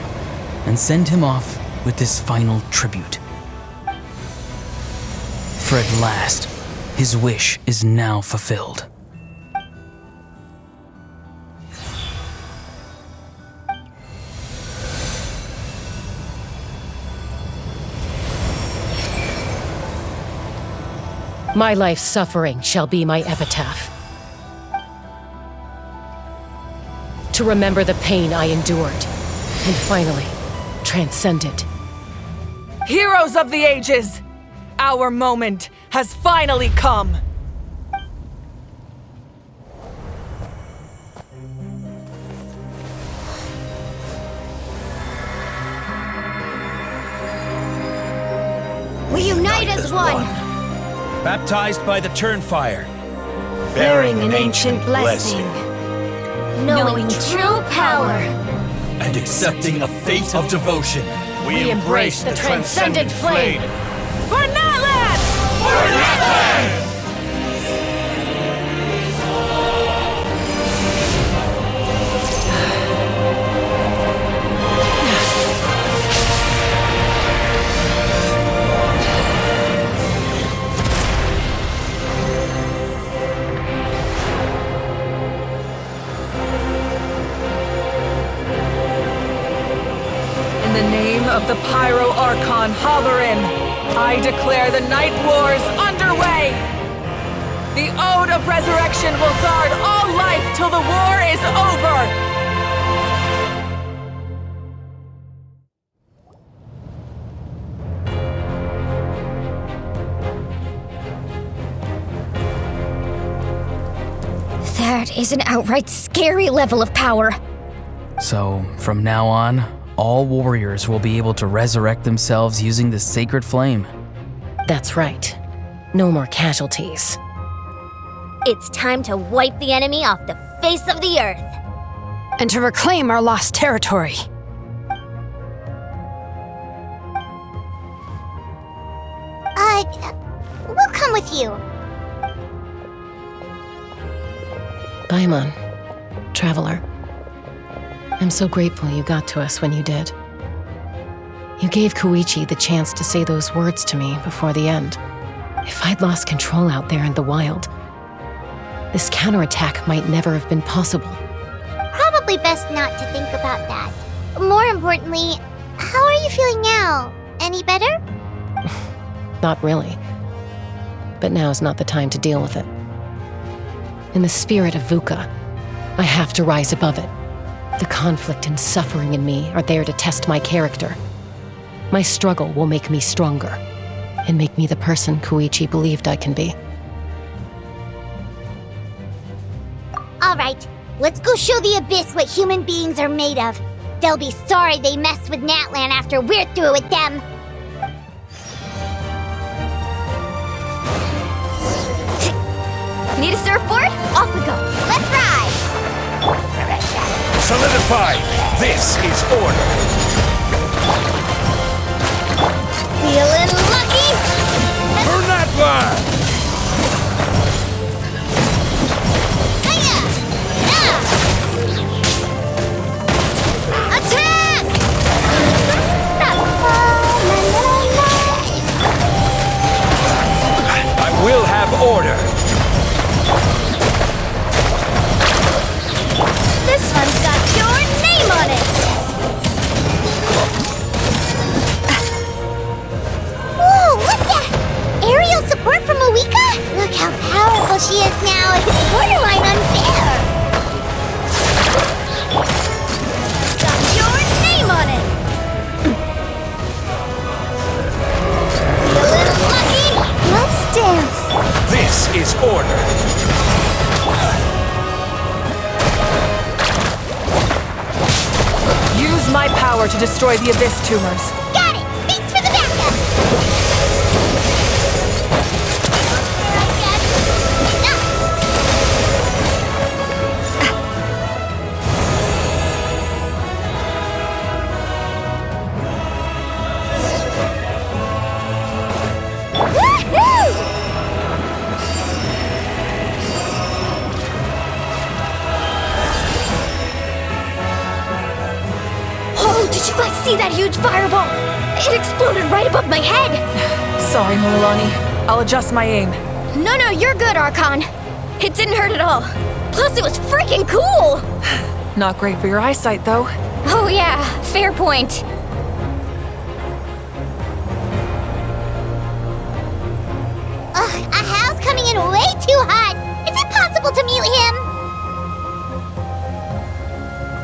and send him off with this final tribute. For at last, his wish is now fulfilled. My life's suffering shall be my epitaph. To remember the pain I endured, and finally, transcend it. Heroes of the ages! Our moment has finally come! We unite as one! Baptized by the Turnfire, Bearing an ancient blessing. Knowing true power. and accepting a fate of devotion. We embrace the transcendent flame. For Natlan! For Natlan! In the name of the Pyro Archon Xilonen, I declare the Night Wars underway! The Ode of Resurrection will guard all life till the war is over! That is an outright scary level of power. So, from now on, all warriors will be able to resurrect themselves using the sacred flame. That's right. No more casualties. It's time to wipe the enemy off the face of the earth. And to reclaim our lost territory. We'll come with you. Paimon, traveler. I'm so grateful you got to us when you did. You gave Koichi the chance to say those words to me before the end. If I'd lost control out there in the wild, this counterattack might never have been possible. Probably best not to think about that. More importantly, how are you feeling now? Any better? Not really. But now's not the time to deal with it. In the spirit of VUCA, I have to rise above it. The conflict and suffering in me are there to test my character. My struggle will make me stronger, and make me the person Koichi believed I can be. All right, let's go show the Abyss what human beings are made of. They'll be sorry they messed with Natlan after we're through with them. Need a surfboard? Off we go. Let's ride! Solidified! This is order! Feeling lucky? For Natlan! Hiya! Attack! I will have order! This one's got your name on it! Whoa, what the? Aerial support from Mavuika? Look how powerful she is now. It's borderline unfair. Let's ride! Let's ride! Solidified! This is order! Feeling lucky? Hiya! Attack! Attack! I will have order! This one's got your name on it! Whoa, what the? Aerial support from Mavuika? Look how powerful she is now. It's borderline unfair. Use my power to destroy the Abyss tumors. Got it! Thanks for the backup! Did you guys see that huge fireball? It exploded right above my head! Sorry, Mualani. I'll adjust my aim. No, you're good, Archon. It didn't hurt at all. Plus, it was freaking cool! Not great for your eyesight, though. Oh yeah, fair point. Ugh, a howl's coming in way too hot! Is it possible to mute him?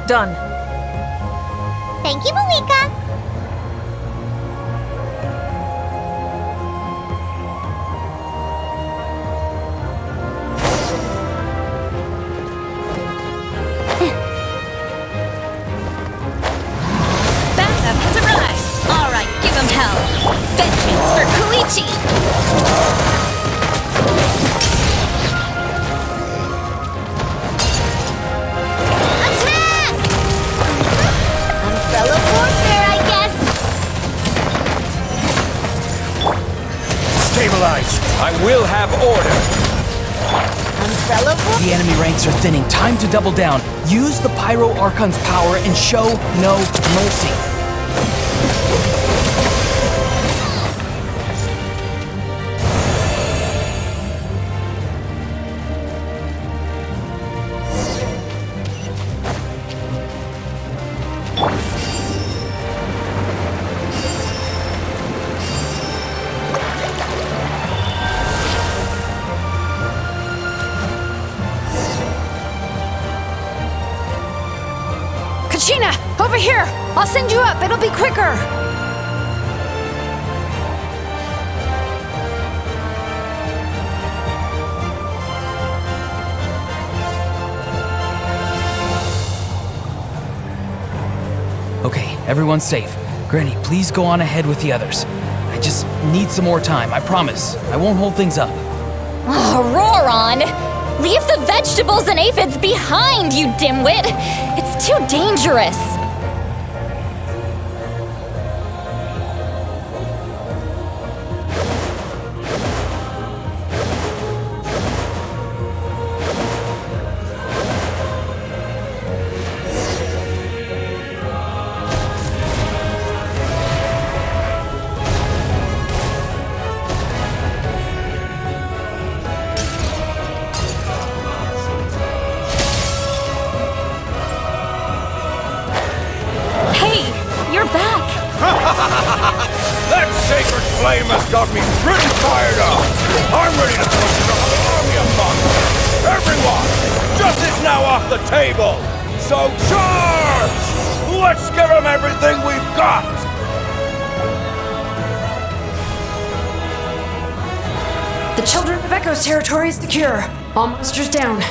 Done. Thank you, Mavuika. Backup has arrived. All right, give him hell. Vengeance for Koichi. Fellow warfare, I guess. Stabilize! I will have order! Fellow The enemy ranks are thinning. Time to double down. Use the Pyro Archon's power and show no mercy. Kachina, over here! I'll send you up, it'll be quicker! Okay, everyone's safe. Granny, please go on ahead with the others. I just need some more time, I promise. I won't hold things up. Ororon! Leave the vegetables and aphids behind, you dimwit! It's too dangerous! That sacred flame has got me pretty fired up! I'm ready to throw another army among them! Everyone! Justice now off the table! So charge! Let's give them everything we've got! The Children of Echo's territory is secure. All monsters down.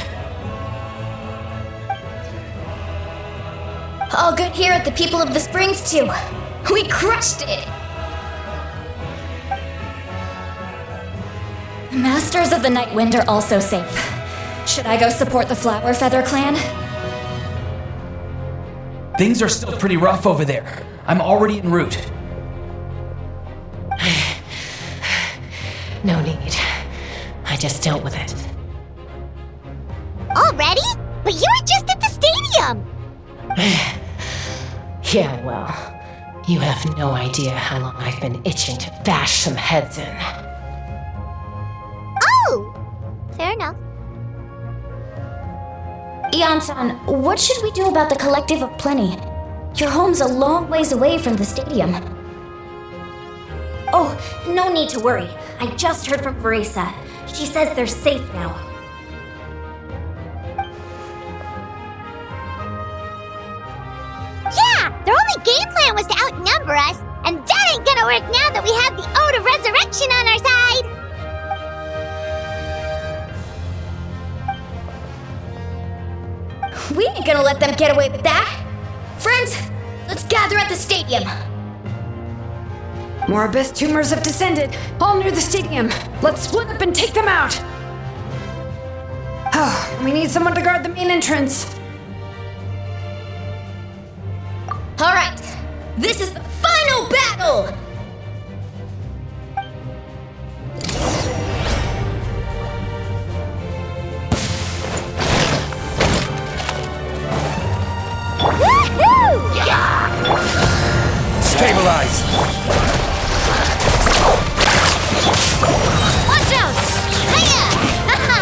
All good here at the People of the Springs, too. We crushed it! The Masters of the Night Wind are also safe. Should I go support the Flower Feather clan? Things are still pretty rough over there. I'm already en route. No need. I just dealt with it. Already? But you were just at the stadium! Yeah, well, you have no idea how long I've been itching to bash some heads in. Oh! Fair enough. Ian-san, what should we do about the Collective of Plenty? Your home's a long ways away from the stadium. Oh, no need to worry. I just heard from Verisa. She says they're safe now. Yeah! Their only game plan was to outnumber us, and that ain't gonna work now that we have the Ode of Resurrection on our side! We ain't gonna let them get away with that! Friends, Let's gather at the stadium. More abyss tumors have descended, all near the stadium. Let's split up and take them out. Oh, we need someone to guard the main entrance. All right, this is the final battle! Woohoo! Stabilize! Watch out! Hiya! Haha!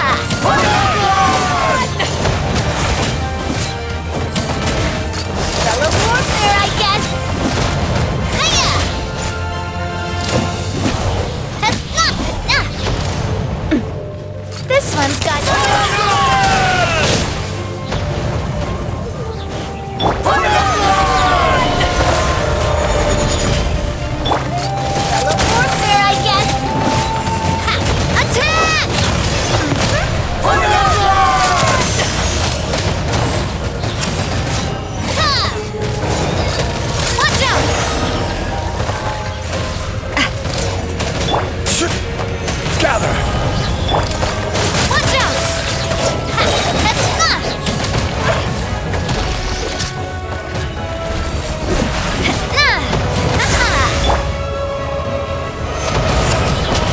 Fellow warfare, I guess! Hiya! This one's got... Fellow warfare, I guess! Ha! Attack! Ha! Watch out! Gather! Watch out! Ha! That's not!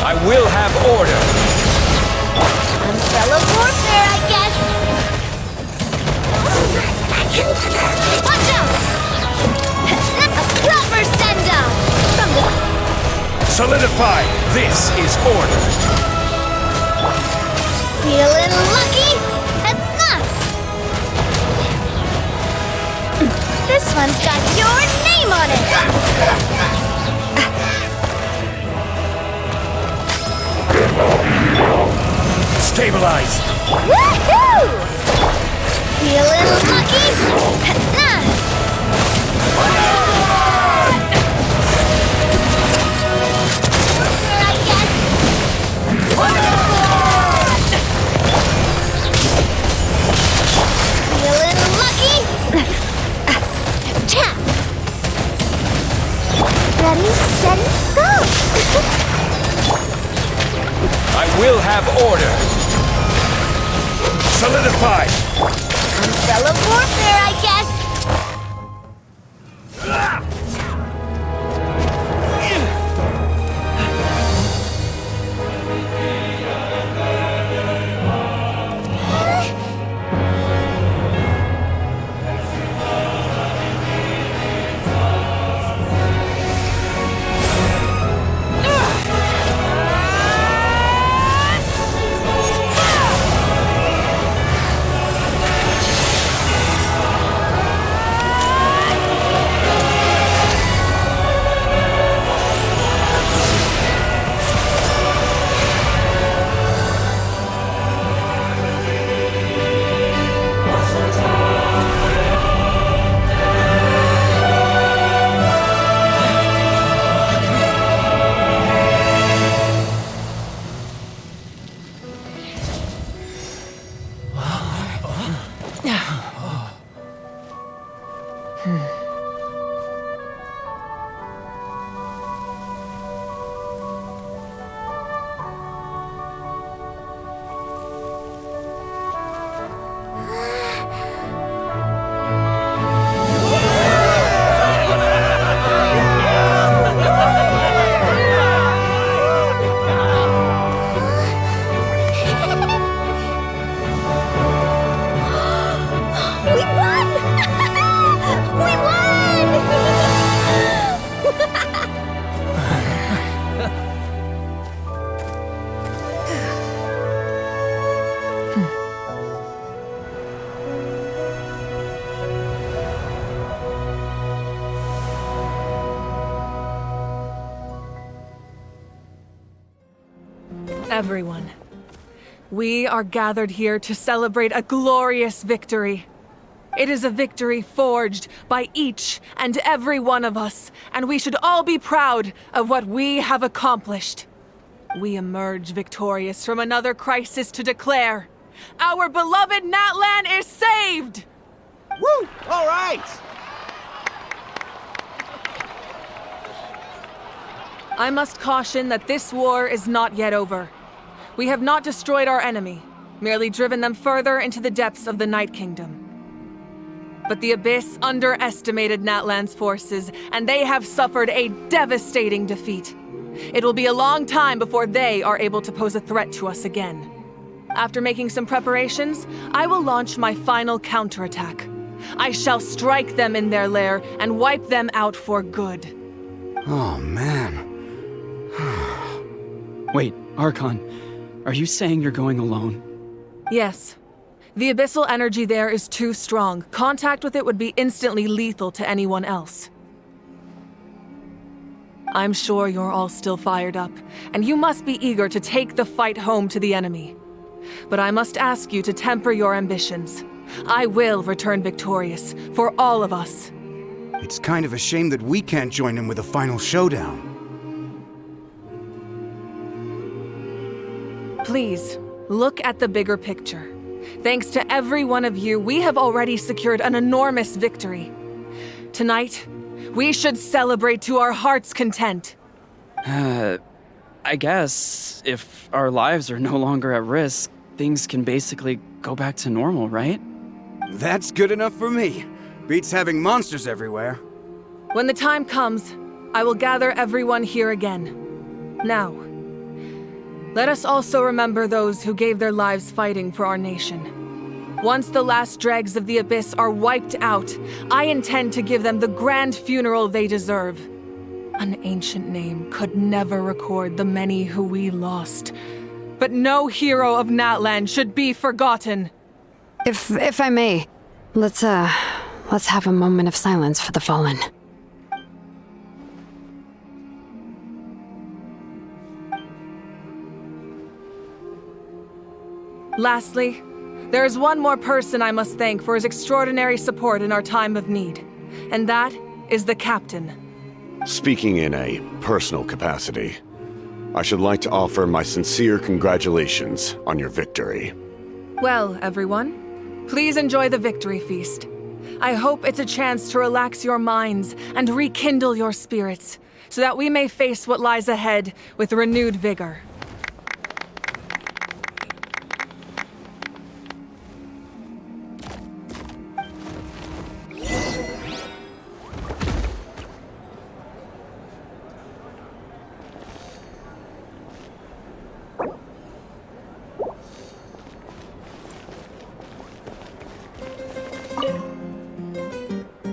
I will have order. Umbrella warfare, I guess. Watch out! A proper send-down from the... Solidify! This is order. Feeling lucky? That's not... This one's got your name on it! Stabilize! Woohoo! Feeling lucky? Nah. I guess. Feeling lucky? Tap. Ready, steady, go! I will have order. Solidify! Umbrella warfare, I guess. Everyone, we are gathered here to celebrate a glorious victory. It is a victory forged by each and every one of us, and we should all be proud of what we have accomplished. We emerge victorious from another crisis to declare, our beloved Natlan is saved! Woo! All right! I must caution that this war is not yet over. We have not destroyed our enemy, merely driven them further into the depths of the Night Kingdom. But the Abyss underestimated Natlan's forces, and they have suffered a devastating defeat. It will be a long time before they are able to pose a threat to us again. After making some preparations, I will launch my final counterattack. I shall strike them in their lair and wipe them out for good. Oh, man. Wait, Archon, are you saying you're going alone? Yes. The abyssal energy there is too strong. Contact with it would be instantly lethal to anyone else. I'm sure you're all still fired up, and you must be eager to take the fight home to the enemy. But I must ask you to temper your ambitions. I will return victorious, for all of us. It's kind of a shame that we can't join him with a final showdown. Please, look at the bigger picture. Thanks to every one of you, we have already secured an enormous victory. Tonight, we should celebrate to our heart's content. I guess if our lives are no longer at risk, things can basically go back to normal, right? That's good enough for me. Beats having monsters everywhere. When the time comes, I will gather everyone here again. Now, let us also remember those who gave their lives fighting for our nation. Once the last dregs of the Abyss are wiped out, I intend to give them the grand funeral they deserve. An ancient name could never record the many who we lost. But no hero of Natlan should be forgotten. If I may, let's have a moment of silence for the fallen. Lastly, there is one more person I must thank for his extraordinary support in our time of need, and that is the Captain. Speaking in a personal capacity, I should like to offer my sincere congratulations on your victory. Well, everyone, please enjoy the victory feast. I hope it's a chance to relax your minds and rekindle your spirits, so that we may face what lies ahead with renewed vigor.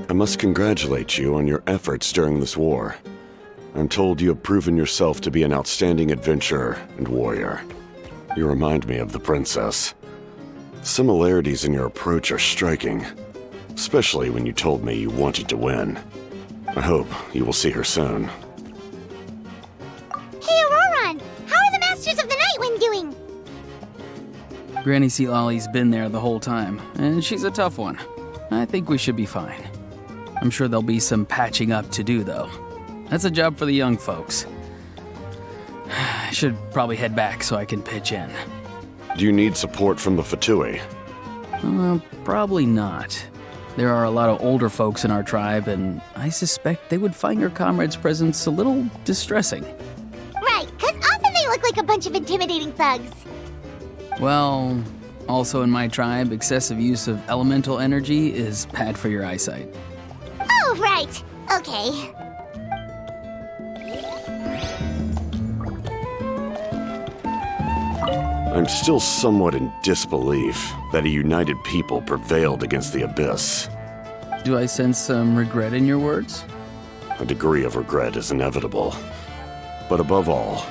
I must congratulate you on your efforts during this war. I'm told you have proven yourself to be an outstanding adventurer and warrior. You remind me of the princess. Similarities in your approach are striking, especially when you told me you wanted to win. I hope you will see her soon. Hey, Ororon! How are the Masters of the Night Wind doing? Granny Citlali's been there the whole time, and she's a tough one. I think we should be fine. I'm sure there'll be some patching up to do, though. That's a job for the young folks. I should probably head back so I can pitch in. Do you need support from the Fatui? Probably not. There are a lot of older folks in our tribe, and I suspect they would find your comrade's presence a little distressing. Right, because often they look like a bunch of intimidating thugs. Well, also in my tribe, excessive use of elemental energy is bad for your eyesight. Oh, right. Okay. I'm still somewhat in disbelief that a united people prevailed against the Abyss. Do I sense some regret in your words? A degree of regret is inevitable. But above all,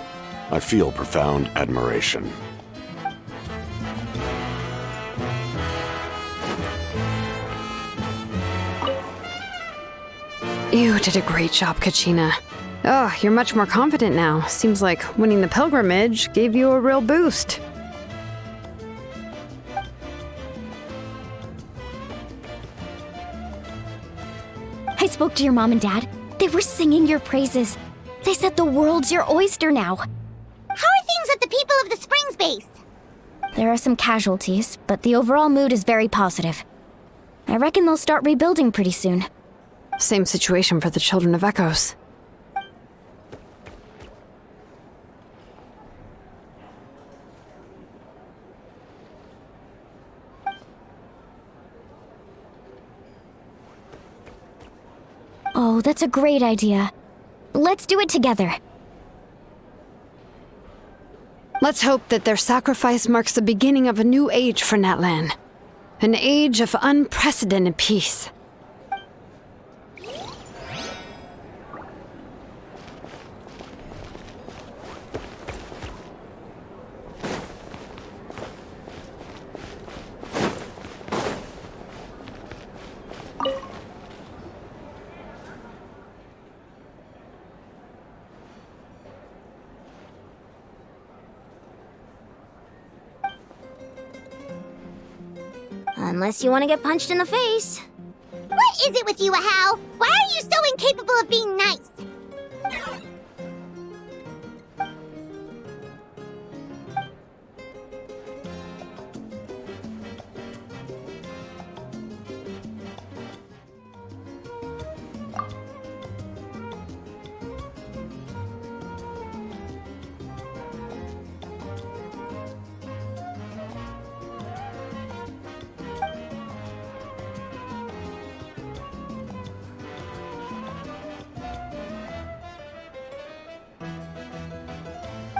I feel profound admiration. You did a great job, Kachina. Oh, you're much more confident now. Seems like winning the pilgrimage gave you a real boost. I spoke to your mom and dad. They were singing your praises. They said the world's your oyster now. How are things at the People of the Springs base? There are some casualties, but the overall mood is very positive. I reckon they'll start rebuilding pretty soon. Same situation for the Children of Echoes. Oh, that's a great idea. Let's do it together. Let's hope that their sacrifice marks the beginning of a new age for Natlan. An age of unprecedented peace. Unless you want to get punched in the face. What is it with you, Ahau? Why are you so incapable of being nice?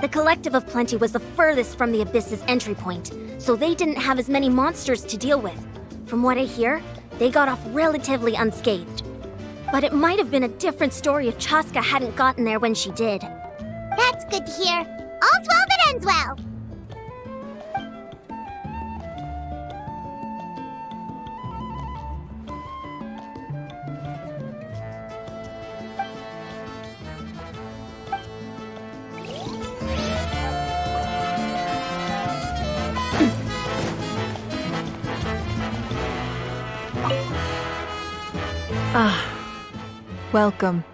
The Collective of Plenty was the furthest from the Abyss's entry point, so they didn't have as many monsters to deal with. From what I hear, they got off relatively unscathed. But it might have been a different story if Chasca hadn't gotten there when she did. That's good to hear. All's well that ends well. Ah, welcome.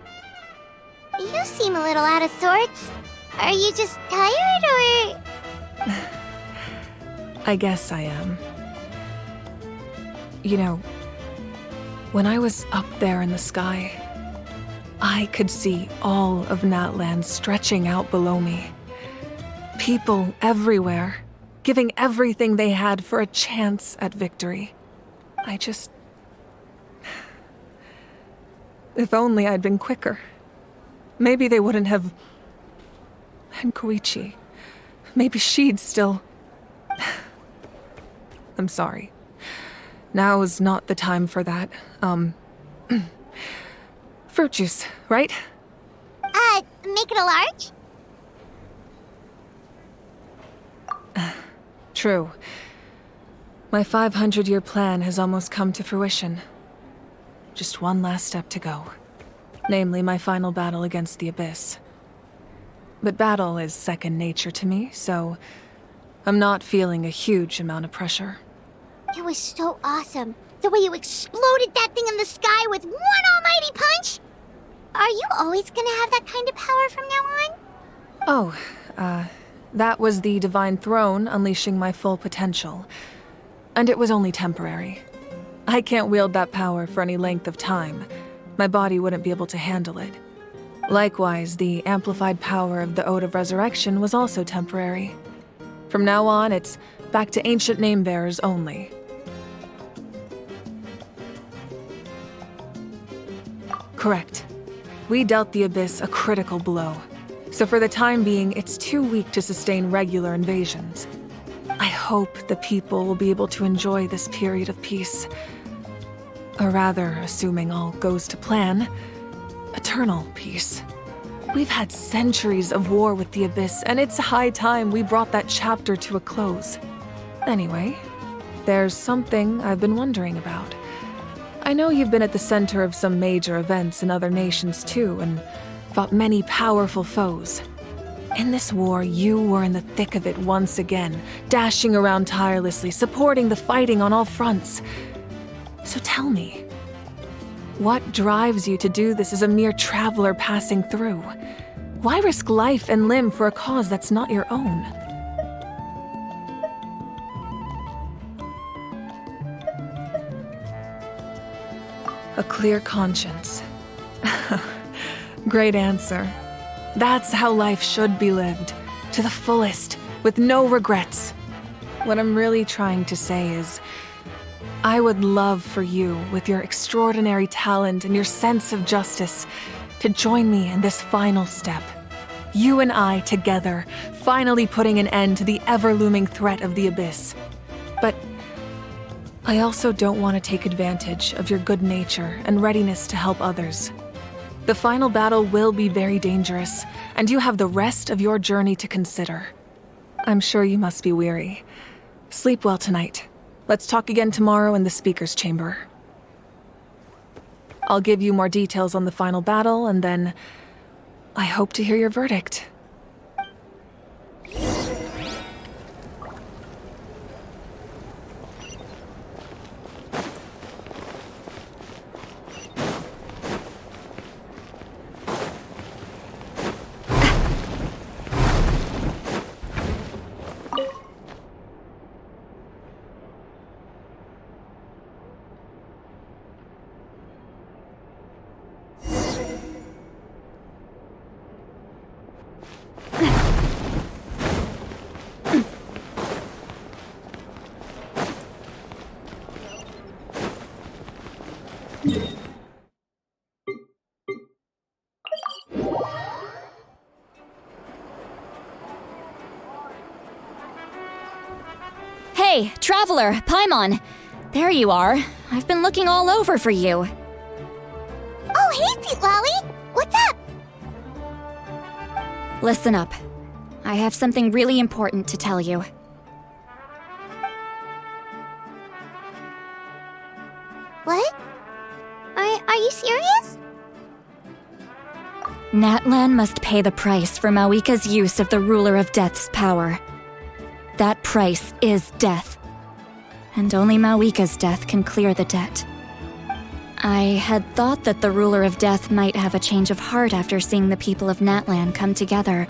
You seem a little out of sorts. Are you just tired, or...? I guess I am. You know, when I was up there in the sky, I could see all of Natlan stretching out below me. People everywhere, giving everything they had for a chance at victory. If only I'd been quicker. Maybe they wouldn't have... And Koichi. Maybe she'd still... I'm sorry. Now is not the time for that. Fruit juice, right? Make it a large? True. My 500-year plan has almost come to fruition. Just one last step to go. Namely, my final battle against the Abyss. But battle is second nature to me, so I'm not feeling a huge amount of pressure. It was so awesome. The way you exploded that thing in the sky with one almighty punch! Are you always gonna have that kind of power from now on? Oh, that was the Divine Throne unleashing my full potential. And it was only temporary. I can't wield that power for any length of time. My body wouldn't be able to handle it. Likewise, the amplified power of the Ode of Resurrection was also temporary. From now on, it's back to ancient name-bearers only. Correct. We dealt the Abyss a critical blow. So for the time being, it's too weak to sustain regular invasions. I hope the people will be able to enjoy this period of peace. Or rather, assuming all goes to plan, eternal peace. We've had centuries of war with the Abyss, and it's high time we brought that chapter to a close. Anyway, there's something I've been wondering about. I know you've been at the center of some major events in other nations too, and fought many powerful foes. In this war, you were in the thick of it once again, dashing around tirelessly, supporting the fighting on all fronts. So tell me, what drives you to do this as a mere traveler passing through? Why risk life and limb for a cause that's not your own? A clear conscience. Great answer. That's how life should be lived, to the fullest, with no regrets. What I'm really trying to say is, I would love for you, with your extraordinary talent and your sense of justice, to join me in this final step. You and I together, finally putting an end to the ever-looming threat of the Abyss. But I also don't want to take advantage of your good nature and readiness to help others. The final battle will be very dangerous, and you have the rest of your journey to consider. I'm sure you must be weary. Sleep well tonight. Let's talk again tomorrow in the speaker's chamber. I'll give you more details on the final battle, and then I hope to hear your verdict. Hey, Traveler, Paimon! There you are. I've been looking all over for you. Oh, hey, Citlali! What's up? Listen up. I have something really important to tell you. What? Are you serious? Natlan must pay the price for Mavuika's use of the Ruler of Death's power. That price is death. And only Mavuika's death can clear the debt. I had thought that the Ruler of Death might have a change of heart after seeing the people of Natlan come together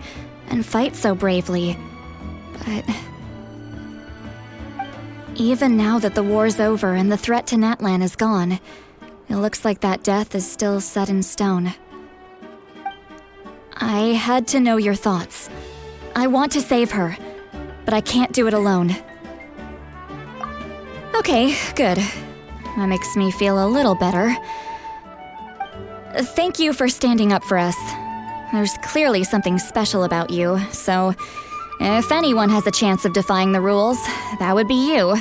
and fight so bravely. But even now that the war's over and the threat to Natlan is gone, it looks like that death is still set in stone. I had to know your thoughts. I want to save her, but I can't do it alone. Okay, good. That makes me feel a little better. Thank you for standing up for us. There's clearly something special about you, so if anyone has a chance of defying the rules, that would be you.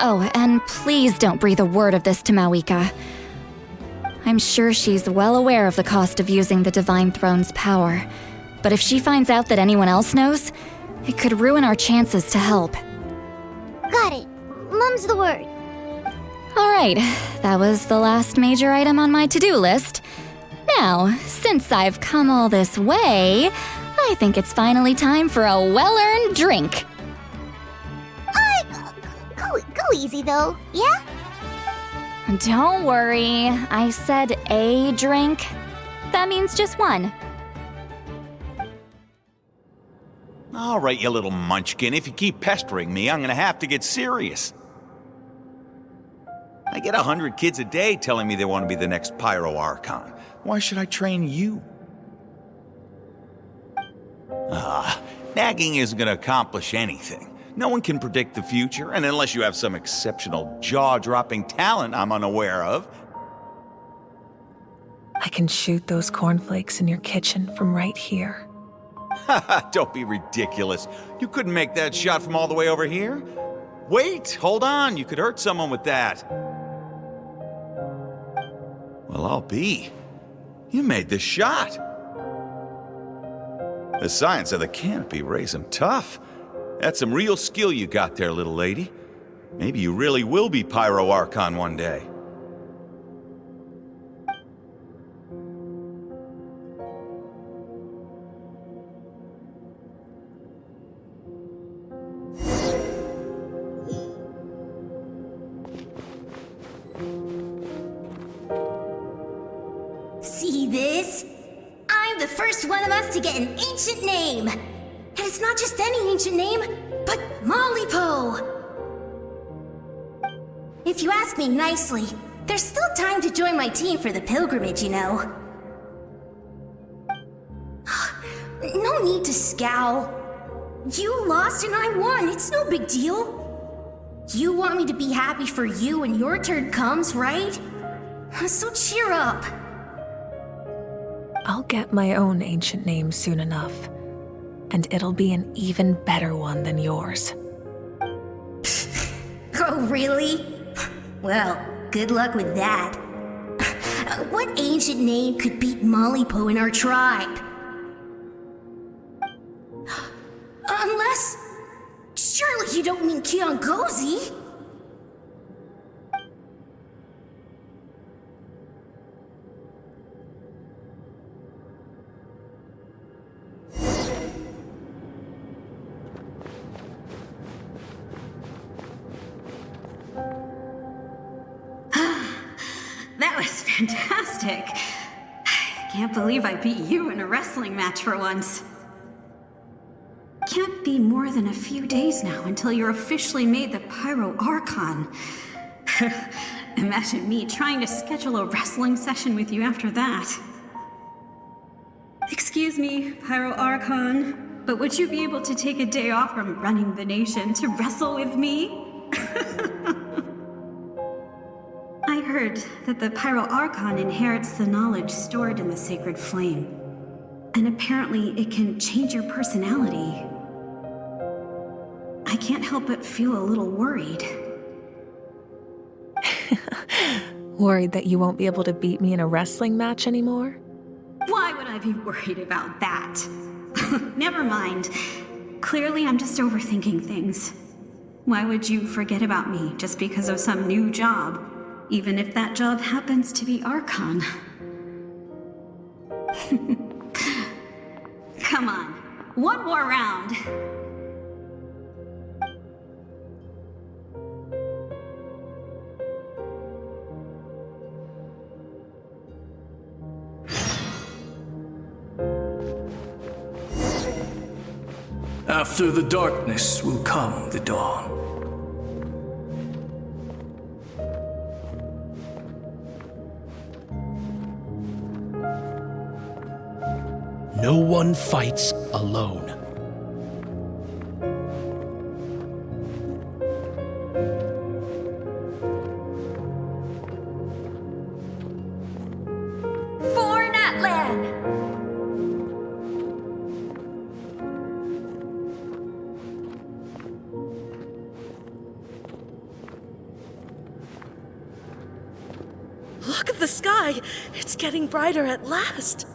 Oh, and please don't breathe a word of this to Mavuika. I'm sure she's well aware of the cost of using the Divine Throne's power, but if she finds out that anyone else knows, it could ruin our chances to help. Got it. Mum's the word. All right, that was the last major item on my to-do list. Now, since I've come all this way, I think it's finally time for a well-earned drink. Go easy, though, yeah? Don't worry, I said a drink. That means just one. All right, you little munchkin, if you keep pestering me, I'm gonna have to get serious. I get 100 kids a day telling me they want to be the next Pyro Archon. Why should I train you? Nagging isn't gonna accomplish anything. No one can predict the future, and unless you have some exceptional jaw-dropping talent I'm unaware of. I can shoot those cornflakes in your kitchen from right here. Don't be ridiculous. You couldn't make that shot from all the way over here? Wait, hold on, you could hurt someone with that. Well, I'll be. You made the shot. The science of the canopy raised him tough. That's some real skill you got there, little lady. Maybe you really will be Pyro Archon one day. See this? I'm the first one of us to get an ancient name. And it's not just any ancient name, but Malipo. If you ask me nicely, there's still time to join my team for the pilgrimage, you know. No need to scowl. You lost and I won, it's no big deal. You want me to be happy for you when your turn comes, right? So cheer up. I'll get my own ancient name soon enough, and it'll be an even better one than yours. Oh, really? Well, good luck with that. What ancient name could beat Malipo in our tribe? Unless... Surely you don't mean Kiongozi? That was fantastic. I can't believe I beat you in a wrestling match for once. Can't be more than a few days now until you're officially made the Pyro Archon. Imagine me trying to schedule a wrestling session with you after that. Excuse me, Pyro Archon, but would you be able to take a day off from running the nation to wrestle with me? I heard that the Pyro Archon inherits the knowledge stored in the sacred flame. And apparently it can change your personality. I can't help but feel a little worried. Worried that you won't be able to beat me in a wrestling match anymore? Why would I be worried about that? Never mind. Clearly I'm just overthinking things. Why would you forget about me just because of some new job? Even if that job happens to be Archon. Come on, one more round. After the darkness will come the dawn. No one fights alone. For Natlan! Look at the sky! It's getting brighter at last!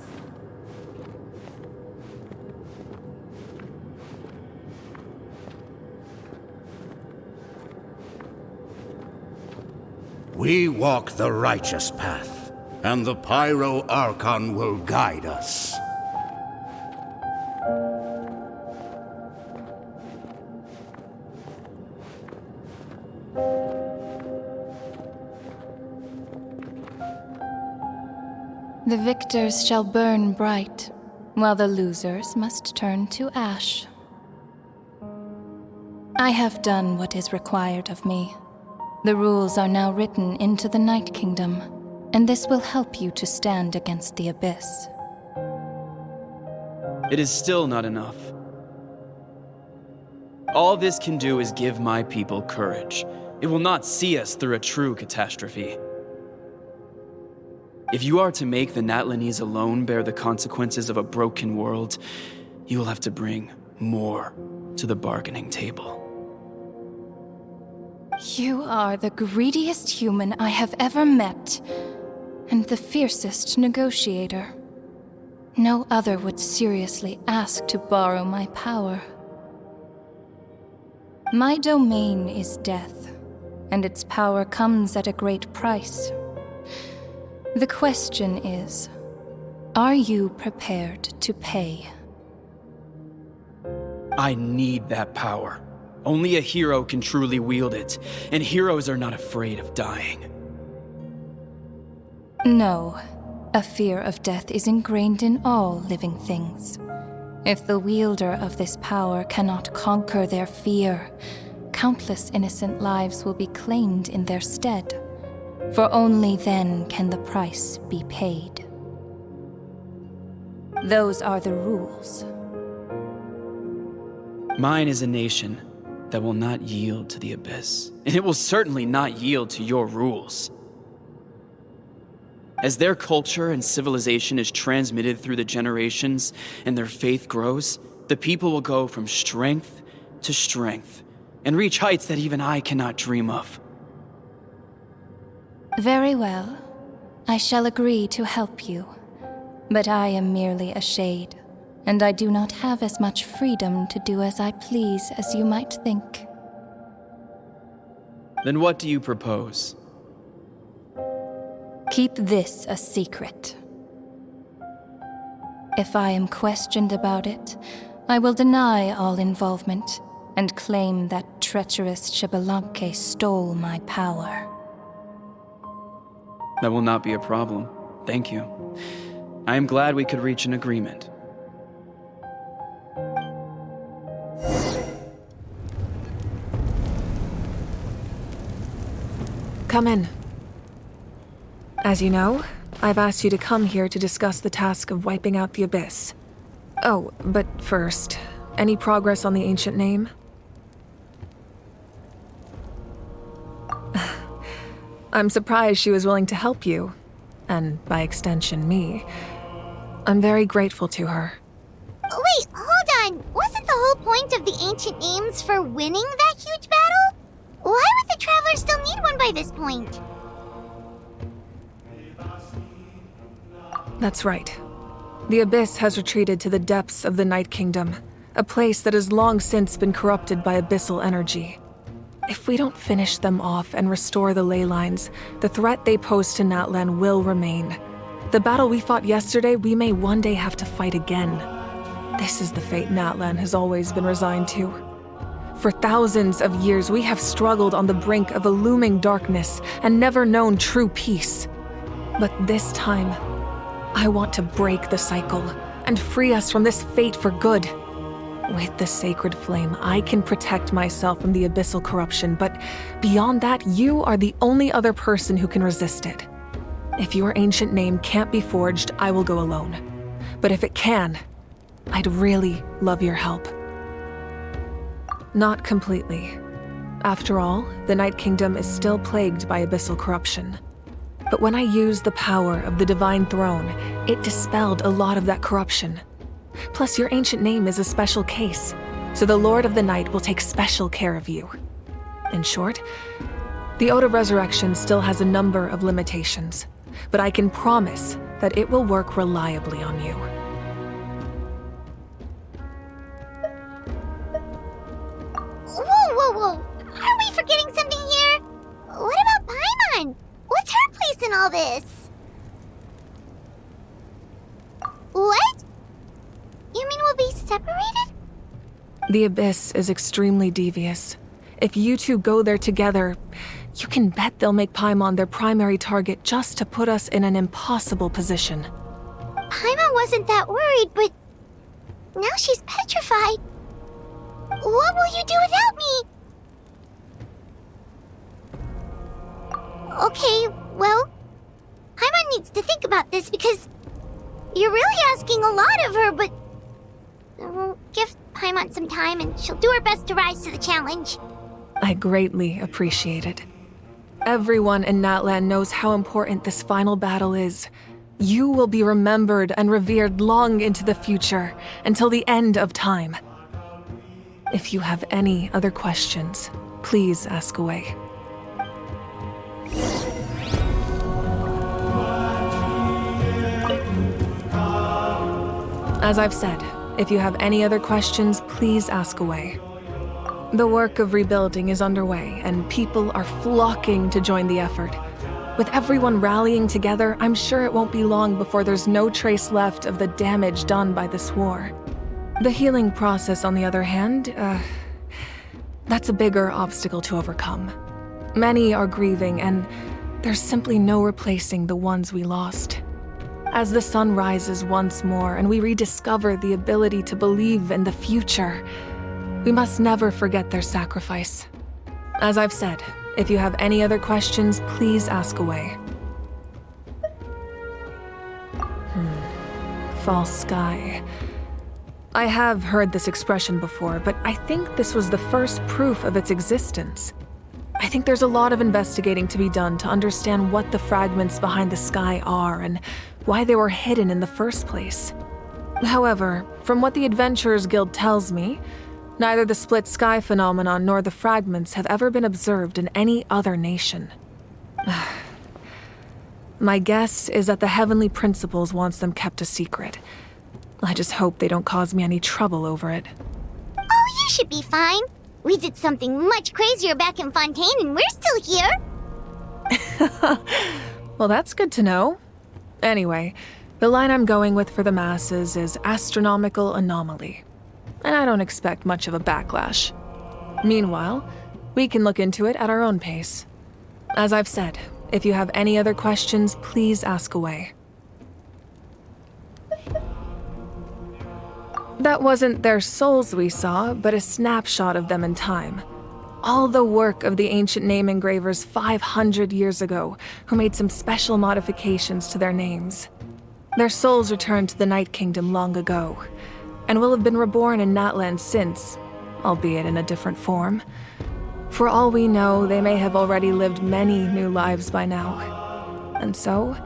We walk the righteous path, and the Pyro Archon will guide us. The victors shall burn bright, while the losers must turn to ash. I have done what is required of me. The rules are now written into the Night Kingdom, and this will help you to stand against the Abyss. It is still not enough. All this can do is give my people courage. It will not see us through a true catastrophe. If you are to make the Natlanese alone bear the consequences of a broken world, you will have to bring more to the bargaining table. You are the greediest human I have ever met, and the fiercest negotiator. No other would seriously ask to borrow my power. My domain is death, and its power comes at a great price. The question is, are you prepared to pay? I need that power. Only a hero can truly wield it, and heroes are not afraid of dying. No, a fear of death is ingrained in all living things. If the wielder of this power cannot conquer their fear, countless innocent lives will be claimed in their stead, for only then can the price be paid. Those are the rules. Mine is a nation, that will not yield to the Abyss. And it will certainly not yield to your rules. As their culture and civilization is transmitted through the generations and their faith grows, the people will go from strength to strength and reach heights that even I cannot dream of. Very well. I shall agree to help you. But I am merely a shade, and I do not have as much freedom to do as I please as you might think. Then what do you propose? Keep this a secret. If I am questioned about it, I will deny all involvement and claim that treacherous Xbalanque stole my power. That will not be a problem. Thank you. I am glad we could reach an agreement. Come in. As you know, I've asked you to come here to discuss the task of wiping out the Abyss. Oh, but first, any progress on the ancient name? I'm surprised she was willing to help you, and by extension, me. I'm very grateful to her. Wait, hold on. Wasn't the whole point of the ancient names for winning that huge battle? Why would the Travelers still need one by this point? That's right. The Abyss has retreated to the depths of the Night Kingdom, a place that has long since been corrupted by abyssal energy. If we don't finish them off and restore the ley lines, the threat they pose to Natlan will remain. The battle we fought yesterday, we may one day have to fight again. This is the fate Natlan has always been resigned to. For thousands of years, we have struggled on the brink of a looming darkness and never known true peace. But this time, I want to break the cycle and free us from this fate for good. With the sacred flame, I can protect myself from the abyssal corruption, but beyond that, you are the only other person who can resist it. If your ancient name can't be forged, I will go alone. But if it can, I'd really love your help. Not completely. After all, the Night Kingdom is still plagued by abyssal corruption. But when I used the power of the Divine Throne, it dispelled a lot of that corruption. Plus, your ancient name is a special case, so the Lord of the Night will take special care of you. In short, the Ode of Resurrection still has a number of limitations, but I can promise that it will work reliably on you. Whoa. Are we forgetting something here? What about Paimon? What's her place in all this? What? You mean we'll be separated? The Abyss is extremely devious. If you two go there together, you can bet they'll make Paimon their primary target just to put us in an impossible position. Paimon wasn't that worried, but now she's petrified. What will you do without me? Okay, well, Paimon needs to think about this because you're really asking a lot of her, but we'll give Paimon some time and she'll do her best to rise to the challenge. I greatly appreciate it. Everyone in Natlan knows how important this final battle is. You will be remembered and revered long into the future, until the end of time. If you have any other questions, please ask away. As I've said, if you have any other questions, please ask away. The work of rebuilding is underway, and people are flocking to join the effort. With everyone rallying together, I'm sure it won't be long before there's no trace left of the damage done by this war. The healing process, on the other hand, that's a bigger obstacle to overcome. Many are grieving, and there's simply no replacing the ones we lost. As the sun rises once more and we rediscover the ability to believe in the future, we must never forget their sacrifice. As I've said, if you have any other questions, please ask away. False sky. I have heard this expression before, but I think this was the first proof of its existence. I think there's a lot of investigating to be done to understand what the fragments behind the sky are and why they were hidden in the first place. However, from what the Adventurers Guild tells me, neither the split sky phenomenon nor the fragments have ever been observed in any other nation. My guess is that the Heavenly Principles wants them kept a secret. I just hope they don't cause me any trouble over it. Oh, you should be fine. We did something much crazier back in Fontaine and we're still here. Well, that's good to know. Anyway, the line I'm going with for the masses is astronomical anomaly. And I don't expect much of a backlash. Meanwhile, we can look into it at our own pace. As I've said, if you have any other questions, please ask away. That wasn't their souls we saw, but a snapshot of them in time. All the work of the ancient name engravers 500 years ago, who made some special modifications to their names. Their souls returned to the Night Kingdom long ago, and will have been reborn in Natlan since, albeit in a different form. For all we know, they may have already lived many new lives by now. And so,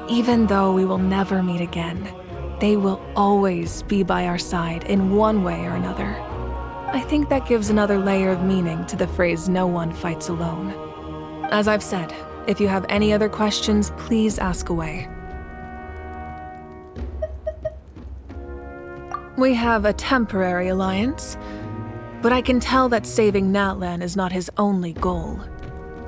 even though we will never meet again, they will always be by our side in one way or another. I think that gives another layer of meaning to the phrase "no one fights alone." As I've said, if you have any other questions, please ask away. We have a temporary alliance, but I can tell that saving Natlan is not his only goal.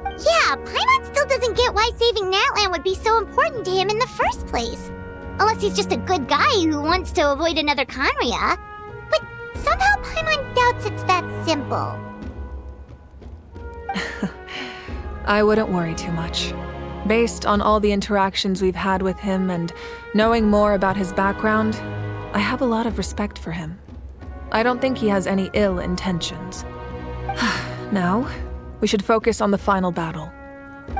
Yeah, Paimon still doesn't get why saving Natlan would be so important to him in the first place. Unless he's just a good guy who wants to avoid another Khaenri'ah. But somehow Paimon doubts it's that simple. I wouldn't worry too much. Based on all the interactions we've had with him and knowing more about his background, I have a lot of respect for him. I don't think he has any ill intentions. Now, we should focus on the final battle.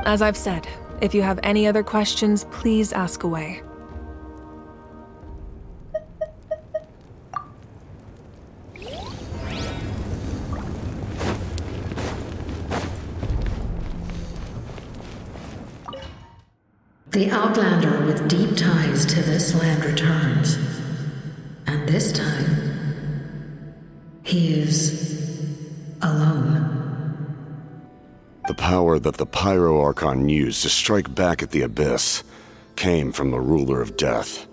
As I've said, if you have any other questions, please ask away. The Outlander with deep ties to this land returns. And this time, he is alone. The power that the Pyro Archon used to strike back at the Abyss came from the Ruler of Death.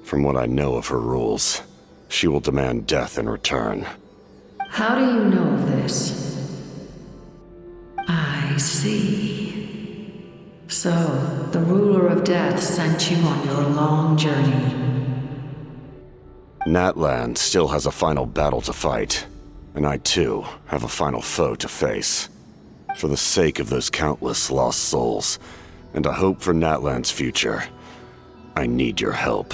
From what I know of her rules, she will demand death in return. How do you know of this? I see. So, the Ruler of Death sent you on your long journey. Natlan still has a final battle to fight, and I too have a final foe to face. For the sake of those countless lost souls, and a hope for Natlan's future, I need your help.